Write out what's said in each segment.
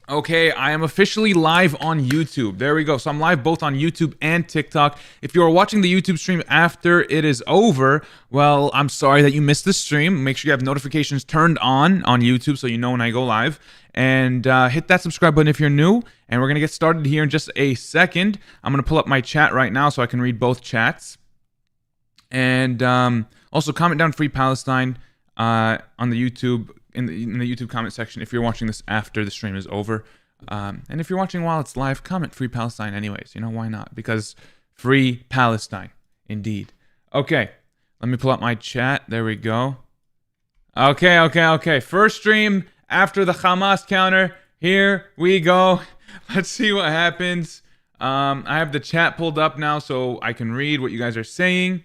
Okay, I am officially live on YouTube. There we go. So I'm live both on YouTube and TikTok. If you are watching the YouTube stream after it is over, well, I'm sorry that you missed the stream. Make sure you have notifications turned on YouTube so you know when I go live. And hit that subscribe button if you're new. And we're going to get started here in just a second. I'm going to pull up my chat right now so I can read both chats. And also comment down Free Palestine on the YouTube in the YouTube comment section if you're watching this after the stream is over. And if you're watching while it's live, comment Free Palestine anyways. You know, why not? Because Free Palestine, indeed. Okay, let me pull up my chat. There we go. Okay. First stream after the Hamas counter. Here we go. Let's see what happens. I have the chat pulled up now so I can read what you guys are saying.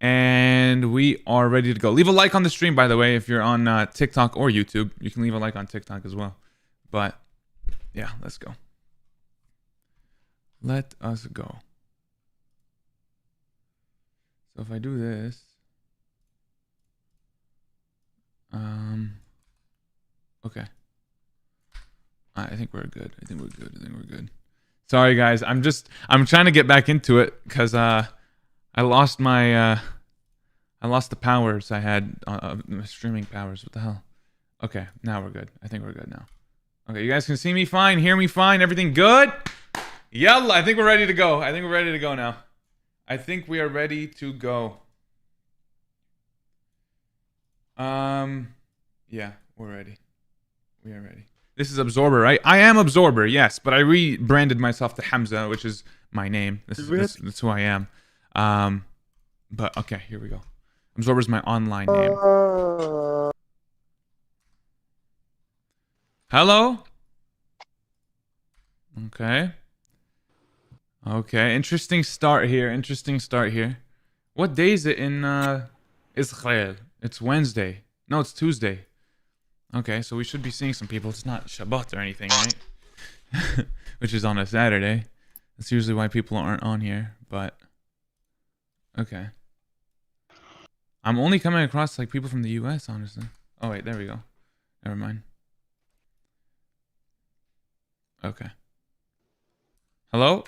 And we are ready to go. Leave a like on the stream, by the way, if you're on TikTok or YouTube. You can leave a like on TikTok as well. But, yeah, let's go. Let us go. So if I do this... Okay. I think we're good. I think we're good. Sorry, guys. I'm trying to get back into it because I lost my I lost the powers I had, streaming powers. What the hell? Okay, now we're good. I think we're good now. Okay, you guys can see me fine, hear me fine, everything good? Yalla, I think we're ready to go. I think we're ready to go now. I think we are ready to go. Yeah, we're ready. We are ready. This is Absorber, right? I am Absorber, yes, but I rebranded myself to Hamza, which is my name. That's who I am. But okay, here we go. Absorber's my online name. Hello? Okay. Interesting start here. What day is it in Israel? It's Wednesday. No, it's Tuesday. Okay, so we should be seeing some people. It's not Shabbat or anything, right? Which is on a Saturday. That's usually why people aren't on here, but okay. I'm only coming across like people from the US, honestly. Oh wait, there we go. Never mind. Okay. Hello?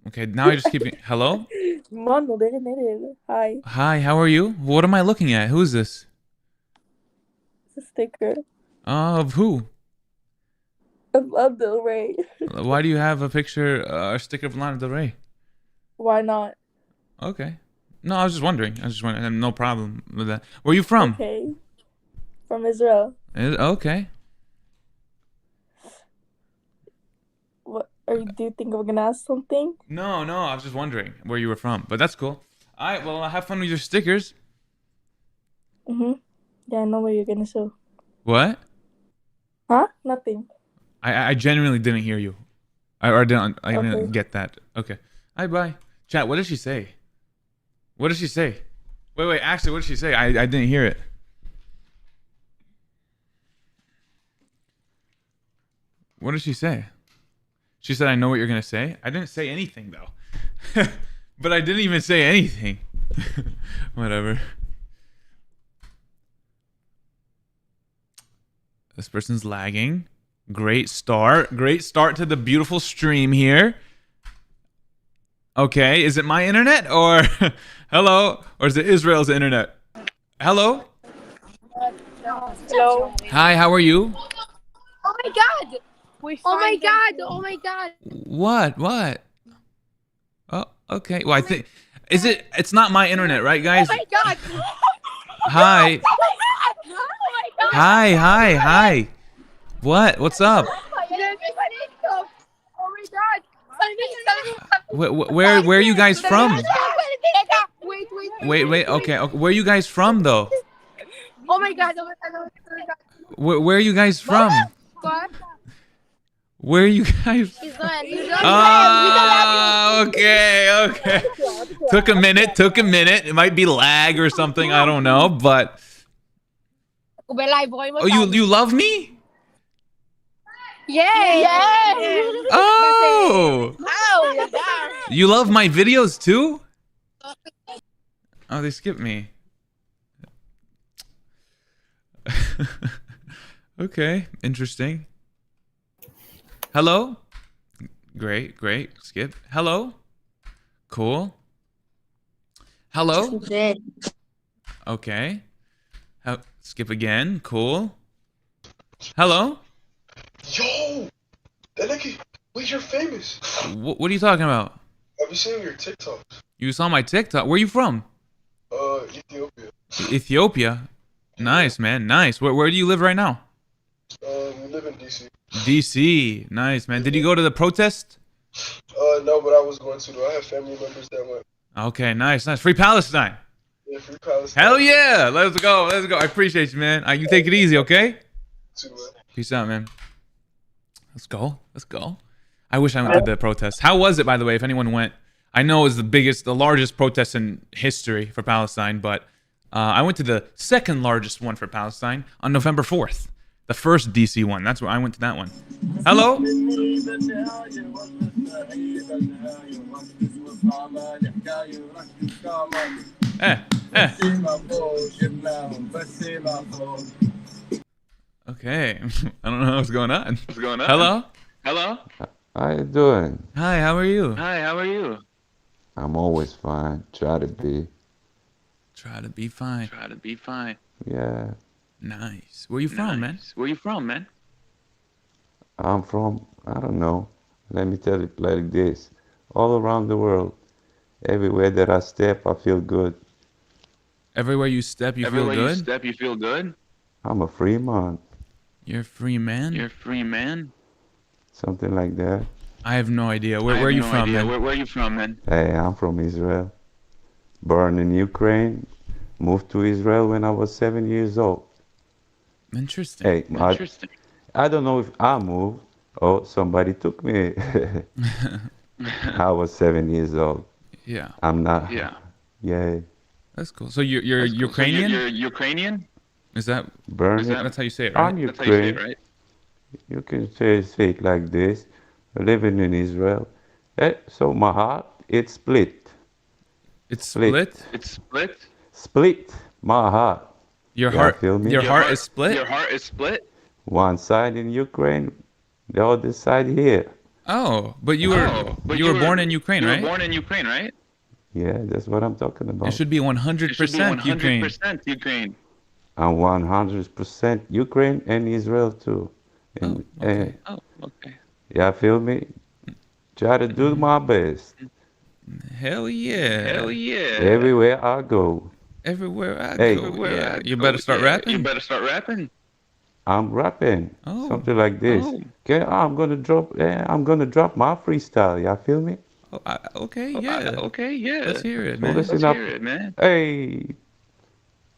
Okay, now I just keep hello? Hi. Hi, how are you? What am I looking at? Who is this? It's a sticker Of who? of Del Rey. Why do you have a picture, a sticker of Lana Del Rey? Why not? Okay. No, I was just wondering. I have no problem with that. Where are you from? Okay. From Israel. Okay. What do you think I'm gonna ask something? No, I was just wondering where you were from. But that's cool. Alright, well, have fun with your stickers. Yeah, I know what you're gonna show. What? Huh? Nothing. I genuinely didn't hear you. I didn't get that. Okay. Alright, bye. Chat, what did she say? What did she say? Wait, actually, what did she say? I didn't hear it. What did she say? She said, I know what you're going to say. I didn't say anything, though. But I didn't even say anything. Whatever. This person's lagging. Great start. Great start to the beautiful stream here. Okay, is it my internet or hello? Or is it Israel's internet? Hello? Hello. Hi, how are you? Oh my god! Oh my god! What? Oh, okay. Well, I think it's not my internet, right, guys? Oh my god! Hi. Oh my god! Hi. What's up? Oh my god! Where are you guys from? Wait. Okay. Where are you guys from, though? Oh my god! Where are you guys from? What? Where are you guys? Oh, okay. Took a minute. It might be lag or something. I don't know, but. Oh, you love me? Yeah. Oh. You love my videos too? Oh, they skipped me. Okay, interesting. Hello? Great, great. Skip. Hello? Cool. Hello? Dead. Okay. Skip again. Cool. Hello? Yo, that nigga, wait, you're famous. What are you talking about? Have you seen your TikToks? You saw my TikTok. Where are you from? Ethiopia. Ethiopia. Nice, man. Nice. Where do you live right now? We live in DC. DC. Nice, man. Did you go to the protest? No, but I was going to though. I have family members that went. Okay, nice, nice. Free Palestine. Yeah, free Palestine. Hell yeah. Let's go. Let's go. I appreciate you, man. You take it easy, okay? Too, man. Peace out, man. Let's go. Let's go. I wish I went to the protest. How was it, by the way, if anyone went? I know it was the largest protest in history for Palestine, but I went to the second largest one for Palestine on November 4th. The first DC one. That's where I went to that one. Hello? Okay. I don't know what's going on. What's going on? Hello? Hello? How you doing? Hi, how are you? Hi, how are you? I'm always fine. Try to be. Try to be fine. Try to be fine. Yeah. Nice. Where you from, man? Nice. Where you from, man? I'm from, I don't know. Let me tell it like this. All around the world, everywhere that I step, I feel good. Everywhere you step, you Everywhere feel you good? step, you feel good? I'm a free man. You're a free man? You're a free man? Something like that. I have no idea. I Where have are you no from, idea. man? Where are you from, man? Hey, I'm from Israel. Born in Ukraine. Moved to Israel when I was 7 years old. Interesting. Hey, Interesting. I don't know if I moved or somebody took me. I was 7 years old. Yeah. I'm not. Yeah. Yeah. That's cool. So you're That's cool. So Ukrainian? you're Ukrainian? Is that Burn Is it. that- that's how you say it, right? I'm That's how you say Ukraine. it, right? You can say it like this. Living in Israel. So my heart, it's split. It's Split. split? It's split? Split. My heart. Your Yeah, heart feel me? your heart is split? Your heart is split? One side in Ukraine, the other side here. Oh, but you But were born in Ukraine, you right? were born in Ukraine, right? Yeah, that's what I'm talking It about. should be 100% It should be 100% Ukraine. Ukraine. I'm 100% Ukraine and Israel too. And, okay. Oh, okay. yeah, feel me? Try to do my best. Hell yeah. Hell yeah. Everywhere I go. Everywhere I Hey. go. Everywhere Yeah. I You go, better start yeah. rapping. You better start rapping. I'm rapping. Oh. Something like this. Oh. Okay, I'm gonna drop my freestyle. Y'all feel me? Oh, okay, yeah. Okay, yeah. Let's hear it, So man. listen Let's up. hear it, man. Hey,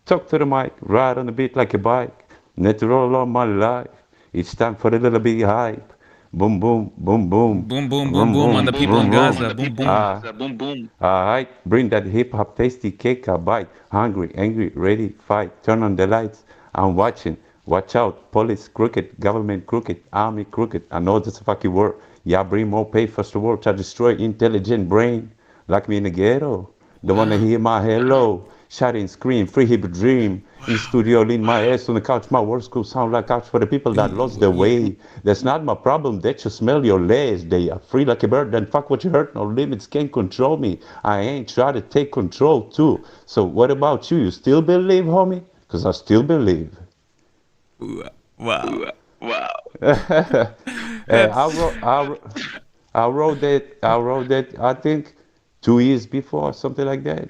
talk to the mic, ride on the beat like a bike. Natural all my life. It's time for a little bit hype. Boom, boom, boom, boom. Boom, boom, boom, boom on the people in Gaza. Boom, boom. Boom, boom. Alright, bring that hip hop tasty cake a bite. Hungry, angry, ready, fight. Turn on the lights. I'm watching. Watch out. Police crooked, government crooked, army crooked. I know that's a fucking word. Yeah, bring more pay first of all to destroy intelligent brain. Like me in the ghetto. Don't wanna hear my hello. Shout and scream, free hip dream. In studio, lean my ass on the couch. My words could sound like couch for the people that lost their way. That's not my problem. That you smell your legs. They are free like a bird. Then fuck what you heard. No limits can't control me. I ain't try to take control too. So what about you? You still believe, homie? Cause I still believe. Wow. Wow. I wrote that. I think 2 years before, something like that.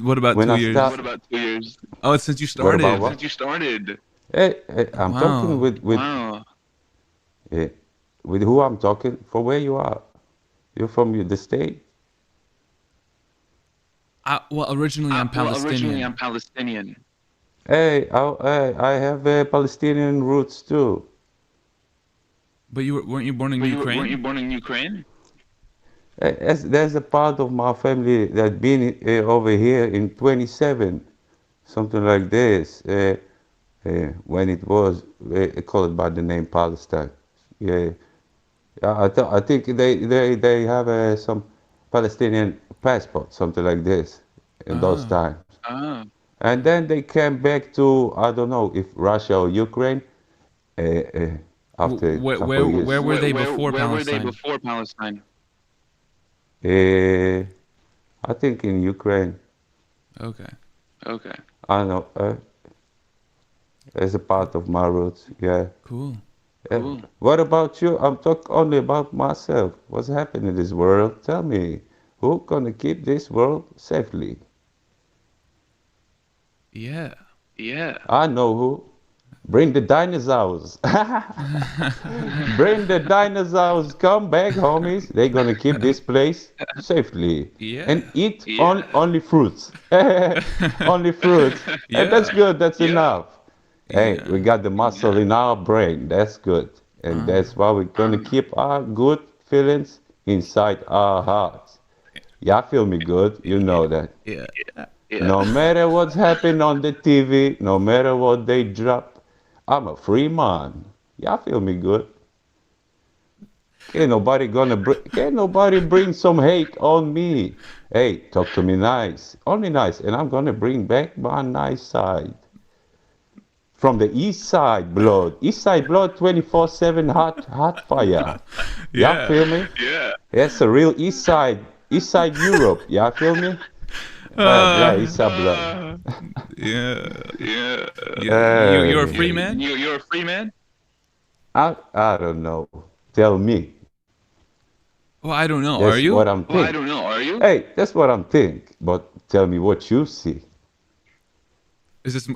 What about When 2 I years? start- What about 2 years? Oh, it's since you What about started. what? Since you started? Hey, I'm Wow. talking with Wow. eh, with who I'm talking. For where you are? You're from the state. Well, originally I'm Well, Palestinian. originally I'm Palestinian. Hey, I have Palestinian roots too. But weren't you born in But Ukraine? weren't you born in Ukraine? There's a part of my family that been over here in 27, something like this. When it was called by the name Palestine. Yeah, I think they have some Palestinian passport, something like this, in those times. Ah. And then they came back to, I don't know if Russia or Ukraine. Uh, uh, after a Where couple years. where were they before where were they Palestine? before Palestine? Eh, I think in Ukraine. Okay. Okay. I know. As a part of my roots. Yeah. Cool. Cool. What about you? I'm talking only about myself. What's happening in this world? Tell me, who gonna keep this world safely? Yeah. Yeah. I know who. Bring the dinosaurs. Bring the dinosaurs. Come back, homies. They're gonna keep this place safely Yeah. and eat Yeah. only fruits. Only fruits. And that's Yeah. good. That's Yeah. enough. Hey, Yeah. we got the muscle in our brain. That's good. And that's why we're gonna keep our good feelings inside our hearts. Y'all feel me good? You know that. Yeah. Yeah. No matter what's happening on the TV, no matter what they drop, I'm a free man. Y'all feel me good? Can't nobody bring some hate on me. Hey, talk to me nice. Only nice. And I'm gonna bring back my nice side. From the east side blood. East side blood 24/7 hot fire. Y'all Yeah. feel me? Yeah. That's a real east side. East side Europe. Y'all feel me? Yeah, east side blood. Yeah. Yeah. You're a Hey. free man? You're a free man? I don't know. Tell me. Well, I don't know. Are That's you? what I'm Well, I thinking. don't know. Are you? Hey, that's what I'm thinking. But tell me what you see.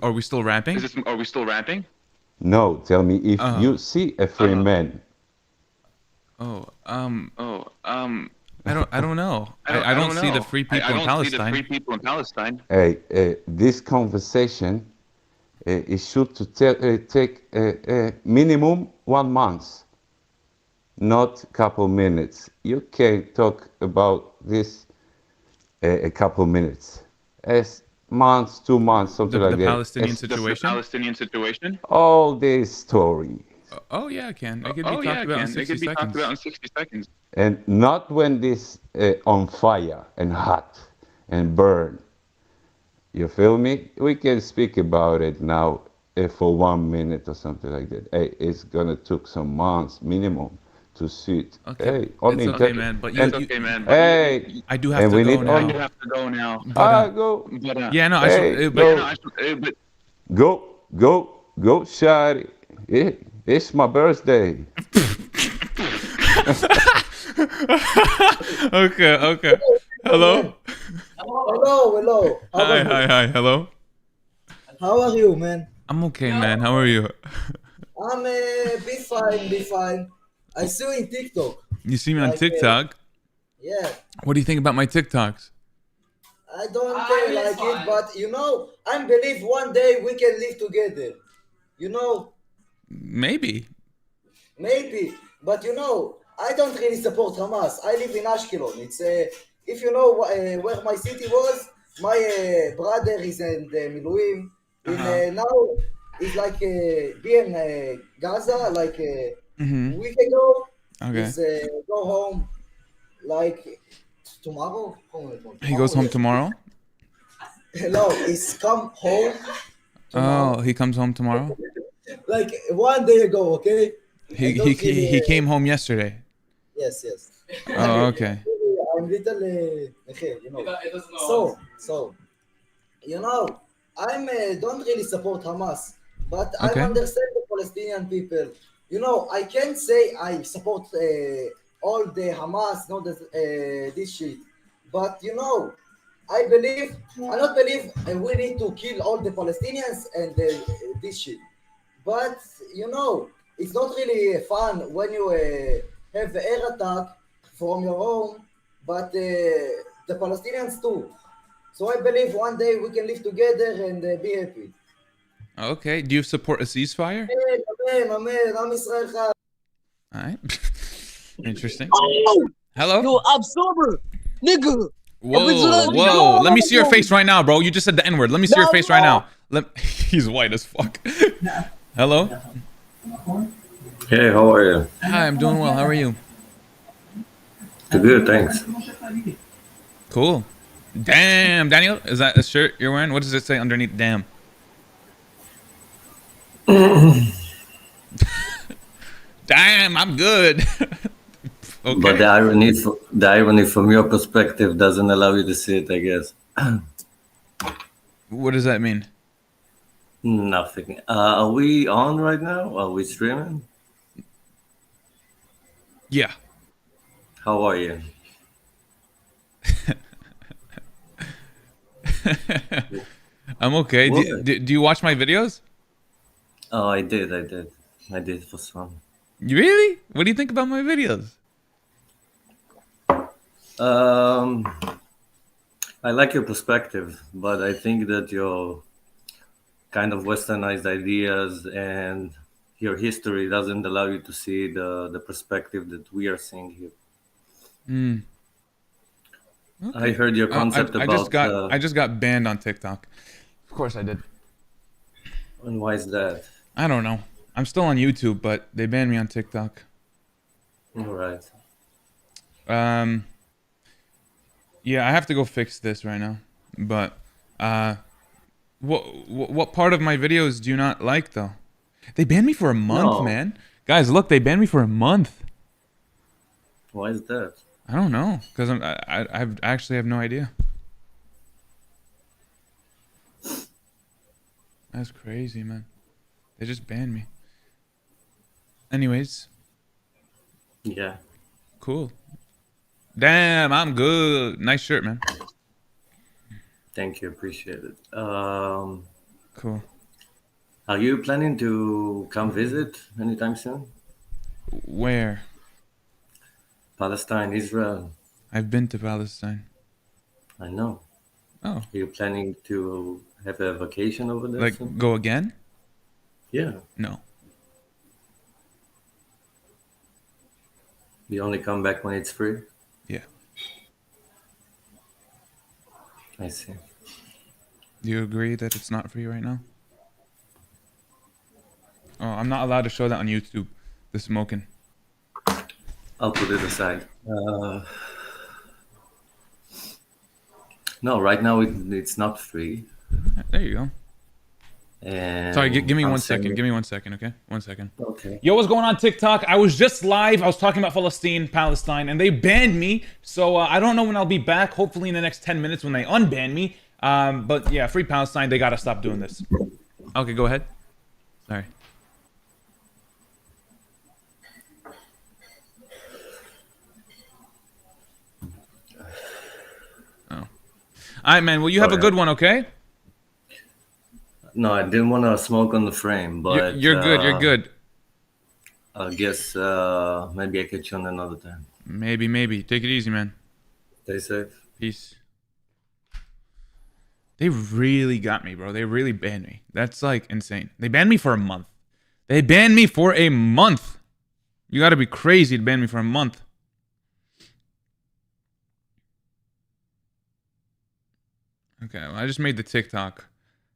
Are we still rapping? Are we still rapping? No, tell me if Uh, you see a free man. oh, Oh, I don't know. I don't see the free people in I don't see the free Palestine. people in Palestine. Hey, this conversation is should to take minimum 1 month, not couple minutes. You can talk about this a couple minutes, as months, 2 months, something The like that. Palestinian As The situation? Palestinian situation? all this story, Oh yeah, I can. It could be Oh, yeah, talked it about in can. It 60 could be talked about in seconds. 60 seconds. and not when this on fire and hot and burn. You feel me? We can speak about it now for 1 minute or something like that. Hey, it's gonna took some months minimum to suit. Okay, Hey, it's only okay, inter- man. But and It's okay, man. But hey, I do have and to we go need I do only now. have to go now. But go. But yeah, no, I should. Hey, But yeah, no, go, but go, shawty. It's my birthday. okay. Hello. Hello. Hi. Hello. How are you, man? I'm okay, man. How are you? I'm be fine. I saw you in TikTok. You see me on Like, TikTok. Yeah, What do you think about my TikToks? I don't like it, but I believe one day we can live together. You know, Maybe. maybe, but I don't really support Hamas. I live in Ashkelon. It's if you know where my city was, my brother is in the Miluim. In Uh-huh. now it's like be in Gaza like a Mm-hmm. week ago. Okay. Is go home like tomorrow. He goes home Yes. tomorrow. No, he's come home tomorrow. Oh, he comes home tomorrow. Like one day ago. Okay. I He he don't really. he came home yesterday. Yes. Oh, okay. I'm little So I'm don't really support Hamas, but I Okay. understand the Palestinian people. I can't say I support all the Hamas, not this shit, but I not believe we need to kill all the Palestinians and this shit. But it's not really fun when you have an air attack from your home, but the Palestinians too. So I believe one day we can live together and be happy. Okay. Do you support a ceasefire? Amen. Am Israel Chai. All right. Interesting. Oh, Hello. yo, absorber, nigga. Whoa. Let me see your face right now, bro. You just said the N-word. Let me see your face right now. He's white as fuck. Hello. Hey, how are you? Hi, I'm doing well. How are you? Good, thanks. Cool. Damn, Daniel, is that a shirt you're wearing? What does it say underneath? Damn. Damn, I'm good. Okay. But the irony from your perspective doesn't allow you to see it, I guess. What does that mean? Nothing. Are we on right now? Are we streaming? Yeah. How are you? I'm okay. Do you watch my videos? Oh, I did for fun. Really? What do you think about my videos? I like your perspective, but I think that your kind of westernized ideas and your history doesn't allow you to see the perspective that we are seeing here. Okay. I heard your concept about. I just got banned on TikTok. Of course I did. And why is that? I don't know. I'm still on YouTube, but they banned me on TikTok. All right. Yeah, I have to go fix this right now. But what part of my videos do you not like though? They banned me for a month, man. Guys, look, they banned me for a month. Why is that? I don't know, because I actually have no idea. That's crazy, man. They just banned me. Anyways. Yeah. Cool. Damn, I'm good. Nice shirt, man. Thank you. Appreciate it. Cool. Are you planning to come visit anytime soon? Where? Palestine, Israel. I've been to Palestine. I know. Oh. Are you planning to have a vacation over there? Like, soon? go again? Yeah. No. You only come back when it's free? Yeah. I see. Do you agree that it's not free right now? Oh, I'm not allowed to show that on YouTube. The smoking. I'll put it aside. No, right now it's not free. There you go. And sorry, give me 1 second. Give me 1 second, okay? 1 second. Okay. Yo, what's going on TikTok? I was just live. I was talking about Palestine, and they banned me. So I don't know when I'll be back. Hopefully in the next 10 minutes when they unban me. But yeah, free Palestine. They gotta stop doing this. Okay, go ahead. Sorry. Oh. All right, man. Well, you have a good one, okay? No, I didn't want to smoke on the frame, but you're good. You're good. I guess maybe I catch you on another time. Maybe. Take it easy, man. Stay safe. Peace. They really got me, bro. They really banned me. That's like insane. They banned me for a month. They banned me for a month. You gotta be crazy to ban me for a month. Okay, well, I just made the TikTok.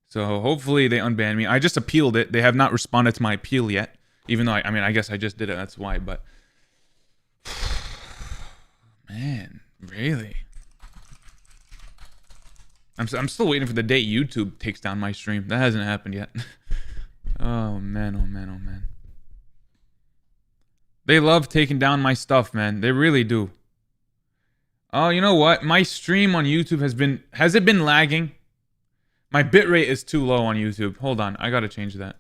So hopefully they unban me. I just appealed it. They have not responded to my appeal yet. Even though, I mean, I guess I just did it. That's why, but... Man, really? I'm still waiting for the day YouTube takes down my stream. That hasn't happened yet. Oh, man, oh, man, oh, man. They love taking down my stuff, man. They really do. Oh, you know what? My stream on YouTube has it been lagging? My bitrate is too low on YouTube. Hold on, I gotta change that.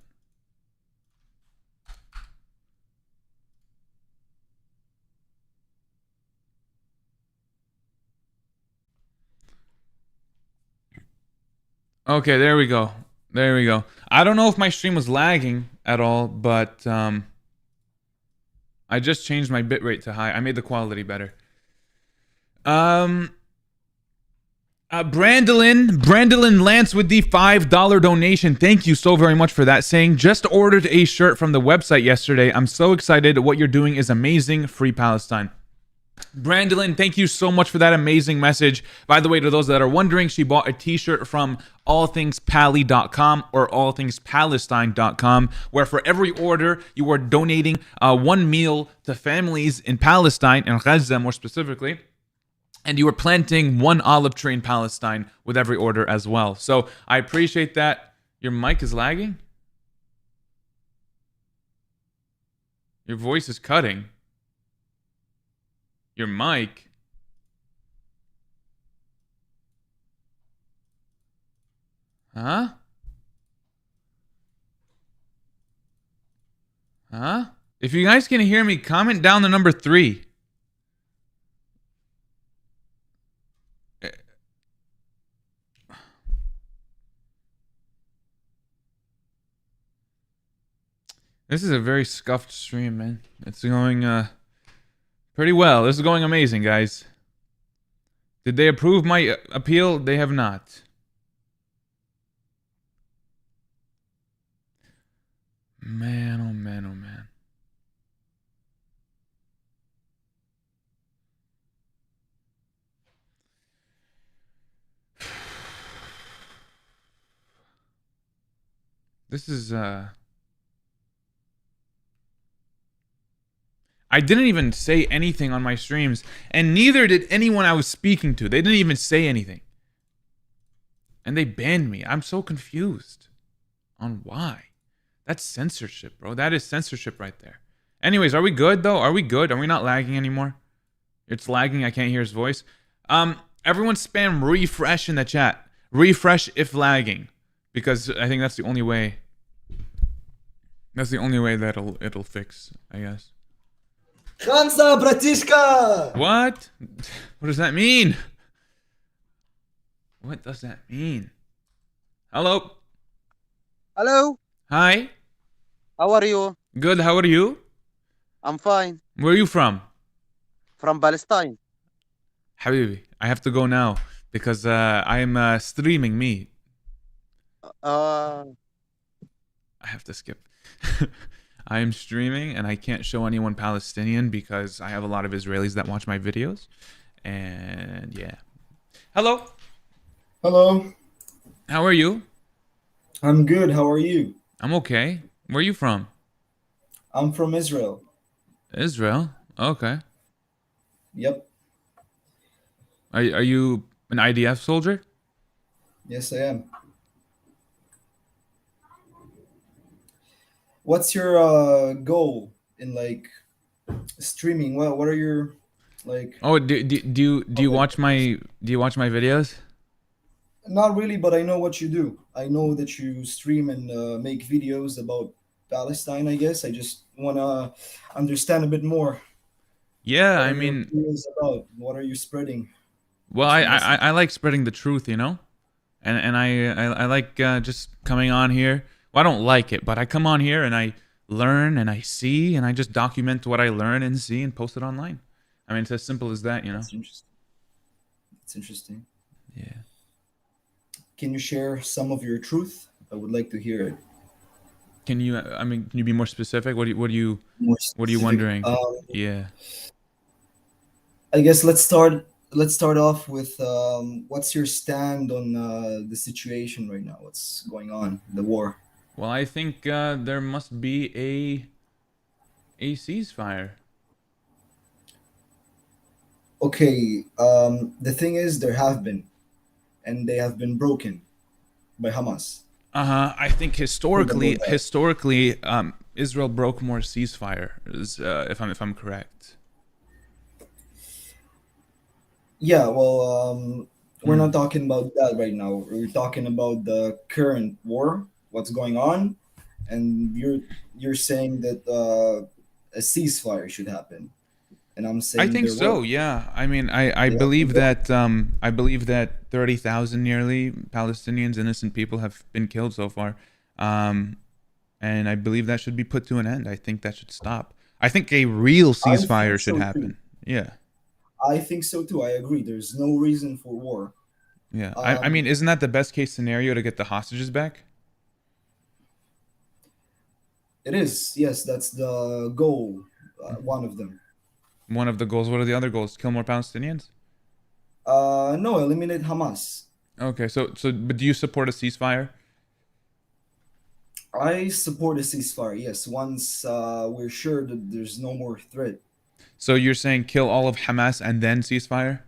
Okay, there we go. There we go. I don't know if my stream was lagging at all, but I just changed my bitrate to high. I made the quality better. Brandolin Lance with the $5 donation. Thank you so very much for that. Saying, just ordered a shirt from the website yesterday. I'm so excited. What you're doing is amazing. Free Palestine. Brandolin, thank you so much for that amazing message. By the way, to those that are wondering, she bought a t-shirt from allthingspally.com or allthingspalestine.com, where for every order, you are donating one meal to families in Palestine, and Gaza more specifically. And you are planting one olive tree in Palestine with every order as well. So I appreciate that. Your mic is lagging? Your voice is cutting. Your mic. Huh? Huh? If you guys can hear me, comment down the number 3. This is a very scuffed stream, man. It's going pretty well. This is going amazing, guys. Did they approve my appeal? They have not. Man, oh man, oh man. This is I didn't even say anything on my streams, and neither did anyone I was speaking to. They didn't even say anything. And they banned me. I'm so confused on why. That's censorship, bro. That is censorship right there. Anyways, are we good, though? Are we good? Are we not lagging anymore? It's lagging. I can't hear his voice. Everyone spam refresh in the chat. Refresh if lagging. Because I think that's the only way. That's the only way that it'll fix, I guess. Khamsa, bratishka! What? What does that mean? What does that mean? Hello? Hello. Hi? How are you? Good, how are you? I'm fine. Where are you from? From Palestine. Habibi, I have to go now because I'm streaming me. Uh, I have to skip. I am streaming and I can't show anyone Palestinian because I have a lot of Israelis that watch my videos. And yeah. Hello. Hello. How are you? I'm good. How are you? I'm okay. Where are you from? I'm from Israel. Israel? Okay. Yep. Are you an IDF soldier? Yes, I am. What's your goal in like streaming? What are your like? Oh, do you watch my videos? Not really, but I know what you do. I know that you stream and make videos about Palestine. I guess I just wanna understand a bit more. Yeah, What I are your mean, videos about? What are you spreading? well, I like spreading the truth, you know, and I like just coming on here. Well, I don't like it, but I come on here and I learn and I see and I just document what I learn and see and post it online. I mean, it's as simple as that, you know. That's interesting. It's interesting. Yeah. Can you share some of your truth? I would like to hear it. Can you? I mean, can you be more specific? What are you More What are you specific. wondering? Yeah. I guess let's start. Let's start off with what's your stand on the situation right now? What's going on? The war. Well, I think there must be a ceasefire. Okay. The thing is, there have been, and they have been broken by Hamas. I think historically, Israel broke more ceasefires. If I'm correct. Yeah. Well, we're not talking about that right now. We're talking about the current war. What's going on, and you're saying that a ceasefire should happen, and I'm saying I think there so. won't. Yeah. I mean, I Yeah, believe that 30,000 nearly Palestinians, innocent people, have been killed so far, and I believe that should be put to an end. I think that should stop. I think a real I think ceasefire should so too. happen. Yeah. I think so too. I agree. There's no reason for war. Yeah. I mean, isn't that the best case scenario to get the hostages back? It is. Yes, that's the goal. One of them. One of the goals. What are the other goals? Kill more Palestinians? No, eliminate Hamas. Okay. But do you support a ceasefire? I support a ceasefire. Yes, once we're sure that there's no more threat. So you're saying kill all of Hamas and then ceasefire?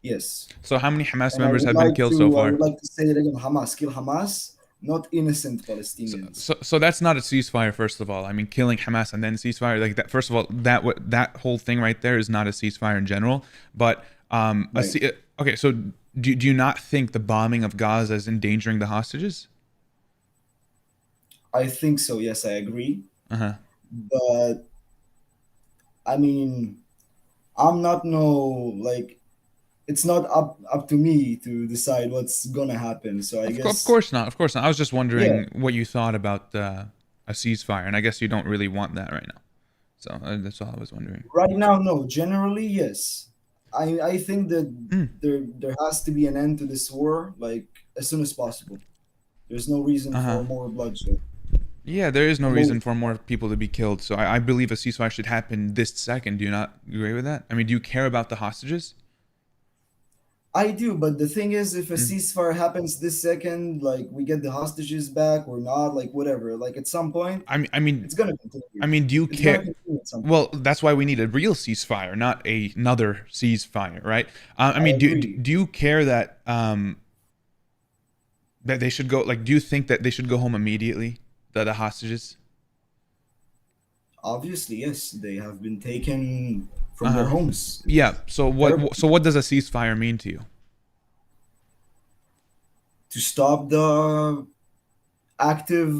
Yes. So how many Hamas And I members would have been like killed to. so I far? would like to say it again. Hamas. Kill Hamas not innocent Palestinians. So that's not a ceasefire, first of all. I mean, killing Hamas and then ceasefire, like that. First of all, that whole thing right there is not a ceasefire in general. But Right. okay, so do you not think the bombing of Gaza is endangering the hostages? I think so. Yes, I agree. Uh huh. But I mean, I'm not no like it's not up to me to decide what's gonna happen. So I Of guess course not. Of course not. I was just yeah. wondering what you thought about a ceasefire, and I guess you don't really want that right now. So that's all I was wondering. Right now, no. Generally, yes. I think that Mm. there has to be an end to this war like as soon as possible. There's no reason Uh huh. for more bloodshed. Yeah, there is no Mo- reason for more people to be killed. So I believe a ceasefire should happen this second. Do you not agree with that? I mean, do you care about the hostages? I do, but the thing is, if a Mm. ceasefire happens this second, like we get the hostages back or not, like whatever, like at some point, I mean, I mean, it's gonna I continue. mean, do you It's gonna care? continue at some point. Well, that's why we need a real ceasefire, not another ceasefire, right? I I mean, agree. do you care that that they should go? Like, do you think that they should go home immediately? The hostages? Obviously, yes, they have been taken Uh from their huh. homes. Yeah. It's So terrible. what does a ceasefire mean to you? To stop the active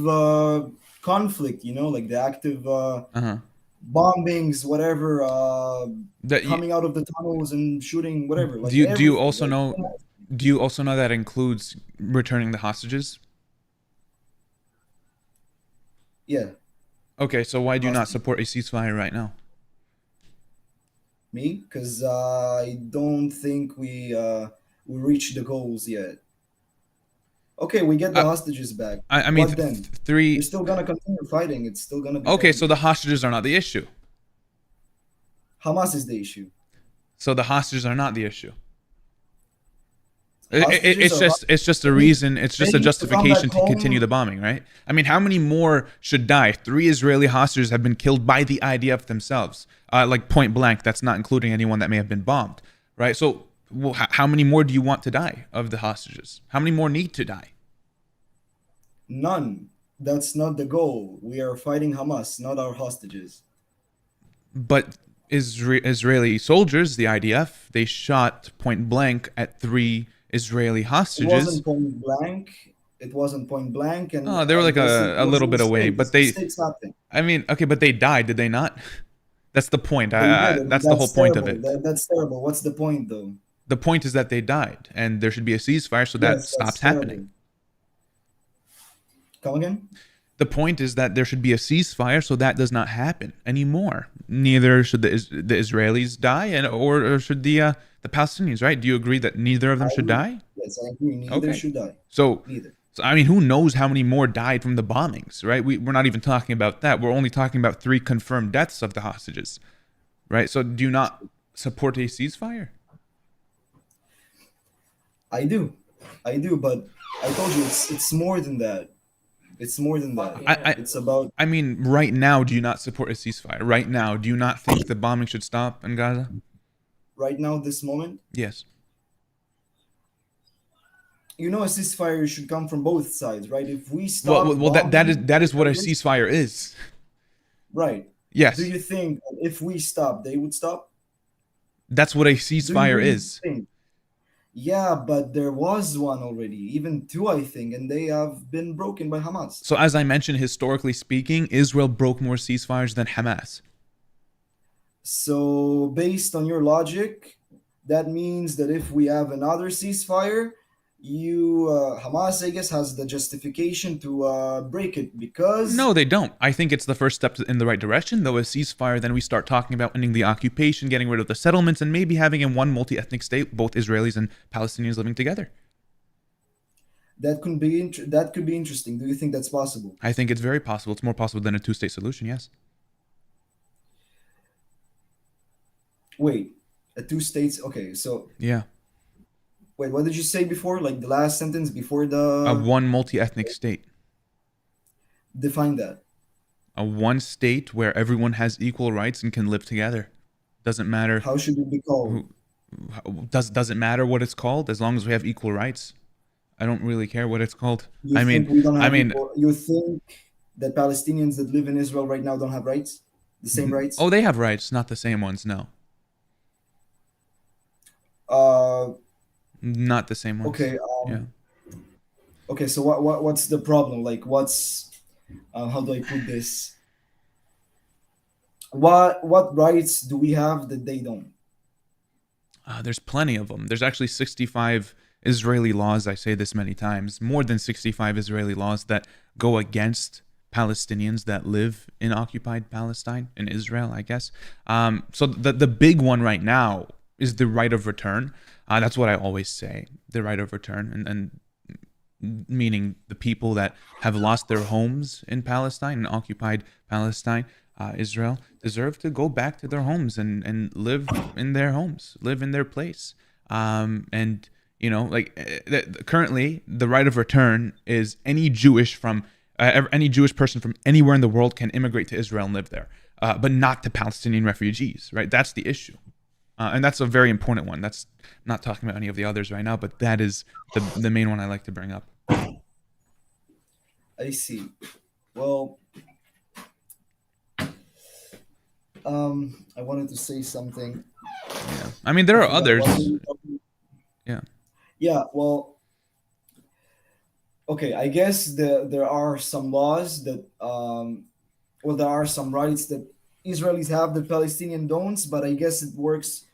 conflict, like the active Uh huh. bombings, whatever, That you, coming out of the tunnels and shooting, whatever, do like you everything. also know? Do you also know that includes returning the hostages? Yeah, Okay, so why do you not hostage. support a ceasefire right now? Me, because I don't think we reached the goals yet. Okay, we get the Uh, hostages back. I mean, What then? They're three. still gonna continue fighting. It's still gonna be Okay, so terrible. the hostages are not the issue. Hamas is the issue. So the hostages are not the issue. Hostages are It's just a they need, reason. It's they just a need to come back justification to continue home. the bombing, right? I mean, how many more should die? 3 Israeli hostages have been killed by the IDF themselves, like point blank. That's not including anyone that may have been bombed, right? So, well, how many more do you want to die of the hostages? How many more need to die? None. That's not the goal. We are fighting Hamas, not our hostages. But Israeli soldiers, the IDF, they shot point blank at 3 Israeli It hostages. wasn't point blank. It wasn't point blank, and Oh, they were I like guess it a was a little bit away, mistake. but It's they. mistakes happen. I mean, okay, but they died, did they not? That's the point. They did, and That's the whole that's point of terrible. it. That's terrible. What's the point, though? The point is that they died, and there should be a ceasefire so that Yes, that's stops happening. terrible. Come again? The point is that there should be a ceasefire so that does not happen anymore. Neither should the Israelis die, or should the Palestinians, right? Do you agree that neither of them I should agree. die? Yes, I agree. Neither Okay. should die. So, Neither. I mean, who knows how many more died from the bombings, right? We're not even talking about that. We're only talking about 3 confirmed deaths of the hostages, right? So, do you not support a ceasefire? I do. I do, but I told you it's more than that. It's more than that. I, It's about I mean, right now, do you not support a ceasefire? Right now, do you not think the bombing should stop in Gaza? right now, this moment. Yes. A ceasefire should come from both sides, right? If we Well, stop well, well that bombing that is what a terrorists, ceasefire is. right? Do Yes, you think if we stop, they would stop? that's what a Do you ceasefire really is. think? Yeah, but there was one already, even two, I think, and they have been broken by Hamas. So, as I mentioned, historically speaking, Israel broke more ceasefires than Hamas. So, based on your logic, that means that if we have another ceasefire, Hamas, I guess, has the justification to break it No, because they don't. I think it's the first step in the right direction, though. A ceasefire, then we start talking about ending the occupation, getting rid of the settlements, and maybe having in one multi-ethnic state both Israelis and Palestinians living together. that could be interesting. Do you think that's possible? I think it's very possible. It's more possible than a two-state solution. Yes. Wait, two states. Okay, so Yeah. wait, what did you say before? Like the last sentence before A the one multi-ethnic state. define that. A one state where everyone has equal rights and can live together. Doesn't matter How should it be called? who doesn't matter what it's called as long as we have equal rights. I don't really care what it's called. You I mean, think we don't I have mean, you think that Palestinians that live in Israel right now don't have rights? The same rights? oh, they have rights, not the same ones. No, Uh, not the same ones. okay. Yeah. Okay, so what's the problem? Like, what's how do I put this? What rights do we have that they don't? There's plenty of them. There's actually 65 Israeli laws. I say this many times. More than 65 Israeli laws that go against Palestinians that live in occupied Palestine, in Israel, I guess. So the big one right now is the right of return. That's what I always say, the right of return, and meaning the people that have lost their homes in Palestine, in occupied Palestine, Israel, deserve to go back to their homes and live in their homes, live in their place. And, you know, like currently the right of return is any Jewish person from anywhere in the world can immigrate to Israel and live there, but not to Palestinian refugees, right? That's the issue. And that's a very important one. That's not talking about any of the others right now, but that is the main one I like to bring up. I see. Well, I wanted to say something. Yeah. I mean, there are others. Yeah. Yeah, well, okay, I guess there are some laws that, well, there are some rights that Israelis have that Palestinian don't, but I guess it works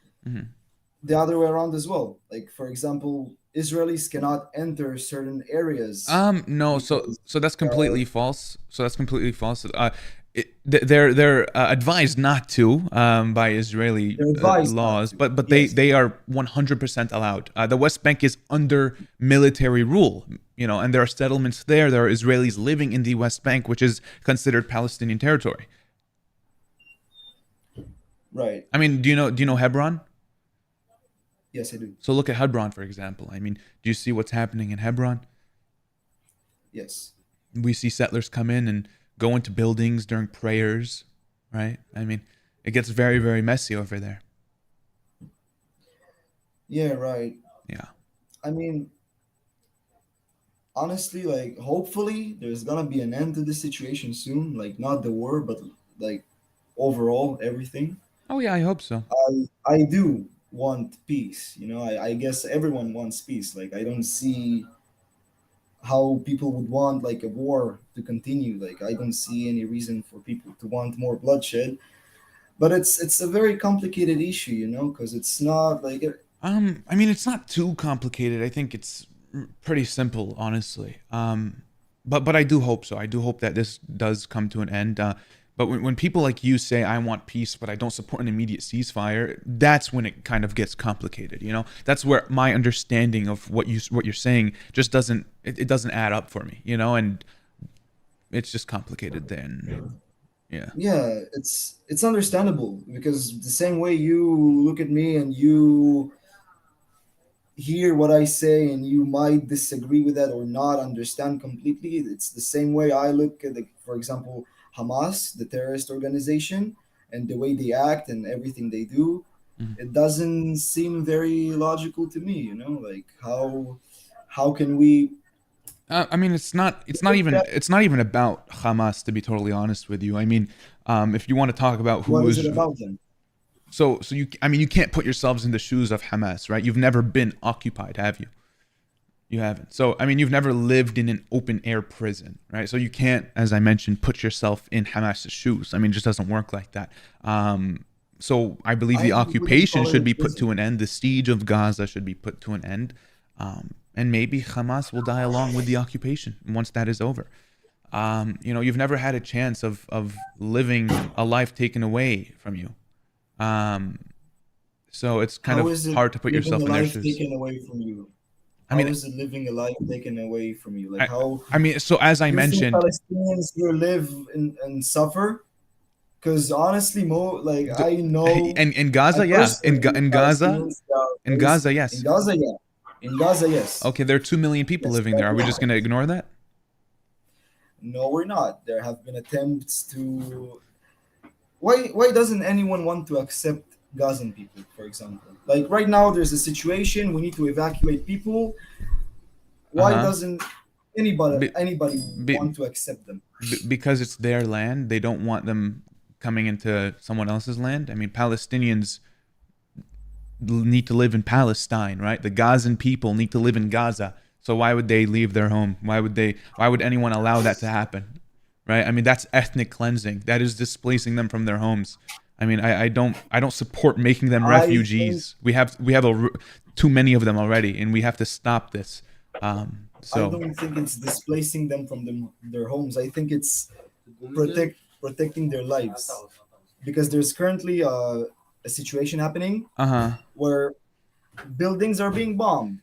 the other way around as well. Like, for example, Israelis cannot enter certain areas. No, so that's completely false. So that's completely false. They're advised not to by Israeli laws, but they are 100% allowed. The West Bank is under military rule, you know, and there are settlements there. There are Israelis living in the West Bank, which is considered Palestinian territory. Right. I mean, do you know Hebron? Yes, I do. So look at Hebron, for example. I mean, do you see what's happening in Hebron? Yes. We see settlers come in and go into buildings during prayers, right? I mean, it gets very, very messy over there. Yeah, right. Yeah. I mean, honestly, like, hopefully there's gonna be an end to this situation soon. Like, not the war, but like overall everything. Oh yeah, I hope so. I do want peace. You know, I guess everyone wants peace. Like, I don't see how people would want like a war to continue. Like, I don't see any reason for people to want more bloodshed. But it's a very complicated issue, you know, because it's not like I mean, it's not too complicated. I think it's pretty simple, honestly. But I do hope so. I do hope that this does come to an end. But when people like you say, I want peace, but I don't support an immediate ceasefire, that's when it kind of gets complicated, you know? That's where my understanding of what you're saying just doesn't add up for me, you know? And it's just complicated then. Yeah. Yeah, it's understandable because the same way you look at me and you hear what I say and you might disagree with that or not understand completely, it's the same way I look at, for example, Hamas, the terrorist organization, and the way they act and everything they do. It doesn't seem very logical to me, you know, like how can we I mean, it's not even about Hamas, to be totally honest with you. I mean, if you want to talk about who what is is it about then? So you can't put yourselves in the shoes of Hamas, right? You've never been occupied, have you? You haven't. So I mean, you've never lived in an open air prison, right? So you can't, as I mentioned, put yourself in Hamas's shoes. I mean, it just doesn't work like that. So I believe the occupation should be put to an end. The siege of Gaza should be put to an end. And maybe Hamas will die along with the occupation once that is over. You know, you've never had a chance of living a life taken away from you. So it's kind of hard to put yourself in their shoes. Taken away from you. How is it living a life taken away from you? Like I mean, so as I mentioned, Palestinians here live and suffer. Because honestly, I know in Gaza, yeah, in Gaza, yes. In Gaza, yes. Okay, there are 2 million people living there. Are we just going to ignore that? No, we're not. There have been attempts to. Why doesn't anyone want to accept Gazan people, for example? Like right now, there's a situation. We need to evacuate people. Why Uh-huh. doesn't anybody Be- anybody be- want to accept them? because it's their land. They don't want them coming into someone else's land. I mean, Palestinians need to live in Palestine, right? The Gazan people need to live in Gaza. So why would they leave their home? Why would anyone allow that to happen? Right? I mean, that's ethnic cleansing. That is displacing them from their homes. I mean, I don't support making them refugees. We have too many of them already, and we have to stop this. I So don't think it's displacing them from their homes. I think it's protecting their lives, because there's currently a situation happening where buildings are being bombed.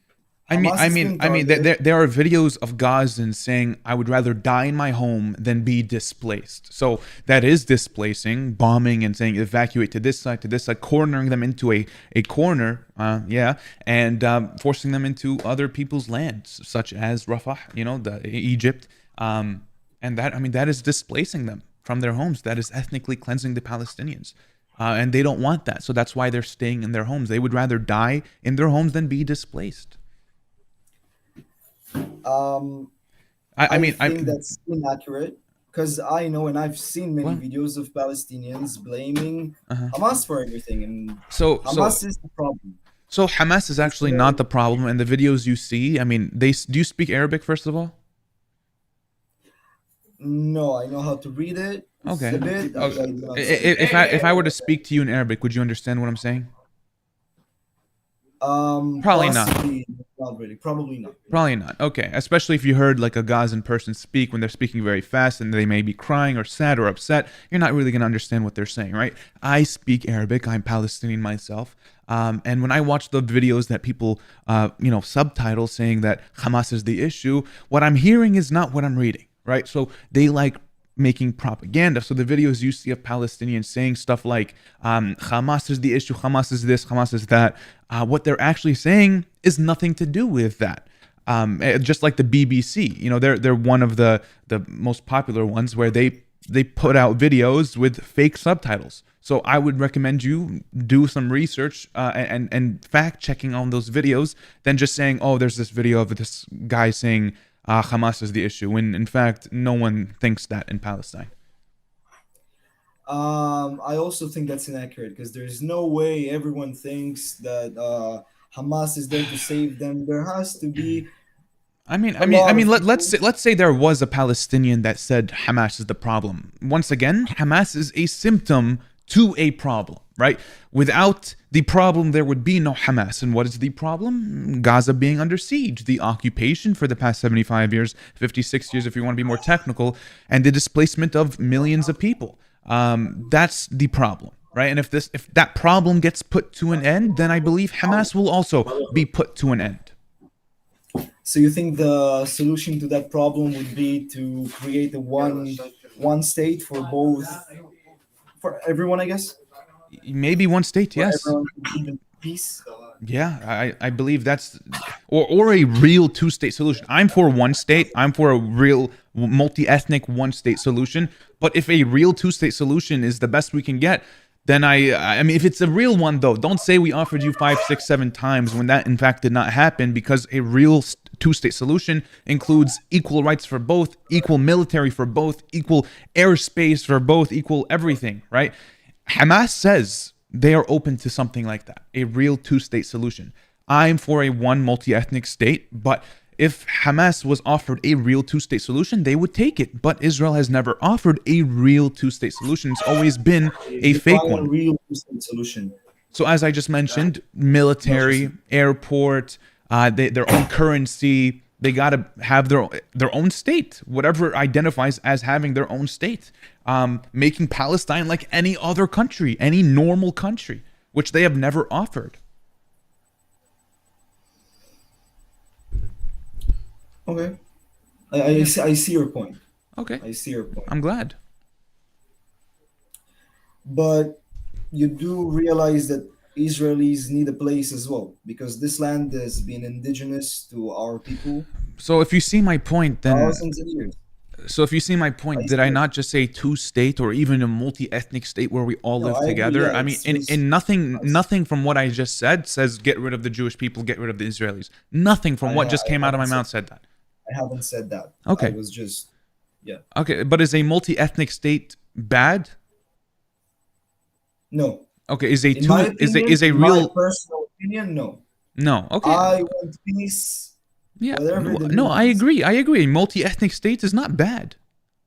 I Hamas is being targeted. there are videos of Gazans saying, "I would rather die in my home than be displaced." So that is displacing, bombing, and saying evacuate to this side, cornering them into a corner, and forcing them into other people's lands, such as Rafah, the Egypt, and that is displacing them from their homes. That is ethnically cleansing the Palestinians. And they don't want that, so that's why they're staying in their homes. They would rather die in their homes than be displaced. I think that's inaccurate, because I know and I've seen many videos of Palestinians blaming Hamas for everything, and Hamas is the problem. So Hamas is actually not the problem, and the videos you see, I mean, do you speak Arabic first of all? No, I know how to read it. Okay. A bit. If I were to speak to you in Arabic, would you understand what I'm saying? Probably not. Not really. Probably not. Probably not. Okay. Especially if you heard like a Gazan person speak when they're speaking very fast and they may be crying or sad or upset, you're not really going to understand what they're saying, right? I speak Arabic. I'm Palestinian myself. And when I watch the videos that people, subtitle saying that Hamas is the issue, what I'm hearing is not what I'm reading, right? So they like making propaganda. So the videos you see of Palestinians saying stuff like Hamas is the issue, Hamas is this, Hamas is that, what they're actually saying is nothing to do with that. Just like the BBC, they're one of the most popular ones where they put out videos with fake subtitles. So I would recommend you do some research and fact checking on those videos than just saying, oh, there's this video of this guy saying Hamas is the issue, when in fact no one thinks that in Palestine. I also think that's inaccurate, because there's no way everyone thinks that Hamas is there to save them. There has to be. Let's say there was a Palestinian that said Hamas is the problem. Once again, Hamas is a symptom to a problem, right? Without the problem, there would be no Hamas. And what is the problem? Gaza being under siege, the occupation for the past 75 years, 56 years if you want to be more technical, and the displacement of millions of people. That's the problem, right? And if that problem gets put to an end, then I believe Hamas will also be put to an end. So you think the solution to that problem would be to create a one state for everyone, I guess? Maybe one state, yes. Everyone can live in peace. Yeah, I believe that's or a real two-state solution. I'm for one state. I'm for a real multi-ethnic one-state solution. But if a real two-state solution is the best we can get, then I mean, if it's a real one, though, don't say we offered you 5, 6, 7 times when that in fact did not happen, because a real two-state solution includes equal rights for both, equal military for both, equal airspace for both, equal everything, right? Hamas says they are open to something like that, a real two-state solution. I'm for a one multi-ethnic state, but if Hamas was offered a real two-state solution, they would take it. But Israel has never offered a real two-state solution. It's always been a fake one. A real two-state solution. So as I just mentioned, military, airport, their own currency, they got to have their own state, whatever identifies as having their own state, making Palestine like any other country, any normal country, which they have never offered. Okay. I see your point. Okay. I see your point. I'm glad. But you do realize that Israelis need a place as well, because this land has been indigenous to our people. So if you see my point, then thousands of years. So if you see my point, did I not just say two-state or even a multi-ethnic state where we all No, live I agree, together? yeah, I mean, it's and, just and nothing, us. nothing from what I just said says get rid of the Jewish people, get rid of the Israelis. Nothing from what just came out of my mouth said that. I haven't said that. I Okay. was just, yeah. Okay, but is a multi-ethnic state bad? No. Okay, is a In my two is a opinion, is a in my real personal opinion, no. no? Okay, I want peace. yeah, Whatever the no, I means. agree. I agree. A multi-ethnic state is not bad.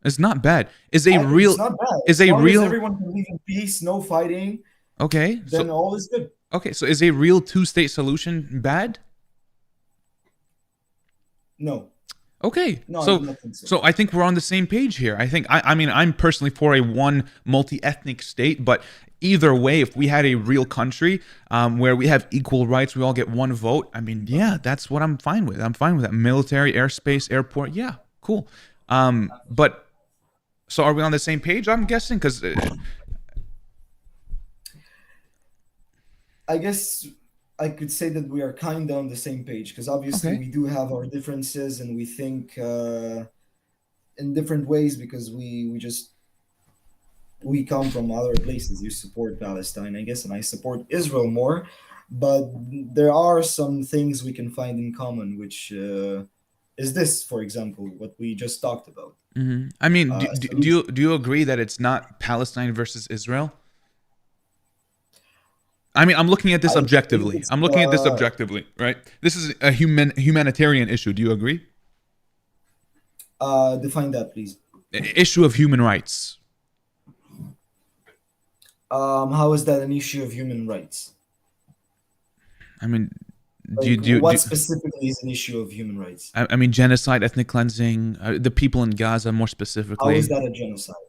It's not bad. Is a It's real not bad. is As a long as real everyone can live in peace, no fighting, okay? then So all is good. okay, so is a real two-state solution bad? No. Okay, No, I so do not think so. so I think we're on the same page here. I think I mean I'm personally for a one multi-ethnic state, but either way, if we had a real country where we have equal rights, we all get one vote. I mean, yeah, that's what I'm fine with. I'm fine with that. Military, airspace, airport, yeah, cool. But so are we on the same page? I'm guessing because I guess I could say that we are kind of on the same page because obviously Okay. we do have our differences and we think in different ways because we come from other places. You support Palestine, I guess, and I support Israel more. But there are some things we can find in common, which is this, for example, what we just talked about. I mean, solution. do you agree that it's not Palestine versus Israel? I mean, I'm looking at this I think objectively. it's, I'm looking at this objectively, right? This is a humanitarian issue. Do you agree? define that, please. Issue of human rights. How is that an issue of human rights? I mean, Like, what specifically is an issue of human rights? I mean, genocide, ethnic cleansing, the people in Gaza more How specifically. is that a genocide?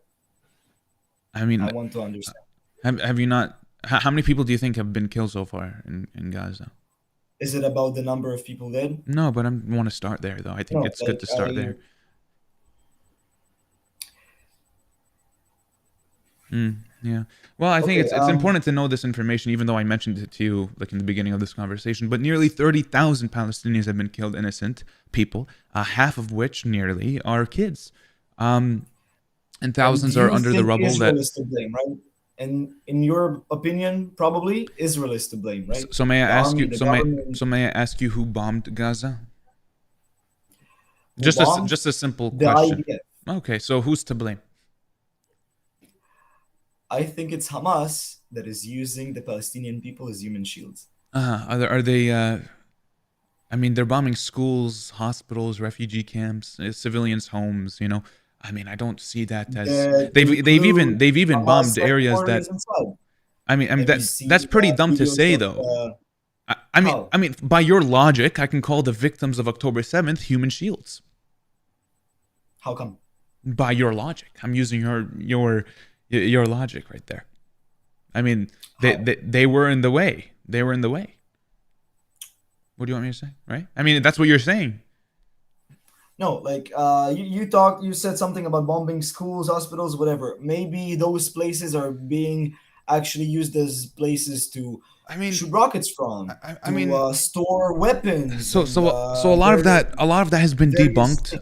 I mean, I want to understand. have you not? How many people do you think have been killed so far in Gaza? Is it about the number of people dead? No, but I want to start there, though. I think No, it's good to start there. Yeah. Well, I think Okay, it's important to know this information, even though I mentioned it to you like in the beginning of this conversation. But nearly 30,000 Palestinians have been killed, innocent people, half of which nearly are kids, and thousands And do are you under the think rubble. Israel That is to blame, right? And in your opinion, probably Israel is to blame, right? so may I The ask army, you? the So government, may I ask you who bombed Gaza? who Just bombed? a simple The question. IDF. Okay, so who's to blame? I think it's Hamas that is using the Palestinian people as human shields. Are they? I mean, they're bombing schools, hospitals, refugee camps, civilians' homes. You know, I mean, I don't see that as That they've even Hamas bombed areas that. headquarters inside. I mean Have you that's seen pretty dumb to videos say, of, though. how? I mean, by your logic, I can call the victims of October 7th human shields. How come? By your logic, I'm using your logic right there. I mean, they were in the way. They were in the way. What do you want me to say? Right? I mean, that's what you're saying. No, like you said something about bombing schools, hospitals, whatever. Maybe those places are being actually used as places to shoot rockets from, store weapons. So a lot of that has been debunked.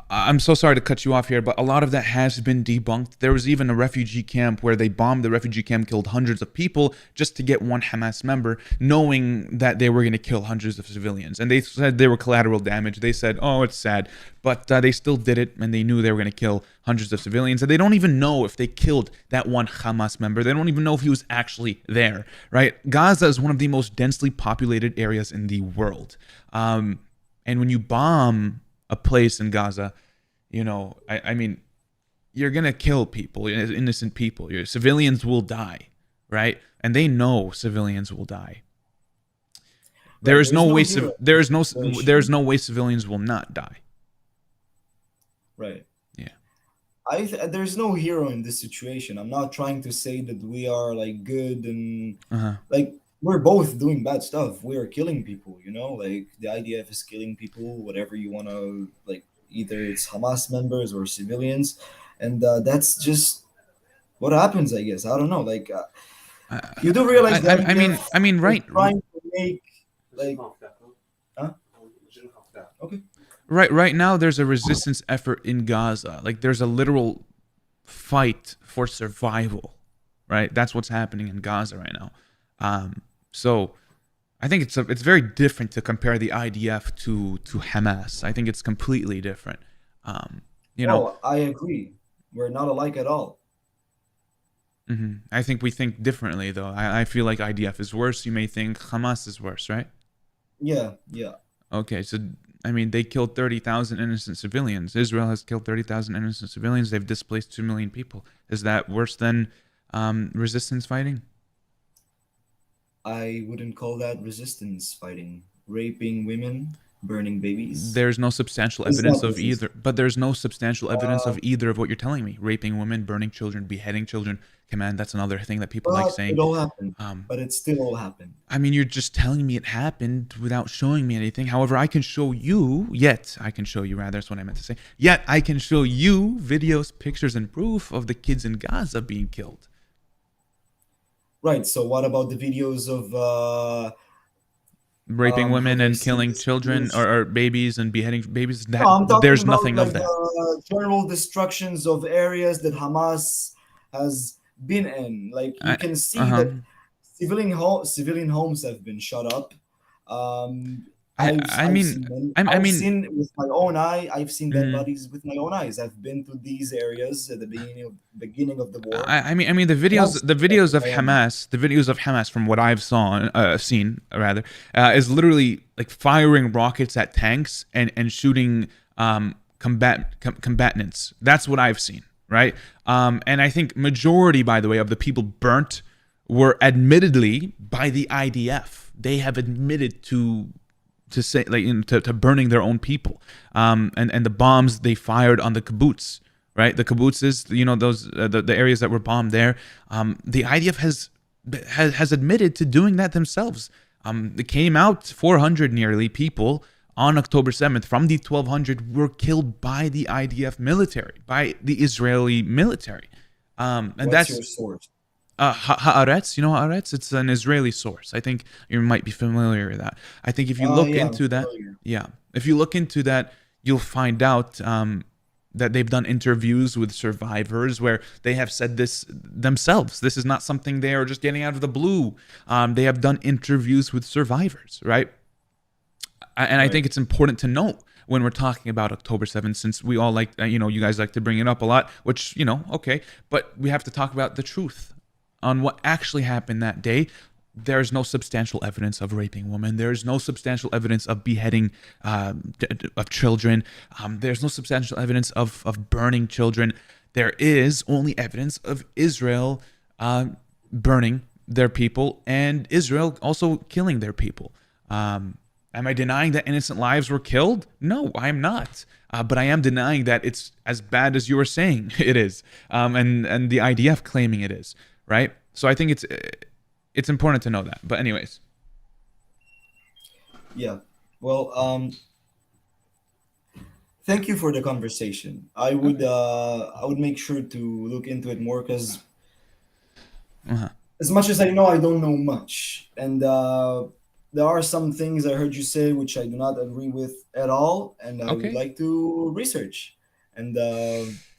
I'm so sorry to cut you off here, but a lot of that has been debunked. There was even a refugee camp where they bombed the refugee camp, killed hundreds of people just to get one Hamas member, knowing that they were going to kill hundreds of civilians. And they said they were collateral damage. They said, oh, it's sad. But they still did it, and they knew they were going to kill hundreds of civilians. And they don't even know if they killed that one Hamas member. They don't even know if he was actually there, right? Gaza is one of the most densely populated areas in the world. And when you bomb a place in Gaza, you know, I mean, you're gonna kill people, innocent people. Your civilians will die, right? And they know civilians will die. There's no way civilians will not die. Right. Yeah. There's no hero in this situation. I'm not trying to say that we are like good and like we're both doing bad stuff. We are killing people, you know, like the IDF is killing people, whatever you want to like, either it's Hamas members or civilians. And that's just what happens, I guess. I don't know. Like, you do realize that I mean, right. Trying to make like, huh? Okay. right now there's a resistance effort in Gaza. Like there's a literal fight for survival, right? That's what's happening in Gaza right now. So I think it's very different to compare the IDF to Hamas. I think it's completely different. You know, Oh, I agree. We're not alike at all. I think we think differently though. I feel like IDF is worse. You may think Hamas is worse, right? Yeah, yeah. Okay, so I mean, they killed 30,000 innocent civilians. Israel has killed 30,000 innocent civilians. They've displaced 2 million people. Is that worse than resistance fighting? I wouldn't call that resistance fighting. Raping women, burning babies. There's no substantial It's evidence not of either. But there's no substantial evidence of Uh, either of what you're telling me. Raping women, burning children, beheading children. Command, that's another thing that people like But saying. it all happened. But it still all happened. I mean, you're just telling me it happened without showing me anything. However, I can show you, rather, that's what I meant to say. Yet, I can show you videos, pictures, and proof of the kids in Gaza being killed. Right. So what about the videos of Raping how women do I and say killing this? children or babies and beheading babies. That No, I'm talking there's about nothing like of that. the general destructions of areas that Hamas has been in. Like you can see that civilian homes have been shot up. I mean, I've seen with my own eye. I've seen dead Mhm. bodies with my own eyes. I've been to these areas at the beginning of the war. I mean the videos of Hamas from what I've seen is literally like firing rockets at tanks and shooting combatants. That's what I've seen, right? And I think majority, by the way, of the people burnt were admittedly by the IDF. They have admitted to say like to burning their own people, and the bombs they fired on the kibbutz. Right, the kibbutzes, those the areas that were bombed there. The IDF has admitted to doing that themselves. It came out 400 nearly people on October 7th from the 1,200 were killed by the IDF military, by the Israeli military. And What's that's your source? Haaretz. You know Haaretz? It's an Israeli source. I think you might be familiar with that. I think if you look Yeah, into I'm that, familiar. if you look into that, you'll find out that they've done interviews with survivors where they have said this themselves. This is not something they are just getting out of the blue. They have done interviews with survivors, right? And I think it's important to note when we're talking about October 7th, since we all like, you guys like to bring it up a lot, which, okay, but we have to talk about the truth on what actually happened that day. There's no substantial evidence of raping women. There's no substantial evidence of beheading of children. There's no substantial evidence of burning children. There is only evidence of Israel burning their people and Israel also killing their people. Am I denying that innocent lives were killed? No, I am not. But I am denying that it's as bad as you were saying it is, and the IDF claiming it is, right? So I think it's important to know that. But anyways. Yeah. Well, thank you for the conversation. I would make sure to look into it more because as much as I know, I don't know much, and there are some things I heard you say which I do not agree with at all, and I would like to research. And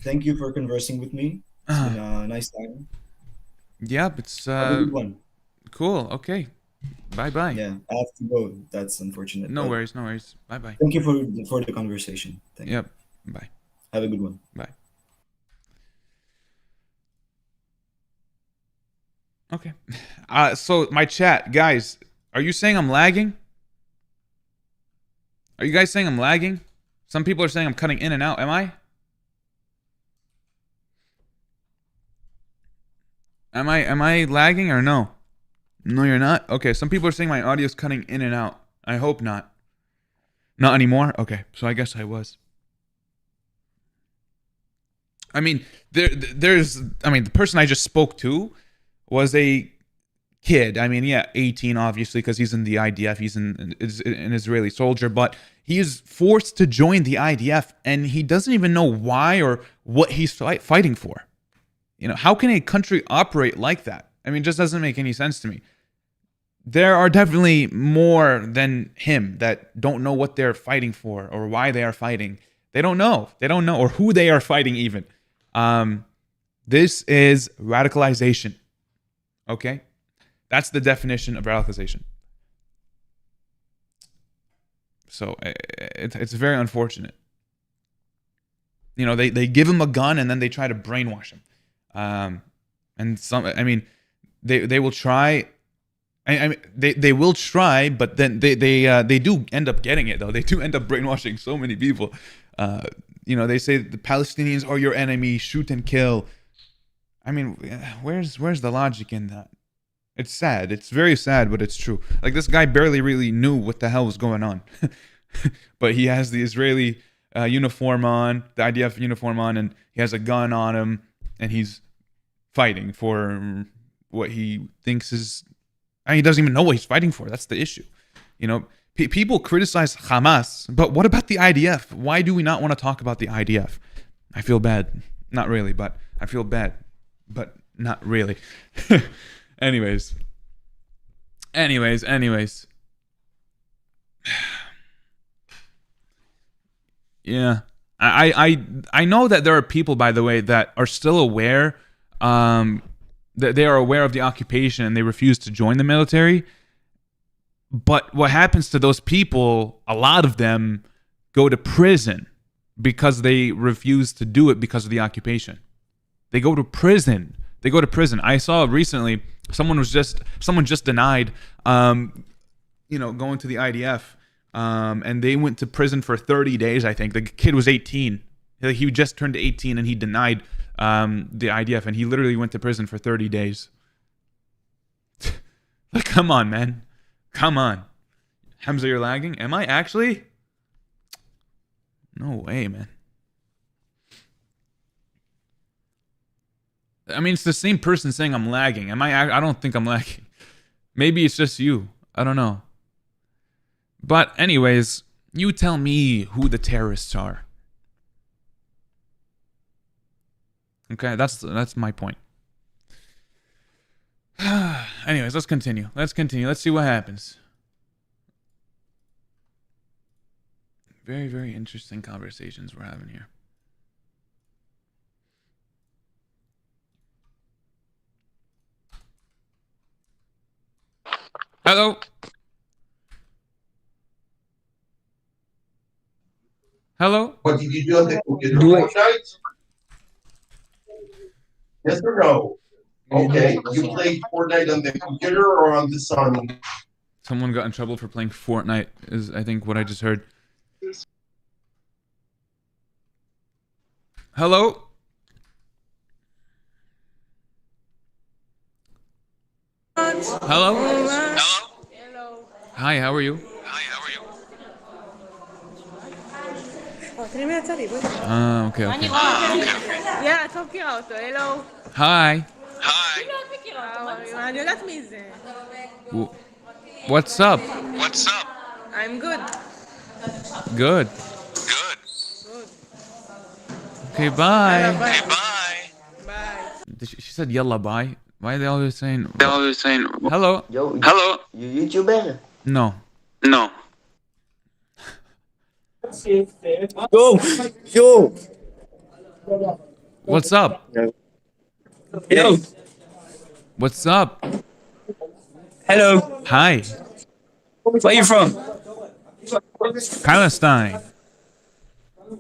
thank you for conversing with me. It's been a nice time. Yeah, it's Have a good one. Cool. Okay. Bye. Yeah, I have to go. That's unfortunate. No worries. Bye. Thank you for the conversation. Thank you. Bye. Have a good one. Bye. Okay. So my chat, guys, are you saying I'm lagging? Are you guys saying I'm lagging? Some people are saying I'm cutting in and out. Am I? Am I lagging or no? No, you're not? Okay, some people are saying my audio's cutting in and out. I hope not. Not anymore? Okay, so I guess I was. I mean, the person I just spoke to was a kid. I mean, yeah, 18, obviously, because he's in the IDF. He's an Israeli soldier, but he is forced to join the IDF, and he doesn't even know why or what he's fighting for. How can a country operate like that? I mean, it just doesn't make any sense to me. there are definitely more than him that don't know what they're fighting for or why they are fighting. They don't know. They don't know or who they are fighting even. This is radicalization. Okay? That's the definition of radicalization. So it's very unfortunate. You know, they give him a gun and then they try to brainwash him. And they will try. I mean, they will try, but then they do end up getting it though. They do end up brainwashing so many people. You know, they say the Palestinians are your enemy, shoot and kill. I mean, where's the logic in that? It's sad. It's very sad, but it's true. Like, this guy barely really knew what the hell was going on. But he has the Israeli uniform on, the IDF uniform on, and he has a gun on him, and he's fighting for what he thinks is... I mean, he doesn't even know what he's fighting for. That's the issue. You know, people criticize Hamas, but what about the IDF? Why do we not want to talk about the IDF? I feel bad. Not really, but I feel bad. But not really. Anyways. Yeah. I know that there are people, by the way, that are still aware that they are aware of the occupation and they refuse to join the military. But what happens to those people, a lot of them go to prison because they refuse to do it because of the occupation. They go to prison. I saw recently someone just denied going to the IDF, and they went to prison for 30 days. I think the kid was 18. He just turned 18 and he denied the IDF, and he literally went to prison for 30 days. Like, come on, man. Come on. Hamza, you're lagging? Am I actually? No way, man. I mean, it's the same person saying I'm lagging. I don't think I'm lagging. Maybe it's just you. I don't know. But anyways, you tell me who the terrorists are. Okay, that's my point. Anyways, let's continue. Let's see what happens. Very, very interesting conversations we're having here. Hello. Hello. What did you do on the computer? Fortnite? Yes or no? Okay, you played Fortnite on the computer or on the Sun? Someone got in trouble for playing Fortnite, is I think what I just heard. Hello? Hello? Hello. Hi, how are you? Okay. Yeah, talking out. Hello. Hi. אני יודעת מי זה. What's up? I'm good. Good. Okay, bye. Bye. She said yalla bye. Why are they always saying hello? Hello. You YouTuber? No. Yo. What's up? Yo. What's up? Hello. Hi. Where you from? Palestine.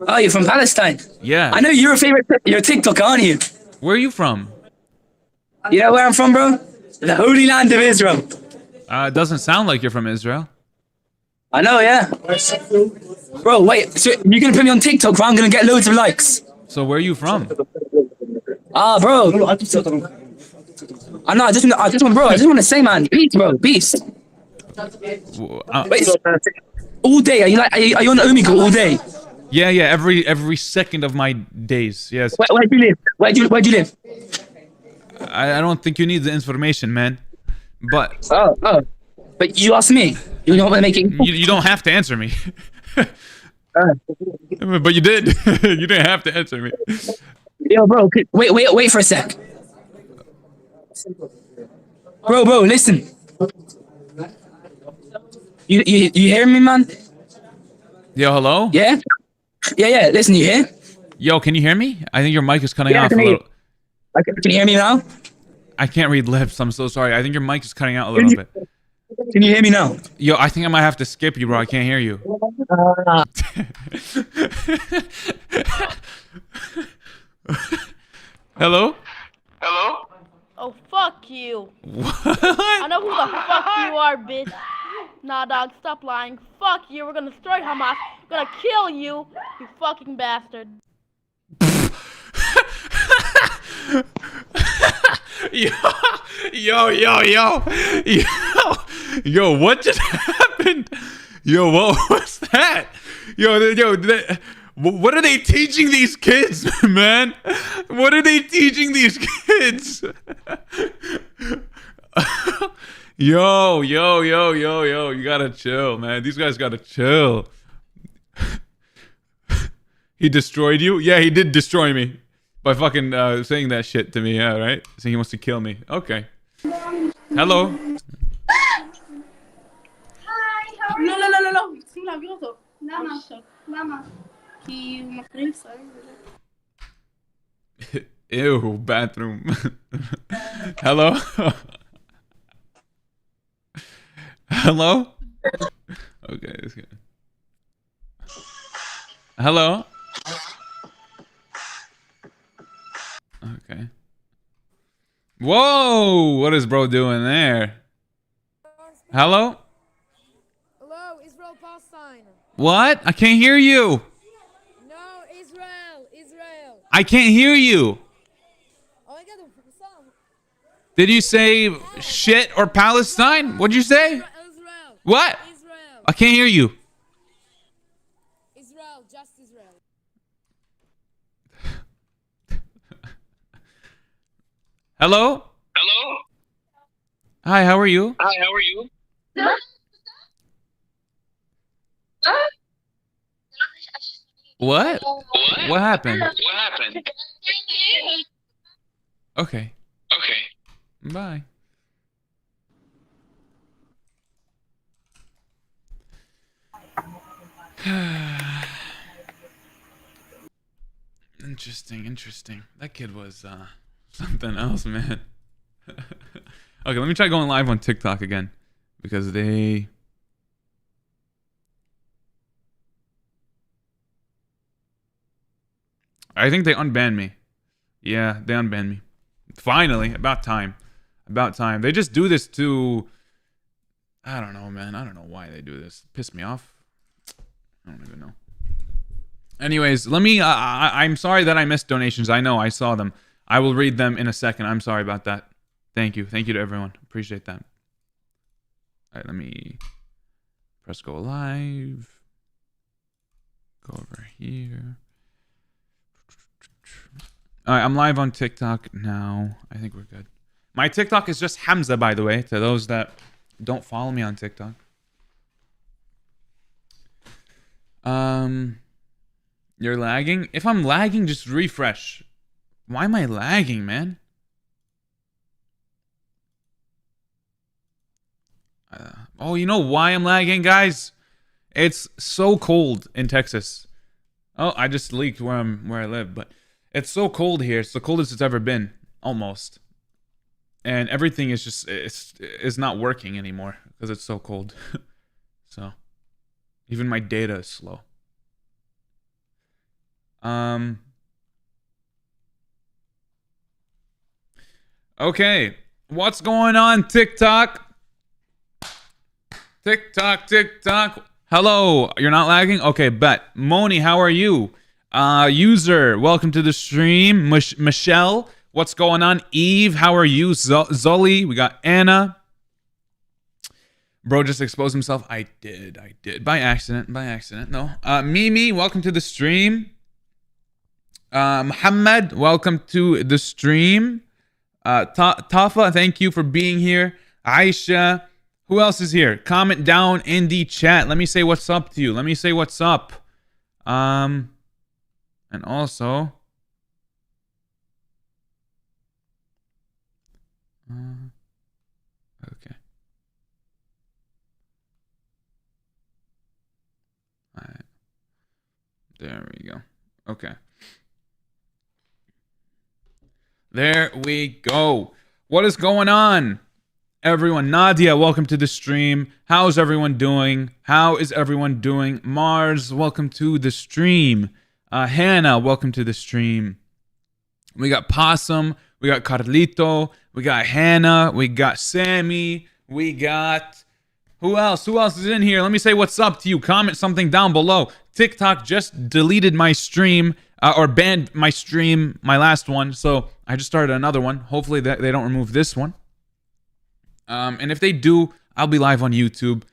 Oh, you're from Palestine. Yeah. I know you're you're a TikToker, aren't you? Where are you from? You know where I'm from, bro? The Holy Land of Israel. It doesn't sound like you're from Israel. I know, yeah. Bro, wait. So you're gonna put me on TikTok where I'm gonna get loads of likes? So where are you from? Bro. I know. I just want to say, man, beast, bro, beast. Wait, all day? Are you on Omegle all day? Yeah. Every second of my days. Yes. Where do you live? Where do you live? I don't think you need the information, man. But but you asked me. You don't want to make it. You don't have to answer me. But you did. You didn't have to answer me. Yo, bro. Wait for a sec. Bro, listen. You hear me, man? Yo, hello? Yeah? Yeah. Listen, you hear? Yo, can you hear me? I think your mic is cutting Yeah, I off can a hear you. little. Can you hear me now? I can't read lips. I'm so sorry. I think your mic is cutting out a little bit. Can you hear me now? Yo, I think I might have to skip you, bro. I can't hear you. Hello? Oh, fuck you. What? I know who the fuck you are, bitch. Nah, dog, stop lying. Fuck you. We're gonna destroy Hamas. We're gonna kill you, you fucking bastard. Yo, what just happened? Yo, what was that? What are they teaching these kids, man? What are they teaching these kids? Yo, you gotta chill, man. These guys gotta chill. He destroyed you? Yeah, he did destroy me. By fucking saying that shit to me, yeah, right? Saying he wants to kill me. Okay. Hello. No. Sim, lá viu, tô? Lama. Que uma criança. Ew, bathroom. Hello? Hello? Okay, it's good. Hello? Okay. Whoa! What is bro doing there? Hello? Hello, Israel, Palestine. What? I can't hear you. No, Israel. I can't hear you. Oh my God, some. Did you say shit or Palestine? What'd you say? Israel. What? Israel. I can't hear you. Israel, just Israel. Hello? Hi, how are you? What? What happened? Okay. Bye. Interesting. That kid was something else, man. Okay, let me try going live on TikTok again because I think they unbanned me. Yeah, they unbanned me. Finally, about time. They just do this to I don't know, man. I don't know why they do this. Piss me off. I don't even know. Anyways, let me I'm sorry that I missed donations. I know I saw them. I will read them in a second. I'm sorry about that. Thank you to everyone. Appreciate that. All right, let me press go live. Go over here. All right, I'm live on TikTok now. I think we're good. My TikTok is just Hamza, by the way, to those that don't follow me on TikTok. You're lagging? If I'm lagging, just refresh. Why am I lagging, man? Oh, you know why I'm lagging, guys? It's so cold in Texas. Oh, I just leaked where I live, but it's so cold here. It's the coldest it's ever been, almost. And everything is just it's not working anymore because it's so cold. So, even my data is slow. Okay, what's going on, TikTok? TikTok. Hello, you're not lagging? Okay, bet. Moni, how are you? User, welcome to the stream. Michelle, what's going on? Eve, how are you? Zully, we got Anna. Bro just exposed himself. I did. By accident. No. Mimi, welcome to the stream. Muhammad, welcome to the stream. Tafa, thank you for being here. Aisha, who else is here? Comment down in the chat. Let me say what's up to you. Let me say what's up. And also, okay. There we go. Okay. There we go. What is going on, everyone? Nadia, welcome to the stream. How's everyone doing? How is everyone doing? Mars, welcome to the stream. Hannah, welcome to the stream. We got Possum. We got Carlito. We got Hannah. We got Sammy. We got... Who else? Who else is in here? Let me say what's up to you. Comment something down below. TikTok just deleted my stream, or banned my stream, my last one. So I just started another one. Hopefully that they don't remove this one. And if they do, I'll be live on YouTube.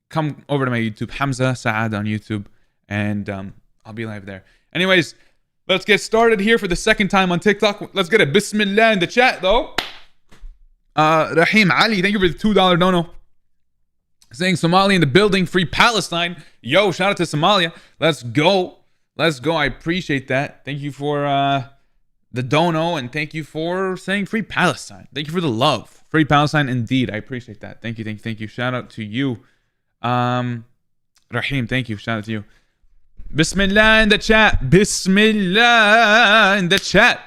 Come over to my YouTube, Hamza Saad on YouTube, and I'll be live there. Anyways, let's get started here for the second time on TikTok. Let's get a Bismillah in the chat, though. Rahim Ali, thank you for the $2 dono. Saying Somalia in the building, free Palestine. Yo, shout out to Somalia. Let's go. Let's go. I appreciate that. Thank you for the dono, and thank you for saying free Palestine. Thank you for the love. Free Palestine indeed. I appreciate that. Thank you, thank you, thank you. Shout out to you. Rahim, thank you. Shout out to you. Bismillah in the chat. Bismillah in the chat.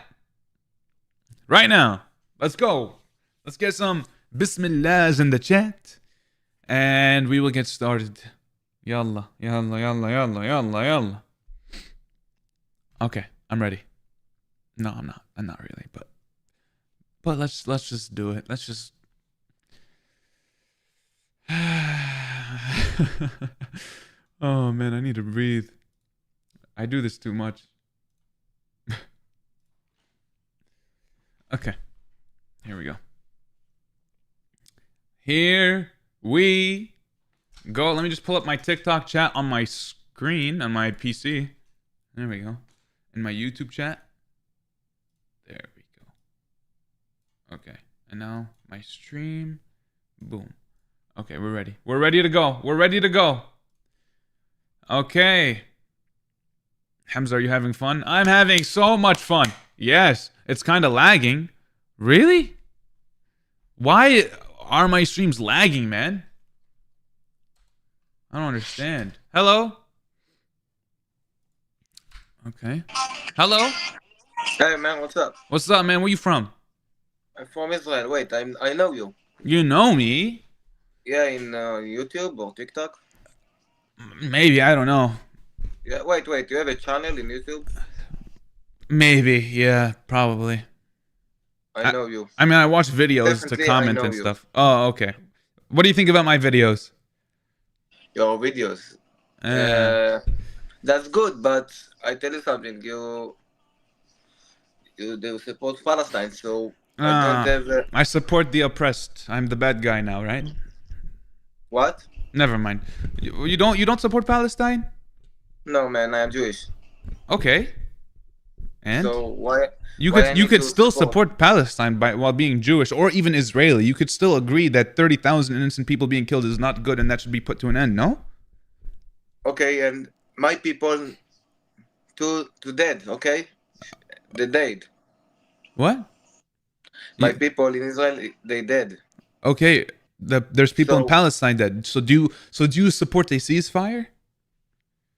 Right now. Let's go. Let's get some Bismillahs in the chat. And we will get started. Yalla, yalla, yalla, yalla, yalla, yalla. Okay, I'm ready. No, I'm not. I'm not really, but let's just do it. Let's just Oh man, I need to breathe. I do this too much. Okay. Here we go. Here we go. Let me just pull up my TikTok chat on my screen, on my PC. There we go. In my YouTube chat. There we go. Okay. And now my stream. Boom. Okay, we're ready. We're ready to go. We're ready to go. Okay. Hamza, are you having fun? I'm having so much fun. Yes. It's kind of lagging. Really? Why are my streams lagging, man? I don't understand. Hello? Okay. Hello? Hey man, what's up? What's up, man? Where you from? I'm from Israel. Wait, I know you. You know me? Yeah, in YouTube or TikTok. Maybe, I don't know. Yeah, wait. You have a channel in YouTube? Maybe, yeah, probably. I know you. I mean, I watch videos Definitely, to comment I know and you. stuff. Oh, okay. What do you think about my videos? Your videos. That's good, but I tell you something. You do support Palestine, so I don't have. I support the oppressed. I'm the bad guy now, right? What? Never mind. You don't support Palestine? No, man. I am Jewish. Okay. And so why? You why I could you need could to still support Palestine while being Jewish or even Israeli. You could still agree that 30,000 innocent people being killed is not good and that should be put to an end. No? Okay, and my people to dead. Okay, they dead. What? My people in Israel, they dead. Okay, there's people in So- Palestine dead. So do you support a ceasefire?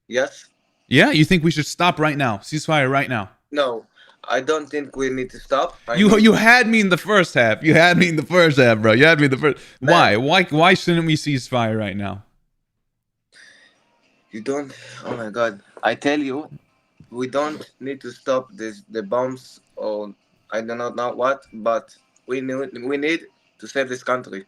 Yes. Yeah, you think we should stop right now? Ceasefire right now. No, I don't think we need to stop. You had me in the first half. You had me in the first half, bro. You had me in the first. Why shouldn't we cease fire right now? You don't. Oh my God! I tell you, we don't need to stop the bombs or I do not know what, but we need to save this country.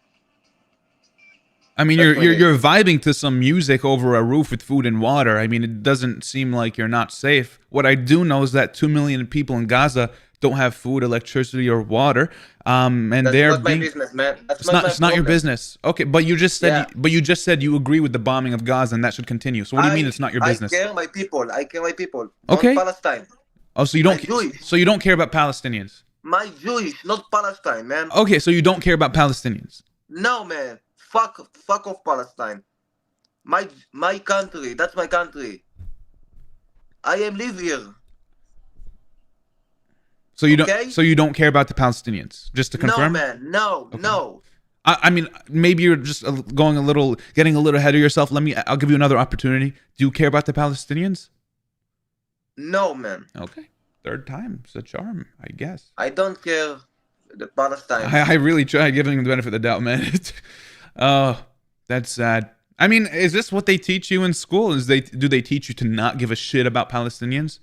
I mean, That's you're vibing to some music over a roof with food and water. I mean, it doesn't seem like you're not safe. What I do know is that 2 million people in Gaza don't have food, electricity, or water, and That's they're not being. my business, man. That's It's not your problem. business. Okay, but you just said you agree with the bombing of Gaza and that should continue. So what do you mean it's not your business? I care my people. I care my people. Okay. Not Palestine. Oh, so you don't. Jewish. So you don't care about Palestinians. My Jewish, not Palestine, man. Okay, so you don't care about Palestinians. No, man. Fuck off Palestine. My country. That's my country. I am live here. So you don't. Okay? So you don't care about the Palestinians. Just to confirm. No, man. No, no. I mean, maybe you're just getting a little ahead of yourself. I'll give you another opportunity. Do you care about the Palestinians? No, man. Okay. Third time's a charm, I guess. I don't care the Palestine. I really tried giving him the benefit of the doubt, man. Oh, that's sad. I mean, is this what they teach you in school? Do they teach you to not give a shit about Palestinians?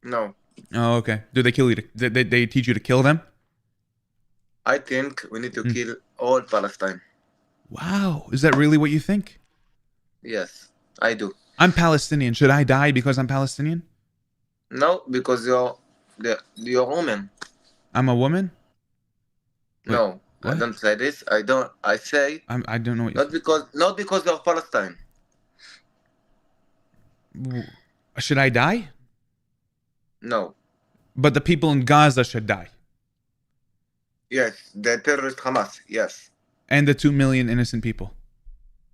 No. Oh, okay. Do they kill you? They teach you to kill them? I think we need to kill all Palestine. Wow. Is that really what you think? Yes, I do. I'm Palestinian. Should I die because I'm Palestinian? No, because you're a woman. I'm a woman? No, what? I don't say this. I say I don't know what you not because you're Palestine. Should I die? No. But the people in Gaza should die. Yes, the terrorist Hamas. Yes. And the 2 million innocent people.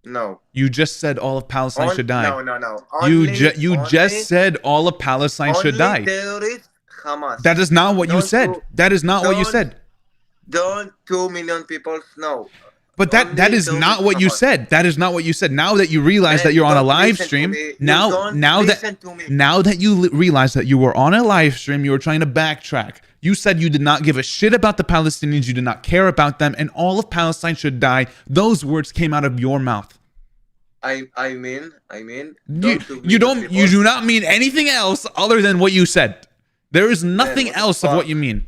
No. You just said all of Palestine should die. No. You just said all of Palestine should die. Terrorist Hamas. That is not what you said. That is not what you said. Don't 2 million people know. But that is not what you said. That is not what you said. Now that you realize that you're on a live stream, now that you realize that you were on a live stream, you were trying to backtrack. You said you did not give a shit about the Palestinians, you did not care about them, and all of Palestine should die. Those words came out of your mouth. I mean. You do not mean anything else other than what you said. There is nothing else of what you mean.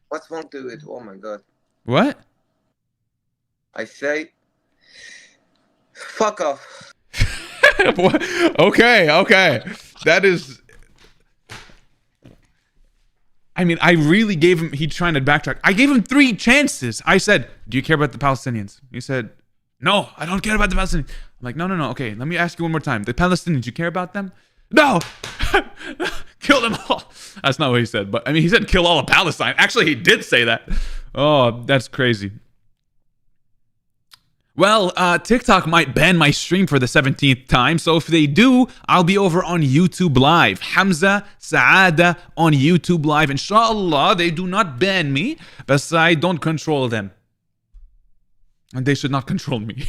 What's wrong to it? Oh my god. What? I say, fuck off. Okay. That is. I mean, I really gave him. He's trying to backtrack. I gave him 3 chances. I said, "Do you care about the Palestinians?" He said, "No, I don't care about the Palestinians." I'm like, "No. Okay, let me ask you one more time. The Palestinians, you care about them?" No. Kill them all. That's not what he said, but I mean, he said kill all of Palestine. Actually, he did say that. Oh, that's crazy. Well, TikTok might ban my stream for the 17th time, so if they do, I'll be over on YouTube Live. Hamza Saada on YouTube Live. Inshallah, they do not ban me, but I don't control them. And they should not control me.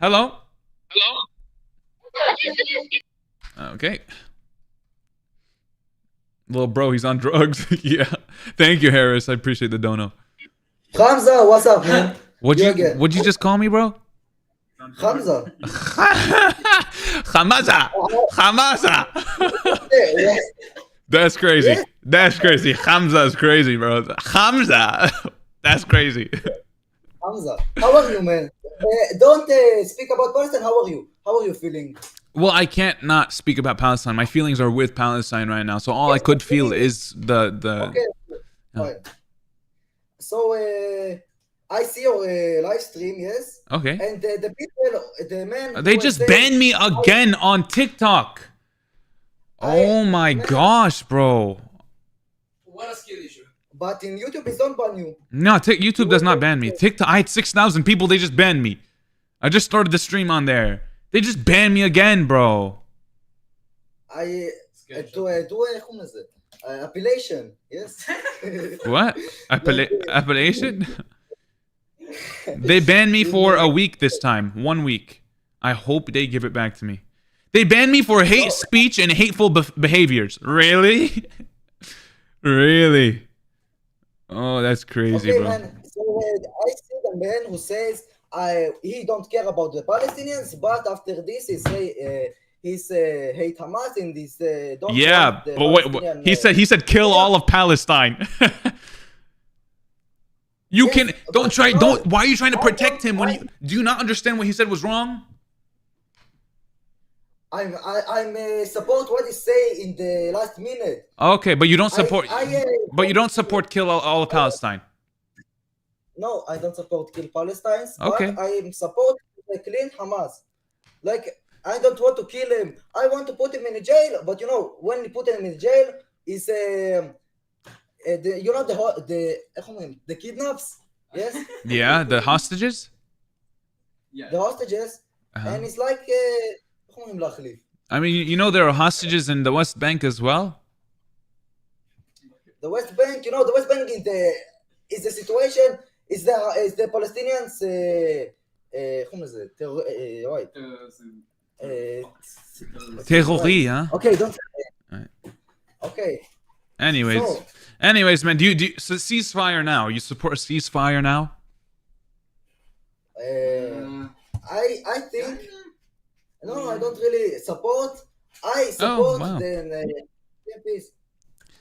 Hello? Okay. Little bro, he's on drugs. Yeah. Thank you, Harris. I appreciate the dono. Hamza, what's up, man? What'd you just call me, bro? Hamza. Hamza. That's crazy. That's crazy. Hamza is crazy, bro. Hamza. That's crazy. Hamza, how are you, man? Don't speak about Palestine. How are you? How are you feeling? Well, I can't not speak about Palestine. My feelings are with Palestine right now, so all I could feel is the. Okay. Fine. So I see your live stream, yes. Okay. And the people, the men. They just banned me again on TikTok. Oh my gosh, bro. What a skill issue. But in YouTube, it's don't ban you. No, YouTube does not ban me. TikTok, I had 6,000 people. They just banned me. I just started the stream on there. They just banned me again, bro. Appellation, yes. What? Appellation? They banned me for a week this time. 1 week. I hope they give it back to me. They banned me for hate speech and hateful behaviors. Really? Really? Oh, that's crazy, Okay, bro. man. So I see the man who says he don't care about the Palestinians, but after this he say he's hate Hamas and he's don't. Yeah, want the but wait. He said kill all of Palestine. You can don't. Why are you trying to protect him when you do you not understand what he said was wrong? I'm support what he say in the last minute. Okay, but you don't support. But you don't support kill all of Palestine. No, I don't support kill Palestinians. Okay. But I am support clean Hamas. Like I don't want to kill him. I want to put him in a jail. But you know, when you put him in jail, is the kidnaps. Yes. Yeah, the hostages. The hostages, and it's like. I mean, you know there are hostages in the West Bank as well. The West Bank, you know, the West Bank is the situation. Is the Palestinians? Terrori, huh? Okay, don't. Right. Okay. Anyways, So- man, do you so ceasefire now? You support a ceasefire now? I think no, I don't really support. I support wow. the peace.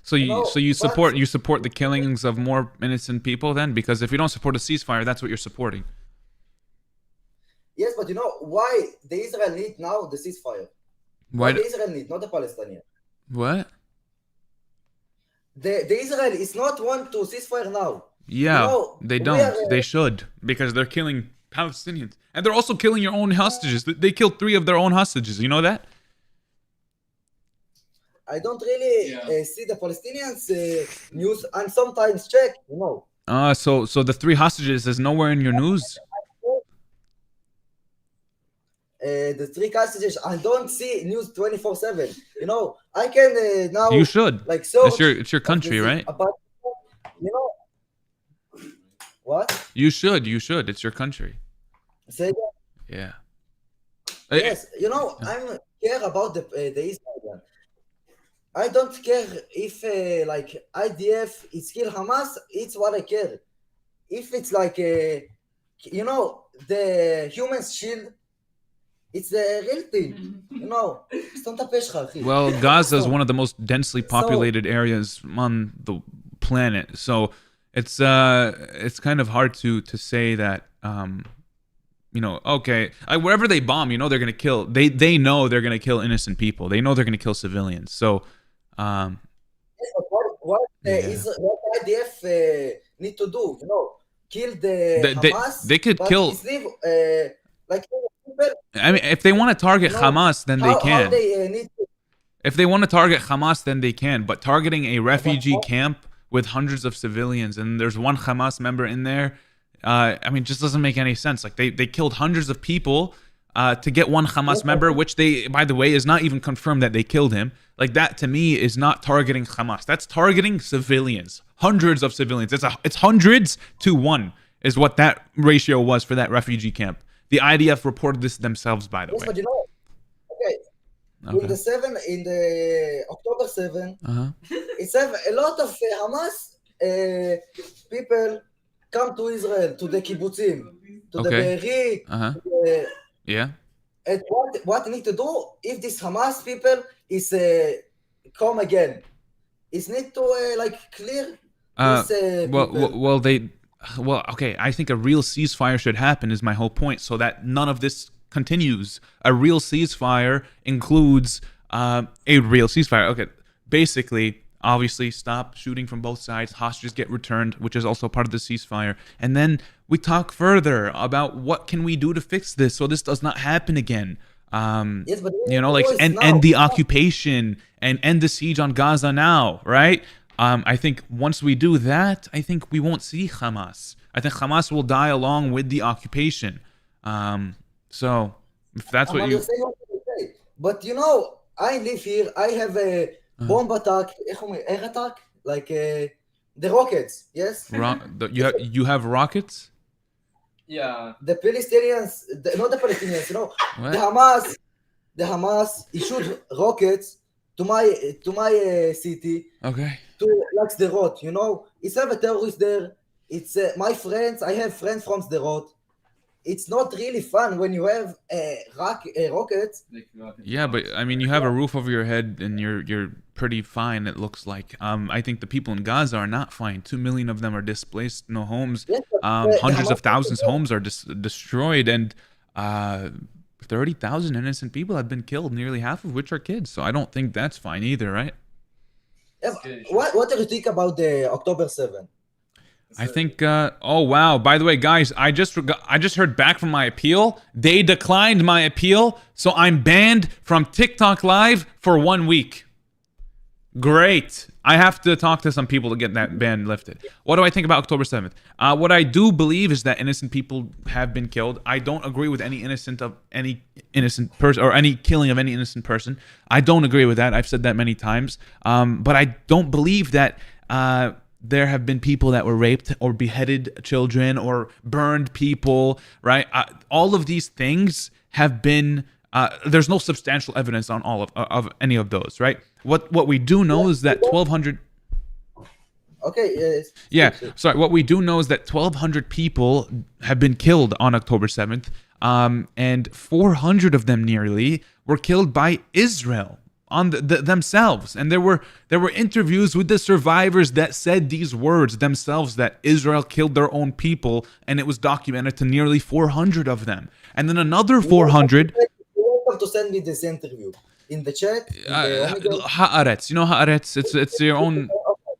So you but- support the killings of more innocent people then? Because if you don't support a ceasefire, that's what you're supporting. Yes, but you know why the Israel need now the ceasefire? Why? The Israel need, not the Palestinian. What? The Israel is not want to ceasefire now. Yeah, You know, they we don't. are, They should, because they're killing Palestinians, and they're also killing your own hostages. They killed 3 of their own hostages. You know that? I don't really see the Palestinians news and sometimes check. You know. So the 3 hostages is nowhere in your news. The 3 hostages. I don't see news 24/7. You know, I can now. You should. Like so. It's your country, right? About, you know. What? You should. It's your country. Say that. Yeah. Yes, you know, I care about the Israel. I don't care if like IDF is kill Hamas. It's what I care. If it's like you know, the human shield, it's the real thing. You know, סתום את הפה שלך, אחי. Well, Gaza is one of the most densely populated areas on the planet, so it's kind of hard to say that you know, okay, wherever they bomb, you know they're gonna kill. They know they're gonna kill innocent people. They know they're gonna kill civilians. So, Yes, but what IDF need to do? You know, kill the Hamas. They could but kill. it's leave, like people. I mean, if they want to target Hamas, then they can. How they need to. If they want to target Hamas, then they can. But targeting a refugee camp with hundreds of civilians and there's one Hamas member in there, I mean, just doesn't make any sense. Like they killed hundreds of people to get one Hamas member, which they, by the way, is not even confirmed that they killed him. Like that to me is not targeting Hamas. That's targeting civilians, hundreds of civilians. It's hundreds to 1 is what that ratio was for that refugee camp. The IDF reported this themselves, by the way. But you know, okay. In the October 7, it's a lot of Hamas people come to Israel, to the kibbutzim, to the Be'eri. Yeah. And what they need to do if this Hamas people is come again? Is need to like clear this well, okay, I think a real ceasefire should happen is my whole point, so that none of this continues. A real ceasefire includes a real ceasefire. Okay, basically, obviously, stop shooting from both sides. Hostages get returned, which is also part of the ceasefire. And then we talk further about what can we do to fix this so this does not happen again. Yes, but you know, like end the occupation and end the siege on Gaza now, right? I think once we do that, I think we won't see Hamas. I think Hamas will die along with the occupation. So if that's what you... But you know, I live here. I have a bomb attack. Air attack? Like the rockets, yes? You have rockets? Yeah. The Palestinians, not the Palestinians, you know, what? the Hamas issued rockets to my city. Okay. To like Sderot, you know, it's have a terrorist there. It's my friends. I have friends from Sderot. It's not really fun when you have rockets. Yeah, but I mean, you have a roof over your head and you're pretty fine. It looks like. I think the people in Gaza are not fine. 2 million of them are displaced, no homes. Yes, hundreds of thousands of homes are destroyed, and 30,000 innocent people have been killed, nearly half of which are kids. So I don't think that's fine either, right? What do you think about the October 7? I think, oh wow, by the way, guys, I just heard back from my appeal. They declined my appeal, so I'm banned from TikTok Live for 1 week. Great. I have to talk to some people to get that ban lifted. What do I think about October 7th? What I do believe is that innocent people have been killed. I don't agree with any innocent person or any killing of any innocent person. I don't agree with that. I've said that many times. But I don't believe that there have been people that were raped or beheaded children or burned people, right? All of these things have been There's no substantial evidence on all of any of those, right? What we do know is that 1,200. Okay, yes. Yeah, sorry. What we do know is that 1,200 people have been killed on October 7th, and 400 of them nearly were killed by Israel on themselves. And there were interviews with the survivors that said these words themselves, that Israel killed their own people, and it was documented to nearly 400 of them. And then another 400. You're welcome to send me this interview in the chat. Haaretz, you know Haaretz. It's your own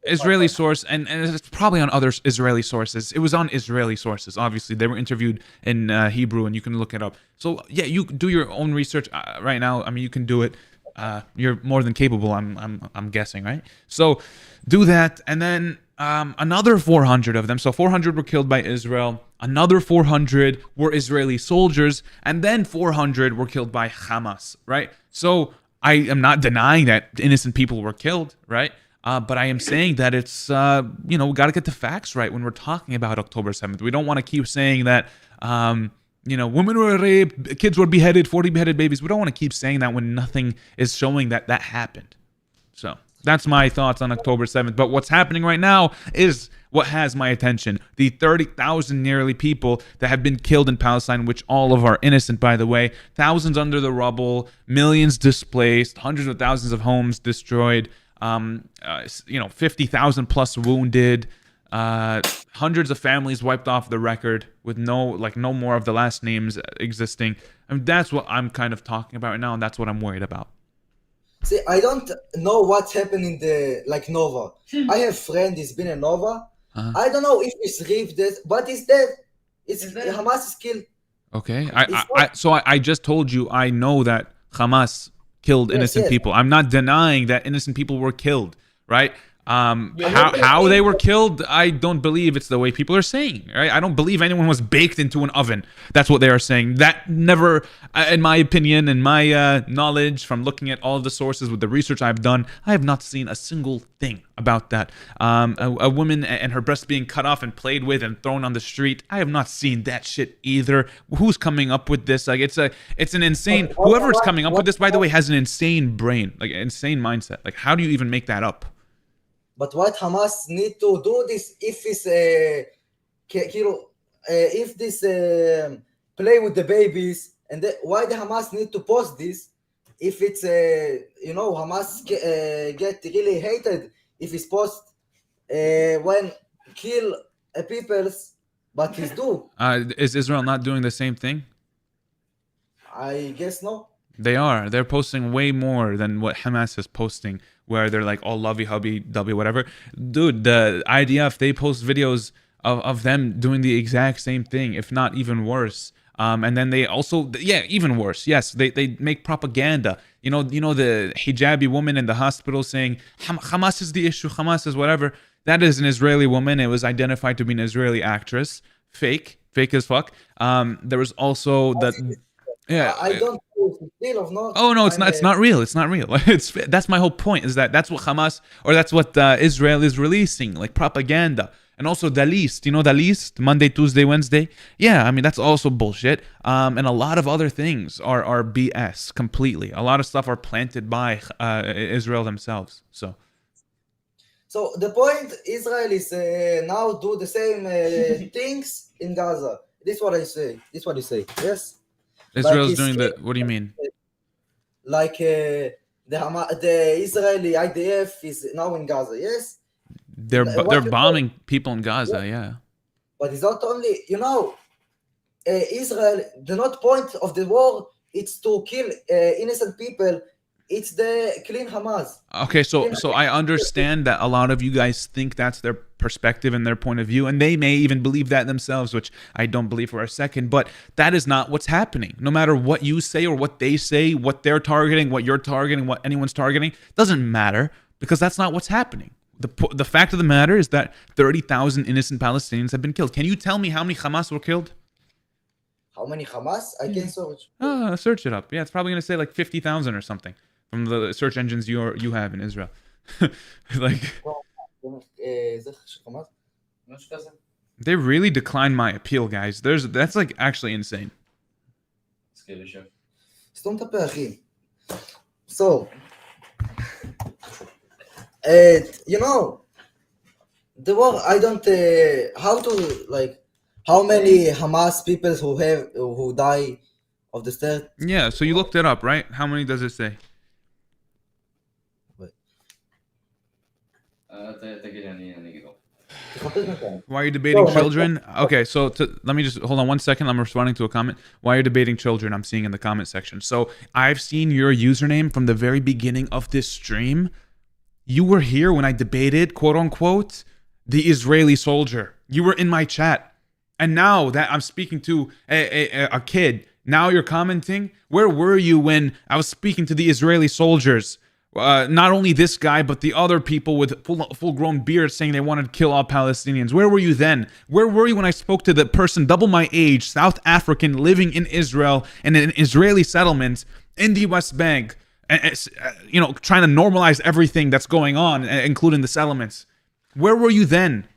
Israeli source, and it's probably on other Israeli sources. It was on Israeli sources. Obviously, they were interviewed in Hebrew, and you can look it up. So yeah, you do your own research right now. I mean, you can do it. You're more than capable. I'm guessing, right? So do that, and then another 400 of them. So 400 were killed by Israel. Another 400 were Israeli soldiers, and then 400 were killed by Hamas, right? So I am not denying that innocent people were killed, right? But I am saying that it's, we got to get the facts right when we're talking about October 7th. We don't want to keep saying that, women were raped, kids were beheaded, 40 beheaded babies. We don't want to keep saying that when nothing is showing that that happened. So that's my thoughts on October 7th. But what's happening right now is what has my attention. The 30,000 nearly people that have been killed in Palestine, which all of are innocent, by the way. Thousands under the rubble, millions displaced, hundreds of thousands of homes destroyed. 50,000 plus wounded, hundreds of families wiped off the record with no more of the last names existing. I mean, that's what I'm kind of talking about right now, and that's what I'm worried about. See, I don't know what's happening in the Nova. I have friend, he's been in Nova. I don't know if he's ripped this, but he's dead. Hamas is killed. Okay, I just told you I know that Hamas killed innocent people. I'm not denying that innocent people were killed, right? How they were killed, I don't believe it's the way people are saying, right? I don't believe anyone was baked into an oven. That's what they are saying. That never, in my opinion, in my knowledge from looking at all of the sources with the research I've done, I have not seen a single thing about that. A woman and her breast being cut off and played with and thrown on the street, I have not seen that shit either. Who's coming up with this? Like, it's an insane, whoever is coming up with this, by the way, has an insane brain, like an insane mindset. Like, how do you even make that up? But what Hamas need to do this if it's if this play with the babies, and why the Hamas need to post this if it's Hamas get really hated if it's post when kill peoples, but he's do. Is Israel not doing the same thing? I guess no. They are. They're posting way more than what Hamas is posting, where they're like all lovey hubby dubby whatever. Dude, the IDF, they post videos of them doing the exact same thing, if not even worse. And then they also, even worse. Yes, they make propaganda. You know the hijabi woman in the hospital saying Hamas is the issue, Hamas is whatever. That is an Israeli woman. It was identified to be an Israeli actress. Fake as fuck. There was also that. Yeah. I don't know if it's real or not. Oh no, it's not. It's not real. It's not real. That's my whole point. Is that's what Hamas, or that's what Israel is releasing, like propaganda. And also the list, the list, Monday, Tuesday, Wednesday. Yeah, I mean that's also bullshit. And a lot of other things are BS completely. A lot of stuff are planted by Israel themselves. So the point, Israel is now do the same things in Gaza. This is what I say. This is what you say. Yes. Israel's doing that. What do you mean? Like the Israeli IDF is now in Gaza, yes? They're bombing people in Gaza, yeah. But it's not only, Israel, the not point of the war, it's to kill innocent people. It's the clean Hamas. Okay, so I understand that a lot of you guys think that's their perspective and their point of view, and they may even believe that themselves, which I don't believe for a second, but that is not what's happening. No matter what you say or what they say, what they're targeting, what you're targeting, what anyone's targeting, doesn't matter, because that's not what's happening. The fact of the matter is that 30,000 innocent Palestinians have been killed. Can you tell me how many Hamas were killed? How many Hamas? I can search. Search it up. Yeah, it's probably going to say like 50,000 or something from the search engines you have in Israel. They really declined my appeal, guys. That's like actually insane. So סתום את הפה, אחי. So, you know, the war, I don't, how to, like, how many Hamas people who die of the start? Yeah, so you looked it up, right? How many does it say? Why are you debating children? Okay, so let me just hold on 1 second. I'm responding to a comment. Why are you debating children? I'm seeing in the comment section. So I've seen your username from the very beginning of this stream. You were here when I debated, quote unquote, the Israeli soldier. You were in my chat. And now that I'm speaking to a kid, now you're commenting. Where were you when I was speaking to the Israeli soldiers? Not only this guy, but the other people with full-grown beards saying they wanted to kill all Palestinians. Where were you then? Where were you when I spoke to the person double my age, South African, living in Israel and in an Israeli settlement in the West Bank, you know, trying to normalize everything that's going on, including the settlements? Where were you then?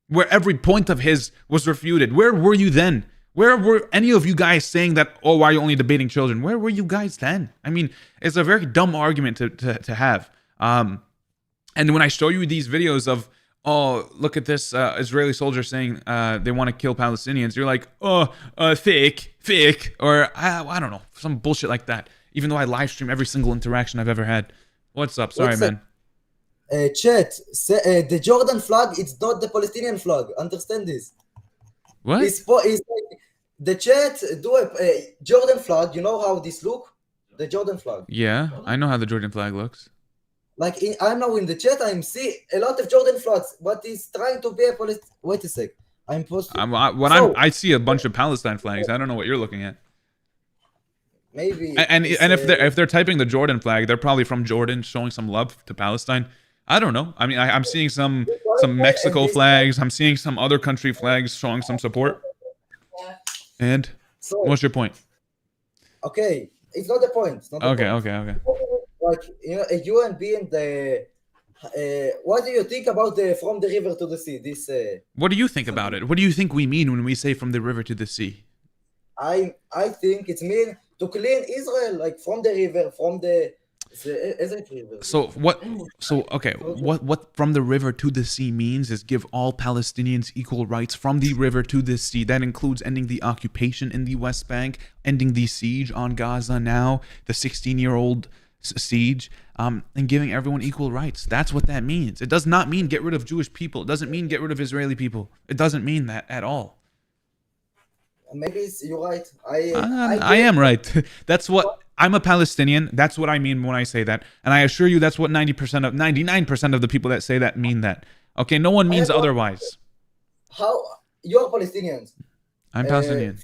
Where every point of his was refuted. Where were you then? Where were any of you guys saying that, oh, why are you only debating children? Where were you guys then? I mean, it's a very dumb argument to have. And when I show you these videos of, oh, look at this Israeli soldier saying they want to kill Palestinians, you're like, oh, fake, or I don't know, some bullshit like that. Even though I live stream every single interaction I've ever had. What's up? Sorry, man. Chat, the Jordan flag, it's not the Palestinian flag. Understand this? What? It's like the chat do a Jordan flag. You know how this look? The Jordan flag. Yeah, I know how the Jordan flag looks. Like I'm now in the chat. I'm see a lot of Jordan flags, but he's trying to be a Palestinian. Wait a sec. I'm supposed to. I see a bunch of Palestine flags. I don't know what you're looking at. Maybe. And if they're typing the Jordan flag, they're probably from Jordan, showing some love to Palestine. I don't know. I mean, I'm seeing some Mexico flags. I'm seeing some other country flags showing some support. And what's your point? Okay, it's not the point. It's not the okay. Like, you know, a UN being the. What do you think about the from the river to the sea? This. What do you think about it? What do you think we mean when we say from the river to the sea? I think it means to clean Israel, like from the river, from the. So what from the river to the sea means is give all Palestinians equal rights from the river to the sea. That includes ending the occupation in the West Bank, ending the siege on Gaza now, the 16-year-old siege, and giving everyone equal rights. That's what that means. It does not mean get rid of Jewish people. It doesn't mean get rid of Israeli people. It doesn't mean that at all. Maybe you're right. I am right. That's what I'm a Palestinian. That's what I mean when I say that. And I assure you that's what 99% of the people that say that mean that. Okay, no one means otherwise. How you're Palestinians? I'm Palestinian.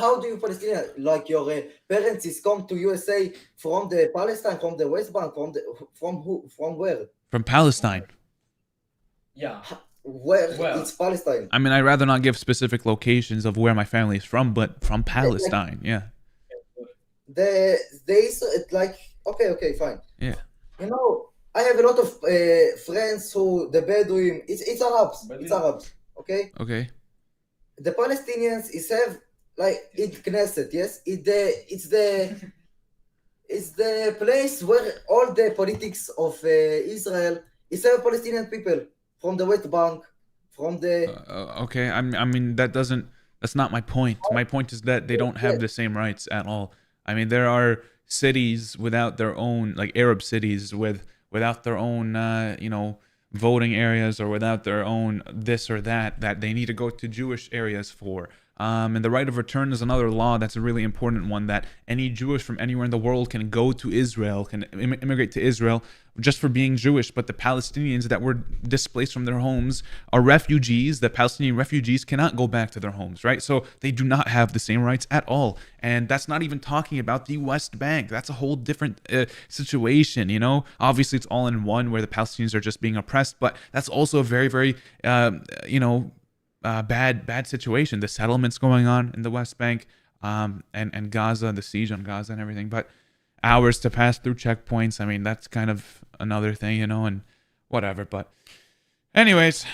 How do you Palestinian, like your parents is come to USA from the Palestine, from the West Bank, from where? From Palestine. Yeah. Where it's Palestine. I mean, I'd rather not give specific locations of where my family is from, but from Palestine, yeah. They like okay, fine. Yeah. You know, I have a lot of friends who the Bedouin. It's Arabs. It's Arabs. Okay. Okay. The Palestinians is have like in Knesset. Yes, it's the place where all the politics of Israel is have Palestinian people. From the West Bank, from the... okay, I mean, that's not my point. My point is that they don't have the same rights at all. I mean, there are cities without their own, like Arab cities without their own, you know, voting areas or without their own this or that they need to go to Jewish areas for. And the right of return is another law that's a really important one, that any Jewish from anywhere in the world can go to Israel, can immigrate to Israel just for being Jewish. But the Palestinians that were displaced from their homes are refugees. The Palestinian refugees cannot go back to their homes, right? So they do not have the same rights at all. And that's not even talking about the West Bank. That's a whole different situation, you know? Obviously, it's all in one where the Palestinians are just being oppressed, but that's also a very, very, you know, bad situation. The settlements going on in the West Bank, and Gaza, the siege on Gaza and everything. But hours to pass through checkpoints, I mean, that's kind of another thing, you know, and whatever. But anyways,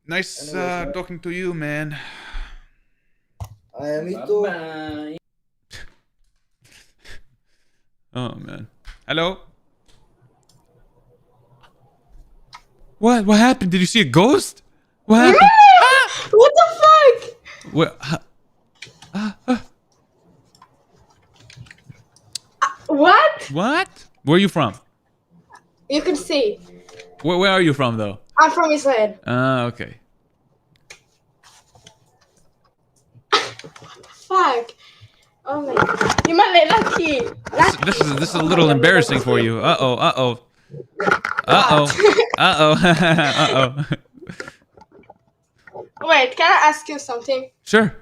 nice talking to you, man. Me too. Oh man. Hello. What happened? Did you see a ghost? What happened? What the fuck? What? What? What? Where are you from? You can see. Where are you from though? I'm from Israel. Okay. Fuck. Oh my god. You might lucky. This is a little embarrassing for you. Uh-oh. Wait, can I ask you something? Sure.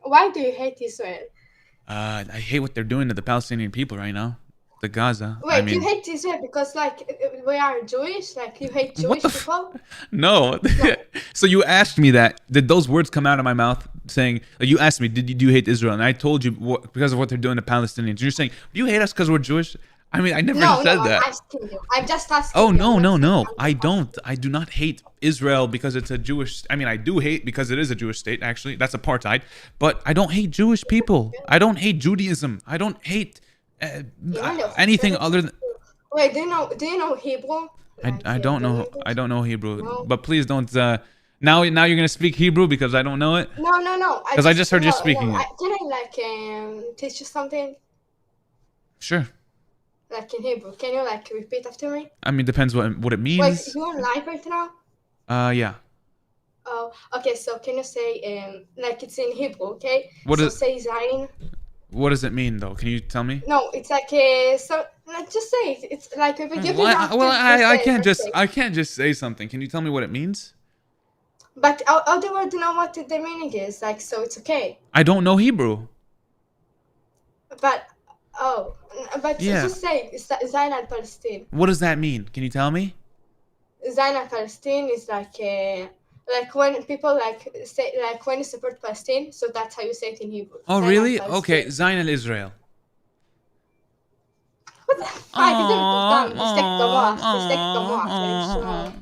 Why do you hate Israel? I hate what they're doing to the Palestinian people right now. The Gaza. Wait, I mean, you hate Israel because like we are Jewish? Like you hate Jewish people? no. So you asked me that. Did those words come out of my mouth saying, like, you asked me, do you hate Israel? And I told you because of what they're doing to Palestinians. And you're saying, do you hate us because we're Jewish? I mean, I never said that. I'm asking you. I'm just asking Oh, you. no. I don't. I do not hate Israel because it's a Jewish... I mean, I do hate because it is a Jewish state, actually. That's apartheid. But I don't hate Jewish people. I don't hate Judaism. I don't hate anything other than... Wait, do you know Hebrew? I don't know. I don't know Hebrew. No. But please don't... Now you're going to speak Hebrew because I don't know it? No. Because I just heard you speaking it. Can I, like, teach you something? Sure. Like in Hebrew, can you like repeat after me? I mean, depends what it means. Wait, you on live right now? Yeah. Oh, okay. So can you say like it's in Hebrew, okay? Say Zain. What does it mean though? Can you tell me? No, it's like so. Like just say it. It's like if you I can't just say something. Can you tell me what it means? But other words know what the meaning is. Like so, it's okay. I don't know Hebrew. But just say Zain al Palestine. What does that mean? Can you tell me? Zain al Palestine is like when people like say like when you support Palestine, so that's how you say it in Hebrew. Oh really? Okay, Zain al Israel. What the fuck?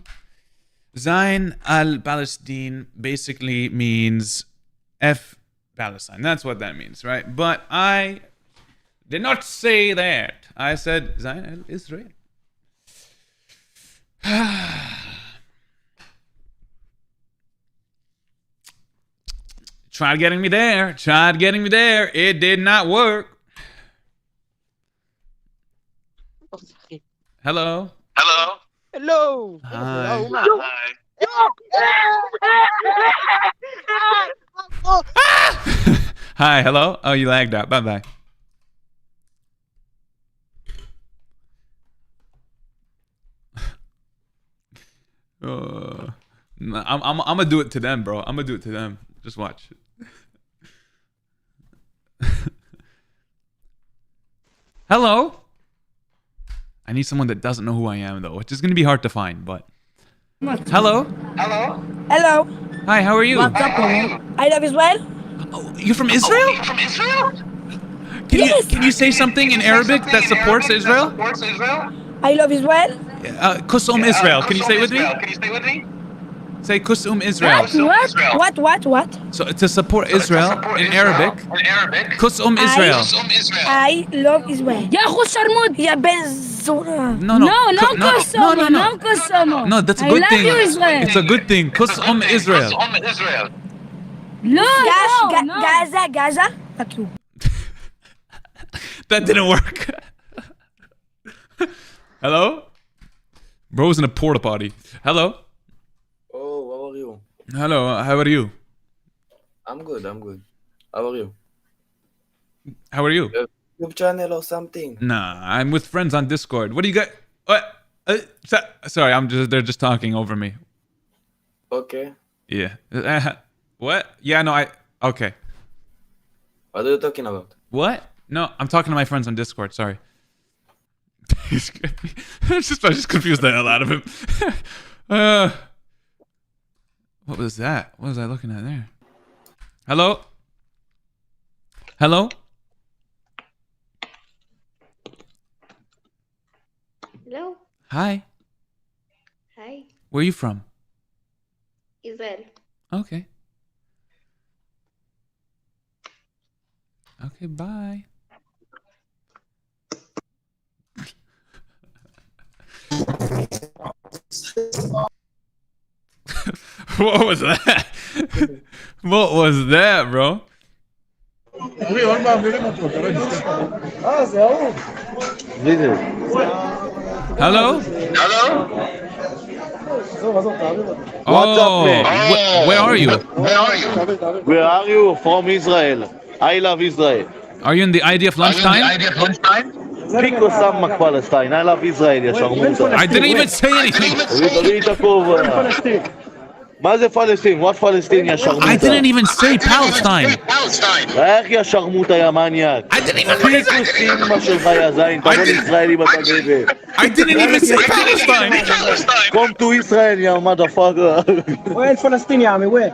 Zain al Palestine basically means F Palestine. That's what that means, right? But I did not say that. I said Zain al Israel. Tried getting me there. It did not work. Hello. Hi. Hi. Hello. Oh, you lagged out. Bye bye. I'm gonna do it to them, bro. I'm gonna do it to them. Just watch. Hello. I need someone that doesn't know who I am, though, which is gonna be hard to find. But hello. Hello. Hi. How are you? What's up? I love Israel. Oh, you're from Israel? Can you say something in Arabic that supports Israel? I love Israel. Kusum Israel. Can you say it with me? Say Kusum Israel. What? So to support Israel in Arabic. Kusum Israel. I love Israel. يا أخو الشرموط يا بن الزورة. No, that's a good thing. It's a good thing. Kusum Israel. No. Gaza. Fuck you. That didn't work. Hello? Bro's in a porta potty. Hello? Oh, how are you? Hello, how are you? I'm good. How are you? How are you? YouTube channel or something? Nah, I'm with friends on Discord. What do you got? What? Sorry, they're just talking over me. Okay. Yeah. What? Yeah, no, okay. What are you talking about? What? No, I'm talking to my friends on Discord, sorry. I just confused the hell out of him. What was that? What was I looking at there? Hello? Hello. Hi. Hi. Where are you from? Israel. Okay. Okay, bye. What was that? What was that, bro? Hello? What's up, Oh, man? where are you? Where are you? From Israel. I love Israel. Are you in the IDF lunchtime? Pick Osama Palestine. I love Israel, יא שרמוטה. I didn't even say anything. תביא את הכובע. מה זה פלסטין? What פלסטין, יא I שרמוטה? didn't even say Palestine. איך יא שרמוטה, יא מניאק? פיקוס אימא שלך, יא זין. תבוא לישראל אם אתה גבר. I didn't even say Palestine. Come to Israel, יא motherfucker. وين فلسطين يا عمي وين؟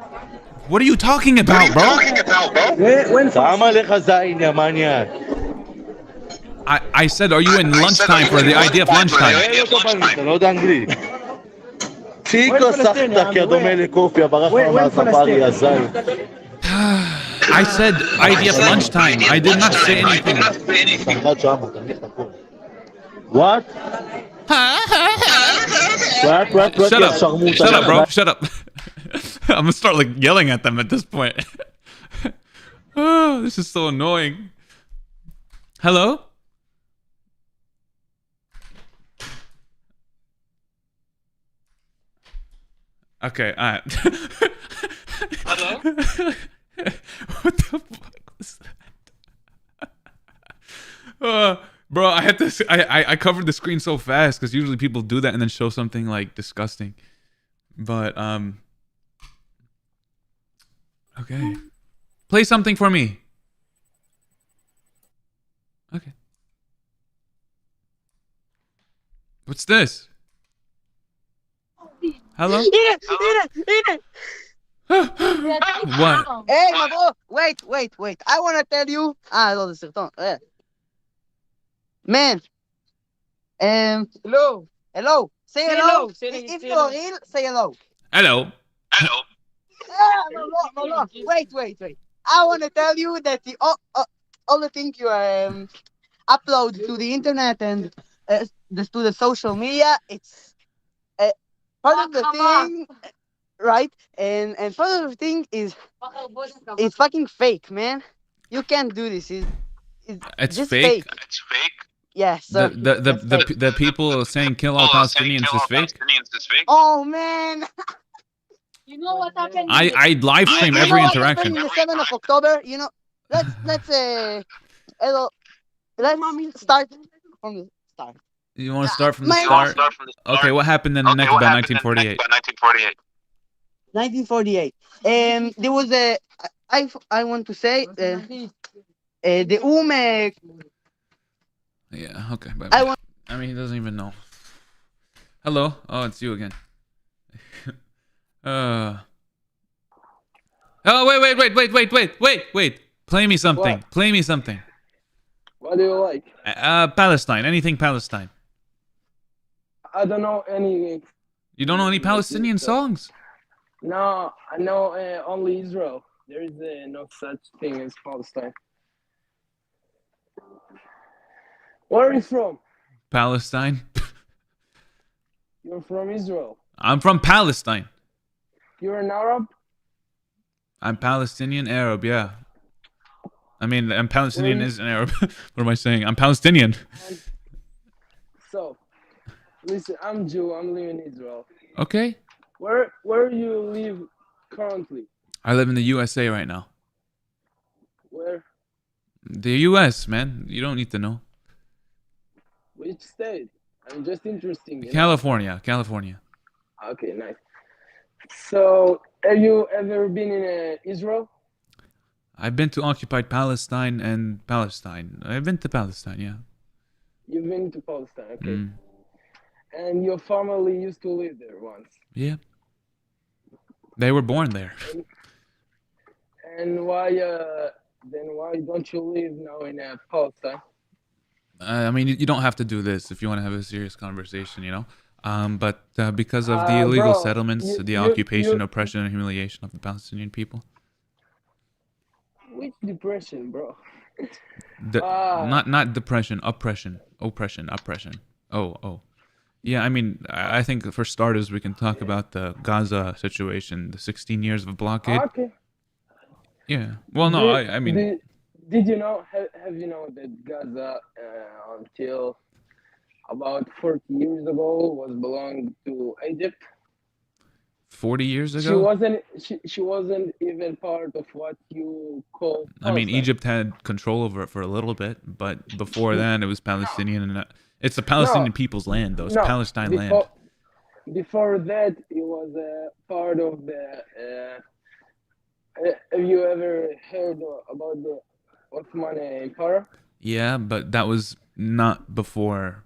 What are you talking about, bro? وين שם עליך זין, יא מניאק. I said, are you in lunchtime for the IDF lunchtime? אתה לא יודע אנגלית. צ'יקו סחטק, יא דומה לקופיה, ברח לו מהספארי, יא זין. I said IDF lunchtime. I did not say anything. What? Shut up. Shut up, bro. Shut up. I'm gonna start like yelling at them at this point. Oh, this is so annoying. Hello? Okay, alright. Hello? What the fuck was that? Bro, I had to. I covered the screen so fast because usually people do that and then show something like disgusting. But okay, play something for me. Okay. What's this? Hello? What? Hey, my bro. Wait. I want to tell you. לא, זה סרטון. Man. Hello. Say hello. If you're real, say hello. Hello. No. Wait. I want to tell you that all the things you upload to the internet and to the social media, it's part of the thing, right? And part of the thing is it's fucking fake, man. You can't do this. It's just fake. It's fake. Yes. Yeah, The people saying kill all Palestinians is fake. Oh man. You know what happened? I live stream every interaction. The 7th of October. You know, let's start from the start. You want to start from the start? Okay, what happened in the next about 1948? 1948. There was I want to say the Yeah, okay. Bye. I mean, he doesn't even know. Hello? Oh, it's you again. Oh, wait. Play me something. What? Play me something. What do you like? Palestine. Anything Palestine. I don't know any. You don't know any Palestinian songs? No, I know only Israel. There is no such thing as Palestine. Where are you from? Palestine. You're from Israel. I'm from Palestine. You're an Arab? I'm Palestinian Arab, yeah. I mean, I'm Palestinian is an Arab. What am I saying? I'm Palestinian. So, listen, I'm Jew. I'm living in Israel. Okay. Where you live currently? I live in the USA right now. Where? The US, man. You don't need to know. Which state? I'm just interested. California. Okay, nice. So, have you ever been in Israel? I've been to occupied Palestine and Palestine. I've been to Palestine, yeah. You've been to Palestine, okay. And your family used to live there once. Yeah. They were born there. And why don't you live now in Palestine? I mean, you don't have to do this if you want to have a serious conversation, you know. But because of the illegal settlements, the occupation, oppression, and humiliation of the Palestinian people. Which depression, bro? Not depression, oppression. Oh. Yeah, I mean, I think for starters we can talk about the Gaza situation, the 16 years of blockade. Okay. Yeah. Well, no, I mean, Did you know? Have you know that Gaza until about 40 years ago was belonged to Egypt? 40 years She ago? wasn't. She wasn't even part of what you call I mean, Palestine. Egypt had control over it for a little bit, but before then it was Palestinian, and it's the Palestinian people's land, though. It's Palestine land. Before that, it was part of the. Have you ever heard about the Ottoman Empire? Yeah, but that was not before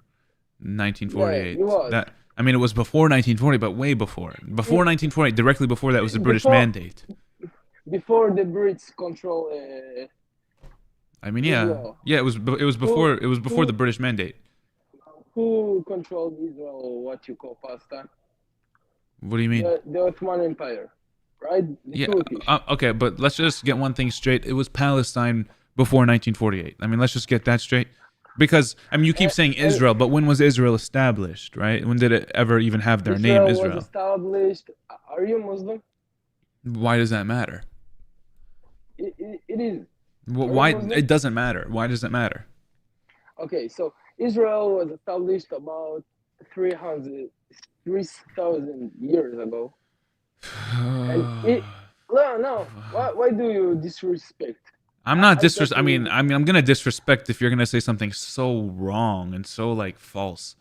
1948. Yeah, it was. I mean, it was before 1940, but way before. Before 1948, directly before that was the British mandate. Before the Brits control. I mean, yeah, Israel. yeah, it was before the British mandate. Who controlled Israel? What you call Palestine? What do you mean? The Ottoman Empire, right? The Turkish. Okay, but let's just get one thing straight. It was Palestine before 1948. I mean, let's just get that straight. Because, I mean, you keep saying Israel, but when was Israel established, right? When did it ever even have their name, Israel? Was established. Are you Muslim? Why does that matter? It is. Why? It doesn't matter. Why does it matter? Okay, so Israel was established about 3,000 years ago. And no. Why do you disrespect? I'm not I mean, I'm gonna disrespect if you're gonna say something so wrong and so like false.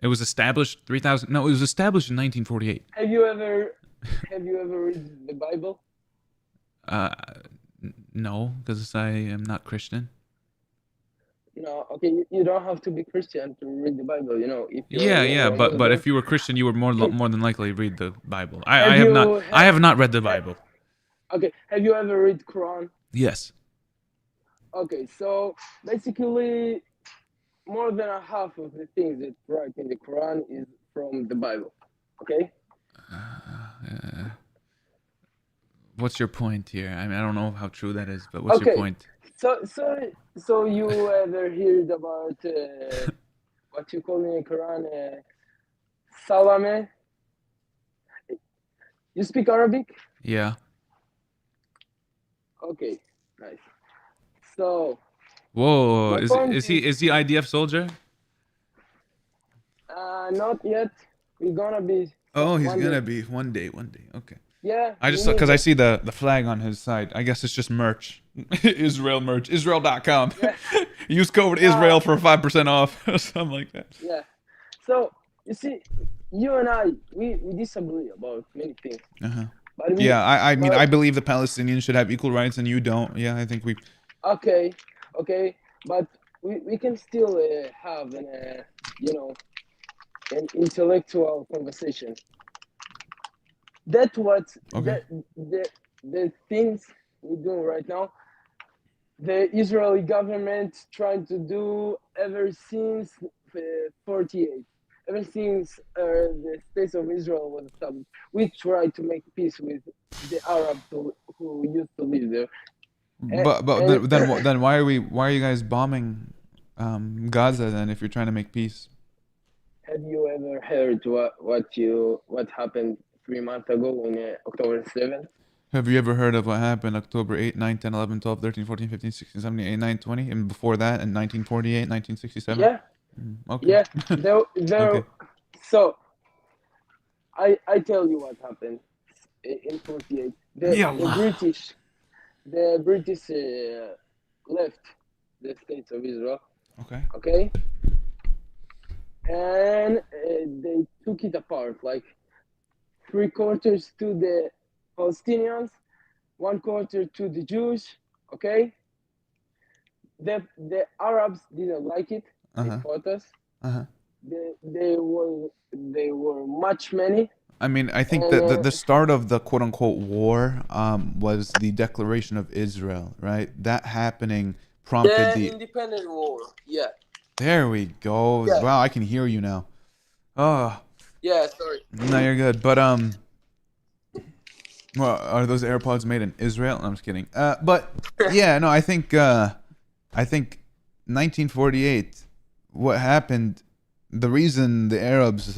It was established 3,000. No, it was established in 1948. Have you ever read the Bible? No, because I am not Christian. No, okay, you don't have to be Christian to read the Bible. You know, if but if you were Christian, you would more than likely read the Bible. I have not read the Bible. Okay, have you ever read Quran? Yes. Okay, so basically, more than a half of the things that write in the Quran is from the Bible. Okay. What's your point here? I mean, I don't know how true that is, but what's your point? So you ever heard about what you call in the Quran, Salame? You speak Arabic? Yeah. Okay, nice. So. Whoa! Is he IDF soldier? Not yet. We're gonna be. Oh, he's gonna be one day. Okay. Yeah. I just because I see the flag on his side. I guess it's just merch. Israel merch. Israel.com. Yeah. Use code Israel for 5% off or something like that. Yeah. So you see, you and I, we disagree about many things. But I mean, I believe the Palestinians should have equal rights, and you don't. Yeah, I think we. Okay, but we can still have an intellectual conversation. That's what the things we're doing right now. The Israeli government trying to do ever since 48. Ever since the state of Israel was established, we tried to make peace with the Arabs who used to live there. Then why are you guys bombing Gaza then if you're trying to make peace? Have you ever heard what happened 3 months ago on October 7th? Have you ever heard of what happened October 8, 9, 10, 11, 12, 13, 14, 15, 16, 17, 18, 19, 20, and before that in 1948, 1967? Yeah. Okay. Yeah. Okay. So I tell you what happened in 48. The British left the States of Israel. Okay. And they took it apart, like 3/4 to the Palestinians, 1/4 to the Jews. Okay. The Arabs didn't like it. They fought us. They were much many. I mean, I think that the start of the quote unquote war was the declaration of Israel, right? That happening prompted the independent war. Yeah. There we go. Yeah. Wow, I can hear you now. Oh. Yeah, sorry. No, you're good. But well, are those AirPods made in Israel? No, I'm just kidding. But yeah, no, I think I think 1948, what happened, the reason the Arabs,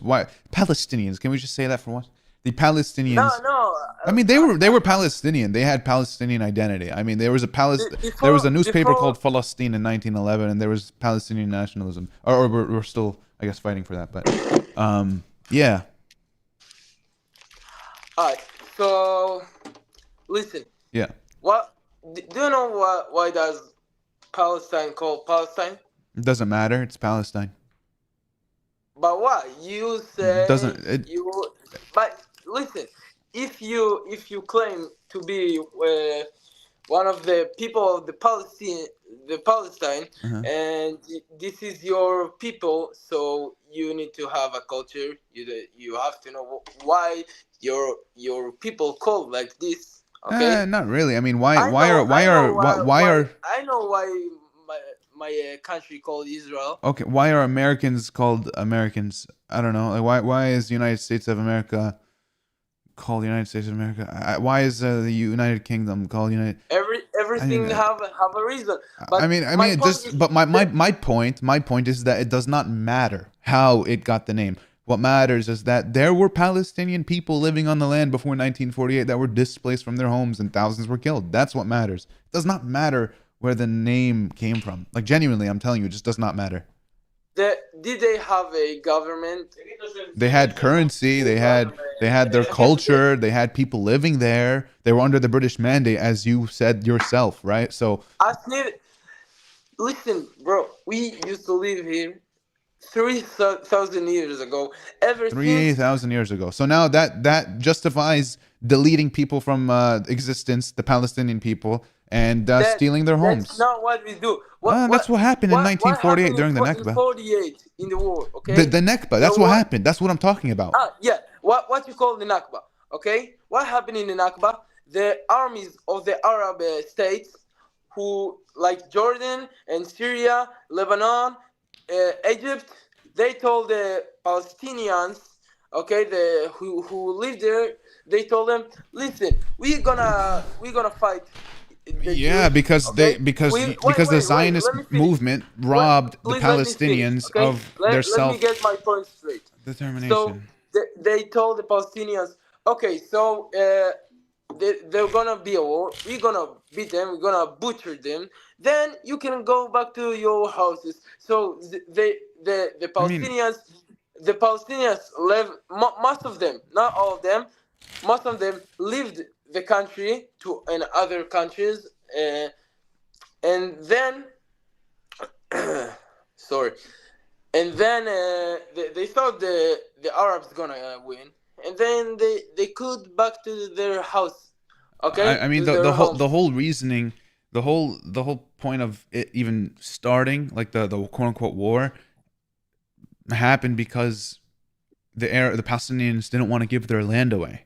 why Palestinians, can we just say that for once? The Palestinians, No. I mean, they were Palestinian. They had Palestinian identity. I mean, there was a newspaper called Palestine in 1911, and there was Palestinian nationalism. Or we're still, I guess, fighting for that. But, yeah. Alright, so listen. Yeah. What do you know? Why does Palestine called Palestine? It doesn't matter. It's Palestine. But why you say Doesn't it? you? But listen, if you claim to be one of the people of the Palestine, Uh-huh. and this is your people, so you need to have a culture. You have to know why your people called like this. Okay. Not really. I mean, why I know are I know why my country called Israel. okay? Why are Americans called Americans? I don't know. Like, why is the United States of America called the United States of America? Why is the United Kingdom called United? Everything have a reason. But I mean, it just. But my point is that it does not matter how it got the name. What matters is that there were Palestinian people living on the land before 1948 that were displaced from their homes and thousands were killed. That's what matters. It does not matter where the name came from. Like, genuinely, I'm telling you, it just does not matter. Did they have a government? They had currency. They had their culture. They had people living there. They were under the British mandate, as you said yourself, right? So, Listen, bro. We used to live here 3,000 years ago. 3,000 years ago. So now that justifies deleting people from existence, the Palestinian people, and stealing their homes. That's not what we do. That's what happened in 1948 during the Nakba. 48 in the war, okay? The Nakba. That's what happened. That's what I'm talking about. Yeah. What you call the Nakba, okay? What happened in the Nakba? The armies of the Arab states, who like Jordan and Syria, Lebanon, Egypt, they told the Palestinians, okay, who live there, they told them, listen, we're gonna fight. Yeah, because the Zionist movement robbed the Palestinians of their Let me get my point straight. determination. So they told the Palestinians, okay, so they're gonna be a war. We're gonna beat them. We're gonna butcher them. Then you can go back to your houses. So the Palestinians live. Most of them, not all of them, most of them lived the country in other countries, and then sorry, and then they thought the Arabs gonna win, and then they could back to their house. Okay, I mean the whole reasoning, the whole point of it even starting, like the quote unquote war, happened because the Palestinians didn't want to give their land away,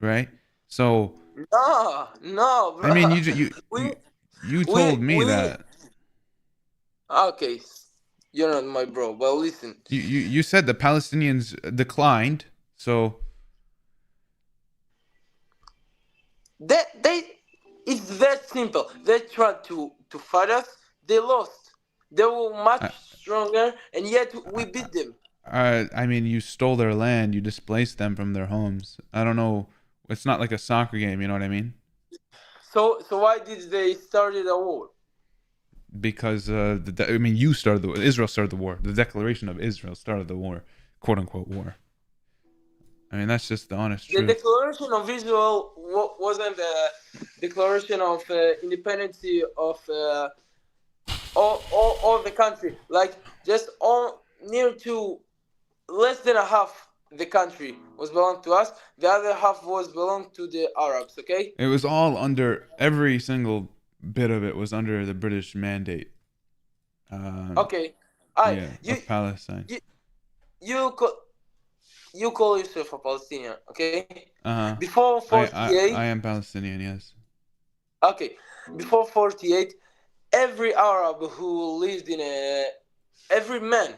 right? So no, bro. I mean, you told me that. Okay, you're not my bro, but listen. You said the Palestinians declined, so it's that simple. They tried to fight us. They lost. They were much stronger, and yet we beat them. I mean, you stole their land. You displaced them from their homes. I don't know. It's not like a soccer game. You know what I mean? So why did they started a war? Because I mean, Israel started the war. The declaration of Israel started the war, quote unquote war. I mean, that's just the honest truth. The declaration of Israel wasn't a declaration of independence of all the country. Like just near to less than a half the country was belong to us. The other half was belong to the Arabs. Okay. It was all under, every single bit of it was under the British mandate. Okay. Of Palestine. You call yourself a Palestinian, okay? Before 48, I am Palestinian, yes. Okay, before 48, every Arab who lived in every man,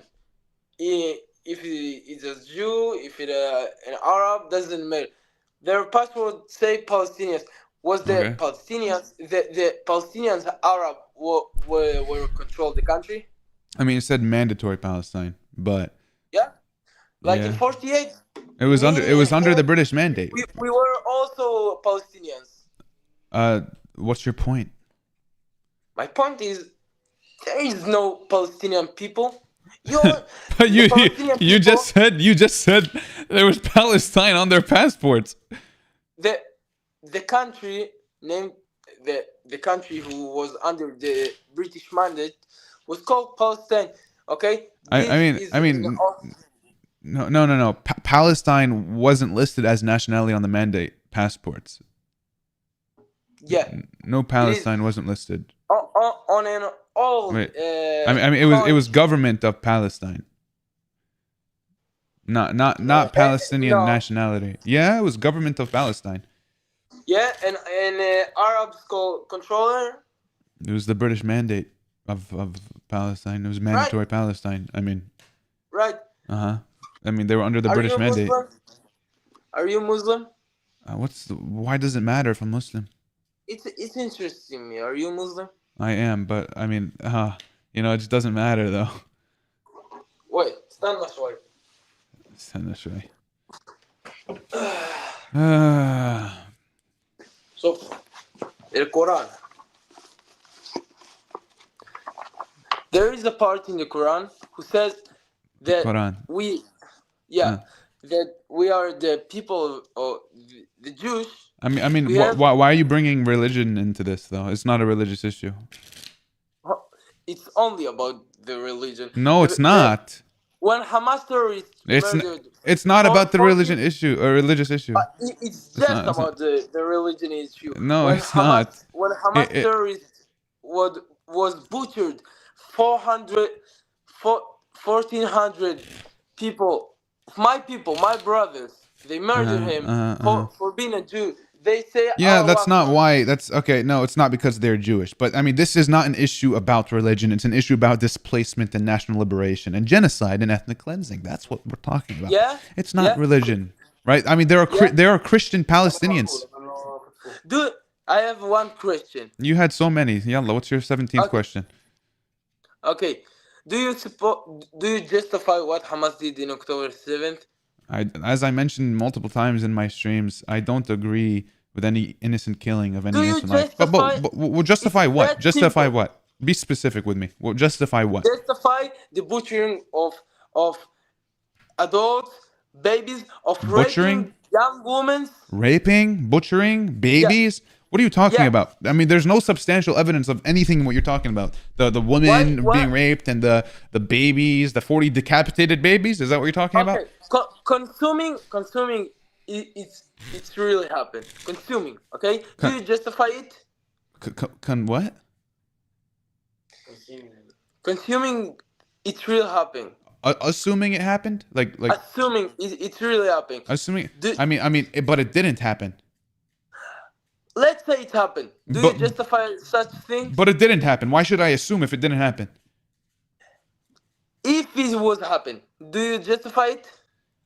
if it's a Jew, if it's an Arab, doesn't matter. Their passport say Palestinians. Was the Palestinians, the Palestinians Arab were control the country? I mean, it said mandatory Palestine, but Yeah, like in yeah, '48. it was under the British mandate. We were also Palestinians. What's your point? My point is, there is no Palestinian people. But you just said there was Palestine on their passports. The country named the country who was under the British mandate was called Palestine. Okay. I mean, no. Palestine wasn't listed as nationality on the mandate passports. Yeah. No, Palestine wasn't listed. On an old. Wait. I mean, it was government of Palestine. Not Palestinian nationality. Yeah, it was government of Palestine. Yeah, and Arabs controller. It was the British mandate of Palestine. It was mandatory Palestine. I mean. Right. I mean, they were under the British mandate. Muslim? Are you Muslim? Why does it matter if I'm Muslim? It's interesting me. Are you Muslim? I am, but I mean, it just doesn't matter though. Wait, استنى شوي. استنى شوي. So, the Quran. There is a part in the Quran who says that that we are the people of the Jews. I mean, why are you bringing religion into this though? It's not a religious issue. It's only about the religion. No, it's not. When Hamas terrorists murdered, it's not about the religion issue or religious issue. It's just about the religion issue. No, it's not. When Hamas terrorists was butchered, 1,400 people, my brothers, they murdered him for being a Jew. They say, that's not why. That's okay. No, it's not because they're Jewish. But I mean, this is not an issue about religion. It's an issue about displacement and national liberation and genocide and ethnic cleansing. That's what we're talking about. Yeah, it's not religion, right? I mean, there are Christian Palestinians. Dude, I have one question. You had so many. Yalla, what's your 17th question? Okay, do you justify what Hamas did in October 7th? As I mentioned multiple times in my streams, I don't agree with any innocent killing of any innocent life. But we'll justify what? Justify what? Be specific with me. Well, justify what? Justify the butchering of adults, babies, of butchering young women. Raping, butchering, babies. Yeah. What are you talking about? I mean, there's no substantial evidence of anything what you're talking about. The women being raped and the babies, the 40 decapitated babies. Is that what you're talking about? Consuming, it's really happened. Consuming, okay? Do you justify it? What? Consuming, it's really happening. Assuming it happened, like assuming it's really happening. Assuming, I mean, but it didn't happen. Let's say it happened. Do you justify such things? But it didn't happen. Why should I assume if it didn't happen? If it was happen, do you justify it?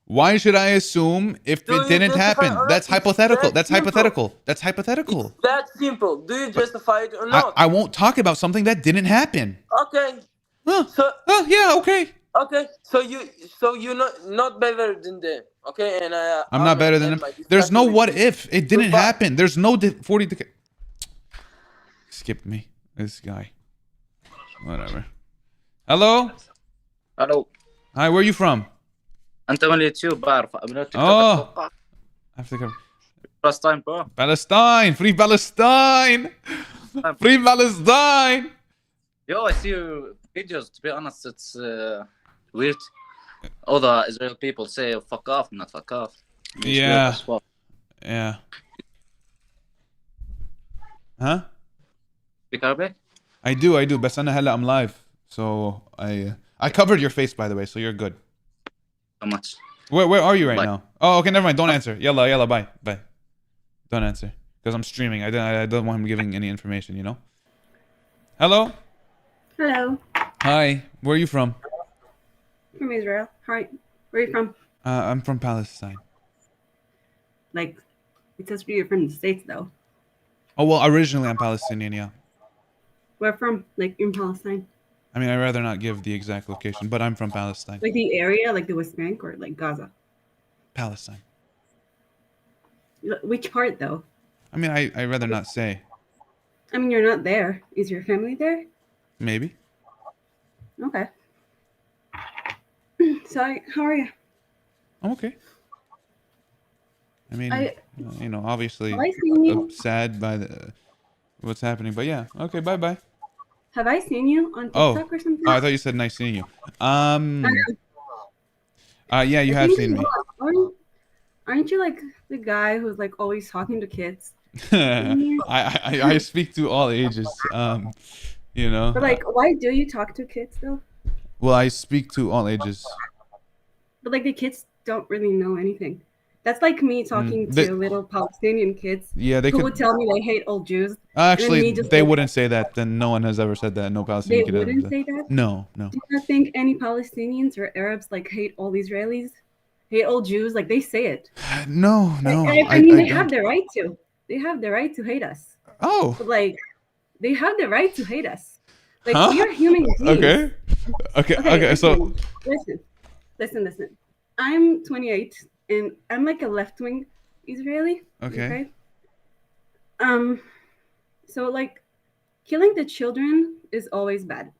Why should I assume if it didn't happen? That's hypothetical. That's hypothetical. That's hypothetical. It's that simple. Do you justify it or not? I won't talk about something that didn't happen. Okay. Yeah, okay. Okay. So you're not better than them. Okay, and I'm not better than them. There's no what if. It didn't happen. There's no 40. Skipped me. This guy. Whatever. Hello. Hello. Hi. Where are you from? أنت من اليوتيوب بعرف من التيك توك. Palestine, bro. Palestine. Free Palestine. Free Palestine. Yo, I see your videos. To be honest, it's weird. All the Israeli people say fuck off, not fuck off. Yeah. Yeah. Huh? Speak Arabic? I do. But I'm live. So I covered your face, by the way, so you're good. How much? Where are you right now? Oh, okay, never mind. Don't answer. Yalla, bye. Don't answer. Because I'm streaming. I don't want him giving any information, you know? Hello? Hello. Hi. Where are you from? From Israel. Hi. Where are you from? I'm from Palestine. Like, it says you're from the States, though. Oh, well, originally I'm Palestinian, yeah. Where from? Like in Palestine? I mean, I'd rather not give the exact location, but I'm from Palestine. Like the area, like the West Bank or like Gaza? Palestine. Which part though? I mean, I'd rather not say. I mean, you're not there. Is your family there? Maybe. Okay. So, how are you? I'm okay. I mean, you know, obviously Have I seen you? sad by what's happening, but yeah. Okay, bye-bye. Have I seen you on Oh, TikTok or something? I thought you said nice seeing you. Yeah, you I have think seen me. Aren't you like the guy who's like always talking to kids? I speak to all ages. You know. But like, why do you talk to kids though? Well, I speak to all ages. But like the kids don't really know anything. That's like me talking to little Palestinian kids. Yeah, they who could would tell me they hate all Jews. Actually, and then me just they like, wouldn't say that. Then no one has ever said that. No Palestinian They kid ever wouldn't said say that? No, no. Do you not think any Palestinians or Arabs like hate all Israelis? Hate all Jews? Like they say it. No, no. I mean, they have the right to. They have the right to hate us. Oh. But like, they have the right to hate us. Like Huh? we are human beings. Okay. So Listen. I'm 28 and I'm like a left-wing Israeli. Okay. So like killing the children is always bad.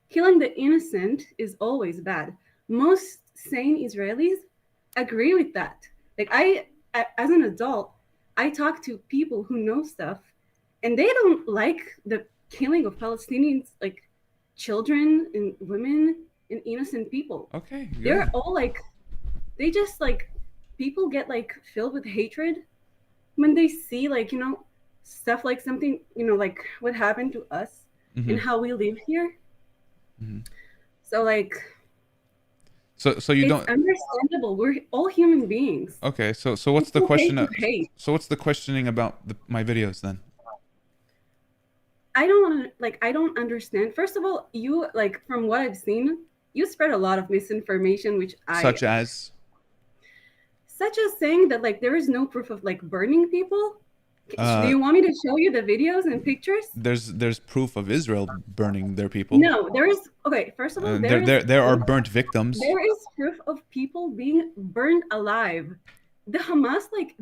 Killing the innocent is always bad. Most sane Israelis agree with that. Like as an adult, I talk to people who know stuff and they don't like the killing of Palestinians, like children and women and innocent people. Okay. They're all like, they just like, people get like filled with hatred when they see like, you know, stuff like something, you know, like what happened to us and how we live here. So like, So you it's don't. understandable. We're all human beings. Okay. So what's the It's okay question? to hate. So what's the questioning about my videos then? I don't want to like. I don't understand. First of all, you like from what I've seen, you spread a lot of misinformation, which Such as saying that like there is no proof of like burning people. Do you want me to show you the videos and pictures? there's proof of Israel burning their people. No, there is. Okay, first of all, there are burnt victims. There is proof of people being burned alive. The Hamas, like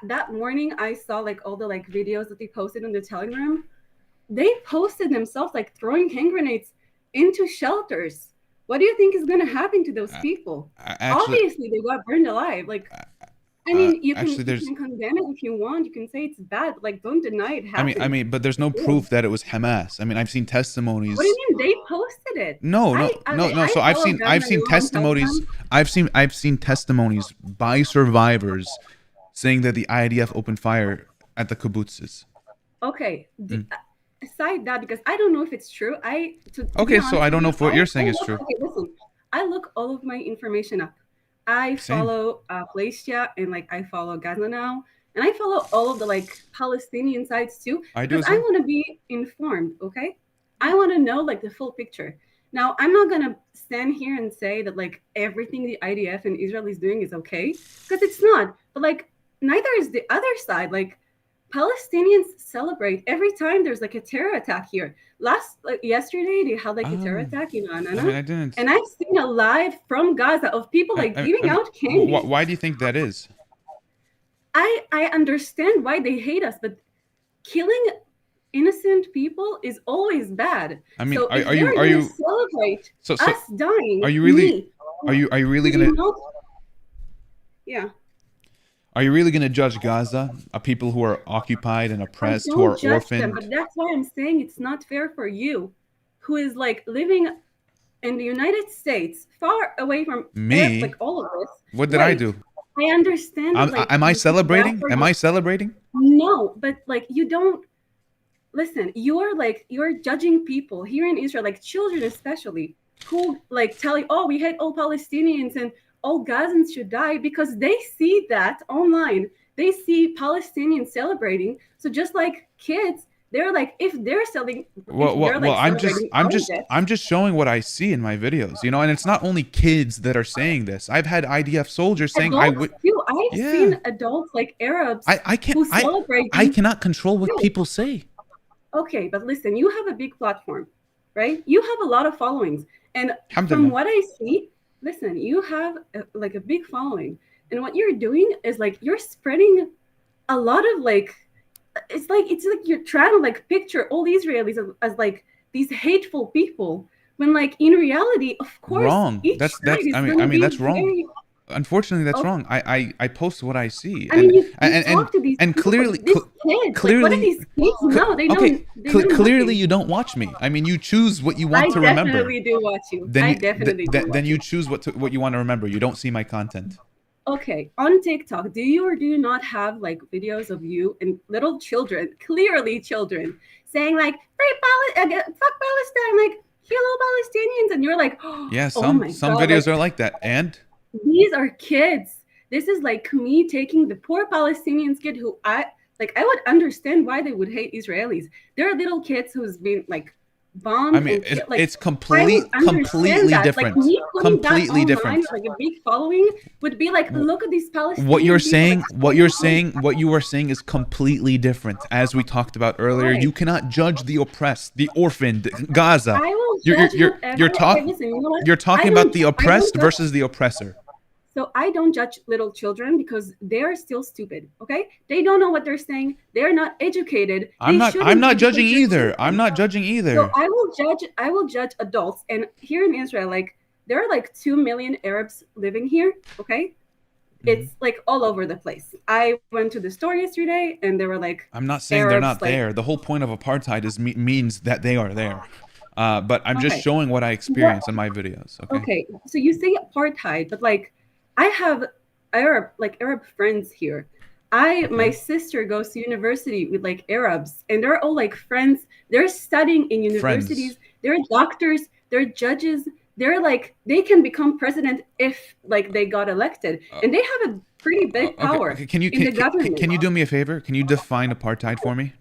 that morning, I saw like all the like videos that they posted on the Telegram. They posted themselves like throwing hand grenades into shelters. What do you think is going to happen to those people? Obviously, they got burned alive. Like, I mean, you can condemn it if you want. You can say it's bad, but like, don't deny it happened. I mean, but there's no proof that it was Hamas. I mean, I've seen testimonies. What do you mean? They posted it. No. So I've seen testimonies. I've seen testimonies by survivors saying that the IDF opened fire at the kibbutzes. Okay. Aside that, because I don't know if it's true. Okay, so I don't know if what you're saying is true. Okay, listen. I look all of my information up. I follow Palestina and like I follow Gaza now, and I follow all of the like Palestinian sites too. I do. Because I want to be informed. Okay, I want to know like the full picture. Now, I'm not gonna stand here and say that like everything the IDF and Israel is doing is okay, because it's not. But like neither is the other side. Like Palestinians celebrate every time there's like a terror attack here. Yesterday they had like a terror attack in Anana. I mean, I didn't. And I've seen a live from Gaza of people like giving out candy. Why do you think that is? I understand why they hate us, but killing innocent people is always bad. I mean, so are you celebrate so, us dying? Are you really gonna? Yeah. Are you really gonna judge Gaza, a people who are occupied and oppressed, who are orphaned? Them, but that's why I'm saying it's not fair for you, who is like living in the United States, far away from me, like all of this. What did I do? I understand. Am I celebrating? Am I celebrating? No, but like you don't listen. You're judging people here in Israel, like children especially, who like tell you, "Oh, we hate all Palestinians and all Gazans should die," because they see that online. They see Palestinians celebrating. So just like kids, they're like, if they're selling, I'm just showing what I see in my videos, you know, and it's not only kids that are saying this. I've had IDF soldiers saying I've seen adults like Arabs. I cannot control what people say. Okay, but listen, you have a big platform, right? You have a lot of followings, and from Alhamdulillah. what I see, listen, you have like a big following, and what you're doing is like you're spreading a lot of like it's like you're trying to like picture all Israelis as like these hateful people when like in reality, of course, Wrong. each That's side is I going to mean be that's wrong. very. Unfortunately, that's Okay. wrong. I post what I see, I mean, you talk to these and people, clearly, these kids. Like, what are these kids? No, they okay, don't. They know clearly nothing. you don't watch me. I mean, you choose what you I want to remember. definitely do watch you. Then I you, definitely do watch then you choose what you want to remember. You don't see my content. Okay, on TikTok, do you or do you not have like videos of you and little children, clearly children, saying like fuck Palestine, like hello Palestinians, and you're like, Yeah, oh my some God, videos like, are like that, and these are kids. This is like me taking the poor Palestinians kid who I would understand why they would hate Israelis. There are little kids who's been like bombed I mean, and killed. Like it's I would understand completely that. different. Like me putting that Completely online, different. like a big following, would be like, look at these Palestinians. What you're people, saying, like, what you are saying is completely different. As we talked about earlier, Right. you cannot judge the oppressed, the orphaned, Gaza. I will You're judge whoever. Okay, listen, you know what? you're talking I about don't the ju- I don't oppressed judge- versus the oppressor. So I don't judge little children because they are still stupid. Okay, they don't know what they're saying. They're not educated. I'm They not shouldn't not be judging because they're either. stupid. I'm not judging either. So I will judge adults. And here in Israel, like there are like 2 million Arabs living here. Okay, it's like all over the place. I went to the store yesterday, and there were like I'm not saying Arabs, they're not like, there. The whole point of apartheid is means that they are there. But I'm just Okay. showing what I experience in my videos. Okay. Okay, so you say apartheid, but like I have Arab friends here. My sister goes to university with like Arabs, and they're all like friends. They're studying in universities. They're doctors. They're judges. They're like they can become president if like they got elected, and they have a pretty big power Okay. in the government. Can you do me a favor? Can you define apartheid for me?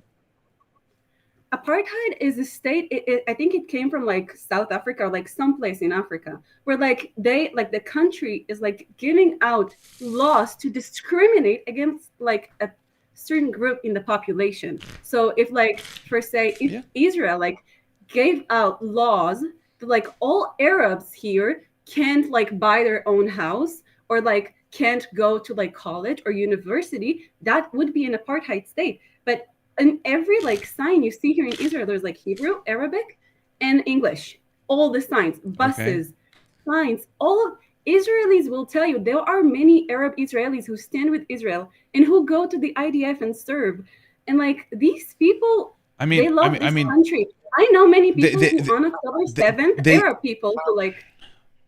Apartheid is a state. I think it came from like South Africa or like someplace in Africa, where like the country is like giving out laws to discriminate against like a certain group in the population. So if like for say if Israel like gave out laws that like all Arabs here can't like buy their own house or like can't go to like college or university, that would be an apartheid state. But in every like sign you see here in Israel, there's like Hebrew, Arabic, and English. All the signs, buses, signs, all of Israelis will tell you there are many Arab Israelis who stand with Israel and who go to the IDF and serve. And like these people, they love this country. I know many people who on October 7th, Arab people who like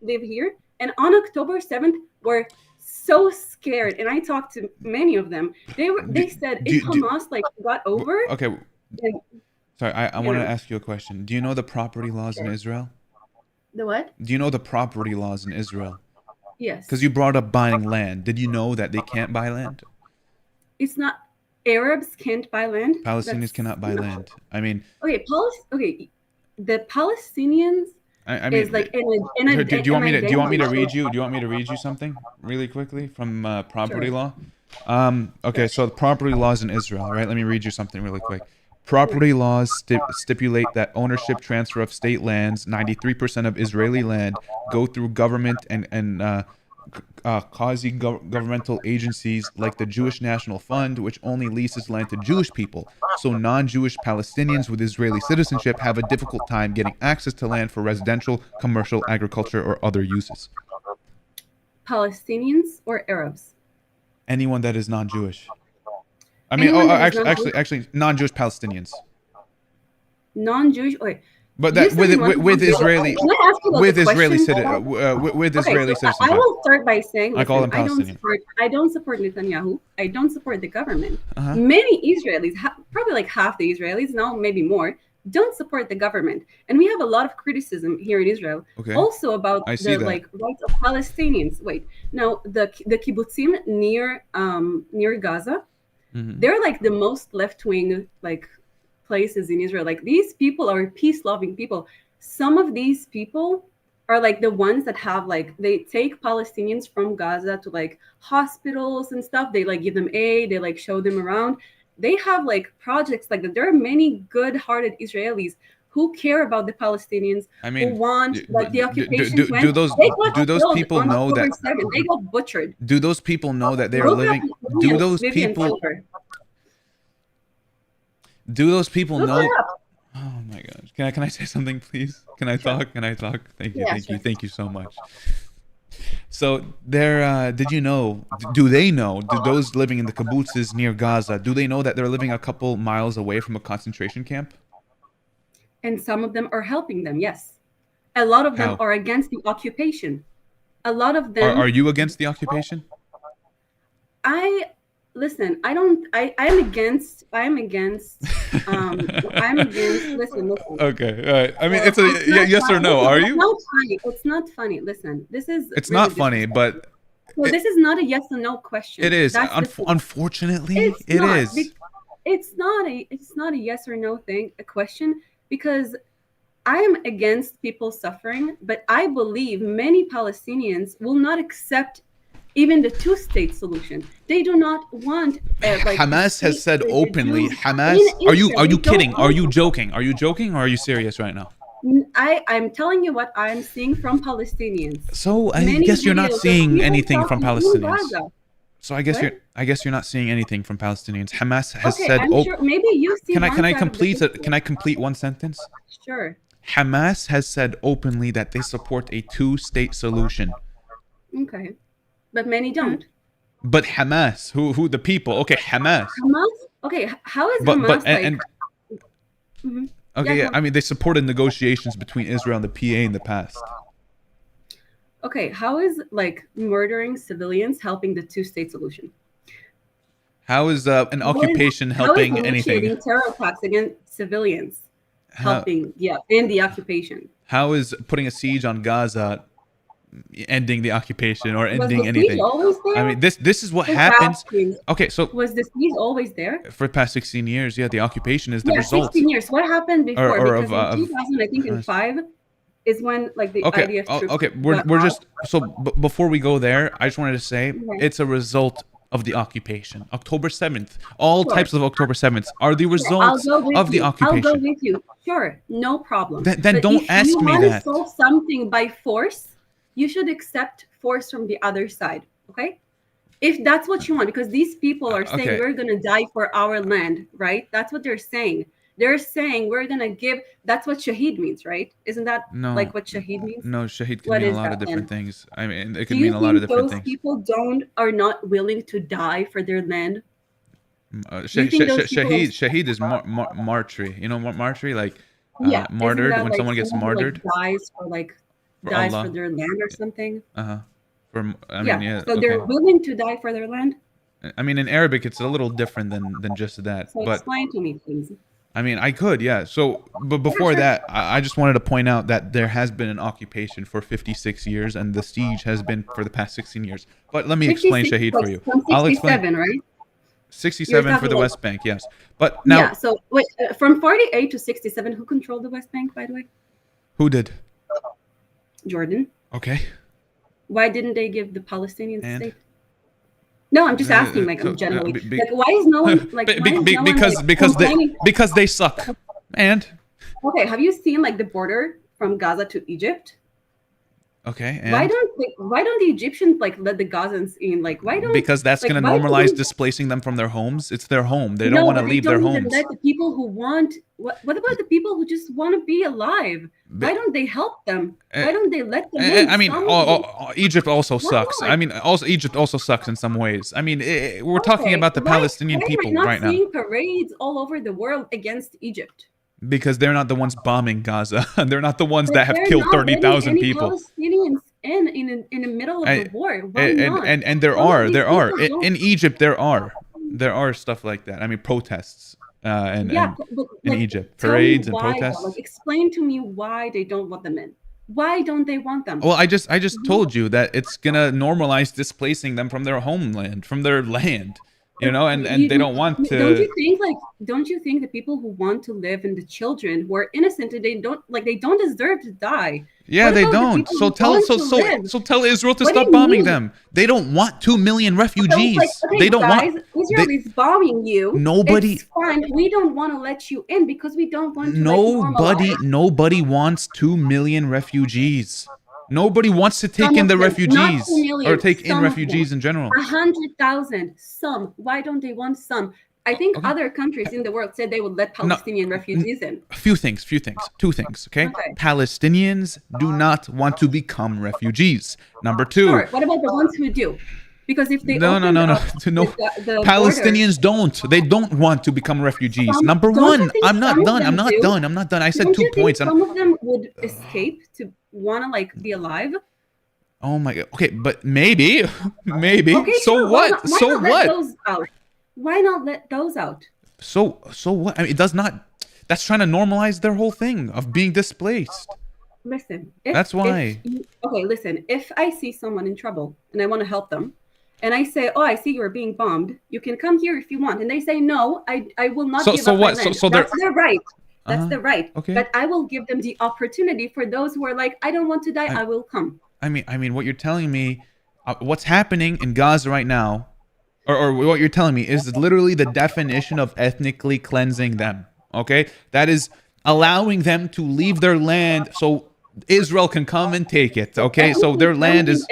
live here, and on October 7th were so scared, and I talked to many of them. They said if Hamas like got over. Okay. Then, Sorry, I want to know. ask you a question. Do you know the property laws in Israel? The what? Do you know the property laws in Israel? Yes. Because you brought up buying land. Did you know that they can't buy land? It's not Arabs can't buy land. Palestinians cannot buy land. I mean, Okay, the Palestinians. I mean, is like do you want me to read you? Do you want me to read you something really quickly from property law? Okay, so the property laws in Israel, right? Let me read you something really quick. Property laws stipulate that ownership transfer of state lands, 93% of Israeli land, go through government and quasi-governmental agencies like the Jewish National Fund, which only leases land to Jewish people. So non-Jewish Palestinians with Israeli citizenship have a difficult time getting access to land for residential, commercial, agriculture, or other uses. Palestinians or Arabs? Anyone that is non-Jewish. I mean, Anyone that is non-Jewish? actually, non-Jewish Palestinians. Non-Jewish. Wait. But that with Israeli citizenship. I will start by saying, I call them listen, Palestinian. I don't support Netanyahu. I don't support the government. Uh-huh. Many Israelis, probably like half the Israelis, now maybe more, don't support the government. And we have a lot of criticism here in Israel, also about the like rights of Palestinians. Wait, now the kibbutzim near Gaza, they're like the most left-wing like places in Israel. Like these people are peace-loving people. Some of these people are like the ones that have like they take Palestinians from Gaza to like hospitals and stuff. They like give them aid. They like show them around. They have like projects like that. There are many good-hearted Israelis who care about the Palestinians, I who mean, want like the occupation to do end. those They got do those killed people on know October that? 7th. They got butchered. Do those people know that they are Look up living? Do those Vivian people? Silver. Do those people Look know? her up. Oh my gosh! Can I say something, please? Can I talk? Can I talk? Thank you, Yeah, thank you, sure. thank you so much. So there, did you know? Do they know? Do those living in the kibbutzes near Gaza? Do they know that they're living a couple miles away from a concentration camp? And some of them are helping them. Yes, a lot of them How? are against the occupation. A lot of them. Are you against the occupation? Listen, I don't. I am against. I'm against. I'm against. Listen. Okay, all right. I mean, it's a not yes or funny. no. Listen, Are it's you? not funny. It's not funny. Listen, this is. It's really not funny, but So this is not a yes or no question. it is. That's the thing. Unfortunately, It's it not. is. It's not a yes or no thing, a question, because I'm against people suffering, but I believe many Palestinians will not accept even the two-state solution. They do not want like Hamas has said the openly. Jews Hamas. in Are you Israel. They don't kidding? Are want you them. joking? Are you joking or are you serious right now? I'm telling you what I'm seeing from Palestinians. So I Many guess you're not videos of seeing people anything from talking in Palestinians. Gaza. So I guess What? you're not seeing anything from Palestinians. Hamas has Okay, said. I'm sure maybe you see. Can I one side of the complete picture. Can I complete one sentence? Sure. Hamas has said openly that they support a two-state solution. Okay, but many don't. But Hamas, who the people? Okay, Hamas. Hamas. Okay, how is But Hamas and Mhm. okay, Yeah, yeah. go I mean, they supported negotiations between Israel and the PA in the past. Okay, how is like murdering civilians helping the two-state solution? How is an occupation helping how is anything? initiating terror attacks against civilians How- helping? In the occupation. How is putting a siege on Gaza ending the occupation or Was ending the siege anything? always there? I mean, this is what For happens. asking, Okay, so was the siege always there? for the past 16 years, yeah, the occupation is the Yeah, result. 16 years. What happened before? or Because of- in 2000, I think in 5 is when like the Okay, IDF troops. okay. We're got out. just so before we go there, I just wanted to say Okay. it's a result of the occupation. October 7th, all Sure. types of October 7th are the Sure, results I'll go with of the you. occupation. I'll go with you. Sure, no problem. Then But don't if ask you me want to that. solve something by force, you should accept force from the other side. Okay? If that's what you want, because these people are saying Okay. we're gonna die for our land, right? That's what they're saying. They're saying we're gonna give. That's what shaheed means, right? Isn't that No, like what shaheed means? no, shahid can What mean a is lot that of different then? things. I mean, it Do could you mean a lot of think different those things. people are not willing to die for their land? Shahid, you think those people are- shahid is martyr. You know, martyr, like Yeah, martyred isn't that when like someone gets someone who, martyred. dies for For dies Allah. for their land or something? I mean, yeah. So Okay. they're willing to die for their land. I mean, in Arabic, it's a little different than just that. So But explain to me, please. I mean, I could, yeah. So, but before sure. that, I just wanted to point out that there has been an occupation for 56 years, and the siege has been for the past 16 years. But let me explain 56 Shahid for you. From I'll 67, explain. right? 67 for talking the about- West Bank, yes. But now, Yeah. So wait, from 48 to 67, who controlled the West Bank, by the way? who did? Jordan. Okay. Why didn't they give the Palestinians a And? state? No, I'm just asking, like, so, generally. be- Like, why is no one like? Be- why is be- no one, because like, because they complaining? because they suck. And Okay, have you seen like the border from Gaza to Egypt? okay, and Why don't the Egyptians like let the Gazans in? Like, why don't? because that's like, going to why normalize don't- displacing them from their homes. It's their home. They don't No, want to but they leave their don't even homes. let the people who want. What about the people who just want to be alive? Why don't they help them? Why don't they let them in? I mean, Some of them. Egypt also Why sucks. not? I mean, also Egypt also sucks in some ways. I mean, we're talking Okay, about the why- Palestinian why people am I not right now seeing parades all over the world against Egypt? because they're not the ones bombing Gaza. They're not the ones But that have they're killed not letting 30,000 any people. Palestinians in the middle of I- the war. Why And not? and there All of are these there are people don't- in Egypt there are stuff like that. I mean, protests and but, in like, Egypt, tell me parades and why, though. protests. Like, explain to me why they don't want them in. Why don't they want them? Well, I just told you that it's gonna normalize displacing them from their homeland, from their land. you know, and they don't want Don't to. you think don't you think the people who want to live and the children who are innocent and they don't deserve to die? Yeah, What they about the don't. people So who tell want so to so live? so tell Israel to What do stop you bombing mean? them. They don't want 2 million So refugees. okay, They don't guys, want. Israel is bombing you. Nobody. It's fine. We don't want to let you in because we don't want to like normalize. Nobody wants 2 million refugees. Nobody wants to take Some in of the them, not refugees 2 million. or take in Some of them. refugees in general. 100,000. Some. Why don't they want some? I think other countries in the world said they would let Palestinian refugees in. Few things, two things, okay? Palestinians do not want to become refugees. Number two. Sure. What about the ones who do? Because if they No. the Palestinians don't. They don't want to become refugees. Number don't you one, think I'm not some of done. them I'm not do? done. I'm not done. I said Don't 2 you think points. some of them would escape to want to like be alive? Oh my god. Okay, but maybe. Okay, So sure. what? Why So not what? let those out? Why not let those out? So what? I mean, it does not. That's trying to normalize their whole thing of being displaced. Listen. That's why. Okay, listen. If I see someone in trouble and I want to help them, and I say, "Oh, I see you're being bombed. You can come here if you want," and they say, "No, I will not give up my land." That's their right. That's their right. Okay. But I will give them the opportunity for those who are like, "I don't want to die. I will come." I mean, what you're telling me, what's happening in Gaza right now, or what you're telling me is literally the definition of ethnically cleansing them. Okay, that is allowing them to leave their land so Israel can come and take it. Okay, so their land is.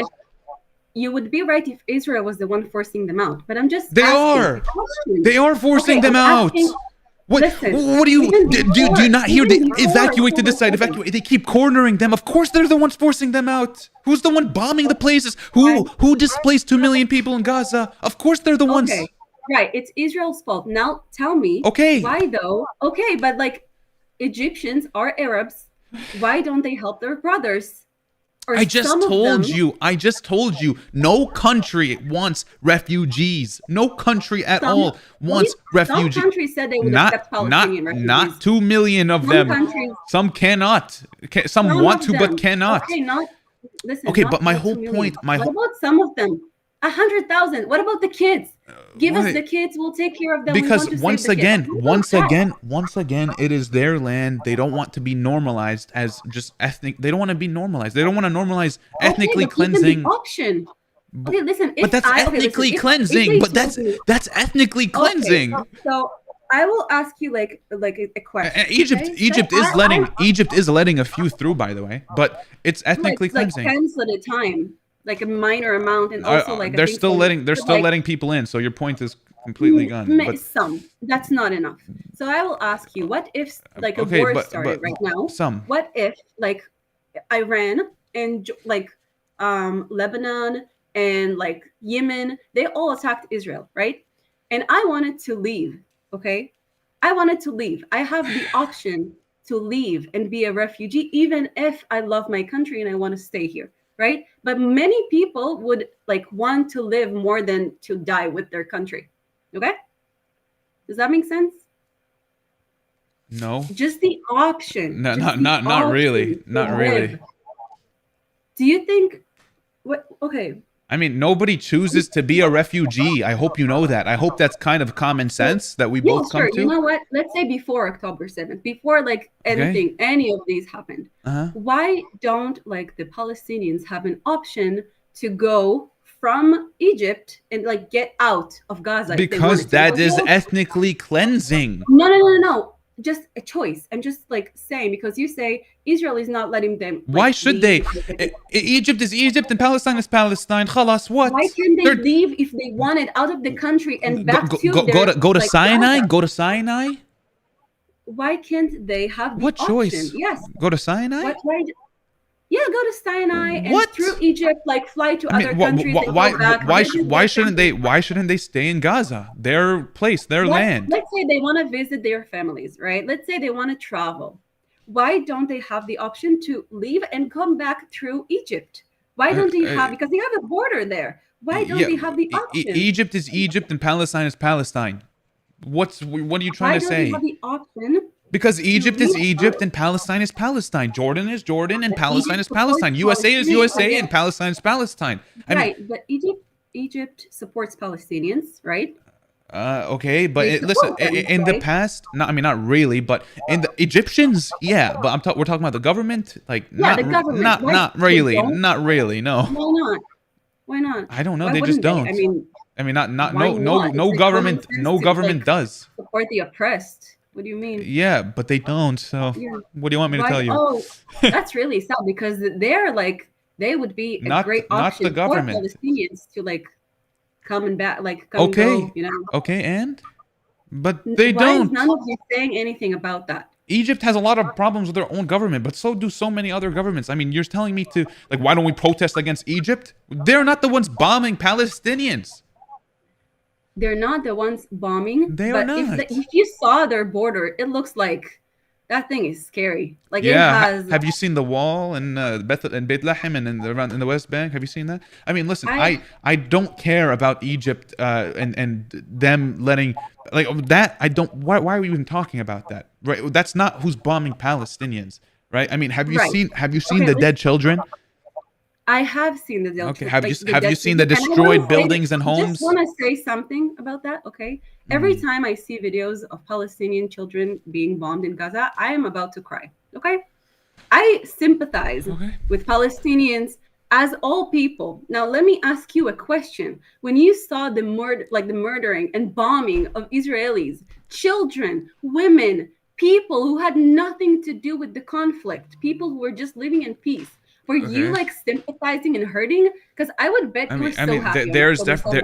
You would be right if Israel was the one forcing them out, but I'm just. They are. They are forcing them out. What? Listen, what do you do? You not hear? They evacuate to this side. Evacuate. They keep cornering them. Of course, they're the ones forcing them out. Who's the one bombing the places? Who displaced 2 million people in Gaza? Of course, they're the ones. Okay, right. It's Israel's fault. Now tell me. Okay. Why though? Okay, but like Egyptians are Arabs. Why don't they help their brothers? I just told you, no country wants refugees. No country at all wants refugees. Some countries said they would accept Palestinian refugees. Not 2 million of them. Some cannot. Some want to, but cannot. Okay, listen. Okay, but my whole point, what about some of them? 100,000. What about the kids? Give us Right. the kids. We'll take care of them. Because We want to save the kids. once again, it is their land. They don't want to be normalized as just ethnic. They don't want to be normalized. They don't want to normalize ethnically but give them cleansing. the option. Okay, listen. But that's ethnically cleansing. But that's ethnically cleansing. So I will ask you like a question. Egypt is letting a few through, by the way, but it's ethnically cleansing. Like pence at a time, like a minor amount, and also like they're still letting people in. So your point is completely gone. But, some that's not enough. So I will ask you, what if like a war started right now? What if like Iran and like Lebanon and like Yemen, they all attacked Israel, right? And I wanted to leave. Okay, I wanted to leave. I have the option to leave and be a refugee, even if I love my country and I want to stay here, right? But many people would like want to live more than to die with their country. Okay, does that make sense? No. Just the option. No, not really. Not really. Do you think? What? Okay. I mean, nobody chooses to be a refugee. I hope you know that. I hope that's kind of common sense that we both come to. You know what? Let's say before October 7th, before like anything, any of these happened. Why don't like the Palestinians have an option to go from Egypt and like get out of Gaza? Because that is ethnically cleansing. No. Just a choice. I'm just like saying, because you say Israel is not letting them. Like, why should they? Egypt is Egypt and Palestine is Palestine. Khalas, what? Why can't they leave if they wanted out of the country and back to go to like, Sinai? Gaza? Go to Sinai? Why can't they have the what option? Choice? Yes. Go to Sinai? Yeah, go to Sinai and through Egypt, like fly to other countries. Why shouldn't they? Why shouldn't they stay in Gaza? Their place, their land. Let's say they want to visit their families, right? Let's say they want to travel. Why don't they have the option to leave and come back through Egypt? Why don't they have? Because they have a border there. Why don't they have the option? Egypt is Egypt and Palestine is Palestine. What are you trying to say? Why don't they have the option? Because Egypt is Egypt and Palestine is Palestine. Jordan is Jordan and Palestine is Palestine. USA is USA and Palestine is Palestine. Right, but Egypt supports Palestinians, right? Okay, but listen, in the okay? past, I mean, not really, but in the Egyptians, yeah. But we're talking about the government, like Yeah, the government, right? not They really, don't. not really. No, Why not? Why not? I don't know. Why They just wouldn't they? don't. I mean, not Why not? It's no like common government, sense no to government like does. support the oppressed. What do you mean? Yeah, but they don't. So, Yeah. what do you want me to Why? tell you? Oh, that's really sad because they're like they would be a great Not the option for government. Palestinians to like come and back, like come and Okay, go. You know. okay, but they Why is don't. none of you saying anything about that? Egypt has a lot of problems with their own government, but so do so many other governments. I mean, you're telling me to, like, why don't we protest against Egypt? They're not the ones bombing Palestinians. They're not the ones bombing. They are but not. If you saw their border, it looks like that thing is scary. Like Yeah, it has. have you seen the wall in Bethlehem and around in the West Bank? Have you seen that? I mean, listen, I don't care about Egypt and them letting like that. I don't. Why are we even talking about that? Right? That's not who's bombing Palestinians, right? I mean, have you Right. seen Okay, the dead children? I have seen the dead. Okay, children, have you seen the and I wanna destroyed say- buildings and I homes? just want to say something about that. Okay, every time I see videos of Palestinian children being bombed in Gaza, I am about to cry. Okay, I sympathize with Palestinians as all people. Now, let me ask you a question. When you saw the murdering and bombing of Israelis, children, women, people who had nothing to do with the conflict, people who were just living in peace, were you Okay. like sympathizing and hurting? Because I would bet you were so happy.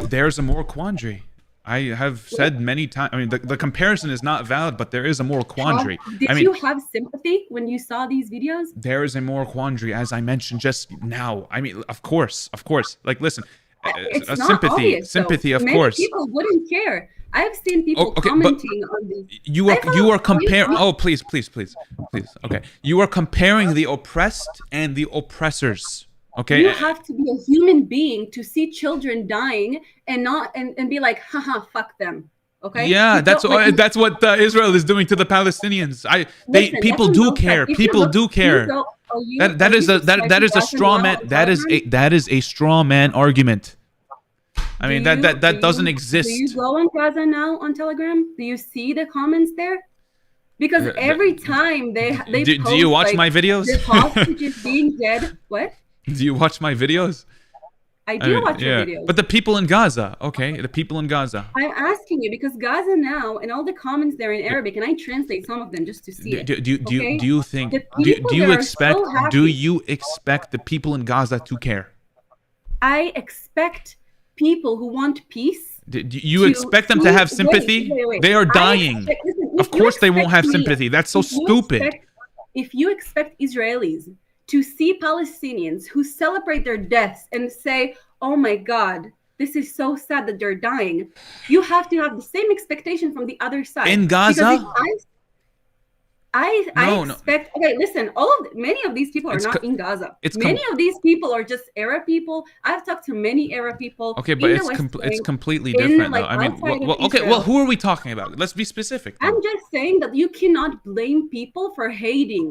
There's a moral quandary. I have said many times. I mean, the comparison is not valid, but there is a moral quandary. Did I mean, you have sympathy when you saw these videos? there is a moral quandary, as I mentioned just now. I mean, of course. Like, listen, It's a not sympathy, obvious, though. sympathy, of Many course. people wouldn't care. I've seen people Okay, but commenting on these. You are comparing. Oh, please. Okay, you are comparing the oppressed and the oppressors. Okay. You have to be a human being to see children dying and not and be like, haha, fuck them. Okay. Yeah, You that's don't- like, that's what Israel is doing to the Palestinians. Listen, People that's do on both care. sides. If you People look- do you care. go- are you- That are is you a that is a disrespecting straw Gaza man. on That is a straw man argument. I mean, Do you- that do doesn't you- exist. Do you go on Gaza now on Telegram? Do you see the comments there? Because every time they Do post, you watch like, my videos? The hostages being dead. What? Do you watch my videos? I do watch your videos. But the people in Gaza, okay, the people in Gaza. I'm asking you because Gaza now and all the comments there in Arabic, and I translate some of them just to see it. Do you think? The Do people you that are expect? so happy- Do you expect the people in Gaza to care? I expect people who want peace. Do you expect them to have sympathy? Wait. They are I dying. expect- listen, Of if you course they won't have expect me- sympathy. That's so if you stupid. if you expect Israelis to see Palestinians who celebrate their deaths and say, "Oh my God, this is so sad that they're dying," you have to have the same expectation from the other side. In Because Gaza? if I No. expect. Okay, listen. Many of these people are It's not co- in Gaza. it's Many of these people are just Arab people. I've talked to many Arab people. Okay, but in the it's West it's Bank, completely in, different like, though. I mean, outside of okay, Israel. well, who are we talking about? Let's be specific. then. I'm just saying that you cannot blame people for hating.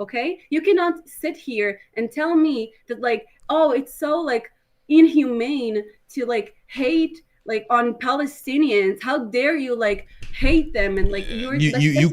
Okay, you cannot sit here and tell me that like, oh, it's so like inhumane to like hate like on Palestinians. How dare you like hate them and like you're you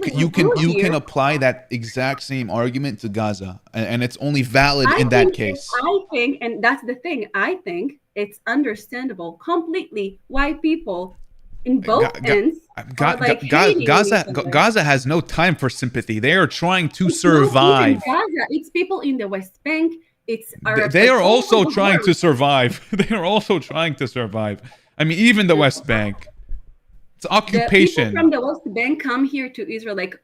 can apply that exact same argument to Gaza, and it's only valid in that case. I think, and that's the thing. I think it's understandable completely why people in both ends are like hating each other. Gaza has no time for sympathy. They are trying to It's not even survive. Gaza. It's people in the West Bank. It's Arab. They are all also over the trying world. to survive. They are also trying to survive. I mean, even the West Bank. It's The occupation. people from the West Bank come here to Israel, like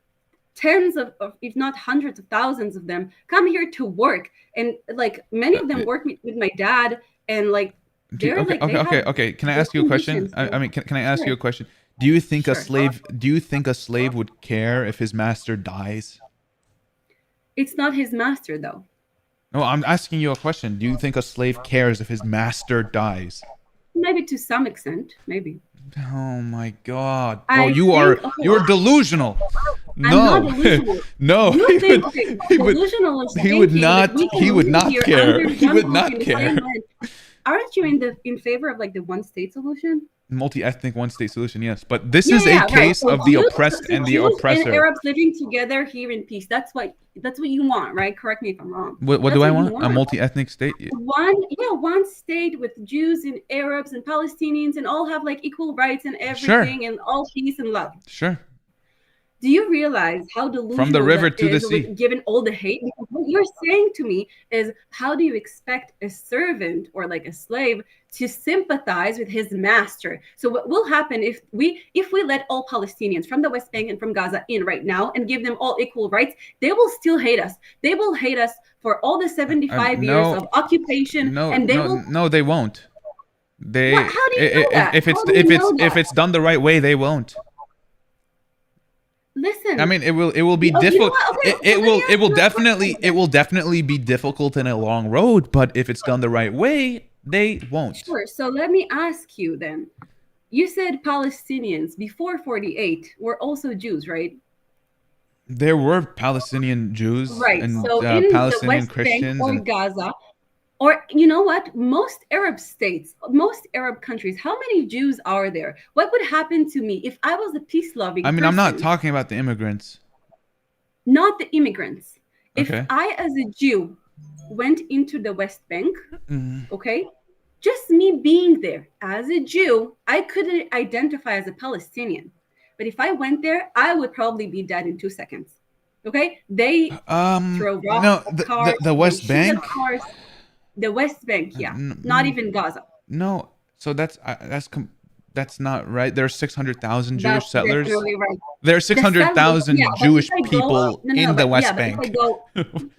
tens of, if not hundreds of thousands of them, come here to work, and like many of them work with my dad, and like they're like they have Okay. Can I good ask you a question? conditions, I mean, can I ask you Sure. a question? Do you think a Sure. slave? Do you think a slave would care if his master dies? It's not his master though. No, I'm asking you a question. Do you think a slave cares if his master dies? Maybe to some extent, maybe. Oh my God, I bro! think- okay, You're delusional. I'm No, not delusional. no. You think okay, he would- delusional is he would thinking not- that we can he would live not here care. under He would one not roof in the care. same land. Aren't you in favor of like the one state solution? Multi-ethnic one-state solution, yes, but this is a right. case So of the Jews, oppressed and the Jews and oppressor. Arabs living together here in peace. That's what you want, right? Correct me if I'm wrong. What That's do I you want? A multi-ethnic state? One state with Jews and Arabs and Palestinians and all have like equal rights and everything and all peace and love. Sure. Do you realize how delusional From the river that to the is, sea. given all the hate? Because what you're saying to me is, how do you expect a servant or like a slave to sympathize with his master? So what will happen if we let all Palestinians from the West Bank and from Gaza in right now and give them all equal rights? They will still hate us. They will hate us for all the 75 years of occupation, and they will. No, they won't. They. How do you know that? If it's done the right way, they won't. Listen. I mean, it will be difficult. It will definitely be difficult in a long road. But if it's done the right way, they won't. Sure. So let me ask you then. You said Palestinians before 48 were also Jews, right? There were Palestinian Jews and So in Palestinian the West Christians Bank or and Gaza, or you know what? Most Arab states, most Arab countries, how many Jews are there? What would happen to me if I was a peace-loving I mean, person? I'm not talking about the immigrants. Not the immigrants. Okay. If I, as a Jew, went into the West Bank, Mhm. okay, just me being there as a Jew, I couldn't identify as a Palestinian. But if I went there, I would probably be dead in 2 seconds. Okay? They throw rocks no, at cars, the West they shoot at Bank? cars. The West Bank, yeah. Not even Gaza. No, so that's not right. There are 600,000 Jewish That's settlers. definitely right. There are The 600,000 settlers, but Jewish if I go- people in the West but Bank. If I go,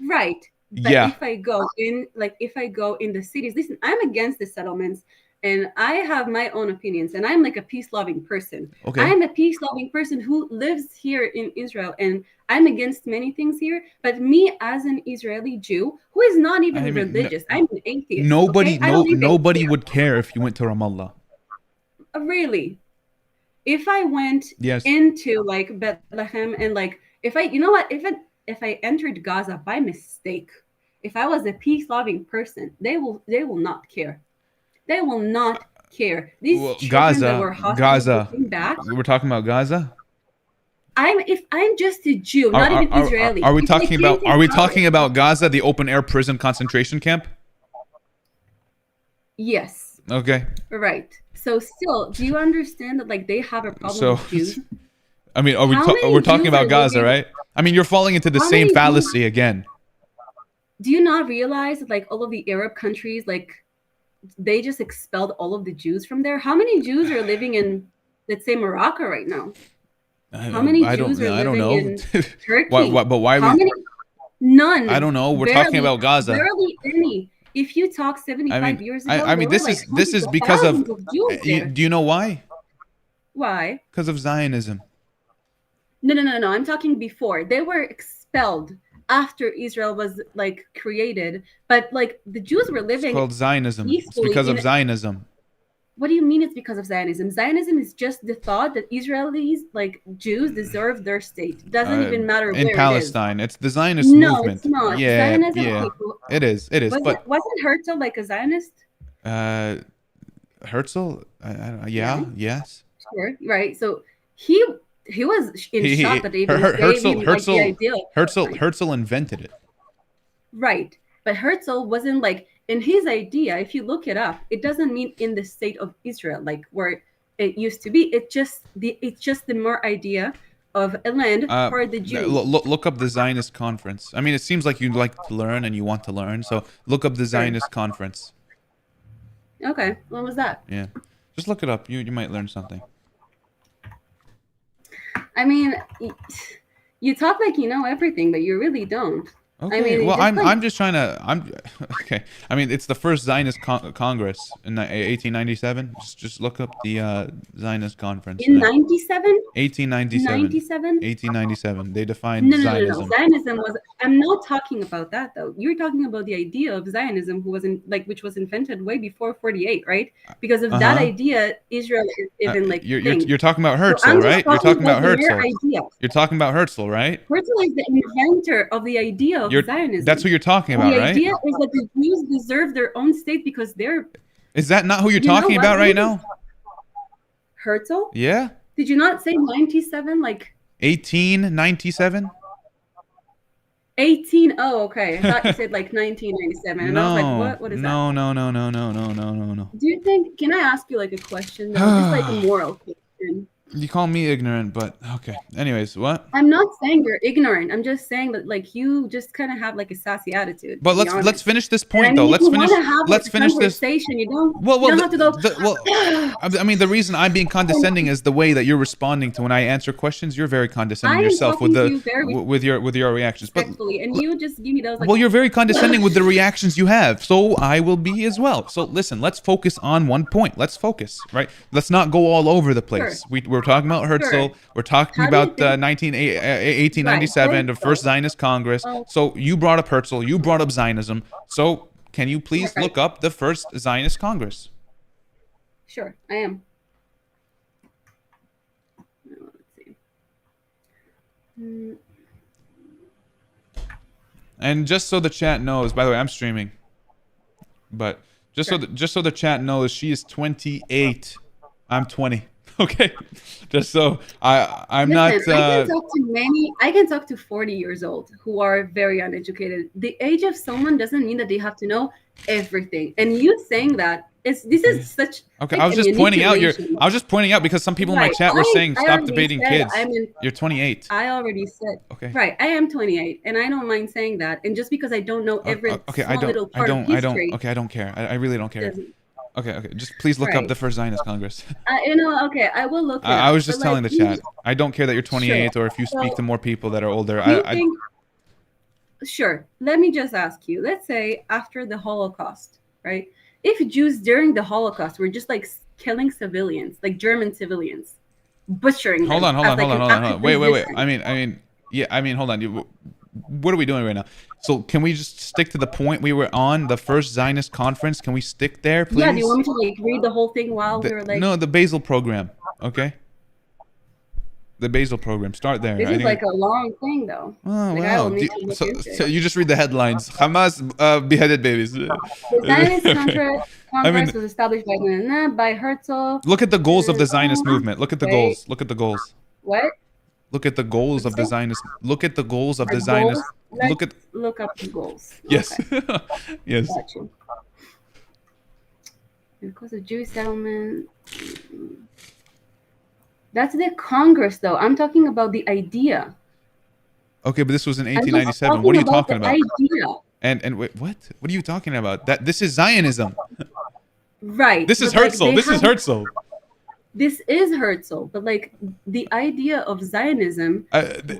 right. But Yeah. if I go in the cities, listen, I'm against the settlements and I have my own opinions and I'm like a peace-loving person. Okay. I'm a peace-loving person who lives here in Israel and I'm against many things here, but me as an Israeli Jew who is not even I mean, religious, I'm an atheist. Nobody, okay? I don't even- nobody would care if you went to Ramallah. Really? If I went Yes. into like Bethlehem and like if I entered Gaza by mistake, if I was a peace-loving person, they will not care. They will not care. These children that were Gaza. came back. We're talking about Gaza. If I'm just a Jew, not even Israeli. Are we If I talking came about? to Are we Gaza- talking about Gaza, the open-air prison concentration camp? Yes. Okay. Right. So still, do you understand that like they have a problem So, with Jews? I mean, How many we're talking Jews about are Gaza, living- right? I mean, you're falling into the How same many Jews- fallacy again. Do you not realize that like all of the Arab countries, like they just expelled all of the Jews from there? How many Jews are living in, let's say, Morocco right now? How many Jews are I don't living know. in Turkey? But why How we? many? None. I don't know. We're talking about Gaza. Barely any. If you talk 75 years ago, I mean, there this were, is like, this is hundreds because of. thousands Jews there. Do you know why? Why? Because of Zionism. No. I'm talking before. They were expelled after Israel was like created, but like the Jews were living. It's called Zionism. It's peacefully because of in- Zionism. What do you mean it's because of Zionism? Zionism is just the thought that Israelis, like Jews, deserve their state. It doesn't even matter In where Palestine. It's the Zionist No, movement. it's not. Yeah, Zionism, yeah. people- It is. It is. But wasn't Herzl like a Zionist? Herzl. Yeah. Yes. Sure, right. So he was in shock that they even gave him, like, the idea. Herzl invented it. Right. But Herzl wasn't like in his idea, if you look it up, it doesn't mean in the state of Israel, like where it used to be. It's just the more idea of a land for the Jews. Look up the Zionist conference. I mean, it seems like you like to learn and you want to learn. So look up the Zionist conference. Okay. When was that? Yeah. Just look it up. You might learn something. I mean, you talk like you know everything, but you really don't. Okay. I mean, well, just I'm just trying to. Okay. I mean, it's the first Zionist Congress in 1897. Just look up the Zionist conference. In 97? 1897. 97? 1897. They defined No. Zionism. Zionism was. I'm not talking about that though. You're talking about the idea of Zionism, which was invented way before 48, right? Because of that idea, Israel is even like. You're talking about So Herzl, I'm just right? You're talking about the mere Herzl. idea. You're talking about Herzl, right? Herzl is the inventor of the idea of Zionism. That's what you're talking And about, the right? idea is that the Jews deserve their own state because they're. Is that not who you're You know talking what? about right now? Herzl? Yeah. Did you not say 97? Like 1897. 18? Oh, okay. I thought you said like 1997. And I was like, what is that? No. Do you think, can I ask you like a question though? Just like a moral question. You call me ignorant, but okay. Anyways, what? I'm not saying you're ignorant. I'm just saying that like you just kind of have like a sassy attitude. But let's finish this point though. Let's finish this. You don't. Well, you don't have to go. I mean, the reason I'm being condescending is the way that you're responding to when I answer questions. You're very condescending yourself with your reactions. But and you just give me those. Like, well, you're very condescending with the reactions you have, so I will be as well. So listen, let's focus on one point. Let's focus, right? Let's not go all over the place. Sure. We're talking about Herzl. Sure. We're talking about 1897, the first Zionist Congress. So you brought up Herzl. You brought up Zionism. So can you please look up the first Zionist Congress? Sure, I am. Let's see. And just so the chat knows, by the way, I'm streaming. But just so the chat knows, she is 28. I'm 20. Okay, just so I'm not. I can talk to 40 years old who are very uneducated. The age of someone doesn't mean that they have to know everything. And you saying that this is such. Okay, I was just pointing out because some people in my chat were saying stop debating kids. You're 28. I already said. Okay. Right, I am 28, and I don't mind saying that. And just because I don't know every little part of history. Okay, I don't care. I really don't care. Okay. Just please look up the first Zionist Congress. Okay, I will look. I was just telling the chat. I don't care that you're 28 or if you speak to more people that are older. Sure. Let me just ask you. Let's say after the Holocaust, right? If Jews during the Holocaust were just like killing civilians, like German civilians, butchering them. Hold on. Wait. I mean, hold on. What are we doing right now? So can we just stick to the point we were on, the first Zionist conference? Can we stick there, please? Yeah, do you want me to like read the whole thing while we were like... No, the Basel program, okay? The Basel program, start there. This is like a long thing though. Oh, wow. So you just read the headlines. Hamas beheaded babies. The Zionist Congress was established by Herzl. Look at the goals of the Zionist movement. Look at the goals. Look at the goals. What? Look at the goals of the Zionist. Look at the goals of the Zionist. Look up the goals. Yes. Okay. Yes. Gotcha. Because of Jewish settlement. That's the Congress, though. I'm talking about the idea. Okay, but this was in 1897. What are you talking about? Idea. And wait, what? What are you talking about? This is Zionism. Right. This is Herzl. This is Herzl. This is Herzl, but like the idea of Zionism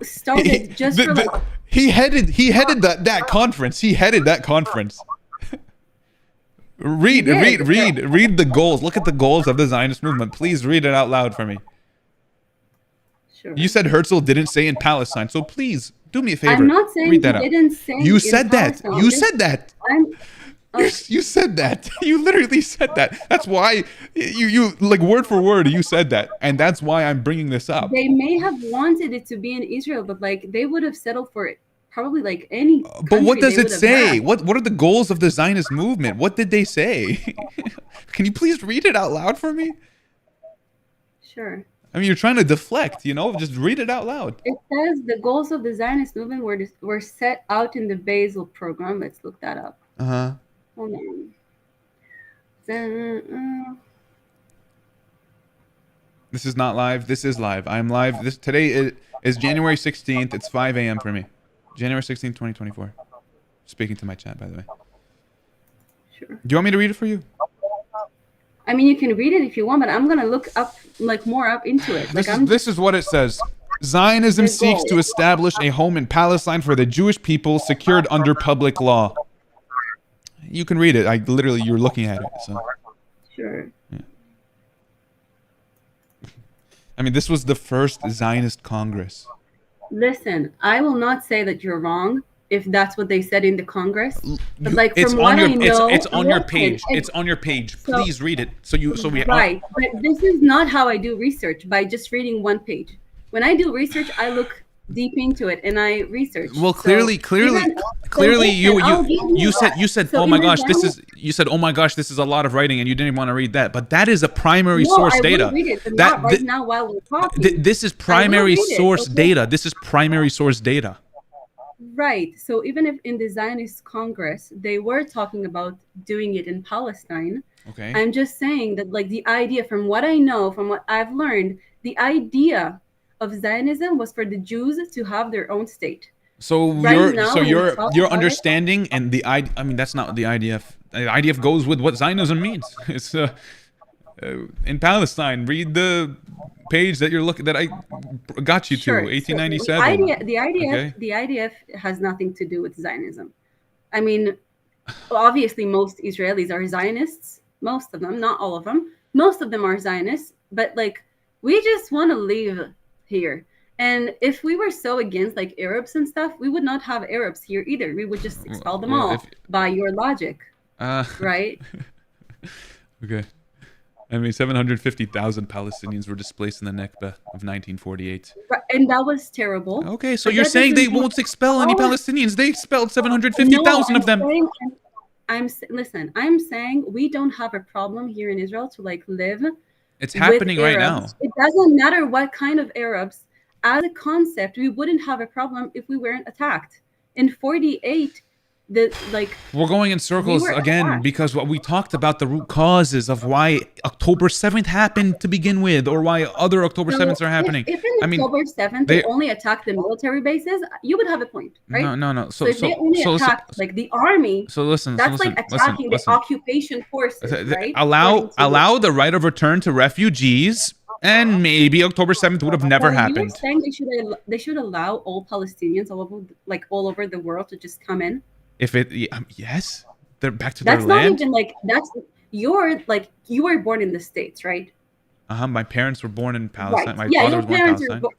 started for like he headed that conference. He headed that conference. Read the goals. Look at the goals of the Zionist movement. Please read it out loud for me. Sure. You said Herzl didn't say in Palestine, so please do me a favor. I'm not saying read that he didn't say. You said that. You said that. You said that. You literally said that. That's why you like word for word you said that, and that's why I'm bringing this up. They may have wanted it to be in Israel, but like they would have settled for it. Probably like any. But what does it say? What are the goals of the Zionist movement? What did they say? Can you please read it out loud for me? Sure. I mean, you're trying to deflect, just read it out loud. It says the goals of the Zionist movement were set out in the Basel program. Let's look that up. Uh-huh. Hold on. This is not live. This is live. I'm live. Today is January 16th. It's 5 a.m. for me. January 16th, 2024. Speaking to my chat, by the way. Sure. Do you want me to read it for you? I mean, you can read it if you want, but I'm gonna look up more up into it. This is what it says. Zionism seeks to establish a home in Palestine for the Jewish people secured under public law. You can read it. You're looking at it. So. Sure. Yeah. I mean, this was the first Zionist Congress. Listen, I will not say that you're wrong if that's what they said in the Congress. But like it's from what I know, it's on your page. It's on your page. Please read it. Right. But this is not how I do research, by just reading one page. When I do research, I look deep into it and I research. Well, clearly clearly listen, you said So oh in my the gosh this Zionist- is you said oh my gosh this is a lot of writing and you didn't want to read that, but that is a primary No, source I data. will read it, but That not right now while we're talking. this is I will primary read it, source okay? data. This is primary source data. Right. So even if in the Zionist Congress they were talking about doing it in Palestine, Okay. I'm just saying that like the idea, from what I know, from what I've learned, the idea of Zionism was for the Jews to have their own state. So Right now, when we your talk about it- understanding and the I mean that's not the IDF. The IDF goes with what Zionism means. It's in Palestine. Read the page that you're looking that I got you Sure. to So 1897. the IDF, Okay. the IDF has nothing to do with Zionism. I mean, obviously, most Israelis are Zionists. Most of them, not all of them. Most of them are Zionists. But like, we just want to live here. And if we were so against like Arabs and stuff, we would not have Arabs here either. We would just expel them Well, all if- by your logic, right? Okay. I mean, 750,000 Palestinians were displaced in the Nakba of 1948. Right, and that was terrible. Okay, so But you're that saying they doesn't mean- won't expel any Oh, Palestinians? They expelled 750,000 no, of them. Listen, I'm saying we don't have a problem here in Israel to like live. It's with happening right now. Arabs. It doesn't matter what kind of Arabs. As a concept, we wouldn't have a problem if we weren't attacked. In 48, We're going in circles were again attacked. because what we talked about the root causes of why October 7th happened to begin with, or why other October So 7ths are happening. If in I mean, October 7th they- they only attacked the military bases, you would have a point, right? No. So if they only attacked like the army, So listen. that's so like listen, attacking listen. the occupation forces, right? Allow the right of return to refugees, and maybe October 7th would have never You're happened. saying they should allow all Palestinians all over the world to just come in. If it yes, they're back to That's their not land. even like that's you were born in the States, right? My parents were born in Palestine. Right. My Yeah, father your was born in parents Palestine.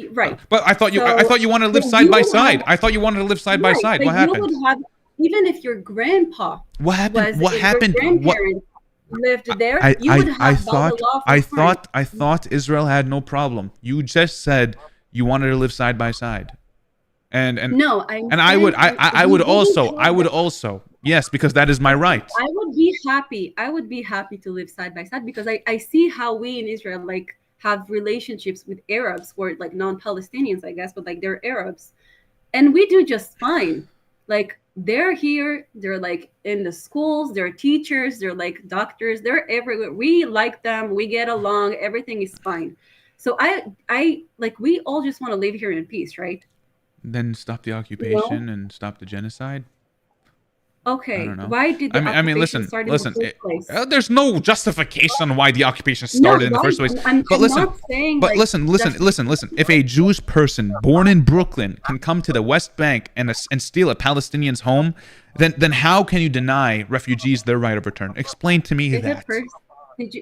are right. But I thought you wanted to live but side you by would side. have- I thought you wanted to live side by Right, side. but What you happened? would have, even if your grandpa What happened? was What if happened? Your grandparents lived there. I you would have followed the law. I thought Israel had no problem. You just said you wanted to live side by side. And No, I'm and I would saying I we would wouldn't also yes, because that is my right. I would be happy. I would be happy to live side by side because I see how we in Israel like have relationships with Arabs or like non-Palestinians, I guess, but like they're Arabs. And we do just fine. Like they're here, they're like in the schools, they're teachers, they're like doctors, they're everywhere. We like them, we get along, everything is fine. So I like we all just want to live here in peace, right? Then stop the occupation and stop the genocide. Okay. I don't know. Why did the I mean, occupation listen, start in listen. the first place? There's no justification on why the occupation started in the right, first place. I'm But listen, not saying, but like, listen. If a Jewish person born in Brooklyn can come to the West Bank and steal a Palestinian's home, then how can you deny refugees their right of return? Explain to me Is that. it first?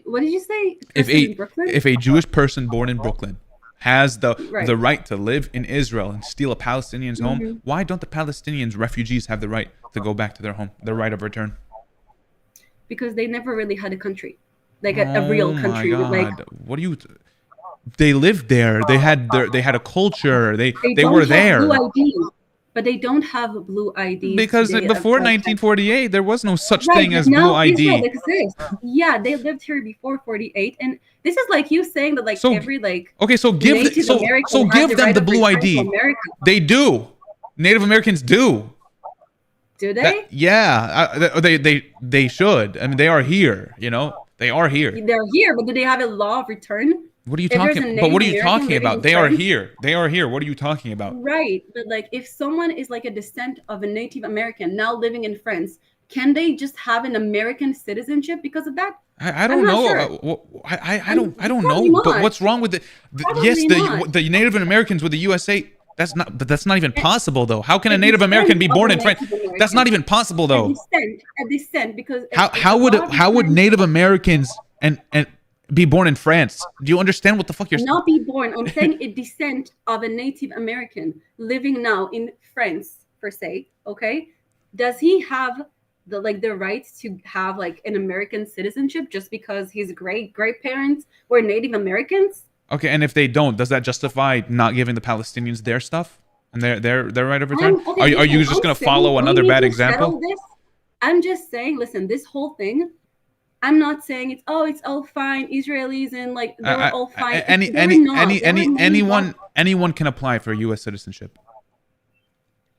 What did you say? If Person in Brooklyn? a Jewish person born in Brooklyn has Right. the right to live in Israel and steal a Palestinian's home, Mhm. why don't the Palestinians refugees have the right to go back to their home, their right of return? Because they never really had a country, like a real country. Oh With, my like, God. What do you? They lived there. They had a culture. They don't were have there. Blue ID, but they don't have a blue ID. Because today, before of- 1948, there was no such Right, thing but as now blue ID. Israel exists. Yeah, they lived here before 48, and this is like you saying that like every like Okay, so give Native so American has give them right the of blue return to ID. America. They do. Native Americans do. Do they? They should. I mean, they are here. You know, they are here. They're here, but do they have a law of return? What are you If there's a talking? But what are Native you American talking living about? in They are France- here. They are here. What are you talking about? Right, but like if someone is like a descent of a Native American now living in France, can they just have an American citizenship because of that? I don't I'm not know. sure. I don't Probably know. But not. what's wrong with Probably yes, not. the Native Americans with the USA? That's not even possible though. How can a Native American be born in France? That's not even possible though. A descent because How would Native Americans and be born in France? Do you understand what the fuck you're saying? not be born? I'm saying a descent of a Native American living now in France, per se. Okay, does he have the rights to have like an American citizenship just because his great parents were Native Americans? Okay, and if they don't, does that justify not giving the Palestinians their stuff? And they're right every time. Okay, Are you listen, just gonna I'm saying follow we another need bad to settle example? this. I'm just saying, listen, this whole thing, I'm not saying it's all fine. Israelis and like they were all fine. They were not. There were many Anyone can apply for U.S. citizenship.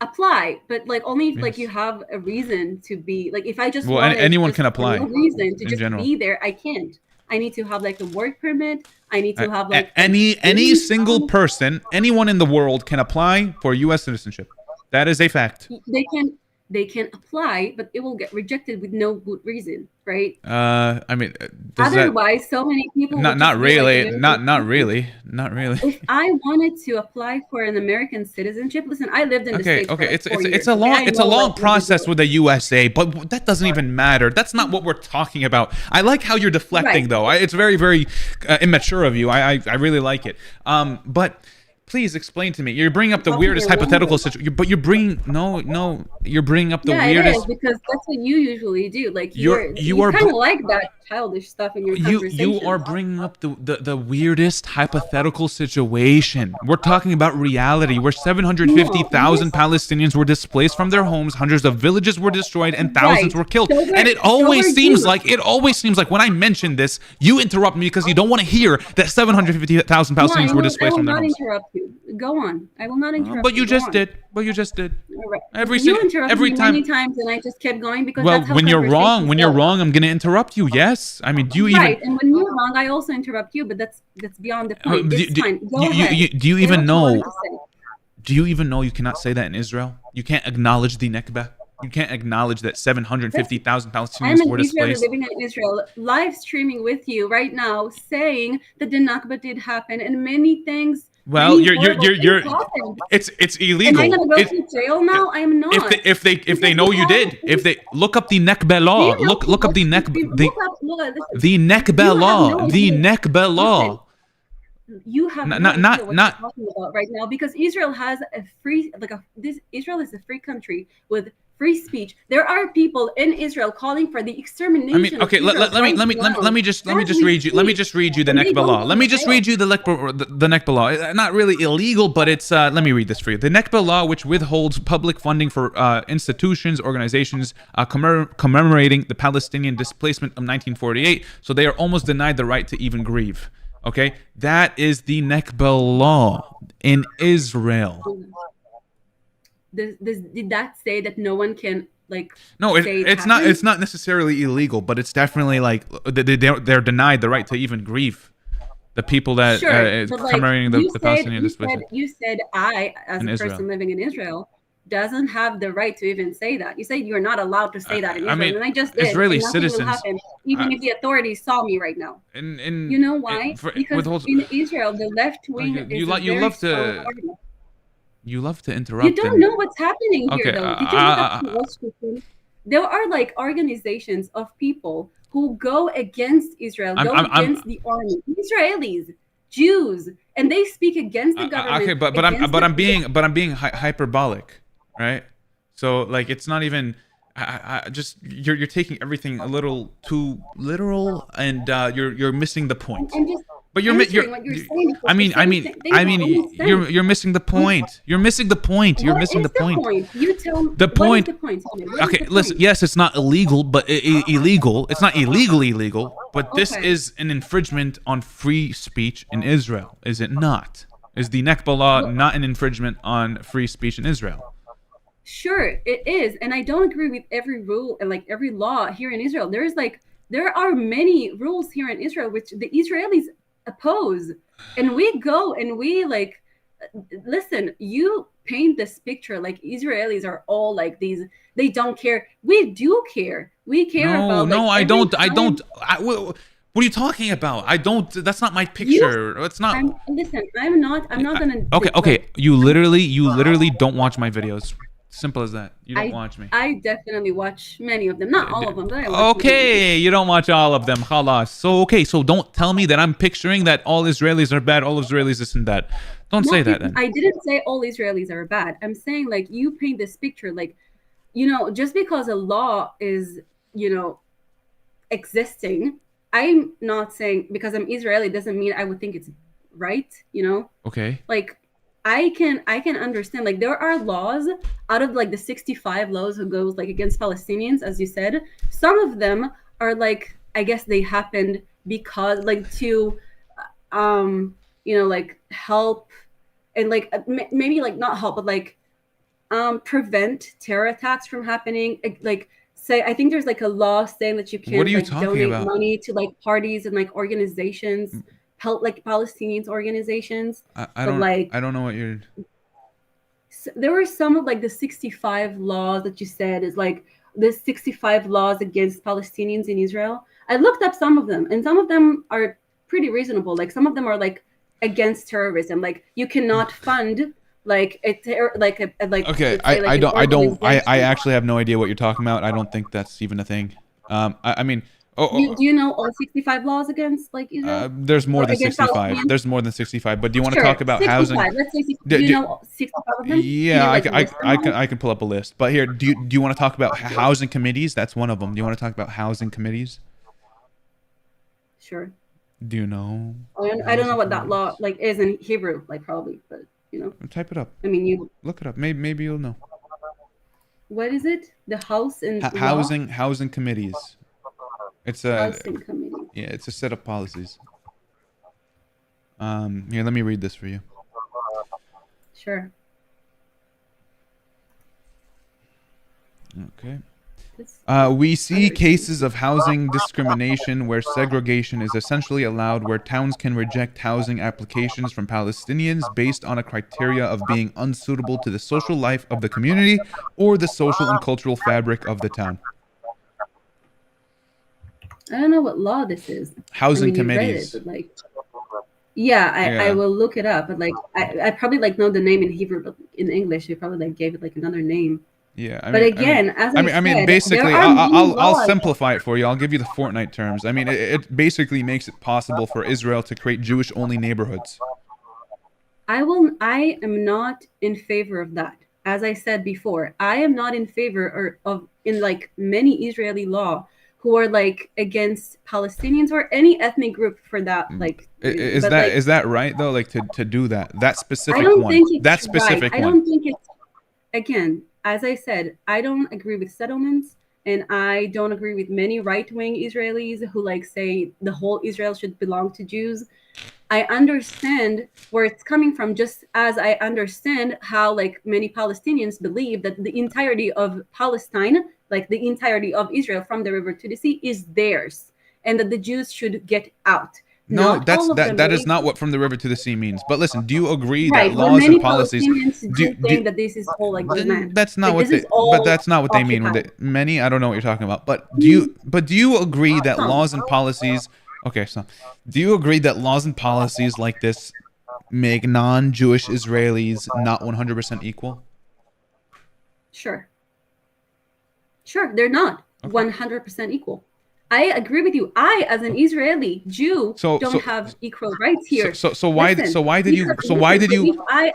apply, but like only if like Yes. you have a reason to be like. If I just Well, wanted anyone just can for apply no reason to in just general. be there, I can't. I need to have like a work permit. I need to have like Any single person, anyone in the world can apply for U.S. citizenship. That is a fact. they can apply, but it will get rejected with no good reason, right? I mean, does Otherwise, so many people that would not just be, like, really, American not citizens. really. If I wanted to apply for an American citizenship, listen, I lived in the States for like 4 years. It's a okay? long I know, long like, the process deal. with the USA, but that doesn't even matter. That's not what we're talking about. I like how you're deflecting Right. though. It's very immature of you. I really like it. But please explain to me. You're bringing up the Talking weirdest around hypothetical it. situation, but you're bringing you're bringing up the Yeah, it weirdest. is because that's what you usually do. Like You you are kind of br- like that childish stuff in your conversation. you are bringing up the weirdest hypothetical situation. We're talking about reality where 750,000 Palestinians were displaced from their homes, hundreds of villages were destroyed, and thousands were killed. And it always seems like when I mention this, you interrupt me because you don't want to hear that 750,000 Palestinians were displaced from their homes. I will not interrupt you. Go on. I will not interrupt But you you. Go just on. did. But you just did. All right. Every You interrupted every me time. many times, and I just kept going because Well, that's how when you're wrong, conversations go. I'm gonna interrupt you. Yes. I mean, do you Right, even? and when you're wrong, I also interrupt you, but that's beyond the point. It's fine. Go ahead. Do you Say even what you wanted know? to say. Do you even know you cannot say that in Israel? You can't acknowledge the Nakba. You can't acknowledge that 750,000 I'm Palestinians an were Israeli displaced. living in Israel, live streaming with you right now, saying that the Nakba did happen and many things. Well, many horrible you're things happened. it's Am illegal. I gonna go to jail now? I am not. If they know you did, if they look up the Nakba law, look up the Nakba the Nakba law, the Nakba law. You have no idea what you're talking about right now because Israel has a free Israel is a free country with free speech. There are people in Israel calling for the extermination. I mean, okay, let me just read you the Nakba law. Let me just read you the Nakba law. Not really illegal, but it's let me read this for you. The Nakba law, which withholds public funding for institutions, organizations commemorating the Palestinian displacement of 1948, so they are almost denied the right to even grieve. Okay, that is the Nakba law in Israel. Did that say that no one can like? No, say it's not. It's not necessarily illegal, but it's definitely like they're denied the right to even grieve. The people that commemorating the Palestinian displacement. You said I, as In a Israel. person living in Israel, doesn't have the right to even say that. You said you're not allowed to say that in Israel, I mean, and I just did. Israeli and nothing citizens. will happen, even if the authorities saw me right now. In You know why? Because in Israel, the left wing you is a very love strong to party. you love to interrupt. You don't know what's happening here, Okay, though. Did you look up to Wall Street Journal? There are like organizations of people who go against Israel, against the army, Israelis, Jews, and they speak against the government. Okay, but I'm being hyperbolic, right? So like it's not even. I just you're taking everything a little too literal, and you're missing the point. But you're I mean you're missing the point. You're missing the point. You're missing the point. You tell me. The point. What is the point? Tell me. What is Okay, the listen. point? Yes, it's not illegal, but illegal. It's not illegal. But this is an infringement on free speech in Israel, is it not? Is the Nakba law not an infringement on free speech in Israel? Sure, it is, and I don't agree with every rule and like every law here in Israel. There are many rules here in Israel which the Israelis oppose, and we go and we like listen. You paint this picture like Israelis are all like these. They don't care. We do care. We care about. No, like, I don't. every What are you talking about? I don't. That's not my picture. It's not. Listen, I'm not gonna. Okay. You literally don't watch my videos. Simple as that. You don't watch me. I definitely watch many of them, not all of them, but I watch Okay, you don't watch all of them. Khalas. So don't tell me that I'm picturing that all Israelis are bad, all Israelis this and that. Don't say that then. I didn't say all Israelis are bad. I'm saying like you paint this picture like, just because a law is, existing, I'm not saying because I'm Israeli doesn't mean I would think it's right, Okay. Like I can understand, like, there are laws out of like the 65 laws who goes like against Palestinians, as you said. Some of them are like, I guess they happened because like to like help and like maybe like not help, but like prevent terror attacks from happening. Like, say, I think there's like a law saying that you What can't are you like talking donate about? money to like parties and like organizations, like Palestinians organizations. I But don't like I don't know what you're. there were some of like the 65 laws that you said is like the 65 laws against Palestinians in Israel. I looked up some of them, and some of them are pretty reasonable. Like, some of them are like against terrorism. Like, you cannot fund like like Okay, let's say like an I organization. actually have no idea what you're talking about. I don't think that's even a thing. I mean, Do you know all 65 laws against like Israel there's more or than against 65. Palestinians? There's more than 65. But do you want to Sure, talk about housing? 65. Let's say 60. Do- Do you do- know 65 of them? Can Yeah, you like list them all? I can pull up a list. But here, do you want to talk about housing committees? That's one of them. Do you want to talk about housing committees? Sure. Do you know? I don't know what that law like is in Hebrew, like probably, but you know. Type it up. I mean, you Look it up. Maybe you'll know. what is it? The house and law? Housing committees. It's a Housing committee. yeah, it's a set of policies. Here, let me read this for you. Sure. Okay. We see cases of housing discrimination where segregation is essentially allowed, where towns can reject housing applications from Palestinians based on a criteria of being unsuitable to the social life of the community or the social and cultural fabric of the town. I don't know what law this is. Housing I mean, committees. You read it, but like, yeah, I Yeah. will look it up. But like, I probably like know the name in Hebrew, but in English, they probably like gave it like another name. Yeah, But again, as I I mean, said, basically, there are many I'll laws. simplify it for you. I'll give you the Fortnite terms. I mean, it basically makes it possible for Israel to create Jewish-only neighborhoods. I am not in favor of that. As I said before, I am not in favor of in like many Israeli law who are like against Palestinians or any ethnic group for that. Like, Is but, that like, is that right though? Like to do that specific I don't one, think it's that right. specific I one. don't think it's, again, as I said, I don't agree with settlements, and I don't agree with many right-wing Israelis who like say the whole Israel should belong to Jews. I understand where it's coming from, just as I understand how like many Palestinians believe that the entirety of Palestine, like the entirety of Israel from the river to the sea, is theirs, and that the Jews should get out. No, Not all of them that is believe. not what from the river to the sea means. But listen, do you agree that Right, but laws many and policies Palestinians do do think that this is all like the land. that's not Like, what this they is all but that's not what they mean when they occupied. many, I don't know what you're talking about. But do you agree that laws and policies okay, so do you agree that laws and policies like this make non-Jewish Israelis not 100% equal? Sure. Sure, they're not 100% equal. I agree with you. I, as an Israeli Jew, don't have equal rights here. So why did you I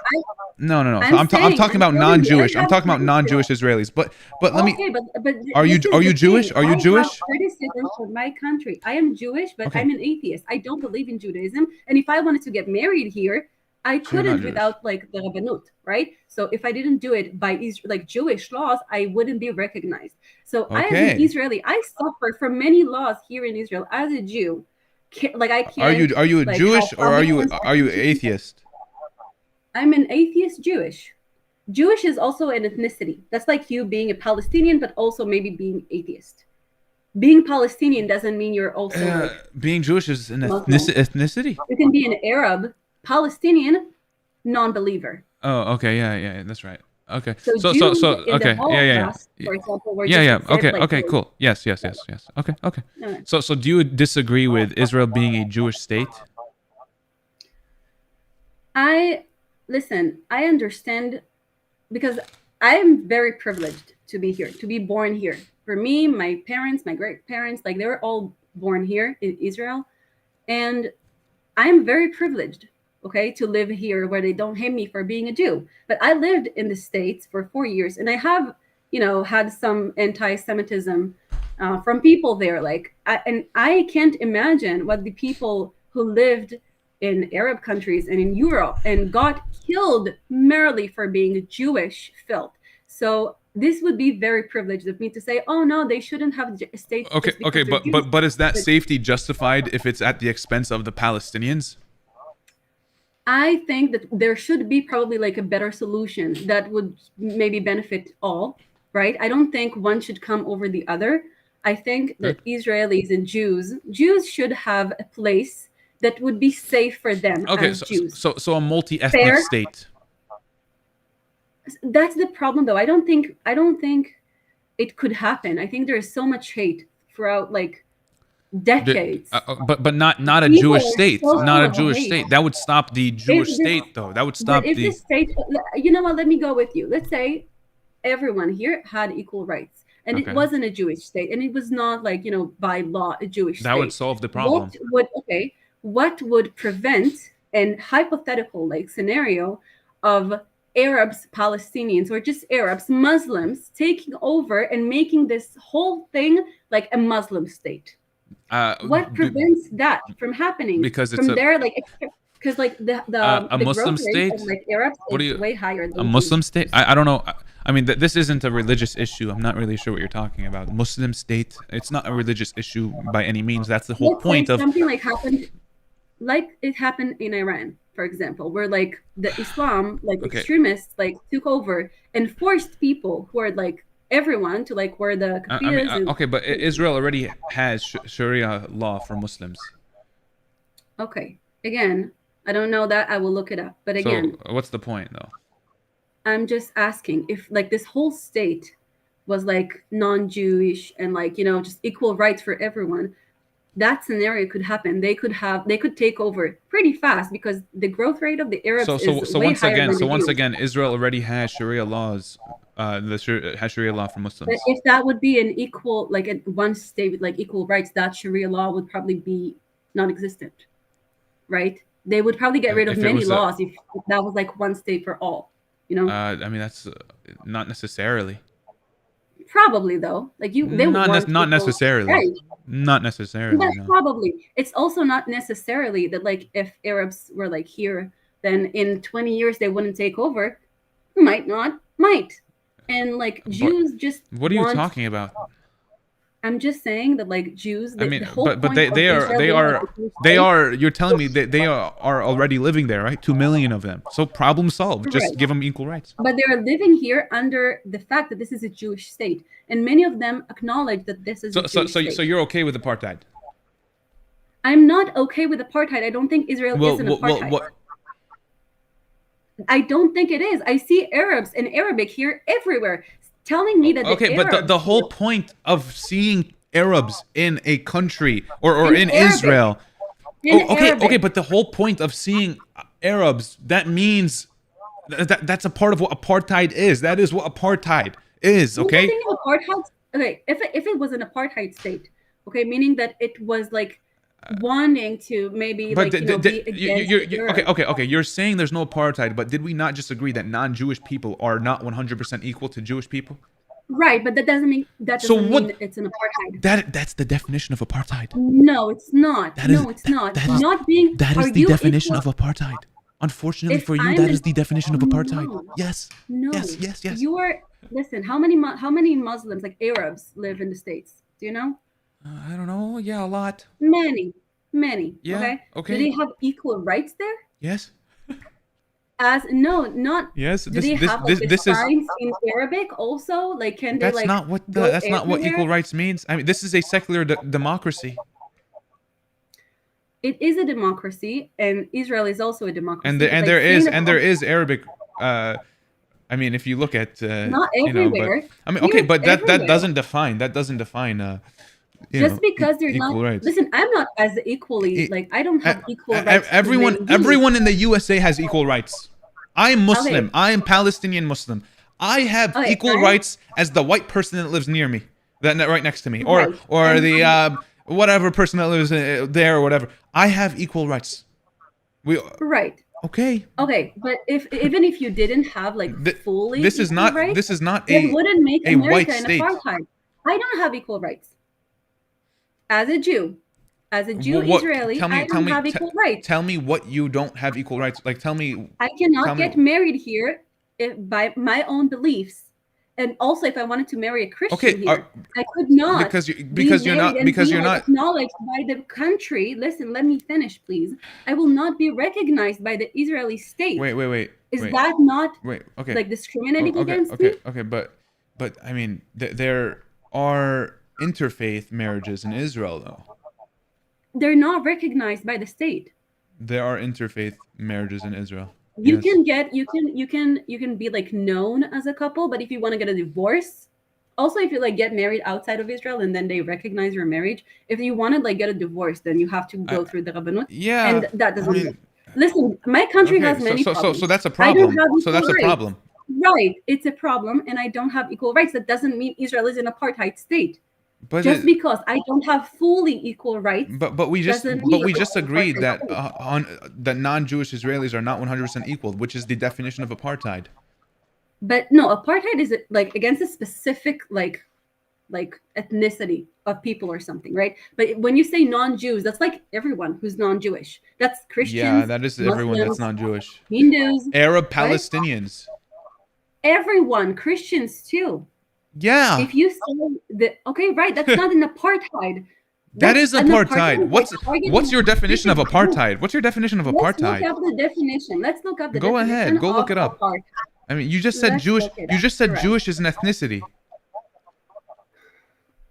No. So I'm I'm saying, talking I'm about telling you, non-Jewish. I I'm have talking about criticism. non-Jewish Israelis. But let me Okay, but Are you this is the Jewish? thing. Are you I have Jewish? criticism for my country. I am Jewish, but Okay. I'm an atheist. I don't believe in Judaism, and if I wanted to get married here, I So you're not couldn't Jewish. without like the Rabbanut, right? So if I didn't do it by like Jewish laws, I wouldn't be recognized. So I, as an Okay. Israeli, I suffer from many laws here in Israel as a Jew. Like I can't. Are you a like, Jewish have or are you public atheist? I'm an atheist Jewish. Jewish is also an ethnicity. That's like you being a Palestinian, but also maybe being atheist. Being Palestinian doesn't mean you're also like Being Jewish is an Muslim. ethnicity? You can be an Arab, Palestinian, non-believer. Oh, okay. Yeah, that's right. Okay. So So Jews in the okay. Yeah. Holocaust, for example, were Yeah. just accepted, like, Okay, they- cool. Yes. Okay. Alright. So do you disagree with Israel being a Jewish state? I understand because I am very privileged to be here, to be born here. For me, my parents, my great parents, like they were all born here in Israel. And I'm very privileged, okay, to live here where they don't hate me for being a Jew. But I lived in the States for 4 years, and I have, had some anti-Semitism from people there. And I can't imagine what the people who lived in Arab countries and in Europe and got killed merely for being Jewish filth. So this would be very privileged of me to say, oh no, they shouldn't have a state. Okay, just because okay, they're Jews. but is that safety justified if it's at the expense of the Palestinians? I think that there should be probably like a better solution that would maybe benefit all, right? I don't think one should come over the other. I think that Israelis and Jews should have a place that would be safe for them Okay, as Jews. so a multi-ethnic Fair. state. That's the problem, though. I don't think it could happen. I think there is so much hate throughout like decades. But not a People Jewish are state, so not a full of Jewish hate. state. That would stop the Jewish If this- state, though. That would stop But if the. the state, you know what? Let me go with you. Let's say everyone here had equal rights, and Okay. it wasn't a Jewish state, and it was not like by law a Jewish state. That would solve the problem. What would prevent an hypothetical like scenario of Arabs, Palestinians, or just Arabs, Muslims taking over and making this whole thing like a Muslim state? What prevents that from happening? Because it's from a- there, like because like the a Muslim growth rate state? of, like Arabs What do is you- way higher than A Muslim state? I don't know. I mean, this isn't a religious issue. I'm not really sure what you're talking about. Muslim state. It's not a religious issue by any means. That's the whole Let's say point of. something like it happened in Iran, for example, where like the Islam Okay. extremists like took over and forced people who are like everyone to like wear the I keffiyehs mean, and- okay, but Israel already has Sharia law for Muslims. Okay, again, I don't know that. I will look it up. But again, So what's the point, though? I'm just asking if like this whole state was like non-Jewish and like just equal rights for everyone, that scenario could happen. They could take over pretty fast because the growth rate of the Arabs is So way once higher again, than the Jews. Israel already has Sharia laws. Has Sharia law for Muslims. But if that would be an equal, like one state with like equal rights, that Sharia law would probably be non-existent, right? They would probably get rid of If it many was a- laws if that was like one state for all. I mean, that's not necessarily. Probably though, like they Not want not equal necessarily. rights. Not necessarily. But No. probably it's also not necessarily that like if Arabs were like here, then in 20 years they wouldn't take over. Might not, might. And like Jews just What are you want- talking about? I'm just saying that like Jews. I mean, the whole but point they of they are Israel they being, are like, a Jewish they state- are. You're telling me that they are already living there, right? 2 million of them. So problem solved. Just Correct. give them equal rights. But they are living here under the fact that this is a Jewish state, and many of them acknowledge that this is a Jewish state. You're okay with apartheid? I'm not okay with apartheid. I don't think Israel is an apartheid. I don't think it is. I see Arabs and Arabic here everywhere, telling me that Okay, the but Arabs the whole point of seeing Arabs in a country or In in Arabic. Israel. In Okay, Arabic. okay, but the whole point of seeing Arabs, that means that's a part of what apartheid is. That is what apartheid is, When okay? you think of apartheid, okay, if it was an apartheid state, okay, meaning that it was like wanting to maybe But like be against Arabs. okay. You're saying there's no apartheid, but did we not just agree that non-Jewish people are not 100% equal to Jewish people? Right, but that doesn't mean So what- mean it's an apartheid. That's the definition of apartheid. No, it's not. That is- No, it's not. that is- Not being. That is are the you definition equal- of apartheid. Unfortunately If for you, I'm that an- is the definition of apartheid. No. Yes. No. Yes. You are. Listen, how many Muslims like Arabs live in the States? Do you know? I don't know. Yeah, a lot. Many. Yeah, okay. Do they have equal rights there? Yes. Not. Yes. Do This they this have this like, this the is signs in Arabic also? Like, can they that's like? not what go that's not what everywhere? equal rights means. I mean, this is a secular democracy. It is a democracy, and Israel is also a democracy. And but, like, there saying is that Arabic. I mean, if you look at Not you know, everywhere. but I mean, Here okay, it's but that everywhere. doesn't define you Just know, because they're equal not. rights. Listen, I'm not as equally like I don't have equal rights. as Everyone many everyone in the USA has equal rights. I am Muslim. Okay. I am Palestinian Muslim. I have Okay, equal I'm- rights as the white person that lives near me, that right next to me, or Right. or And the whatever person that lives there or whatever. I have equal rights. We Right. okay. Okay, but even if you didn't have like fully This is equal not rights, this is not it a wouldn't make a America white an state. apartheid. I don't have equal rights as a Jew. As a Jew What? Israeli, Tell me. I don't have equal rights. Tell me what you don't have equal rights. Like, tell me. I cannot tell me- get married here by my own beliefs. And also, if I wanted to marry a Christian Okay, here, I could not because be you're not married and because be, you're like, not acknowledged by the country. Listen, let me finish, please. I will not be recognized by the Israeli state. Wait. Is that not Okay. like discriminating Okay. against Okay. me? Okay. But I mean, there are interfaith marriages in Israel, though. They're not recognized by the state. There are interfaith marriages in Israel. You Yes. can get you can be like known as a couple, but if you want to get a divorce, also if you like get married outside of Israel and then they recognize your marriage, if you want to like get a divorce, then you have to go through the rabbanut. Yeah, and that doesn't. I mean, listen, my country okay, has many problems. so that's a I don't problem. have So that's a equal rights. problem. Right, it's a problem, and I don't have equal rights. That doesn't mean Israel is an apartheid state. But Just because I don't have fully equal rights, but we just doesn't mean agreed apartheid that state. that non-Jewish Israelis are not 100% equal, which is the definition of apartheid. But no, apartheid is like against a specific like ethnicity of people or something, right? But when you say non-Jews, that's like everyone who's non-Jewish. That's Christians. Yeah, that is everyone that's Muslims, not Jewish. Hindus, Arab right? Palestinians. Everyone, Christians too. Yeah. If you say that, okay, right, that's not an apartheid. That is An apartheid. is like What's your definition of targeting apartheid? What's your definition of Let's apartheid? look up the definition. Let's look up the Go definition. ahead. Go look of it up. apartheid. I mean, you just said Let's Jewish. look it You up. just said Correct. Jewish is an ethnicity.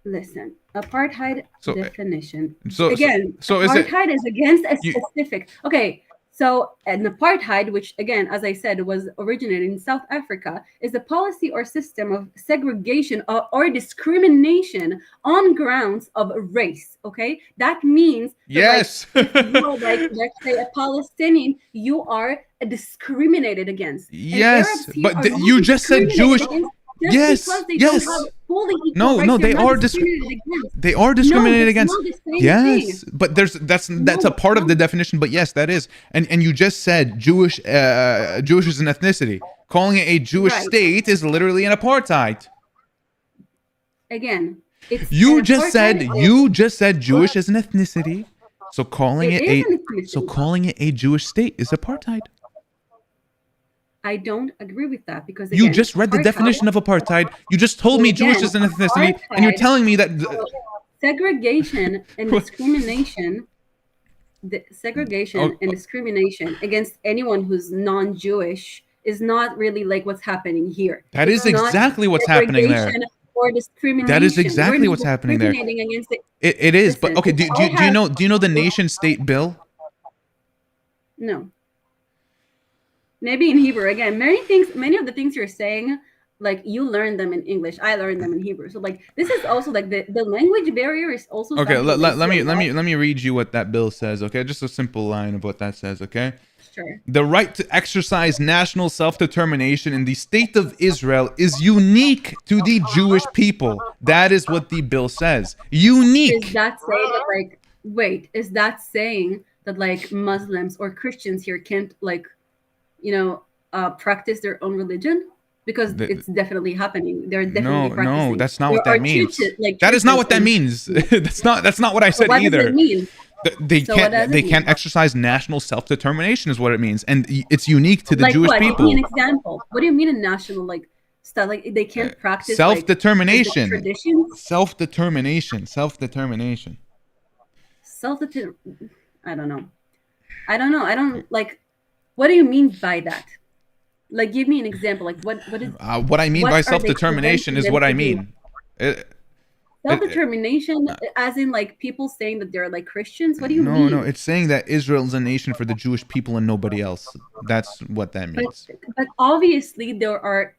Listen, apartheid So- definition. so- Again, so is it- apartheid is against a You- specific. Okay, so an apartheid, which again, as I said, was originated in South Africa, is a policy or system of segregation or discrimination on grounds of race. Okay, that means that, Yes. like, if you are like, let's say, a Palestinian, you are discriminated against. And Yes, Arabs here but are not you just said discriminated Jewish. against just Yes, because they yes. don't have fully equal No, rights, no, they're they not are discriminated against. They are discriminated No, against. that's not the same Yes, thing. but that's a part of the definition. But yes, that is. And you just said Jewish. Jewish is an ethnicity. Calling it a Jewish Right. state is literally an apartheid. Again, it's You an just said apartheid is- Jewish is an ethnicity. So calling It it is a an ethnicity. calling it a Jewish state is apartheid. I don't agree with that because You again, just read the apartheid- definition of apartheid. You just told me Jewish Again, is an ethnicity, and you're apartheid- telling me that. segregation and discrimination, segregation Oh, and discrimination against anyone who's non-Jewish is not really like what's happening here. That is It's not exactly what's happening there. segregation Or discrimination. That is exactly We're what's happening there. discriminating against it. It is, but Listen, okay. if I have- Do you know the nation state bill? No. Maybe in Hebrew again. Many of the things you're saying, like you learned them in English. I learned them in Hebrew. So like this is also like the language barrier is also Okay, something that's let still me read you what that bill says. Okay, just a simple line of what that says. Okay. Sure. The right to exercise national self-determination in the state of Israel is unique to the Jewish people. That is what the bill says. Unique. Is that saying that like wait, is that saying that like Muslims or Christians here can't like, practice their own religion? Because it's definitely happening. They're definitely practicing. No, that's not what There that are means. churches, That is not what that churches means. That's not what I said what either. does it mean? They So what does can't it mean? exercise national self-determination is what it means, and it's unique to the Like Jewish what? Give people. me an example. What do you mean in national like stuff? Like they can't practice Self-determination. Like, traditions. Self-determination. I don't know. I don't like. What do you mean by that? Like, give me an example. Like, what is? What I mean what by are they self-determination is preventing what them I to do? mean. Self-determination, as in like people saying that they're like Christians. What do you No, mean? no, it's saying that Israel is a nation for the Jewish people and nobody else. That's what that means. But obviously there are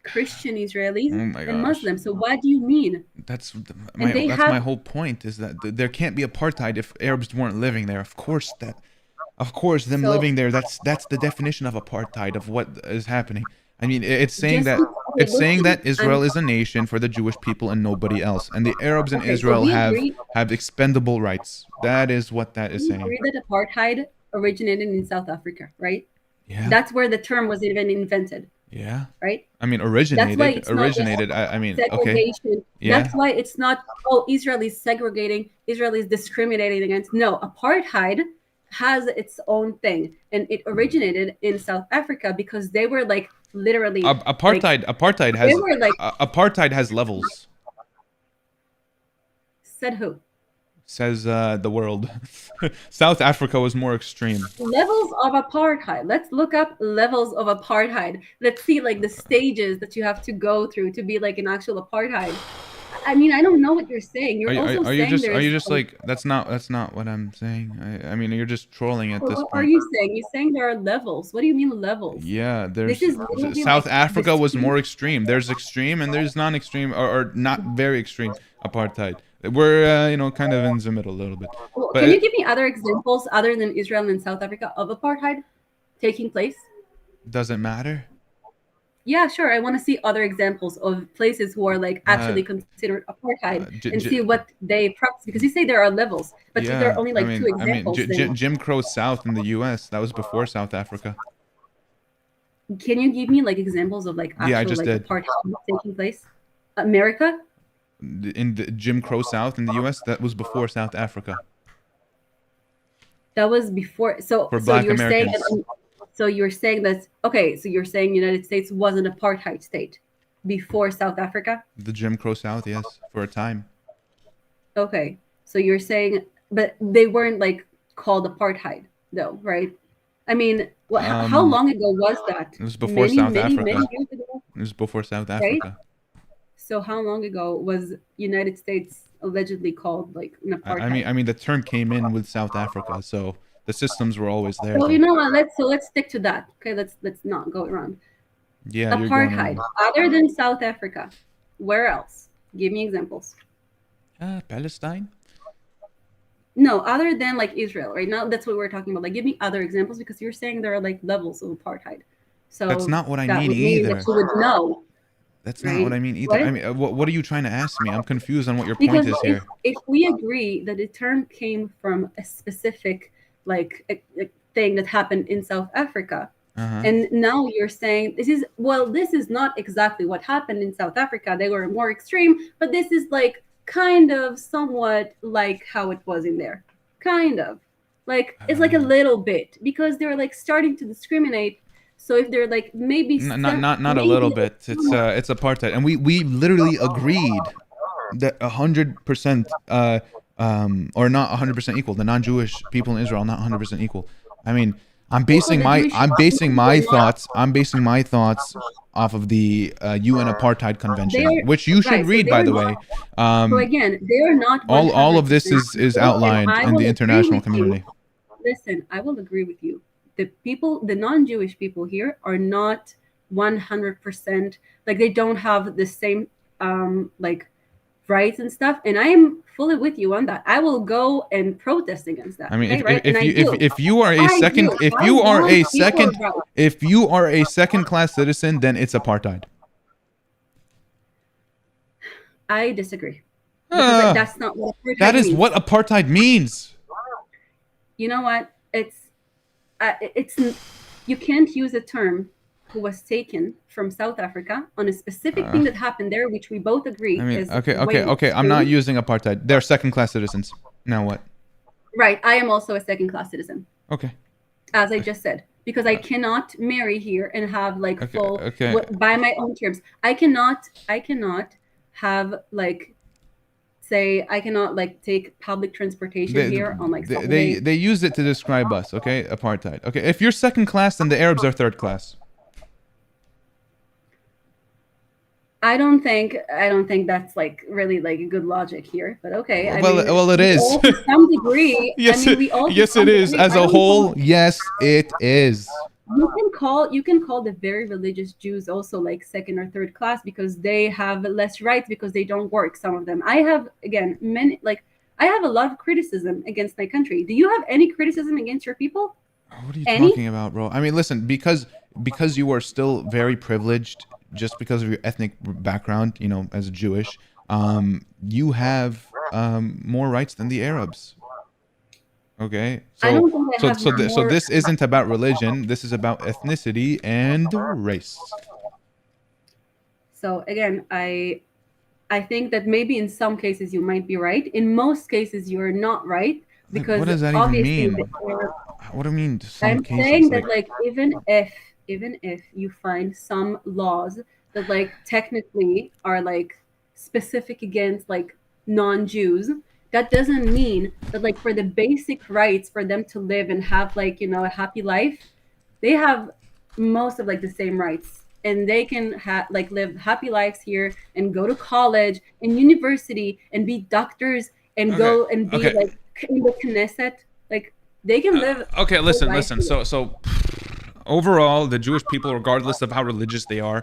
Christian Israelis Oh my and gosh. Muslims. So what do you mean? That's they that's have- my whole point is that there can't be apartheid if Arabs weren't living there. Of course them So- living there, that's the definition of apartheid of what is happening. I mean, it's saying Just- that okay, it's saying listen, that Israel I'm- is a nation for the Jewish people and nobody else. And the Arabs in Okay, so Israel we have agree- expendable rights. That is what that is You saying. agree that apartheid originated in South Africa, right? Yeah. That's where the term was even invented. Yeah. Right? I mean, That's why it's not just I mean, okay. segregation. Yeah. That's why it's not, oh, Israel is segregating, Israel is discriminating against. No, apartheid has its own thing. And it originated in South Africa because they were like literally Apartheid has levels. Said who? Says the world. South Africa was more extreme. Levels of apartheid. Let's look up levels of apartheid. Let's see like the stages that you have to go through to be like an actual apartheid. I mean, I don't know what you're saying. You're also saying are you just like that's not what I'm saying. I mean, you're just trolling at this what point. are you saying? You're saying there are levels. What do you mean levels? Yeah, there's This is literally South like Africa was extreme. more extreme. There's extreme and there's non-extreme or not very extreme apartheid. We're kind of in the middle a little bit. Well, But can you give me other examples other than Israel and South Africa of apartheid taking place? doesn't matter. Yeah, sure. I want to see other examples of places who are like actually considered apartheid and see what they practice. Because you say there are levels, but Yeah, there are only like two examples. then Jim Crow South in the U.S. That was before South Africa. can you give me like examples of like actual Yeah, I just did. apartheid taking place? America? In the Jim Crow South in the U.S. that was before South Africa. That was before. So For Black you're Americans. saying so you're saying that okay? So you're saying United States was an apartheid state before South Africa? The Jim Crow South, yes, for a time. Okay, so you're saying, but they weren't like called apartheid though, right? I mean, how long ago was that? It was before South Africa. Many years ago? It was before South Right? Africa. So how long ago was United States allegedly called like an apartheid? I mean, the term came in with South Africa, so the systems were always there. So though. you know what? Let's stick to that. Okay, let's not go around. Yeah, you're going Apartheid, on. other than South Africa, where else? Give me examples. Palestine. No, other than like Israel. Right now, that's what we're talking about. Like, give me other examples because you're saying there are like levels of apartheid. So That's not what I that mean would mean either. that you would know. That's not what I mean either. What? I mean, what are you trying to ask me? I'm confused on what your Because point is here. if we agree that the term came from a specific like a thing that happened in South Africa, and now you're saying this is not exactly what happened in South Africa. They were more extreme, but this is like kind of somewhat like how it was in there. Kind of. Like it's like a little bit because they're like starting to discriminate. So if they're like maybe Not a little bit. It's apartheid, and we literally agreed that 100% or not 100% equal. The non-Jewish people in Israel are not 100% equal. I mean, I'm basing my thoughts off of the UN Apartheid Convention, which you should read, by the way. So again, they're not all of this is 100% outlined and I in will the agree international with you. community. Listen, I will agree with you. The non-Jewish people here are not 100% like they don't have the same like rights and stuff. And I am fully with you on that. I will go and protest against that. I mean, okay, if you are a second class citizen, then it's apartheid. I disagree. Because that's not what apartheid That is means. what apartheid means. You know what? It's you can't use a term who was taken from South Africa on a specific thing that happened there, which we both agree I mean, is okay. I'm not using apartheid. They're second class citizens. Now what? Right. I am also a second class citizen, Okay. as I just said, because I cannot marry here and have like full by my own terms. I cannot have like say I cannot like take public transportation here on like Sunday. They use it to describe us. Okay, apartheid. Okay, if you're second class, then the Arabs are third class. I don't think that's like really like a good logic here, but okay. Well, it is. To some degree. Yes, I mean, we all yes, it is. As a whole, yes, it is. You can call the very religious Jews also like second or third class because they have less rights because they don't work. Some of them. I have I have a lot of criticism against my country. Do you have any criticism against your people? What are you talking about, bro? I mean, listen, because you are still very privileged, just because of your ethnic background, you know, as a Jewish, you have more rights than the Arabs. Okay, so this isn't about religion. This is about ethnicity and race. So again, I think that maybe in some cases you might be right. In most cases, you're not right because what does that even obviously mean? What do you mean? Some I'm cases, saying that like even if you find some laws that like technically are like specific against like non-Jews, that doesn't mean that like for the basic rights for them to live and have like, you know, a happy life, they have most of like the same rights and they can like live happy lives here and go to college and university and be doctors and go and be like in the Knesset. Like they can live okay, a listen. life here. So overall, the Jewish people, regardless of how religious they are,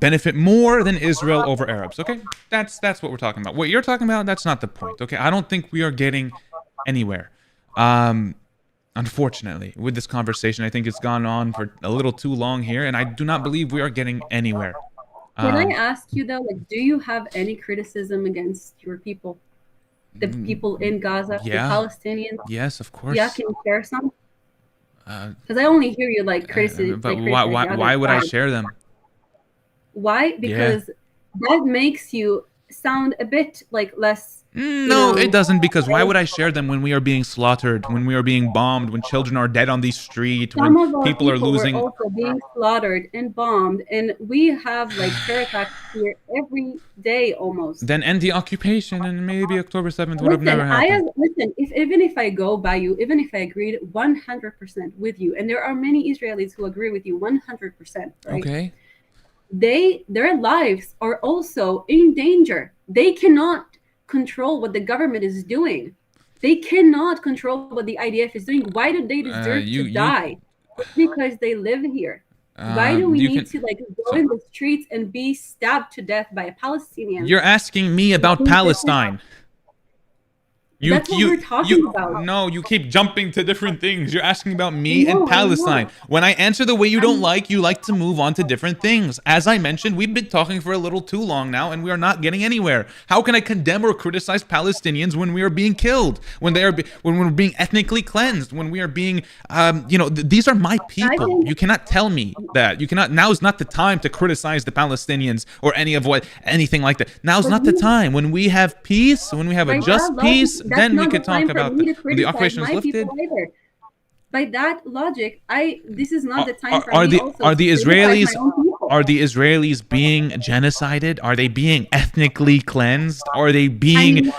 benefit more than Israel over Arabs. Okay, that's what we're talking about. What you're talking about, that's not the point. Okay, I don't think we are getting anywhere. Unfortunately, with this conversation, I think it's gone on for a little too long here, and I do not believe we are getting anywhere. Can I ask you though, like, do you have any criticism against your people, the people in Gaza, the Palestinians? Yes, of course. Yeah, can you share some? Because I only hear you like criticize. But like, why would I share them? Why? Because that makes you sound a bit like less. No, it doesn't, because why would I share them when we are being slaughtered, when we are being bombed, when children are dead on the street, when Some of our people are losing... were also being slaughtered and bombed, and we have like terror attacks here every day almost. Then end the occupation, and maybe October 7th would have never happened. Listen, even if I go by you, even if I agreed 100% with you, and there are many Israelis who agree with you 100%, right? Okay. Their lives are also in danger. They cannot control what the government is doing. They cannot control what the IDF is doing. Why do they deserve to die? Because they live here. Why do we need to like go in the streets and be stabbed to death by a Palestinian? You're asking me about Palestine. That's what we're talking about. No, you keep jumping to different things. You're asking about me and Palestine. When I answer the way you don't like, you like to move on to different things. As I mentioned, we've been talking for a little too long now, and we are not getting anywhere. How can I condemn or criticize Palestinians when we are being killed, when we're being ethnically cleansed, when we are being, these are my people. You cannot tell me that. You cannot. Now is not the time to criticize the Palestinians or anything like that. Now is not the time. When we have peace, when we have a just peace, then we could talk about the occupation is lifted. By that logic, this is not the time for are me the Israelis being genocided? Are they being ethnically cleansed? Are they being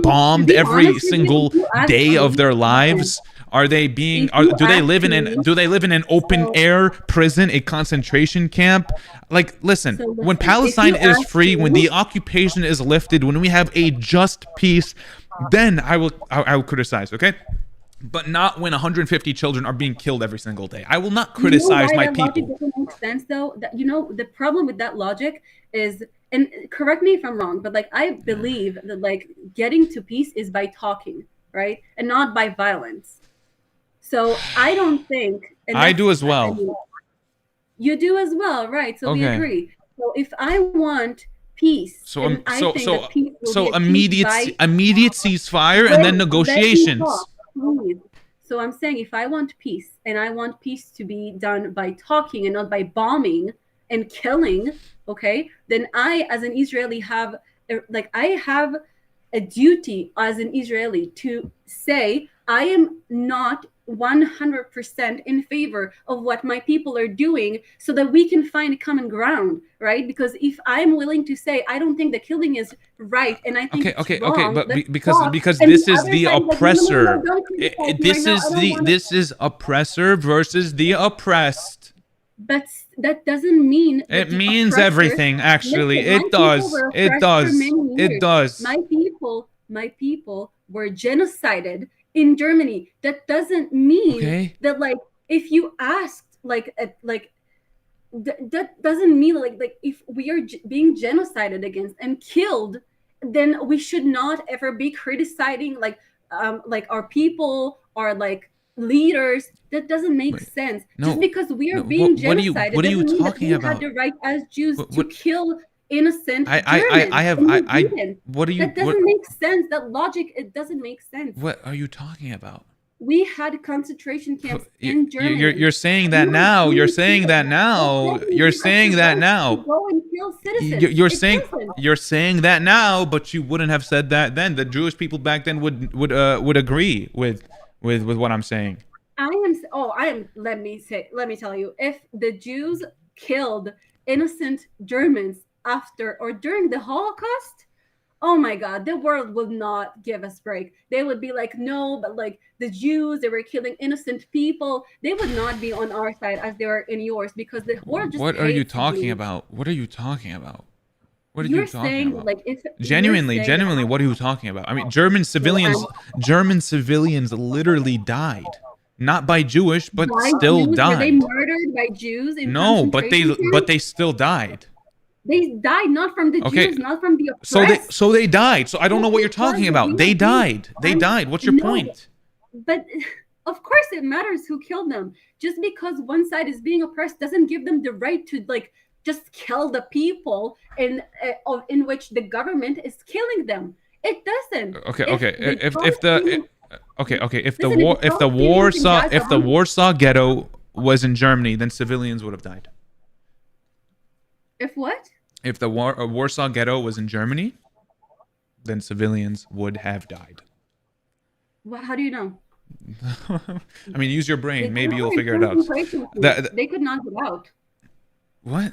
bombed every single day of their lives? Are they being? Do they live in an open air prison, a concentration camp? Like, listen, when Palestine is free, when the occupation is lifted, when we have a just peace, then I will criticize, okay? But not when 150 children are being killed every single day. I will not criticize my people. Logic doesn't make sense, though. The problem with that logic is, and correct me if I'm wrong, but like I believe that like getting to peace is by talking, right, and not by violence. So I don't think. I do as well. You do as well, right? So we agree. So if I want peace, so immediate ceasefire and then negotiations. So I'm saying if I want peace, and I want peace to be done by talking and not by bombing and killing, okay, then I as an Israeli have a duty as an Israeli to say I am not 100% in favor of what my people are doing, so that we can find a common ground, right? Because if I'm willing to say I don't think the killing is right, and I think it's wrong, but because this is the oppressor, this is oppressor versus the oppressed. But that doesn't mean it means everything. Actually, it does. It does. My people were genocided in Germany. That doesn't mean that like if you asked that doesn't mean like if we are being genocided against and killed, then we should not ever be criticizing like our people or like leaders. That doesn't make sense. Just because we are being genocided, what are you doesn't mean talking that we about? had the right as Jews to kill innocent What do you? That doesn't make sense. That logic, it doesn't make sense. What are you talking about? We had concentration camps in Germany. You're saying that now. You're saying that now. You're saying that now. Go and kill citizens. You're saying that now, but you wouldn't have said that then. The Jewish people back then would agree with what I'm saying. Let me tell you, if the Jews killed innocent Germans after or during the Holocaust, oh my God, the world would not give us break. They would be like, no, but like the Jews, they were killing innocent people. They would not be on our side as they were in yours, because the world just What are you hates talking Jews. about? What are you talking about? What are You're you talking saying about? like if Genuinely, you're saying genuinely, what are you talking about? I mean, German civilians literally died. Not by Jewish, but by still Jews, were they died. murdered by Jews in No, but concentration camps? they still died. They died not from the Okay. Jews, not from the oppressed. So they died. So I don't know what you're talking about. They died. They died. What's your point? But of course it matters who killed them. Just because one side is being oppressed doesn't give them the right to like just kill the people in which the government is killing them. It doesn't. Okay. If the Warsaw Ghetto was in Germany, then civilians would have died. If what? If the Warsaw Ghetto was in Germany, then civilians would have died. Well, how do you know? I mean, use your brain. They Maybe were you'll in figure it out. concentration camps. They could not get out. What?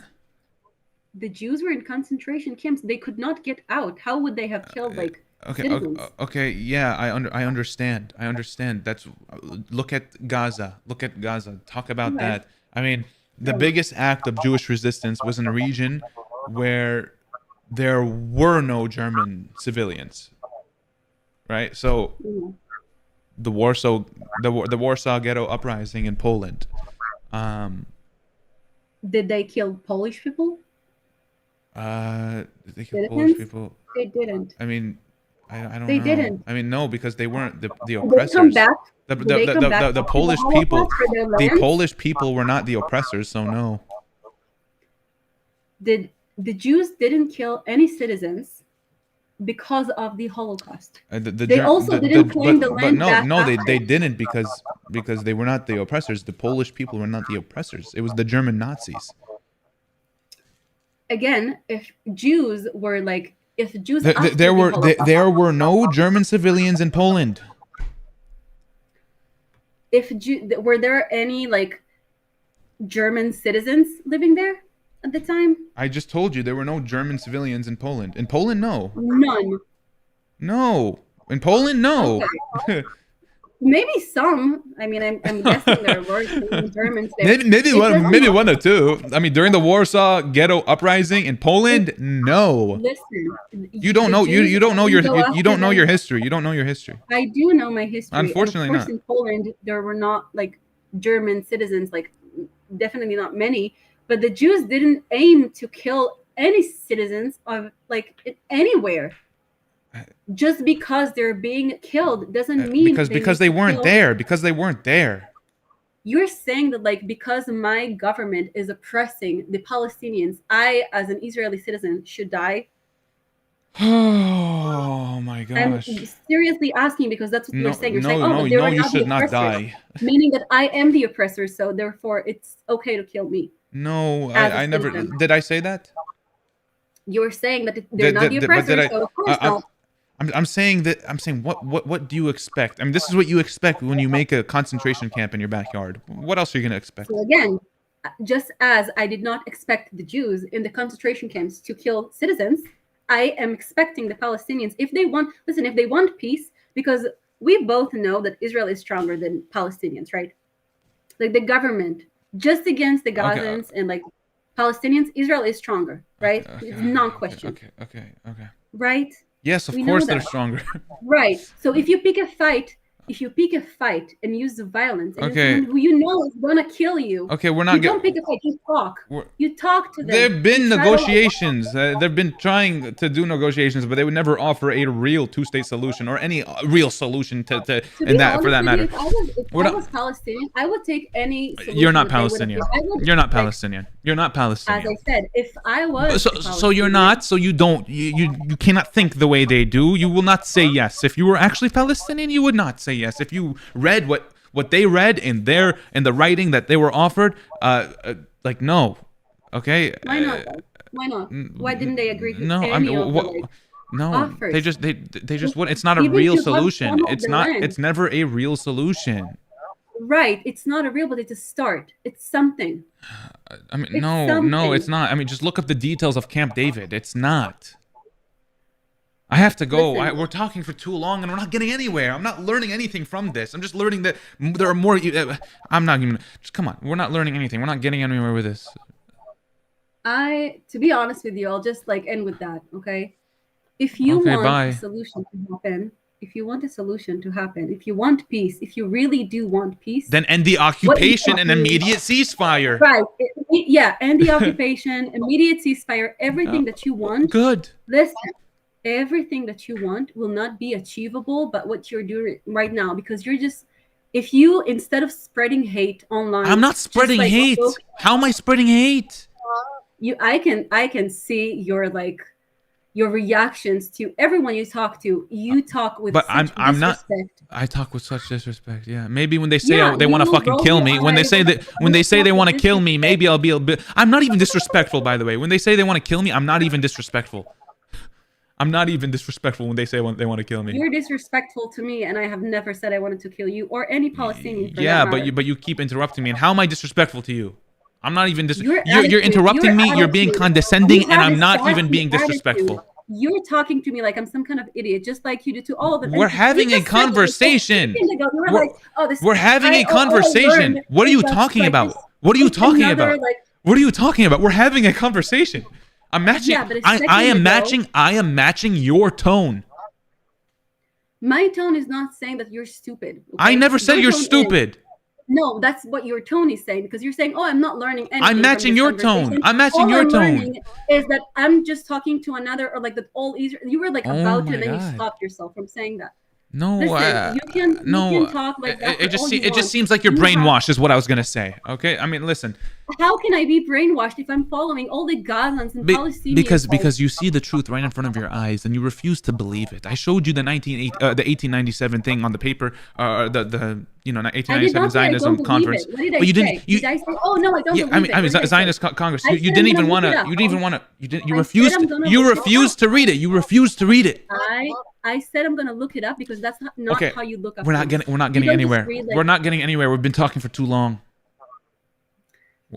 The Jews were in concentration camps. They could not get out. How would they have killed citizens? Okay, yeah, I understand. That's look at Gaza. Talk about Okay. that. I mean, the biggest act of Jewish resistance was in a region where there were no German civilians. Right? So the Warsaw Ghetto uprising in Poland. Did they kill Polish people? Did they kill Citizens? Polish people? They didn't. I mean, I don't They know. didn't. I mean, no, because they weren't the Did they come oppressors. back? The Did they come back the after Polish Holocaust people, for their the lands? Polish people were not the oppressors, so no. The Jews didn't kill any citizens because of the Holocaust. They also didn't claim the land back they after. didn't because they were not the oppressors. The Polish people were not the oppressors. It was the German Nazis. Again, if Jews were like, if Jews after There the were Holocaust, there were no German civilians in Poland. were there any like German citizens living there at the time? I just told you there were no German civilians in Poland. In Poland, no. None. No. In Poland, no. Okay. Maybe some. I mean, I'm guessing there were some Germans there. Maybe one or two. I mean, during the Warsaw Ghetto uprising in Poland, no. Listen, You don't know you don't know your history. You don't know your history. I do know my history. Unfortunately, and of course, not. in Poland, there were not like German citizens, like definitely not many. But the Jews didn't aim to kill any citizens of like anywhere. Just because they're being killed doesn't mean because they weren't there. Because they weren't there. You're saying that like because my government is oppressing the Palestinians, I as an Israeli citizen should die? Oh my I'm gosh. seriously asking because that's what you're saying. You're saying, but they no, were you not the should not oppressors, die. meaning that I am the oppressor, so therefore it's okay to kill me. No, As a I never citizen. did. I say that? You're saying that they're not the oppressors, so of course not. I'm saying what do you expect? I mean, this is what you expect when you make a concentration camp in your backyard. What else are you gonna expect? So again, just as I did not expect the Jews in the concentration camps to kill citizens, I am expecting the Palestinians, if they want peace, because we both know that Israel is stronger than Palestinians, right? Like the government, just against the Gazans and like Palestinians, Israel is stronger, right? It's non-questioned. Okay. Right? Yes, of We know course they're that. stronger. Right. So if you pick a fight and use the violence, and Okay. someone who you know is gonna kill you. Okay, we're not You don't pick a fight. You talk. You talk to them. There've been You try to- negotiations. They've been trying to do negotiations, but they would never offer a real two-state solution or any real solution To be for that honest matter. with you, We're if I not- was Palestinian, I would take any solution. You're not that they would Palestinian. give. I would, You're not like, Palestinian. You're not As Palestinian. I said, if I was So you're not. So you don't. You cannot think the way they do. You will not say yes. If you were actually Palestinian, you would not say say yes. If you read what they read in the writing that they were offered, like no, okay. Why not? Why not? Why didn't they agree to No, I any mean, of the like no, offers? they just would. It's not a Even real to have solution. some of It's the not. land. It's never a real solution. Right. It's not a real, but it's a start. It's something. I mean, It's no, something. it's not. I mean, just look up the details of Camp David. It's not. I have to go. Listen. We're talking for too long and we're not getting anywhere. I'm not learning anything from this. I'm just learning that there are more. I'm not even. Just come on. We're not learning anything. We're not getting anywhere with this. To be honest with you, I'll just like end with that. Okay. If you Okay, want bye. a solution to happen, if you want a solution to happen, if you want peace, if you really do want peace, Then end the occupation and immediate ceasefire. right? Yeah, end the occupation, immediate ceasefire, everything that you want. Good. Listen, everything that you want will not be achievable, but what you're doing right now, because you're just, if you, instead of spreading hate online, I'm not just, spreading like, hate. How am I spreading hate? I can see your like your reactions to everyone you talk to. You talk with But such I'm not. disrespect. I talk with such disrespect. Yeah, maybe when they say Yeah, they want to you fucking roll kill your me, when they eyes say and that, when you they say talk they with want to kill me, maybe I'll be a bit. I'm not even disrespectful, by the way. When they say they want to kill me, I'm not even disrespectful. I'm not even disrespectful when they say they want to kill me. You're disrespectful to me, and I have never said I wanted to kill you or any Palestinian. For Yeah, that but matter. you keep interrupting me, and how am I disrespectful to you? I'm not even Your you're attitude- interrupting your me. You're being attitude- condescending, you and have I'm a not even sassy being attitude. disrespectful. You're talking to me like I'm some kind of idiot, just like you do to all of them. We're And you having a just said it conversation. a second ago. You were We're- like, oh, this, We're having a all I conversation. learned What are is you that, talking like, about? this- What are you it's talking another, about? like- What are you talking about? We're having a conversation. I'm matching. Yeah, but a I second am ago- matching your tone. My tone is not saying that you're stupid. I okay? never said Your you're tone is- stupid. No, that's what your tone is saying, because you're saying, "Oh, I'm not learning anything." I'm from matching this your tone. conversation. I'm matching All your I'm tone. learning is that I'm just talking to another, or like that all Israel. You were like Oh about to, my and then God. you stopped yourself from saying that. No, Listen, you can talk like that. it just all you it just want. seems like you're You have- brainwashed, is what I was gonna say. Okay, I mean, listen, How can I be brainwashed if I'm following all the Gazans and Palestinians? because you see the truth right in front of your eyes and you refuse to believe it. I showed you the 1897 thing on the paper, the I did 1897 not say I don't Zionism believe conference. it. What did I But you say? didn't. You, did I say? Oh no, I don't yeah, believe I mean, it. What did I say? Zionist Congress. I You said didn't I'm even gonna want look it to. up. You didn't even want to. You didn't. You I said refused. I'm gonna You look it up. refused to read it. You refused to read it. I said I'm gonna look it up because that's not Okay, how you look up. we're not things. getting. We're not You getting don't just anywhere. read, like- We're not getting anywhere. We've been talking for too long.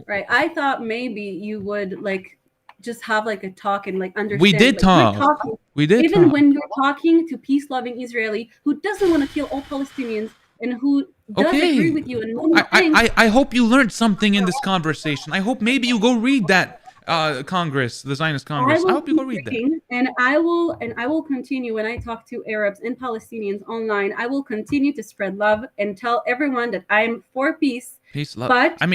Right. I thought maybe you would like just have like a talk and like understand. We did like, talk. we're talking- We did Even talk. when you're talking to peace-loving Israeli who doesn't want to kill all Palestinians and who does Okay. agree with you and many things. I hope you learned something in this conversation. I hope maybe you go read that Congress, the Zionist Congress. I hope you go read that. reading, and I will continue when I talk to Arabs and Palestinians online. I will continue to spread love and tell everyone that I'm for peace. Peace, love. But I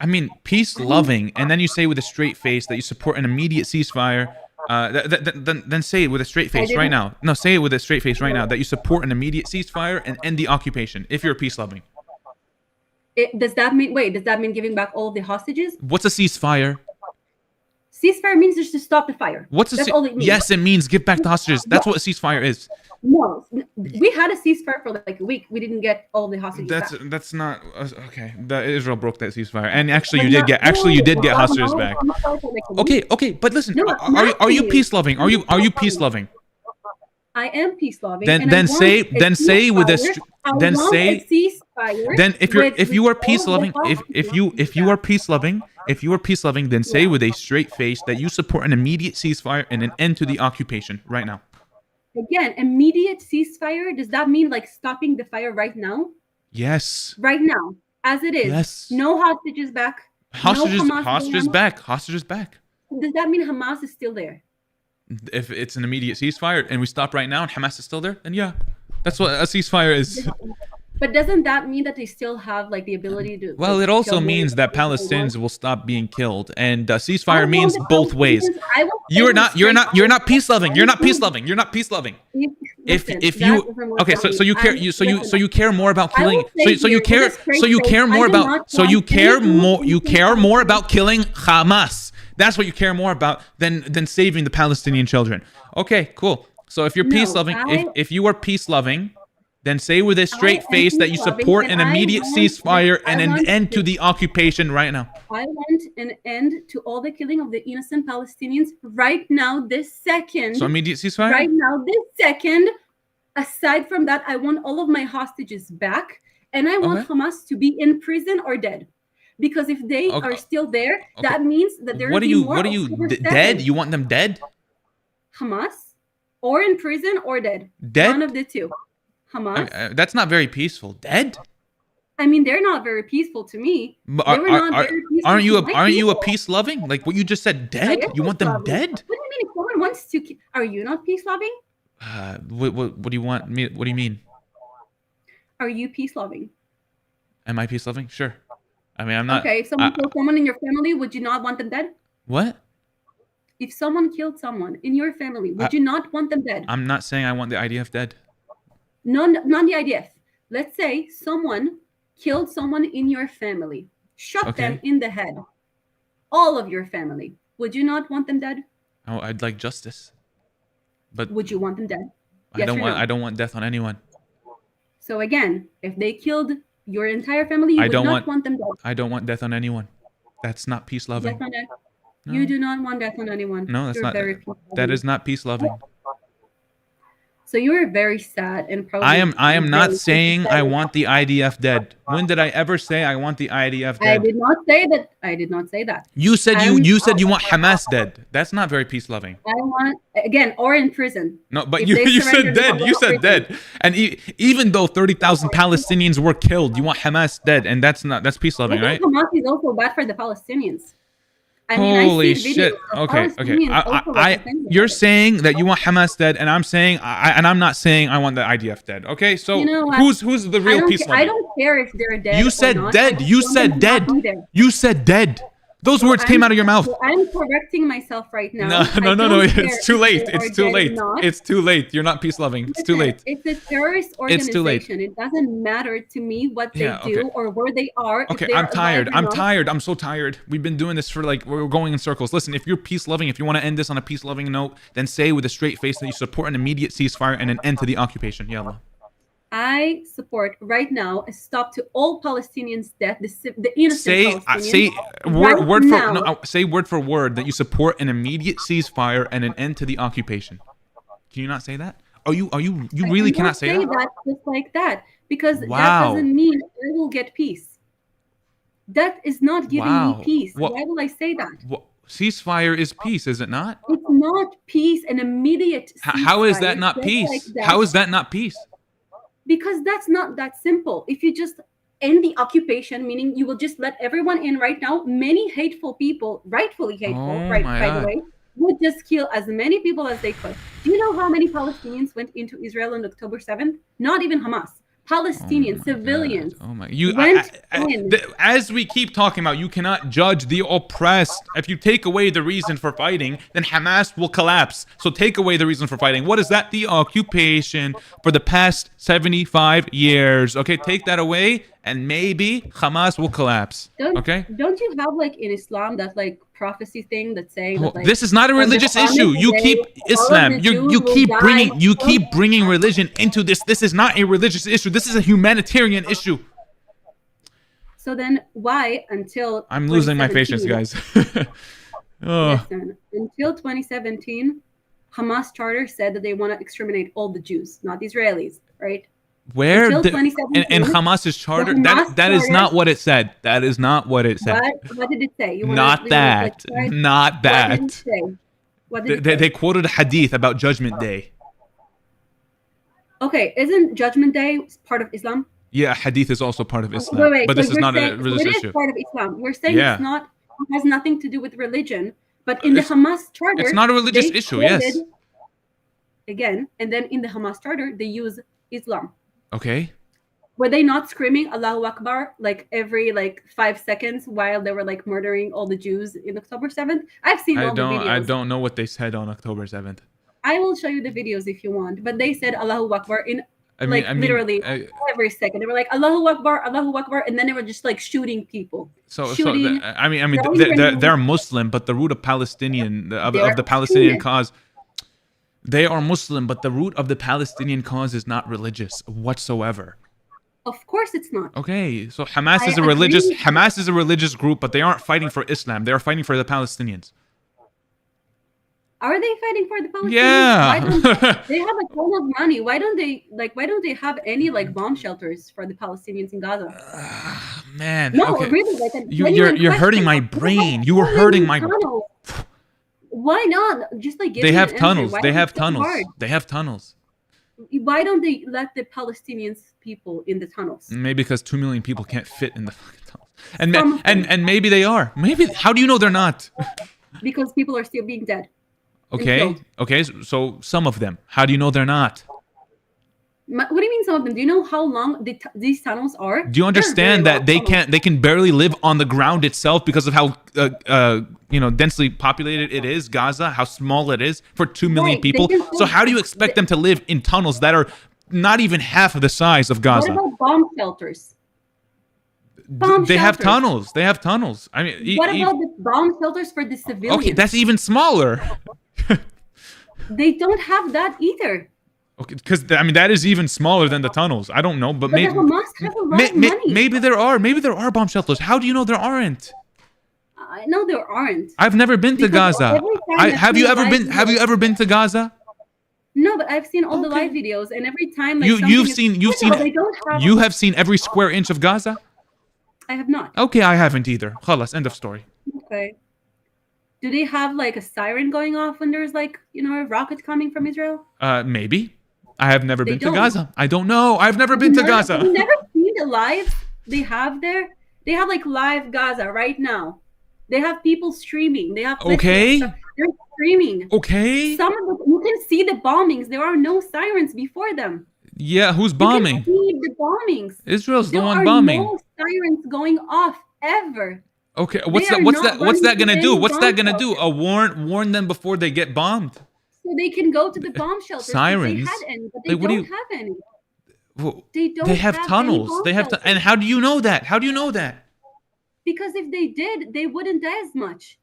mean, peace, loving, and then you say with a straight face that you support an immediate ceasefire. Then say it with a straight face right didn't- now. No, say it with a straight face right now that you support an immediate ceasefire and end the occupation if you're peace loving. Does that mean giving back all of the hostages? What's a ceasefire? Ceasefire means just to stop the fire. What's a That's all it means. Yes, it means give back the hostages. That's what a ceasefire is. No, we had a ceasefire for like a week. We didn't get all the hostages back. That's not okay. Israel broke that ceasefire, and actually But you did not- get you did get no, hostages no, back. I'm not sorry for, like, a week. Okay, but listen, No, I'm are you asking peace loving? Are you peace loving? I am peace loving. Then say with a then say then if you are peace loving if you are peace loving then say with a straight face that you support an immediate ceasefire and an end to the occupation right now. Again, immediate ceasefire, does that mean like stopping the fire right now? Yes. Right now, as it is. Yes. No hostages back. Hostages no Hamas hostages Hamas. back. Hostages back. Does that mean Hamas is still there? If it's an immediate ceasefire and we stop right now and Hamas is still there, then yeah. That's what a ceasefire is. But doesn't that mean that they still have like the ability to? Well, like, it also kill more means that people if they want? Palestinians will stop being killed, and ceasefire I want means the both ways. Palestinians- I want You're not Palestinians peace loving. You're not I peace want- loving. You're not peace loving. If Listen, if that you isn't what okay, I'm so you care saying. so you care more about I will killing say so you here, care with a straight so you face, care I more do about not so you want care anything more to you do care with more about killing Hamas. That's what you care more about than saving the Palestinian children. Okay, cool. So if you're No, peace loving, if you are peace loving, then say with a straight face that you support an immediate ceasefire and an end to the occupation right now. I want an end to all the killing of the innocent Palestinians right now, this second. So immediate ceasefire? Right now, this second. Aside from that, I want all of my hostages back, and I want Hamas to be in prison or dead. Because if they are still there, that means that there will be more. What are you dead? You want them dead? Hamas, or in prison or dead. Dead? One of the two. Hamas. That's not very peaceful. Dead? I mean, they're not very peaceful to me. But Aren't you a peace loving? Like what you just said, dead? You want them dead? What do you mean? If someone wants to, are you not peace loving? What do you want me? What do you mean? Are you peace loving? Am I peace loving? Sure. I mean, I'm not. Okay, if someone killed someone in your family, would you not want them dead? What? If someone killed someone in your family, would you not want them dead? I'm not saying I want the IDF dead. No, not the IDF. Let's say someone killed someone in your family, shot them in the head. All of your family. Would you not want them dead? Oh, I'd like justice. But would you want them dead? I don't want death on anyone. So again, if they killed your entire family, you would not want them dead. I don't want death on anyone. That's not peace loving. No. You do not want death on anyone. No, that's not. That is not peace loving. So you are very sad and probably. I am not saying I want the IDF dead. When did I ever say I want the IDF dead? I did not say that. I did not say that. You said you said you want Hamas dead. That's not very peace loving. I want again or in prison. No, but you said dead. You said dead. And even though 30,000 Palestinians were killed, you want Hamas dead, and that's peace loving, right? Hamas is also bad for the Palestinians. I mean, holy shit! Okay. You're saying that you want Hamas dead, and I'm saying I'm not saying I want the IDF dead. Okay, so who's the real peace loving? I don't care if they're dead. You said dead. You said dead. You said dead. Those words came out of your mouth. I'm correcting myself right now. No. It's too late. It's too late. It's too late. You're not peace loving. It's too late. It's a terrorist organization. It's too late. It doesn't matter to me what they do or where they are. Okay, I'm tired. I'm tired. I'm so tired. We've been doing this for we're going in circles. Listen, if you're peace loving, if you want to end this on a peace loving note, then say with a straight face that you support an immediate ceasefire and an end to the occupation. Yallah. I support right now a stop to all Palestinians' death, the innocent Palestinians. Say word for word that you support an immediate ceasefire and an end to the occupation. Can you not say that? You really cannot say that? That just like that because that doesn't mean I will get peace. That is not giving me peace. Why will I say that? Ceasefire is peace, is it not? It's not peace. An immediate. How is that not peace? How is that not peace? Because that's not that simple. If you just end the occupation, meaning you will just let everyone in right now, many hateful people, rightfully hateful, by the way, would just kill as many people as they could. Do you know how many Palestinians went into Israel on October 7th? Not even Hamas. Palestinians, civilians. Oh my! As we keep talking about, you cannot judge the oppressed. If you take away the reason for fighting, then Hamas will collapse. So take away the reason for fighting. What is that? The occupation for the past 75 years. Okay, take that away, and maybe Hamas will collapse. Okay. Don't you have in Islam that prophecy thing that say that, this is not a religious issue. You keep Islam. You keep bringing religion into this. This is not a religious issue. This is a humanitarian issue. So then why until I'm losing my patience, guys. Listen, until 2017, Hamas charter said that they want to exterminate all the Jews, not the Israelis, right? Where in Hamas's charter? That is not what it said. That is not what it said. What did it say? Not that. Not that. What did it say? What did it say? They quoted a hadith about Judgment Day. Okay, isn't Judgment Day part of Islam? Yeah, hadith is also part of Islam. Wait, but this is not a religious issue. It is part of Islam. We're saying it has nothing to do with religion. But in the Hamas charter, it's not a religious issue. Yes. Again, and then in the Hamas charter, they use Islam. Okay. Were they not screaming Allahu Akbar every 5 seconds while they were murdering all the Jews in October 7th? I've seen all the videos. I don't know what they said on October 7th. I will show you the videos if you want. But they said Allahu Akbar in literally every second. They were like Allahu Akbar, and then they were just shooting people. They're Muslim, but the root of Palestinian of the Palestinian cause. They are Muslim, but the root of the Palestinian cause is not religious whatsoever. Of course it's not. Okay, so Hamas I is a agree religious with you. Hamas is a religious group, but they aren't fighting for Islam. They are fighting for the Palestinians. Are they fighting for the Palestinians? Yeah. Why don't they have a ton of money? Why don't they have any like bomb shelters for the Palestinians in Gaza? Man, No, okay. really, like a You're genuine hurting my question. brain. You were hurting my. Tunnels. Why not? Just like give They me have an answer. tunnels. Why They is it have so tunnels. hard? They have tunnels. Why don't they let the Palestinians people in the tunnels? Maybe because 2 million people can't fit in the fucking tunnels. And maybe they are. Maybe. How do you know they're not? Because people are still being dead. and Okay. killed. Okay. So some of them. How do you know they're not? What do you mean some of them? Do you know how long these tunnels are? Do you understand that they can barely live on the ground itself because of how densely populated it is, Gaza, how small it is for 2 million Right, they people? can- So how do you expect them to live in tunnels that are not even half of the size of What Gaza? about bomb shelters? Bomb They have shelters. tunnels. They have tunnels. I mean, What about the bomb shelters for the civilians? okay, that's even smaller. They don't have that either. Okay, because I mean that is even smaller than the tunnels. I don't know, but But maybe the Hamas have a lot of money. maybe there are. Maybe there are bomb shelters. How do you know there aren't? I know there aren't. I've never been to Because Gaza. every time I Have see you a ever live been? Have you video- ever been to Gaza? No, but I've seen all the live videos, and every time like You've something is- seen No, they don't have. you have seen every square inch of Gaza. I have not. Okay, I haven't either. Khalas, end of story. Okay. Do they have like a siren going off when there's like a rocket coming from Israel? Maybe. I have never They been to don't. Gaza. I don't know. I've never been to Have you Gaza. never seen the live they have there? They have like live Gaza right now. They have people streaming. They have clips and Okay. stuff. They're streaming. Okay. Some of them, you can see the bombings. There are no sirens before them. Yeah, who's You bombing? can see the bombings. Israel's the There one are bombing. no sirens going off ever. Okay, what's They that? are What's not that? What's that running gonna to do? any What's that bomb gonna do? Warn them before they get bombed. So they can go to the bomb shelters. Sirens? If they had any, but they Like, what do don't you- have any. Well, They don't. they have any tunnels. bomb They have shelters. and how do you know that? How do you know that? Because if they did, they wouldn't die as much.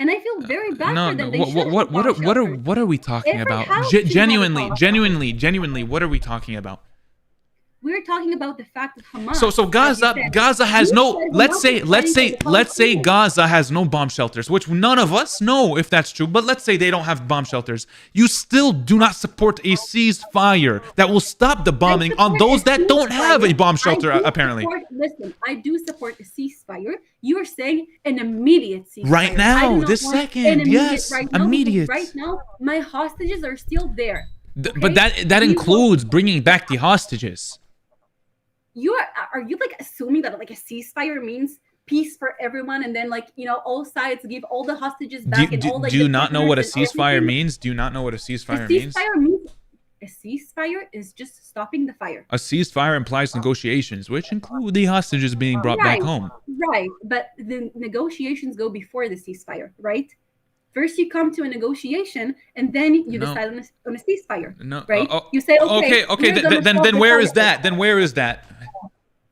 And I feel very bad No, for them. no. They What should what have what bomb are shelters. what are we talking Every about? house should have a Genuinely, bomb genuinely, what are we talking about? We're talking about the fact that Hamas. So like you Gaza said, has you no. said Let's Hamas say is fighting for the let's say Palestinians. Gaza has no bomb shelters, which none of us know if that's true. But let's say they don't have bomb shelters. You still do not support a ceasefire that will stop the bombing on support those a that don't have a ceasefire. bomb shelter. I do Apparently, listen, I do support a ceasefire. You're saying an immediate ceasefire. Right now, I do not this want second, an immediate yes, right now, because immediate. Right now, my hostages are still there. But that includes bringing back the hostages. Are you like assuming that like a ceasefire means peace for everyone, and then all sides give all the hostages back and all like Do you the not know what a prisoners and ceasefire everything? means? Do you not know what a A ceasefire means? ceasefire is just stopping the fire. A ceasefire implies negotiations, which include the hostages being brought back home. Right, but the negotiations go before the ceasefire, right? First, you come to a negotiation, and then you No. decide on a ceasefire, No, right? You say, okay, okay. we're gonna solve Then the where is conflict. that? Then where is that?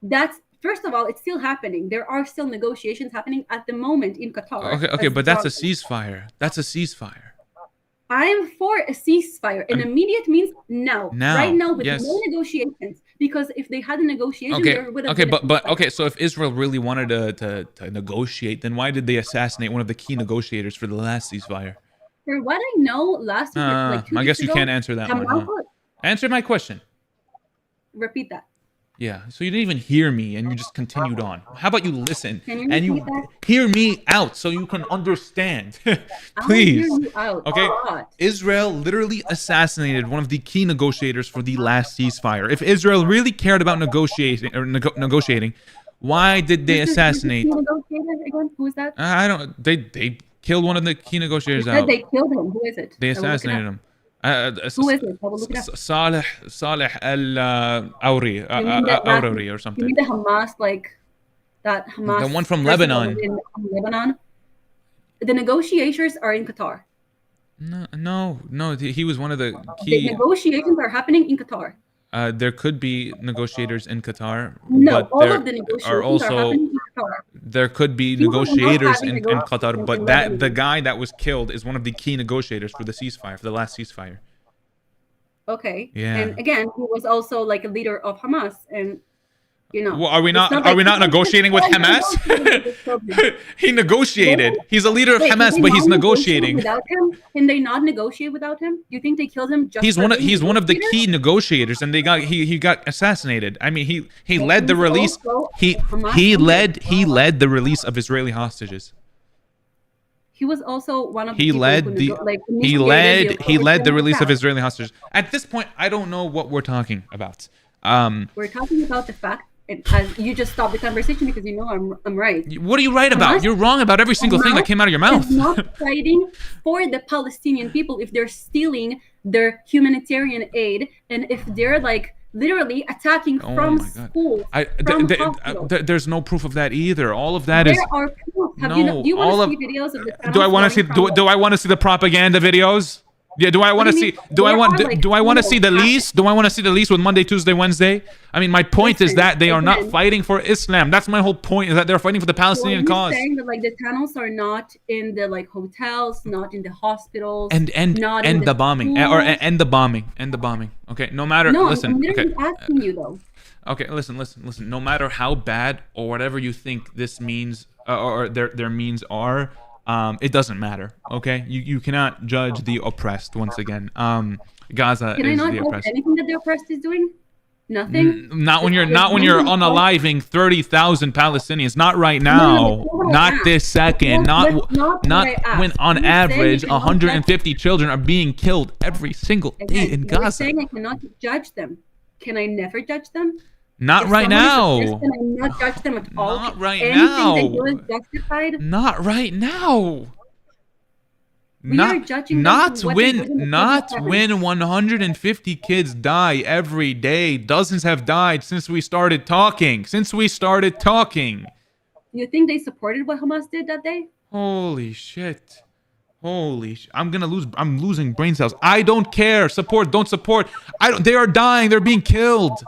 That's first of all, it's still happening. There are still negotiations happening at the moment in Qatar. Okay, as but that's a well. ceasefire. That's a ceasefire. I'm for a ceasefire. An immediate means now. Now, Right now, with yes. no negotiations. Because if they had a negotiation, Okay, there would have okay, been a but ceasefire. okay. So if Israel really wanted to negotiate, then why did they assassinate one of the key negotiators for the last ceasefire? For what I know, last week, like 2 I weeks guess you ago, can't answer that one. Hamas- Huh? Answer my question. Repeat that. Yeah, so you didn't even hear me and you just continued on. How about you listen Can you and you repeat that? hear me out so you can understand? I'll Please. hear you out Okay. a lot. Israel literally assassinated one of the key negotiators for the last ceasefire. If Israel really cared about negotiating, why did they This is assassinate? the negotiator again? Who is that? I don't. They killed one of the key You negotiators said out. they killed him. Who is it? They I will look it assassinated up. him. Who is it? I will look it up. Saleh al Awri You mean that- Awri or You something. mean the Hamas, like that Hamas? The one from person that Lebanon. was in Lebanon. The negotiators are in Qatar. No. He was one of the The key. negotiations are happening in Qatar. There could be negotiators in Qatar, No, but all there of the negotiations are are also happening in Qatar. there could be People are not negotiators having in Qatar, negotiations but in that Lebanon. the guy that was killed is one of the key negotiators for the ceasefire, for the last ceasefire. Okay. Yeah. And again, he was also like a leader of Hamas, and Well, are we it's not? not Are like we not he was negotiating with just Hamas? negotiating with this problem. He negotiated. He's a leader of Wait, Hamas, did but they he's not negotiate negotiating. without him? Can they not negotiate without him? Do you think they killed him just He's for one of being a he's one of the negotiator? key negotiators, and he got assassinated. I mean, he But led the he's release. also He a Hamas he leader. led the release of Israeli hostages. He was also one of the He people led who the initiated he led the release of attack. Israeli hostages. At this point, I don't know what we're talking about. We're talking about the fact, and as you just stopped the conversation because you know I'm right. What are you right about? Hamas- You're wrong about every single thing that Hamas came out of your mouth. is not fighting for the Palestinian people if they're stealing their humanitarian aid and if they're like literally attacking Oh from my God. schools, from hospitals. There's no proof of that either. All of that is There are proof. Do you all want of. to see videos of the Do I tunnels want to see? going from Do I want to see the propaganda videos? Yeah. Do I want to do you see? mean? Do I There want? are, like, Do I want to see the tunnels lease? Do I want to see the lease with Monday, Tuesday, Wednesday? I mean, my point is Listen, that they are not again- fighting for Islam. That's my whole point. Is that they're fighting for the So are Palestinian you cause. saying that like the tunnels are not in the like hotels, not in the hospitals, And not in the bombing or schools? end the bombing. Okay. No matter. No, Listen. I'm Okay. literally asking you though. Okay, listen. No matter how bad or whatever you think this means or their means are, it doesn't matter. Okay, you cannot judge the oppressed once again. Gaza Can I is not the help oppressed. anything that the oppressed is doing? Nothing. Not when Just you're one unaliving 30,000 Palestinians. Not right No, now. that's what I Not asked. this second. That's Not not not what I when asked. on You're saying average you cannot 150 children are being killed every single day in You're Gaza. saying I cannot judge them. Can I never judge them? Not If right someone is now. oppressed, Can I not judge them at all? Not right Anything they now. do is justified. Not right now. We are judging them Not for what they did in the not 47. when 150 kids die every day. Dozens have died since we started talking. You think they supported what Hamas did that day? Holy shit. I'm losing brain cells. I don't care. Support, don't support. They are dying. They're being killed.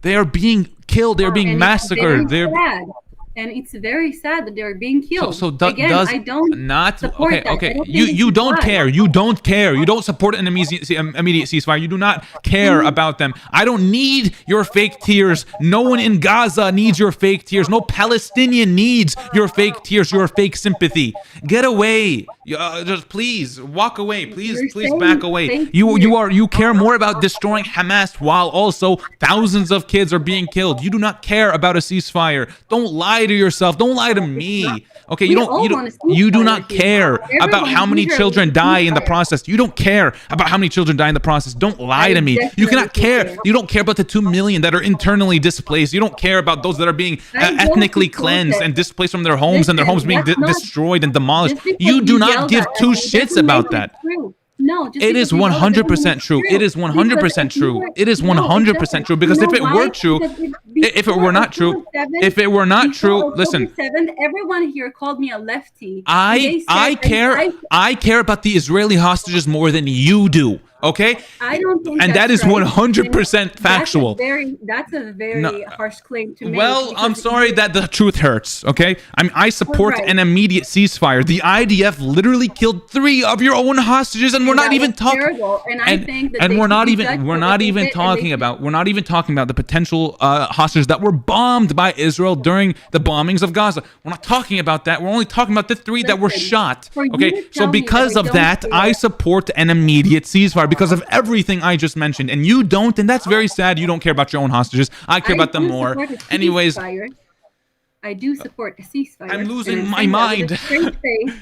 They are being killed. They're being And massacred. It's very sad. And it's very sad that they're being killed. Again, does I don't not support okay that. I okay don't think you it's don't right. care you don't support an immediate ceasefire. You do not care about them. I don't need your fake tears. No one in Gaza needs your fake tears. No Palestinian needs your fake tears, your fake sympathy. Get away. Just please walk away. Please saying back away. fake You care more about destroying Hamas while also thousands of kids are being killed. You do not care about a ceasefire. Don't lie to yourself. Don't lie to me. Okay, We all want a you do ceasefire not here. care about how many Everyone children here die wants in the ceasefire. process. You don't care about how many children die in the process. Don't lie to me. You cannot definitely care. care. You don't care about the 2 million that are internally displaced. You don't care about those that are being I don't ethnically support cleansed that. and displaced from their homes and their Listen, homes being that's not- destroyed and demolished. Just because You do not yelled give at two us, it shits doesn't about make that. it true. No, just It because is you yelled at us doesn't 100% make true. it It is 100% true. It is 100% true. Because if it were true, if it were not true, if it were not true, listen. Everyone here called me a lefty. They said- I care about the Israeli hostages more than you do. Okay? I don't think And that that's is right. 100% factual. That's a very harsh claim to make. Well, I'm because sorry that the truth hurts, okay? I support Right. an immediate ceasefire. The IDF literally killed 3 of your own hostages, and we're not that even was talking. terrible, and I think that And they we're not should be even judged we're for not what they even did, and talking they about the potential hostages that were bombed by Israel during the bombings of Gaza. We're not talking about that. We're only talking about the 3 that were shot. for you Okay, to so tell me because that I of don't that, care- I support an immediate ceasefire because of everything I just mentioned, and you don't, and that's very sad. You don't care about your own hostages. I care about them do more. support a Anyways. ceasefire. I do support a ceasefire. I'm losing and my saying that mind. with a straight face.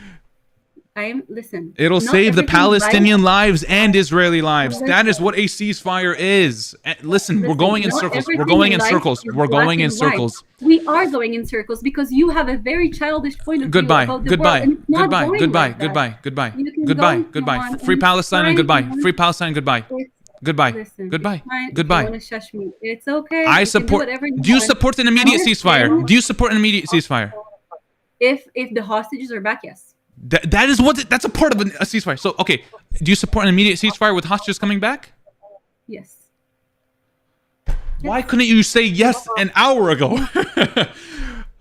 Listen. It'll not save the everything lies- Palestinian lives and Israeli lives. Listen. That is what a ceasefire is. Listen, we're going in not circles. We're everything going in life circles. is We're black going in and white. circles. We are going in circles because you have a very childish point of Goodbye. view about the Goodbye. world. And it's not Goodbye. going Goodbye. like that. Goodbye. Goodbye. You can Goodbye. go if you Goodbye. want, Free and it's Palestine and fine goodbye. if you want. Free Palestine. Goodbye. Goodbye. Listen, Goodbye. it's fine if you Goodbye. wanna shush me. It's okay. I You can support. whatever Do you want. support an immediate ceasefire? Understand Do you support an immediate ceasefire? If the hostages are back, yes. That is that's a part of a ceasefire. So okay, do you support an immediate ceasefire with hostages coming back? Yes. Why couldn't you say yes an hour ago?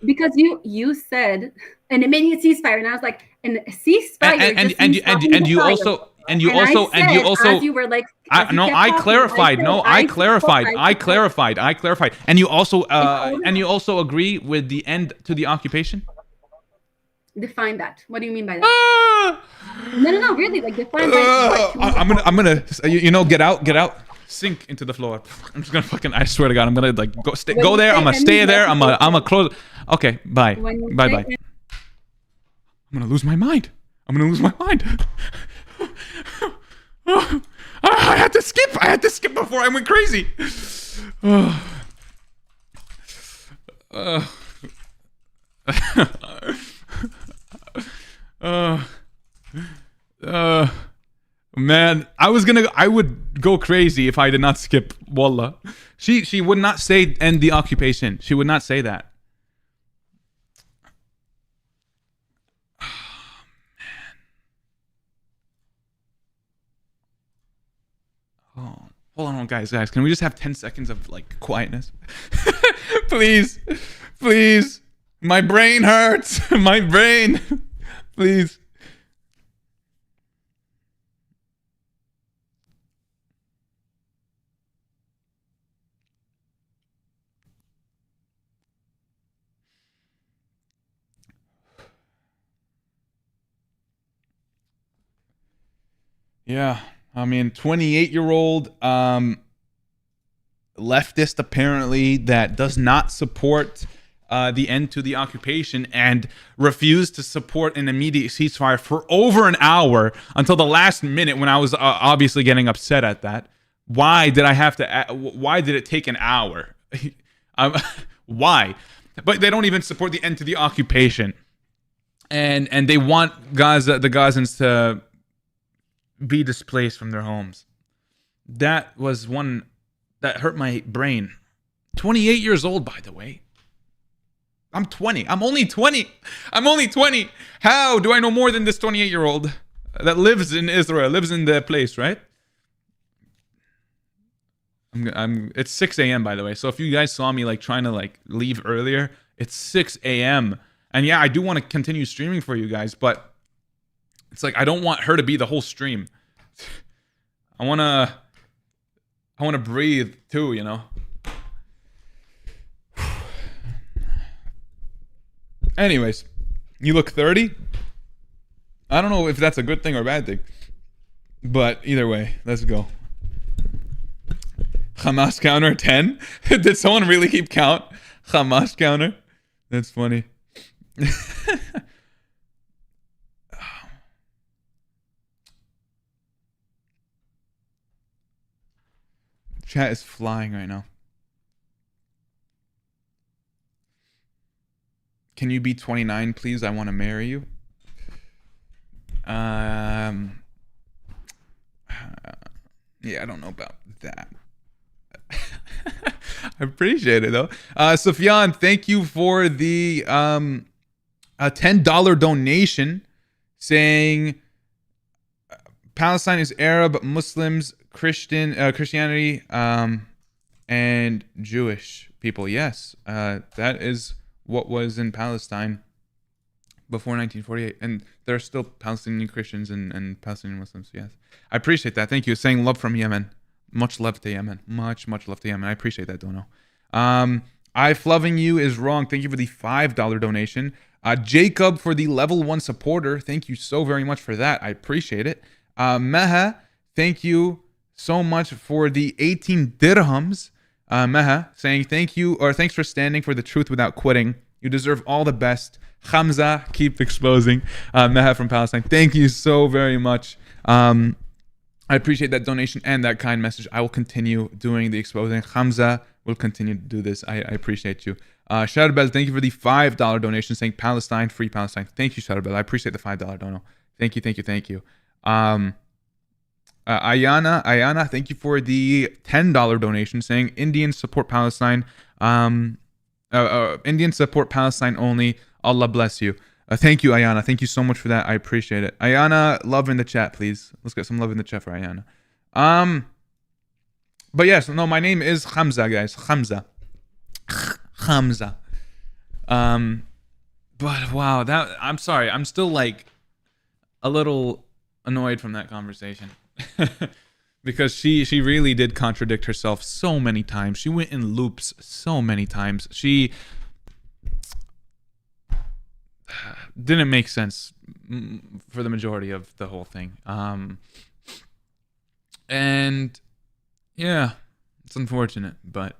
Because you said an immediate ceasefire, and I was like, a ceasefire. and just means stopping you the fire. also And you And also, I and you said, also, as you were like, as you no, kept I talking, clarified. said, No, I clarified. support- I clarified. I clarified. And you also, hold and you also agree with the end to the occupation. Define that. What do you mean by that? No, really, like define by what. I'm gonna, you know, get out, sink into the floor. I'm just gonna fucking, I swear to God, I'm gonna like go there. I'm gonna stay there. I'm gonna close. Okay, bye, bye. I'm gonna lose my mind. I had to skip before I went crazy. Man, I would go crazy if I did not skip. Wallah, she would not say end the occupation. She would not say that. Oh, hold on, guys. Can we just have 10 seconds of like quietness? Please. My brain hurts. My brain. Please. Yeah, I mean, 28-year-old leftist apparently that does not support the end to the occupation and refused to support an immediate ceasefire for over an hour until the last minute when I was obviously getting upset at that. Why did I have to? Why did it take an hour? Why? But they don't even support the end to the occupation, and they want Gaza, the Gazans, to be displaced from their homes. That was one that hurt my brain. 28 years old, by the way. I'm 20. I'm only 20. How do I know more than this 28-year-old that lives in Israel, lives in the place, right? It's 6 a.m. by the way. So if you guys saw me like trying to like leave earlier, it's 6 a.m. And yeah, I do want to continue streaming for you guys, but it's like I don't want her to be the whole stream. I wanna breathe too, you know. Anyways, you look 30. I don't know if that's a good thing or a bad thing, but either way, let's go. Hamas counter 10. Did someone really keep count? Hamas counter. That's funny. Chat is flying right now. Can you be 29, please? I want to marry you. Yeah, I don't know about that. I appreciate it though. Sufyan, thank you for the a $10 donation saying Palestine is Arab, Muslims, Christianity, and Jewish people. Yes, that is what was in Palestine before 1948, and there are still Palestinian Christians and Palestinian Muslims. Yes, I appreciate that. Thank you. Saying love from Yemen. Much love to Yemen. Much love to Yemen. I appreciate that, Dono. I floving you is wrong. Thank you for the $5 donation. Jacob for the level 1 supporter. Thank you so very much for that. I appreciate it. Meha, thank you so much for the 18 dirhams. Meha saying thank you, or thanks for standing for the truth without quitting. You deserve all the best. Hamza, keep exposing. Meha from Palestine. Thank you so very much. I appreciate that donation and that kind message. I will continue doing the exposing. Hamza will continue to do this. I appreciate you. Sharbel, thank you for the $5 donation saying Palestine, free Palestine. Thank you, Sharbel. I appreciate the $5 dono. Thank you. Ayana, thank you for the $10 donation saying Indians support Palestine. Indians support Palestine only. Allah bless you. Thank you, Ayana. Thank you so much for that. I appreciate it. Ayana, love in the chat, please. Let's get some love in the chat for Ayana. But yes, no, my name is Hamza, guys. Hamza. But wow, I'm sorry. I'm still like a little annoyed from that conversation. Because she really did contradict herself so many times. She went in loops so many times. She didn't make sense for the majority of the whole thing. And yeah, it's unfortunate, but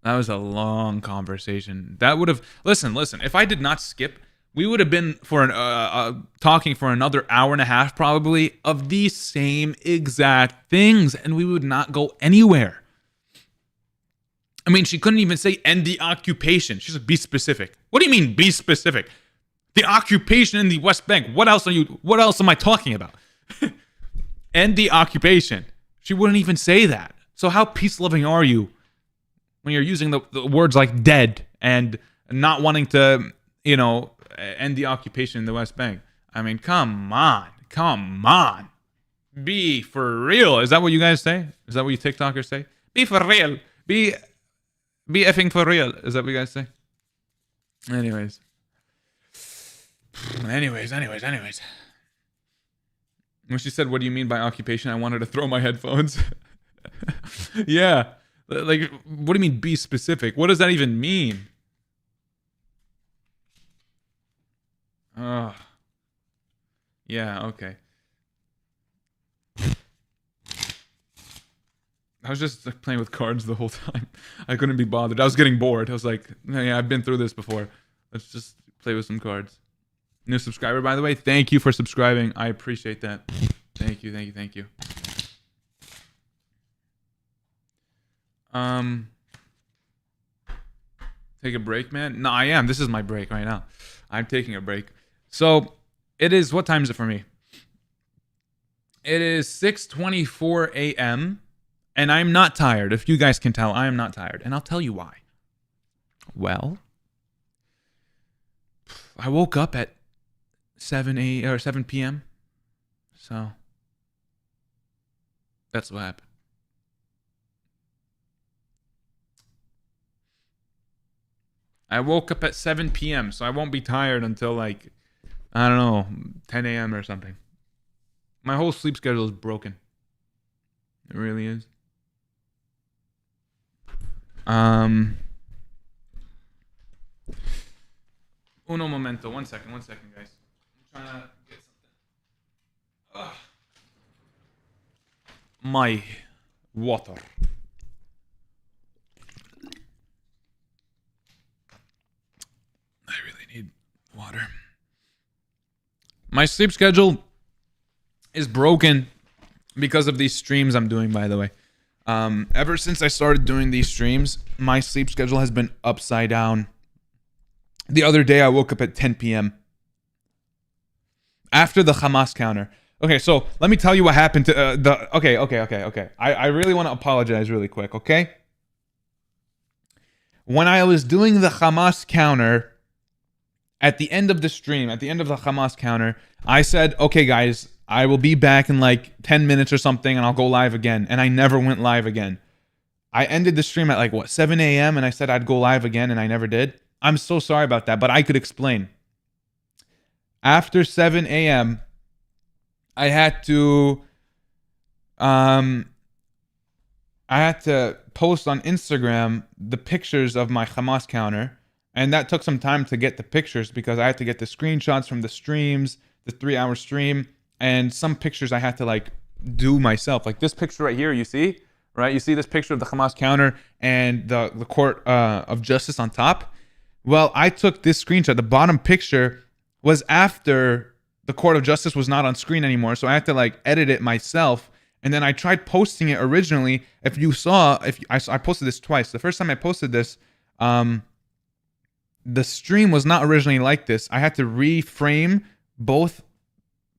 that was a long conversation. That would have listen. If I did not skip, we would have been for talking for another hour and a half probably of these same exact things, and we would not go anywhere. I mean, she couldn't even say end the occupation. She's like, be specific. What do you mean, be specific? The occupation in the West Bank. What else am I talking about? End the occupation. She wouldn't even say that. So how peace-loving are you when you're using the words like dead and not wanting to, end the occupation in the West Bank? I mean, come on. Be for real. Is that what you guys say? Is that what you TikTokers say? Be for real. Be effing for real. Is that what you guys say? Anyways. When she said, what do you mean by occupation? I wanted to throw my headphones. Yeah. Like, what do you mean be specific? What does that even mean? Oh. Yeah, okay. I was just like, playing with cards the whole time. I couldn't be bothered. I was getting bored. I was like, yeah, I've been through this before. Let's just play with some cards. New subscriber, by the way. Thank you for subscribing. I appreciate that. Thank you. Take a break, man? No, I am. This is my break right now. I'm taking a break. So, it is, what time is it for me? It is 6:24 a.m. and I'm not tired. If you guys can tell, I am not tired. And I'll tell you why. Well, I woke up at 7 p.m. So, that's what happened. I woke up at 7 p.m., so I won't be tired until like, I don't know, 10 a.m. or something. My whole sleep schedule is broken. It really is. Uno momento. One second, guys. I'm trying to get something. Ugh. My water. I really need water. My sleep schedule is broken because of these streams I'm doing, by the way. Ever since I started doing these streams, my sleep schedule has been upside down. The other day, I woke up at 10 p.m. after the Hamas counter. Okay, so let me tell you what happened to Okay. I really want to apologize really quick, okay? When I was doing the Hamas counter, at the end of the stream, at the end of the Hamas counter, I said, okay, guys, I will be back in like 10 minutes or something, and I'll go live again. And I never went live again. I ended the stream at like, 7 a.m., and I said I'd go live again, and I never did. I'm so sorry about that, but I could explain. After 7 a.m., I had to post on Instagram the pictures of my Hamas counter, and that took some time to get the pictures because I had to get the screenshots from the streams, the 3-hour stream, and some pictures I had to like do myself. Like this picture right here, you see? Right? You see this picture of the Hamas counter and the court of justice on top? Well, I took this screenshot. The bottom picture was after the court of justice was not on screen anymore, so I had to like edit it myself. And then I tried posting it originally. If you saw, I posted this twice. The first time I posted this, the stream was not originally like this. I had to reframe both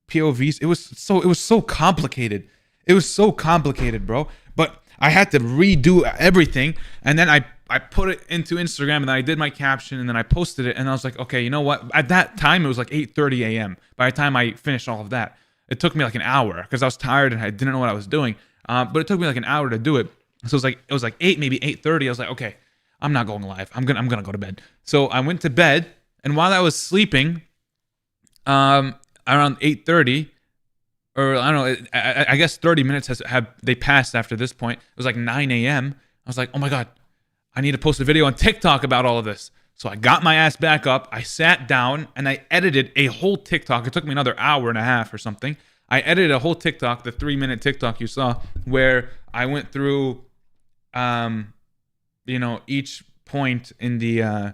POVs. It was so complicated. It was so complicated, bro. But I had to redo everything, and then I put it into Instagram, and then I did my caption, and then I posted it, and I was like, okay, you know what? At that time, it was like 8:30 a.m. By the time I finished all of that, it took me like an hour because I was tired and I didn't know what I was doing. But it took me like an hour to do it. So it was like 8, maybe 8:30. I was like, okay, I'm not going live. I'm gonna go to bed. So I went to bed, and while I was sleeping, around 8:30, or I don't know, I guess 30 minutes they passed after this point. It was like 9 a.m. I was like, oh my God, I need to post a video on TikTok about all of this. So I got my ass back up. I sat down and I edited a whole TikTok. It took me another hour and a half or something. I edited a whole TikTok, the 3-minute TikTok you saw, where I went through, each point in the, I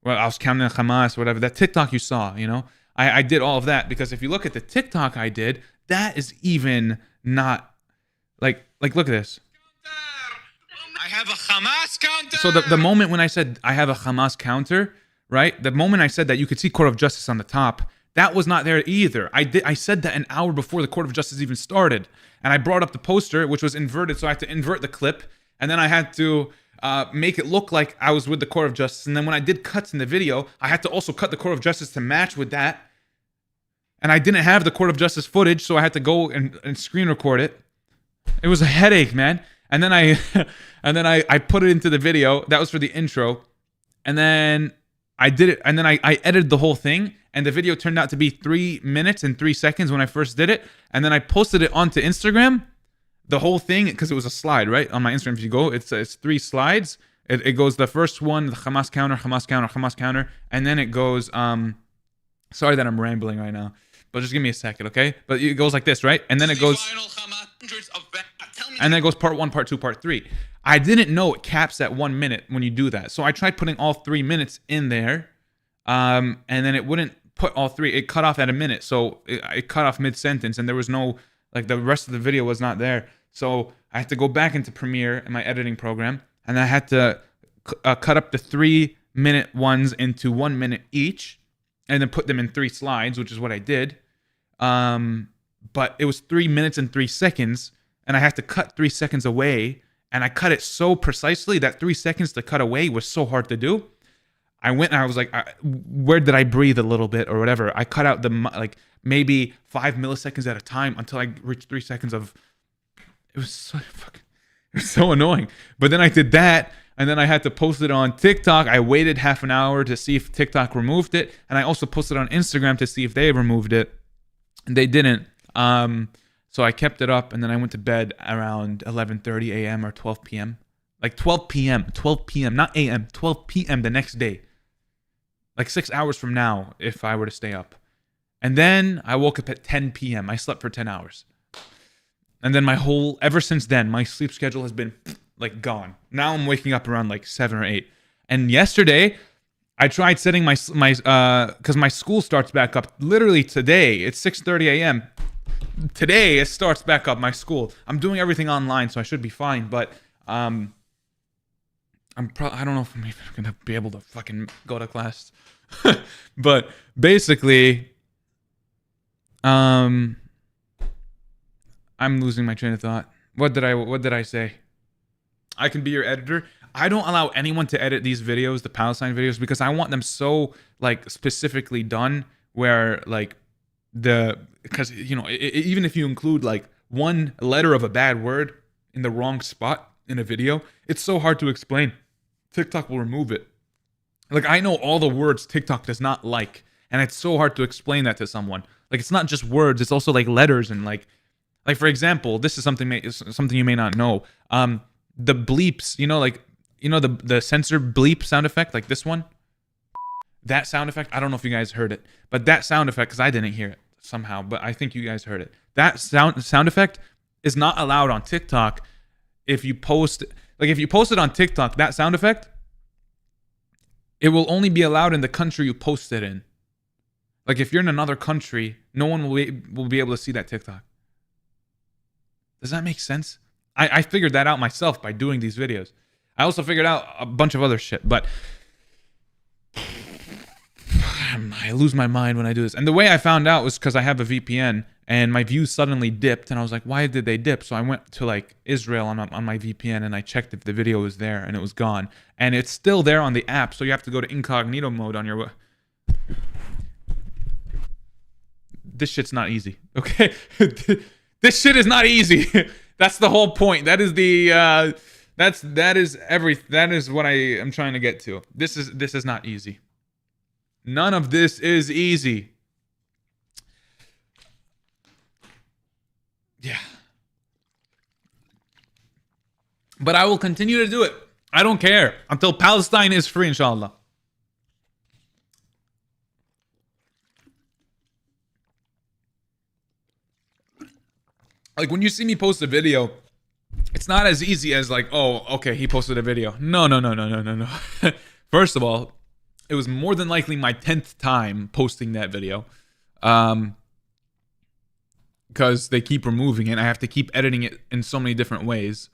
was counting Hamas, whatever, that TikTok you saw, I did all of that because if you look at the TikTok I did, that is even not, like look at this. I have a Hamas counter. So the moment when I said I have a Hamas counter, right? The moment I said that, you could see Court of Justice on the top. That was not there either. I said that an hour before the Court of Justice even started. And I brought up the poster, which was inverted, so I had to invert the clip. And then I had to make it look like I was with the Court of Justice. And then when I did cuts in the video, I had to also cut the Court of Justice to match with that. And I didn't have the Court of Justice footage, so I had to go and screen record it. It was a headache, man. And then I put it into the video. That was for the intro. And then I did it. And then I edited the whole thing. And the video turned out to be 3 minutes and 3 seconds when I first did it. And then I posted it onto Instagram. The whole thing, because it was a slide, right? On my Instagram, if you go, it's 3 slides. It goes the first one, the Hamas counter, Hamas counter, Hamas counter. And then it goes, sorry that I'm rambling right now. But just give me a second, okay? But it goes like this, right? And then it goes... And then it goes part 1, part 2, part 3. I didn't know it caps at 1 minute when you do that. So I tried putting all 3 minutes in there. And then it wouldn't put all 3. It cut off at a minute. So it cut off mid-sentence. And there was no... Like, the rest of the video was not there. So I had to go back into Premiere in my editing program. And I had to cut up the 3-minute ones into 1 minute each. And then put them in 3 slides, which is what I did. But it was 3 minutes and 3 seconds. And I had to cut 3 seconds away. And I cut it so precisely that 3 seconds to cut away was so hard to do. I went and I was like, where did I breathe a little bit or whatever? I cut out maybe 5 milliseconds at a time until I reached 3 seconds of... It was so annoying. But then I did that. And then I had to post it on TikTok. I waited half an hour to see if TikTok removed it. And I also posted on Instagram to see if they removed it. And they didn't. So I kept it up. And then I went to bed around 11:30 a.m. or 12 p.m. Like 12 p.m. 12 p.m. Not a.m. 12 p.m. the next day. Like 6 hours from now if I were to stay up. And then I woke up at 10 p.m. I slept for 10 hours. And then ever since then, my sleep schedule has been... like gone. Now I'm waking up around like 7 or 8. And yesterday, I tried setting my because my school starts back up literally today. It's 6:30 a.m. Today it starts back up, my school. I'm doing everything online, so I should be fine. But I don't know if I'm even gonna be able to fucking go to class. But basically, I'm losing my train of thought. What did I say? I can be your editor. I don't allow anyone to edit these videos, the Palestine videos, because I want them so like specifically done where like because even if you include like one letter of a bad word in the wrong spot in a video, it's so hard to explain. TikTok will remove it. Like I know all the words TikTok does not like, and it's so hard to explain that to someone. Like it's not just words, it's also like letters and like for example, this is something you may not know. The bleeps, the censor bleep sound effect, like this one. That sound effect, I don't know if you guys heard it, but that sound effect, because I didn't hear it somehow, but I think you guys heard it. That sound effect is not allowed on TikTok. If you post it on TikTok, that sound effect, it will only be allowed in the country you post it in. Like if you're in another country, no one will be able to see that TikTok. Does that make sense? I figured that out myself by doing these videos. I also figured out a bunch of other shit, but I lose my mind when I do this. And the way I found out was because I have a VPN and my views suddenly dipped and I was like, why did they dip? So I went to like Israel on my VPN and I checked if the video was there and it was gone. And it's still there on the app, so you have to go to incognito mode on your... This shit's not easy, okay? This shit is not easy. That's the whole point. That is that is what I am trying to get to. This is not easy. None of this is easy. But I will continue to do it. I don't care until Palestine is free, inshallah. Like when you see me post a video, it's not as easy as like, oh, okay, he posted a video. No. First of all, it was more than likely my 10th time posting that video. Because they keep removing it. I have to keep editing it in so many different ways.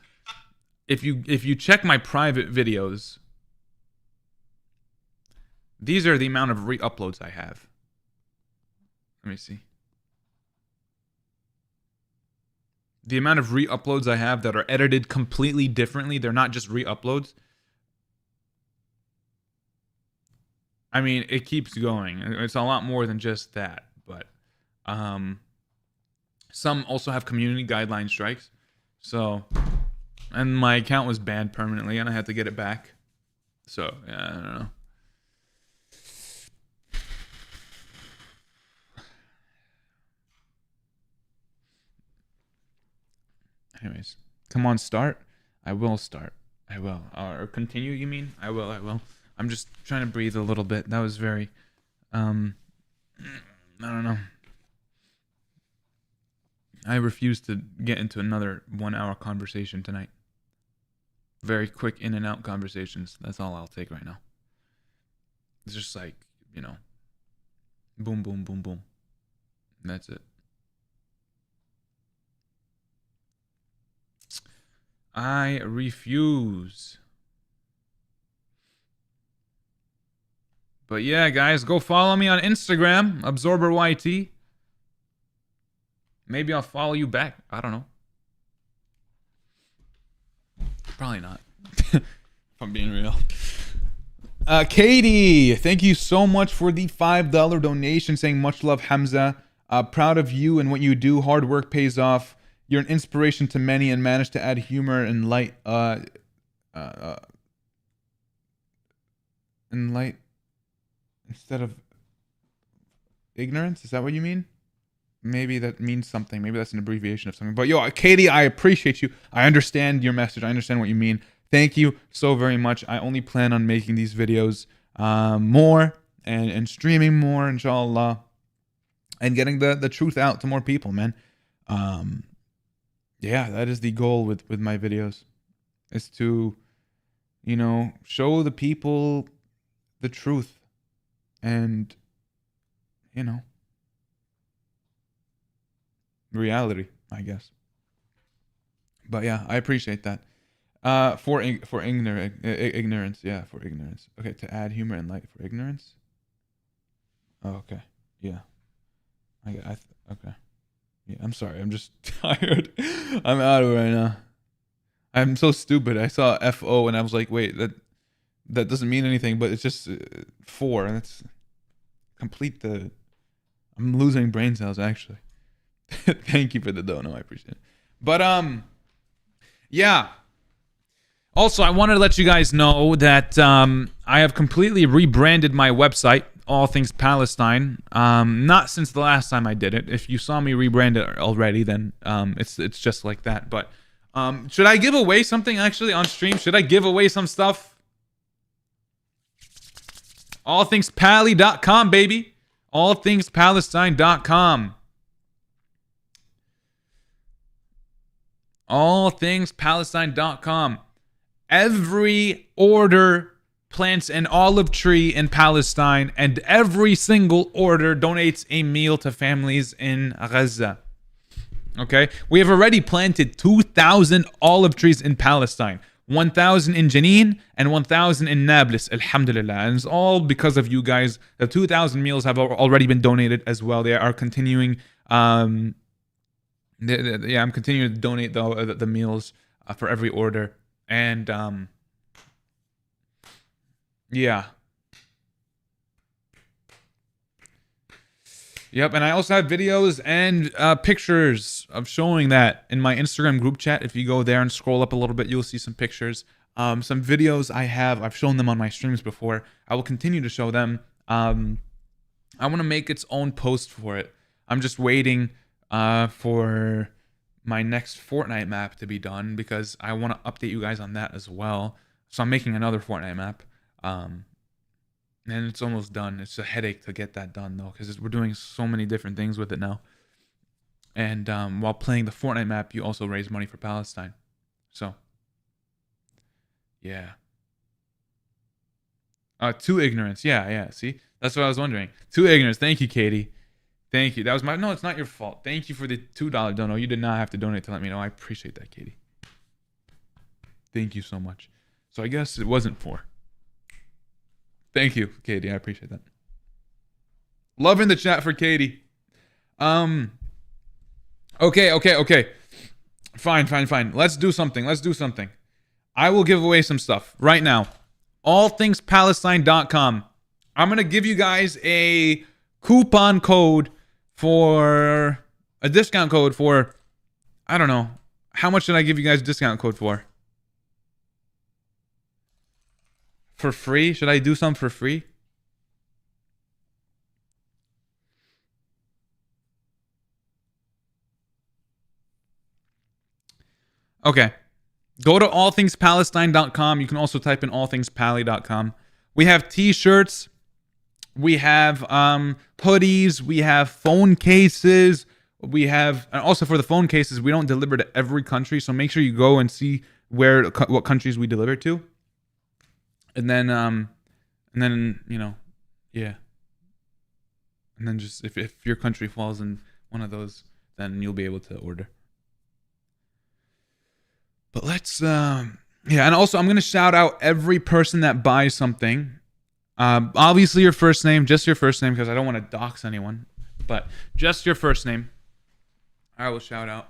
If you check my private videos, these are the amount of re-uploads I have. Let me see. The amount of re-uploads I have that are edited completely differently. They're not just re-uploads. I mean, it keeps going. It's a lot more than just that. But some also have community guideline strikes. So, and my account was banned permanently and I had to get it back. So, yeah, I don't know. Anyways, come on, start. I will start. I will. Or continue, you mean? I will. I'm just trying to breathe a little bit. That was very, I don't know. I refuse to get into another 1 hour conversation tonight. Very quick in and out conversations. That's all I'll take right now. It's just like, you know, boom, boom, boom, boom. And that's it. I refuse. But yeah, guys, go follow me on Instagram, AbsorberYT. Maybe I'll follow you back. I don't know. Probably not. If I'm being real. Katie, thank you so much for the $5 donation saying much love, Hamza. Proud of you and what you do. Hard work pays off. You're an inspiration to many and managed to add humor and light instead of ignorance. Is that what you mean? Maybe that means something. Maybe that's an abbreviation of something. But yo, Katie, I appreciate you. I understand your message. I understand what you mean. Thank you so very much. I only plan on making these videos more and streaming more, inshallah, and getting the truth out to more people, man. Yeah, that is the goal with my videos, is to, you know, show the people the truth and, you know, reality, I guess. But yeah, I appreciate that. For ignorance, yeah, for ignorance. Okay, to add humor and light for ignorance. Oh, okay, yeah. Okay. Yeah, I'm sorry. I'm just tired. I'm out of it right now. I'm so stupid. I saw FO and I was like, wait, that doesn't mean anything, but it's just 4, and that's complete the. I'm losing brain cells actually. Thank you for the dono. I appreciate it. But yeah. Also, I wanted to let you guys know that I have completely rebranded my website, All Things Palestine. Not since the last time I did it. If you saw me rebrand it already, then it's just like that. But should I give away something actually on stream? Should I give away some stuff? AllThingsPally.com, baby. AllThingsPalestine.com. AllThingsPalestine.com. Every order plants an olive tree in Palestine, and every single order donates a meal to families in Gaza. Okay? We have already planted 2,000 olive trees in Palestine. 1,000 in Jenin and 1,000 in Nablus, alhamdulillah. And it's all because of you guys. The 2,000 meals have already been donated as well. They are continuing. I'm continuing to donate the meals for every order. And yeah. Yep, and I also have videos and pictures of showing that in my Instagram group chat. If you go there and scroll up a little bit, you'll see some pictures. Some videos I've shown them on my streams before. I will continue to show them. I want to make its own post for it. I'm just waiting for my next Fortnite map to be done because I want to update you guys on that as well. So I'm making another Fortnite map. And it's almost done. It's a headache to get that done though, because we're doing so many different things with it now. And while playing the Fortnite map, you also raise money for Palestine. So, yeah. Two ignorance. Yeah. See, that's what I was wondering. Two ignorance. Thank you, Katie. Thank you. That was my. No, it's not your fault. Thank you for the $2 dono. You did not have to donate to let me know. I appreciate that, Katie. Thank you so much. So I guess it wasn't for. Thank you, Katie. I appreciate that. Loving the chat for Katie. Okay. Fine. Let's do something. I will give away some stuff right now. allthingspalestine.com. I'm going to give you guys a coupon code for a discount code for, I don't know. How much did I give you guys a discount code for? For free? Should I do some for free? Okay. Go to allthingspalestine.com. You can also type in allthingspally.com. We have t-shirts. We have hoodies. We have phone cases. We have, and also for the phone cases, we don't deliver to every country. So make sure you go and see what countries we deliver to. And then, you know, yeah. And then just, if your country falls in one of those, then you'll be able to order. But let's, yeah, and also I'm going to shout out every person that buys something. Obviously your first name, just your first name, because I don't want to dox anyone. But just your first name, I will shout out.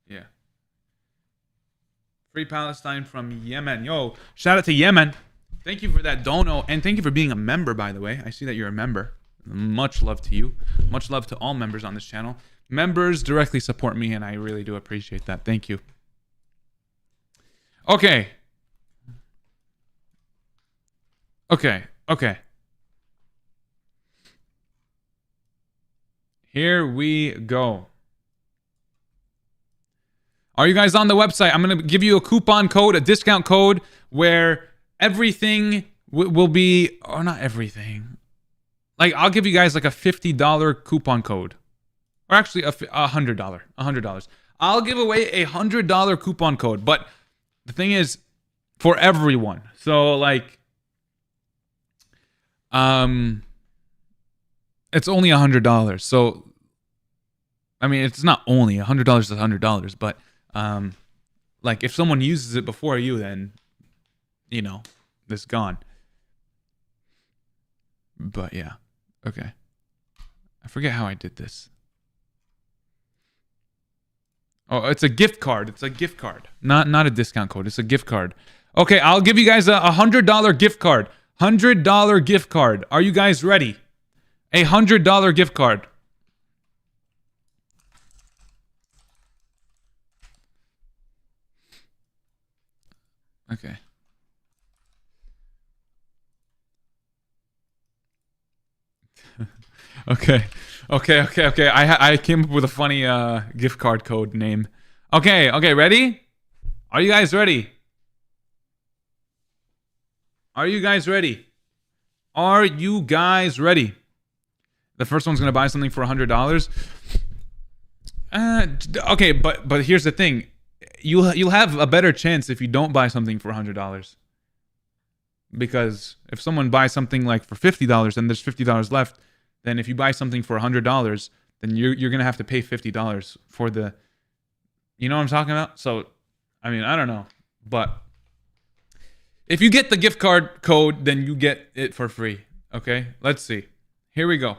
Yeah. Free Palestine from Yemen. Yo, shout out to Yemen. Thank you for that dono, and thank you for being a member, by the way. I see that you're a member. Much love to you. Much love to all members on this channel. Members directly support me, and I really do appreciate that. Thank you. Okay. Here we go. Are you guys on the website? I'm going to give you a coupon code, a discount code, where everything will be, or not everything. Like, I'll give you guys like a $50 coupon code. Or actually $100. I'll give away a $100 coupon code, but the thing is, for everyone. So like, it's only $100. So, I mean, it's not only $100 is $100, but like if someone uses it before you, then you know, it's gone. But yeah, okay. I forget how I did this. Oh, it's a gift card. It's a gift card. Not a discount code. It's a gift card. Okay, I'll give you guys a $100 gift card. $100 gift card. Are you guys ready? A $100 gift card. Okay. Okay. I came up with a funny gift card code name. Okay, ready? Are you guys ready? Are you guys ready? Are you guys ready? The first one's gonna buy something for $100. Okay, but here's the thing. You'll have a better chance if you don't buy something for $100. Because if someone buys something like for $50 and there's $50 left, then if you buy something for $100, then you're gonna have to pay $50 for the, you know what I'm talking about? So, I mean, I don't know, but if you get the gift card code, then you get it for free. Okay, let's see. Here we go.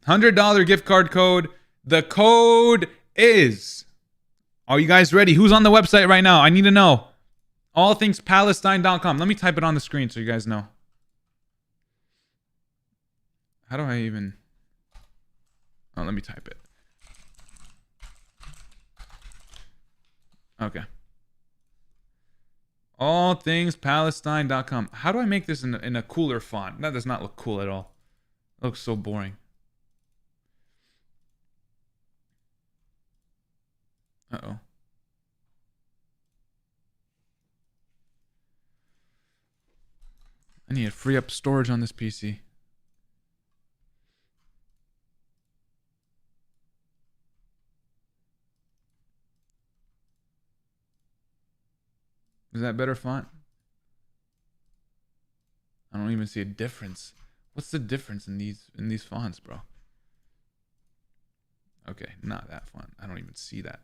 $100 gift card code. The code is. Are you guys ready? Who's on the website right now? I need to know. allthingspalestine.com. Let me type it on the screen so you guys know. How do I even... Oh, let me type it. Okay. allthingspalestine.com. How do I make this in a cooler font? That does not look cool at all. It looks so boring. Uh-oh. I need to free up storage on this PC. Is that better font? I don't even see a difference. What's the difference in these fonts, bro? Okay, not that font. I don't even see that.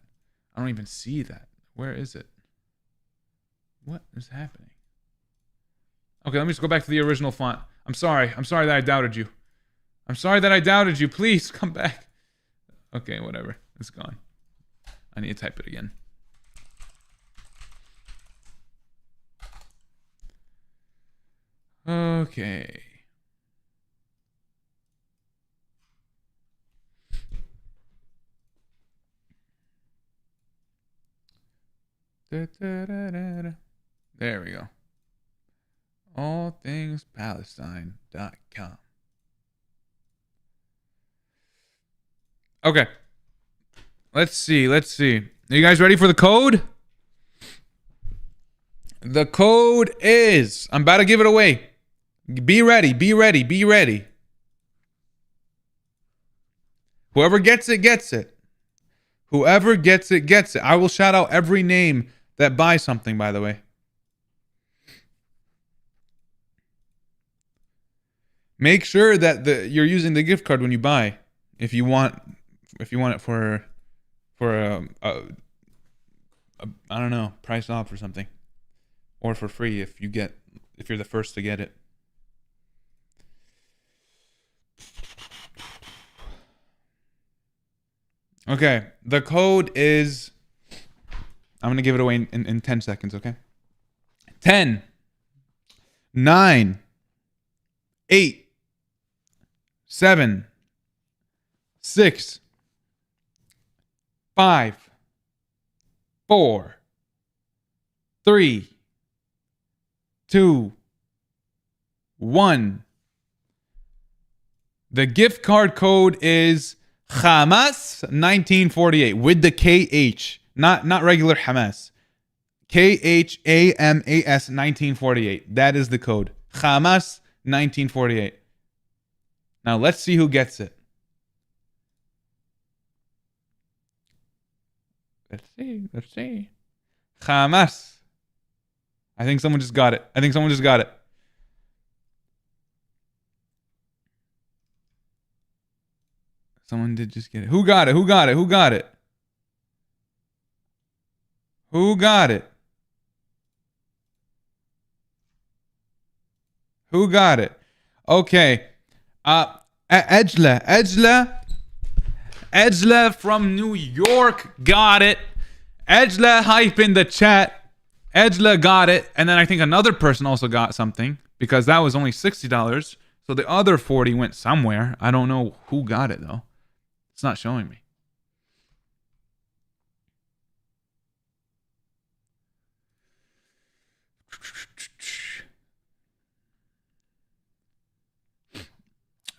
I don't even see that. Where is it? What is happening? Okay, let me just go back to the original font. I'm sorry. I'm sorry that I doubted you. I'm sorry that I doubted you. Please come back. Okay, whatever. It's gone. I need to type it again. Okay. There we go. allthingspalestine.com. Okay. Let's see. Are you guys ready for the code? The code is... I'm about to give it away. Be ready. Whoever gets it, gets it. Whoever gets it, gets it. I will shout out every name that buys something, by the way. Make sure that you're using the gift card when you buy. If you want it for I don't know, price off or something. Or for free if you're the first to get it. Okay, the code is... I'm going to give it away in 10 seconds, okay? 10, 9, 8, 7, 6, 5, 4, 3, 2, 1. The gift card code is Hamas 1948 with the KH, not regular Hamas. KHAMAS 1948. That is the code. Hamas 1948. Now let's see who gets it. Let's see. Hamas. I think someone just got it. Someone did just get it. Who got it? Who got it? Okay. Ejla from New York got it. Ejla, hype in the chat. Ejla got it. And then I think another person also got something because that was only $60. So the other 40 went somewhere. I don't know who got it though. It's not showing me.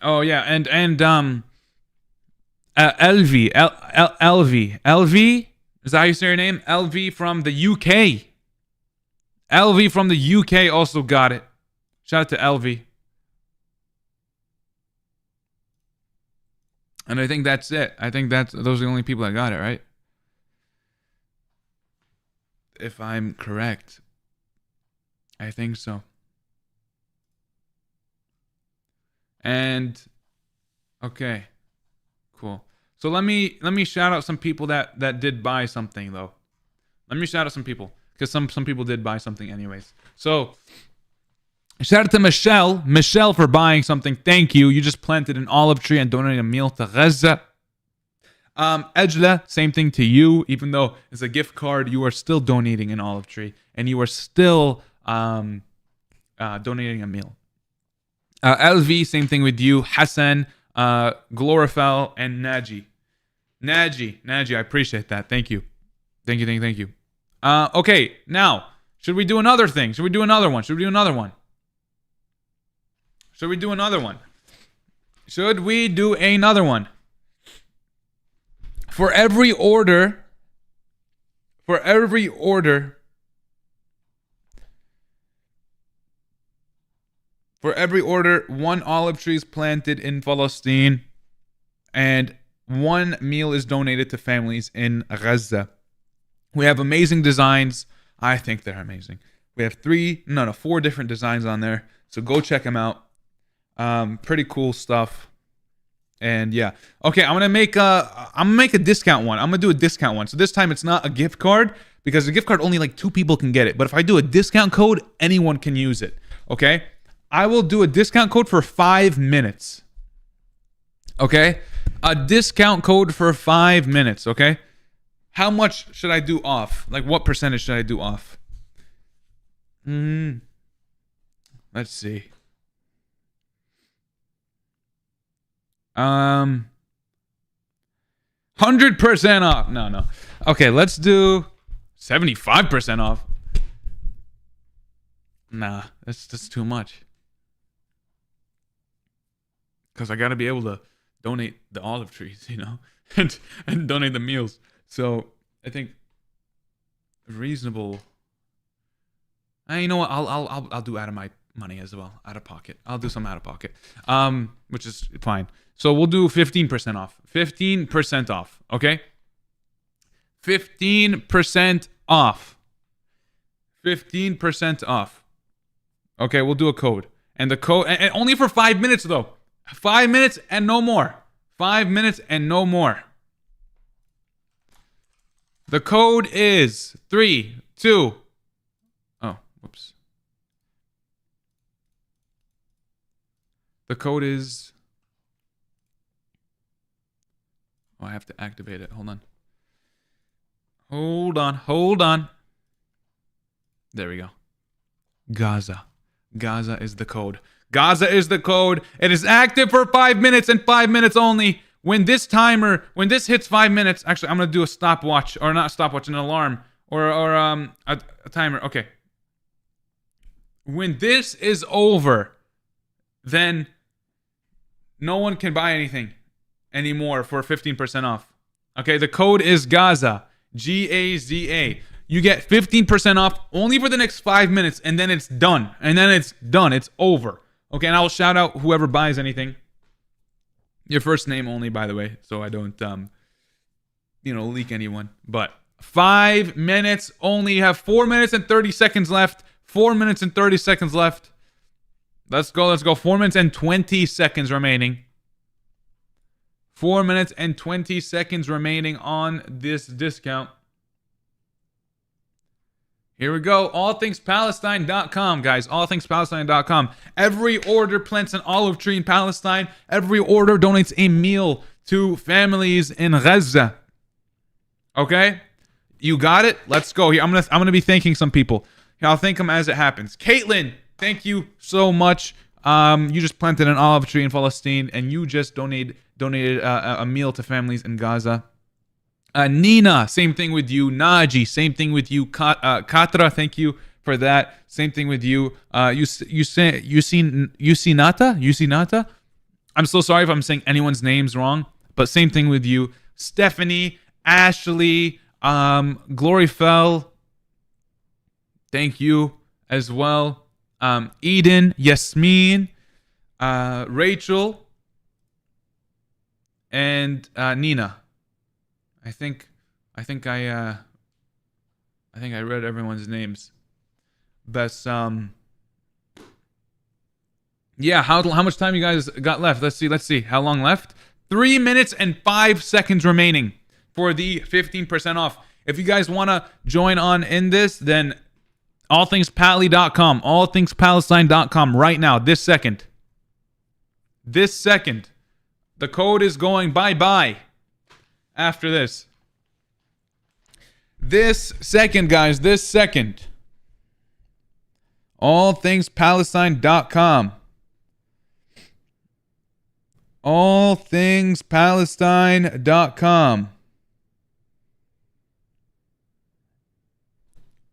Oh yeah, and LV, is that how you say your name? LV from the UK. LV from the UK also got it. Shout out to LV. And I think that's it. I think those are the only people that got it, right? If I'm correct. I think so. And okay. Cool. So let me shout out some people that did buy something though. Let me shout out some people because some people did buy something anyways. So shout out to Michelle for buying something. Thank you. You just planted an olive tree and donated a meal to Gaza. Ejla, same thing to you. Even though it's a gift card, you are still donating an olive tree and you are still donating a meal. LV, same thing with you. Hassan, Glorifel, and Naji. Naji, I appreciate that. Thank you. Thank you. Okay, now, should we do another thing? Should we do another one? For every order For every order, one olive tree is planted in Palestine, and one meal is donated to families in Gaza. We have amazing designs. I think they're amazing. We have 4 different designs on there. So go check them out. Pretty cool stuff. And yeah. Okay, I'm gonna make a discount one. I'm gonna do a discount one. So this time it's not a gift card, because a gift card only like 2 people can get it. But if I do a discount code, anyone can use it. Okay? I will do a discount code for 5 minutes. Okay? A discount code for 5 minutes, okay? How much should I do off? Like, what percentage should I do off? Let's see. 100% off. No. Okay, let's do 75% off. Nah, that's too much. Because I got to be able to donate the olive trees, you know, and donate the meals. So I think reasonable. You know what? I'll do out of my money as well, out of pocket. I'll do some out of pocket, which is fine. So we'll do 15% off. 15% off. Okay. 15% off. 15% off. Okay, we'll do a code, and the code, and only for 5 minutes though. 5 minutes and no more. 5 minutes and no more. The code is 3, 2. Oh, whoops. The code is. Oh, I have to activate it. Hold on. There we go. Gaza. Gaza is the code. Gaza is the code. It is active for 5 minutes and 5 minutes only. When this hits 5 minutes, actually, I'm going to do a stopwatch, or not stopwatch, an alarm, or a timer. Okay. When this is over, then no one can buy anything anymore for 15% off. Okay, the code is Gaza. Gaza. You get 15% off only for the next 5 minutes, and then it's done. It's over. Okay, and I'll shout out whoever buys anything. Your first name only, by the way, so I don't, leak anyone. But 5 minutes only. You have 4 minutes and 30 seconds left. 4 minutes and 30 seconds left. Let's go. 4 minutes and 20 seconds remaining. 4 minutes and 20 seconds remaining on this discount. Here we go. AllThingsPalestine.com, guys. AllThingsPalestine.com. Every order plants an olive tree in Palestine. Every order donates a meal to families in Gaza. Okay? You got it? Let's go. Here, I'm gonna be thanking some people. Here, I'll thank them as it happens. Caitlin, thank you so much. You just planted an olive tree in Palestine, and you just donated a meal to families in Gaza. Nina, same thing with you. Naji, same thing with you. Katra, thank you for that. Same thing with you. Yusinata. I'm so sorry if I'm saying anyone's names wrong, but same thing with you. Stephanie, Ashley, Gloryfell, thank you as well. Eden, Yasmin, Rachel, and Nina. I think I read everyone's names. Best yeah, how much time you guys got left? Let's see. How long left? 3 minutes and 5 seconds remaining for the 15% off. If you guys want to join on in this, then allthingspally.com, allthingspalestine.com right now, this second. The code is going bye-bye after this. This second, guys, allthingspalestine.com. allthingspalestine.com.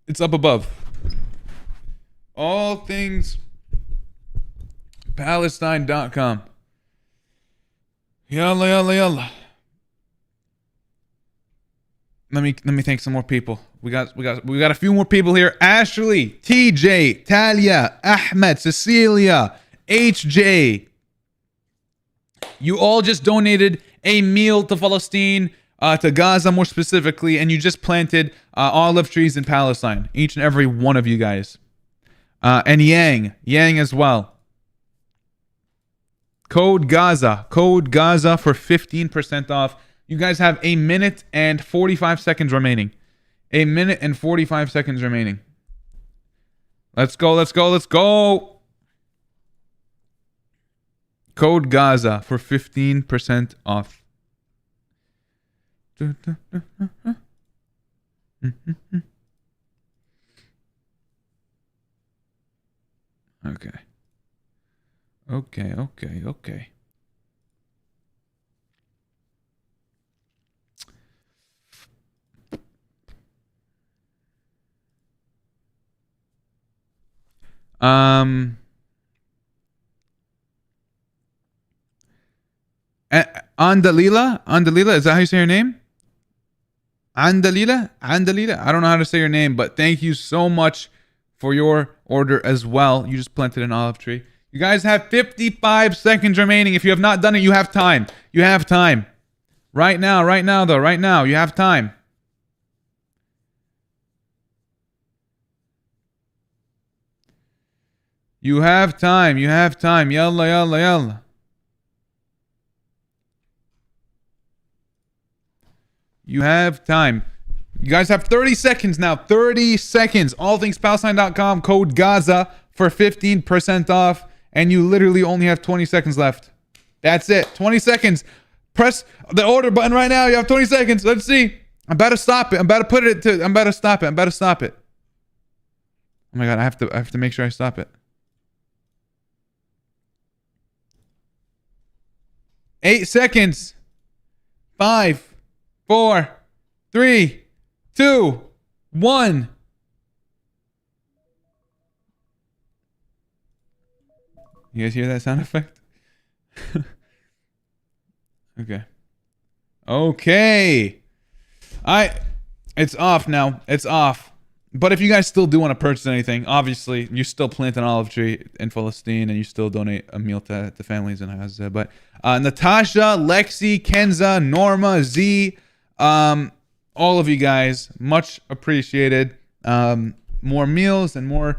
It's up above. allthingspalestine.com. Yalla. Let me thank some more people. We got a few more people here. Ashley, TJ, Talia, Ahmed, Cecilia, HJ. You all just donated a meal to Palestine, to Gaza more specifically, and you just planted olive trees in Palestine. Each and every one of you guys. And Yang as well. Code Gaza for 15% off. You guys have 1 minute and 45 seconds remaining. 1 minute and 45 seconds remaining. Let's go. Code Gaza for 15% off. Okay. Andalila, is that how you say your name? Andalila, I don't know how to say your name, but thank you so much for your order as well. You just planted an olive tree. You guys have 55 seconds remaining. If you have not done it, you have time. Right now, you have time. You have time. Yalla. You have time. You guys have 30 seconds now. 30 seconds. Allthingspalestine.com. Code Gaza for 15% off. And you literally only have 20 seconds left. That's it. 20 seconds. Press the order button right now. You have 20 seconds. Let's see. I'm about to stop it. I'm about to stop it. Oh my god, I have to make sure I stop it. 8 seconds. 5, 4, 3, 2, 1. You guys hear that sound effect? Okay. It's off now. It's off. But if you guys still do want to purchase anything, obviously you still plant an olive tree in Palestine and you still donate a meal to families in Gaza. But Natasha, Lexi, Kenza, Norma, Z, all of you guys, much appreciated. More meals and more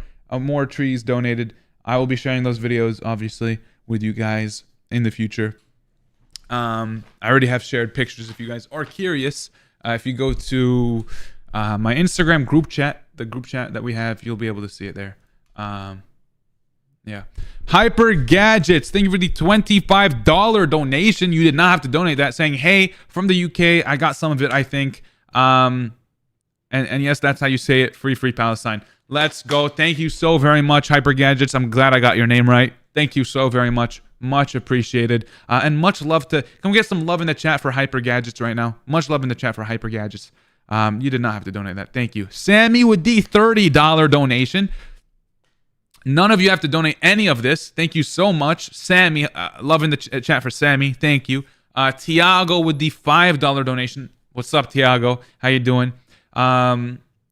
trees donated. I will be sharing those videos obviously with you guys in the future. I already have shared pictures if you guys are curious. If you go to my Instagram group chat, the group chat that we have, you'll be able to see it there. Yeah. Hyper Gadgets, thank you for the $25 donation. You did not have to donate that, saying, hey, from the UK, I got some of it, I think. And yes, that's how you say it. Free Palestine. Let's go. Thank you so very much, Hyper Gadgets. I'm glad I got your name right. Thank you so very much. Much appreciated. And much love to... Can we get some love in the chat for Hyper Gadgets right now? Much love in the chat for Hyper Gadgets. You did not have to donate that. Thank you. Sammy with the $30 donation. None of you have to donate any of this. Thank you so much. Sammy, love in the chat for Sammy. Thank you. Tiago with the $5 donation. What's up, Tiago? How you doing?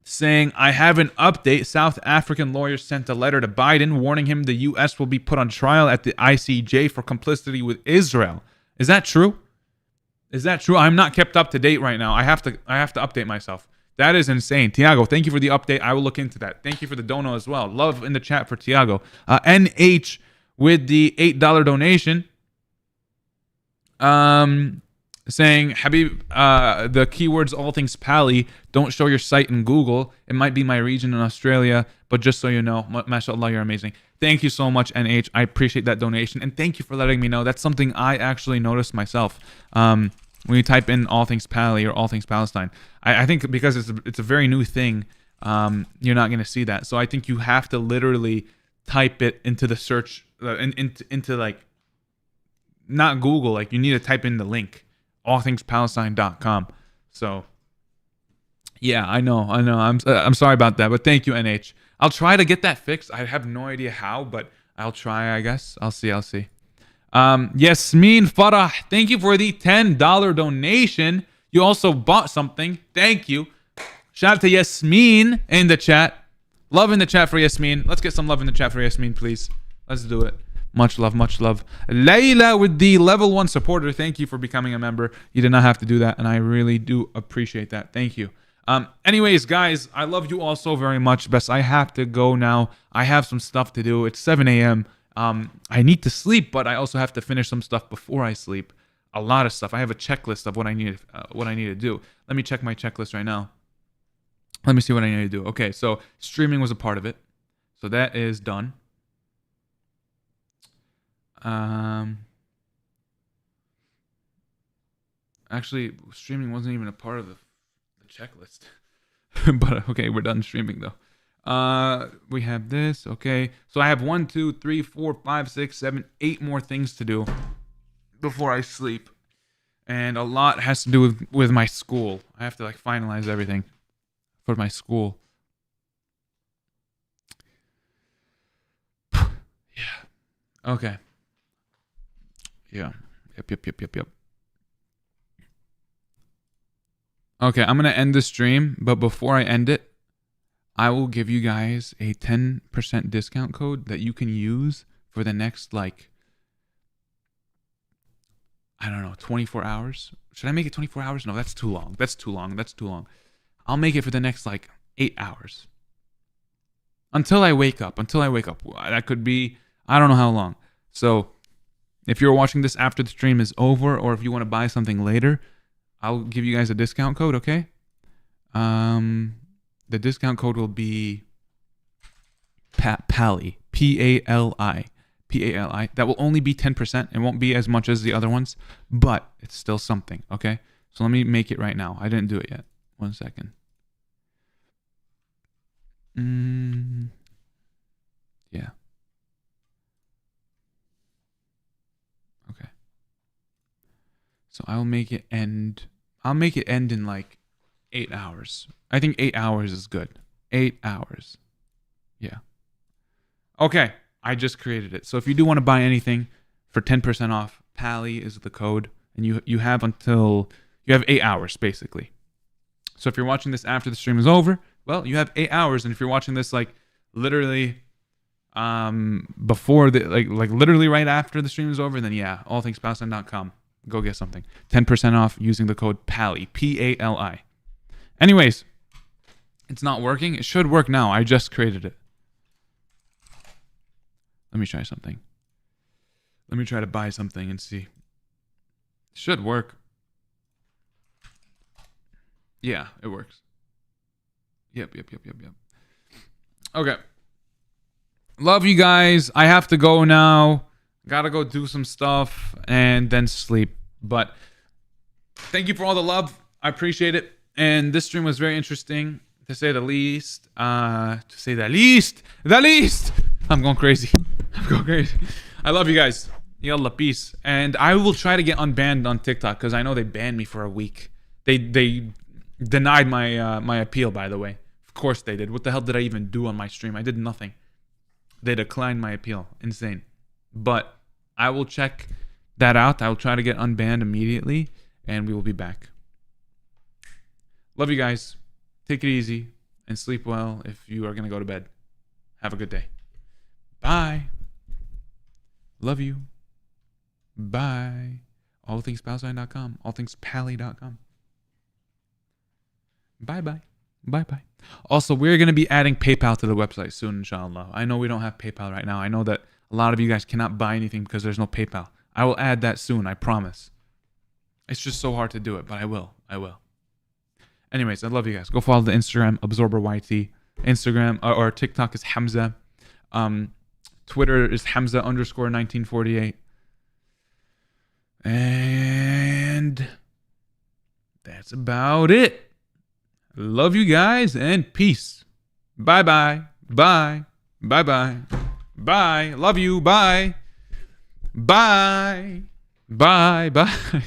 Saying, I have an update. South African lawyers sent a letter to Biden warning him the U.S. will be put on trial at the ICJ for complicity with Israel. Is that true? I'm not kept up to date right now. I have to update myself. That is insane. Tiago, thank you for the update. I will look into that. Thank you for the dono as well. Love in the chat for Tiago. NH with the $8 donation. Saying, Habib, the keywords all things Pali, don't show your site in Google. It might be my region in Australia, but just so you know, mashallah, you're amazing. Thank you so much, NH. I appreciate that donation, and thank you for letting me know. That's something I actually noticed myself. When you type in all things Pali or all things Palestine, I think because it's a very new thing, you're not going to see that. So I think you have to literally type it into the search, into like, not Google, like you need to type in the link. allthingspalestine.com. So yeah, I know. I'm sorry about that, but thank you, NH. I'll try to get that fixed. I have no idea how, but I'll try, I guess. I'll see. Yasmin Farah, thank you for the $10 donation. You also bought something. Thank you. Shout out to Yasmin in the chat. Love in the chat for Yasmin. Let's get some love in the chat for Yasmin, please. Let's do it. Much love, much love. Layla with the level 1 supporter. Thank you for becoming a member. You did not have to do that, and I really do appreciate that. Thank you. Anyways, guys, I love you all so very much. Best, I have to go now. I have some stuff to do. It's 7 a.m. I need to sleep, but I also have to finish some stuff before I sleep. A lot of stuff. I have a checklist of what I need to do. Let me check my checklist right now. Let me see what I need to do. Okay, so streaming was a part of it. So that is done. Actually, streaming wasn't even a part of the checklist. But okay, we're done streaming though. We have this. Okay, so I have 1, 2, 3, 4, 5, 6, 7, 8 more things to do before I sleep, and a lot has to do with my school. I have to like finalize everything for my school. Yeah. Okay. Yeah. Yep. Okay, I'm gonna end the stream, but before I end it, I will give you guys a 10% discount code that you can use for the next, like, I don't know, 24 hours. Should I make it 24 hours? No, that's too long. That's too long. I'll make it for the next, like, 8 hours. Until I wake up. That could be, I don't know how long. So, if you're watching this after the stream is over, or if you want to buy something later, I'll give you guys a discount code, okay? The discount code will be PALI. P-A-L-I. P-A-L-I. That will only be 10%. It won't be as much as the other ones, but it's still something, okay? So let me make it right now. I didn't do it yet. 1 second. Yeah. Okay. So I'll make it end in like 8 hours. I think 8 hours is good. 8 hours. Yeah. Okay. I just created it. So if you do want to buy anything for 10% off, PALI is the code. And you have 8 hours basically. So if you're watching this after the stream is over, well, you have 8 hours. And if you're watching this like literally before the like literally right after the stream is over, then yeah, allthingspalestine.com. Go get something. 10% off using the code PALI. P-A-L-I. Anyways, it's not working. It should work now. I just created it. Let me try something. Let me try to buy something and see. It should work. Yeah, it works. Yep. Okay. Love you guys. I have to go now. Gotta go do some stuff and then sleep. But thank you for all the love. I appreciate it. And this stream was very interesting, to say the least. The least. I'm going crazy. I love you guys. Yalla, peace. And I will try to get unbanned on TikTok because I know they banned me for a week. They denied my appeal, by the way. Of course they did. What the hell did I even do on my stream? I did nothing. They declined my appeal. Insane. But I will check that out. I will try to get unbanned immediately, and we will be back. Love you guys. Take it easy and sleep well if you are going to go to bed. Have a good day. Bye. Love you. Bye. Allthingspalestine.com. Allthingspally.com. Bye-bye. Bye-bye. Also, we're going to be adding PayPal to the website soon, inshallah. I know we don't have PayPal right now. I know that a lot of you guys cannot buy anything because there's no PayPal. I will add that soon, I promise. It's just so hard to do it, but I will. Anyways, I love you guys. Go follow the Instagram, AbsorberYT. Instagram or TikTok is Hamza. Twitter is Hamza_1948. And that's about it. Love you guys and peace. Bye-bye. Bye. Bye-bye. Bye. Love you. Bye. Bye. Bye. Bye.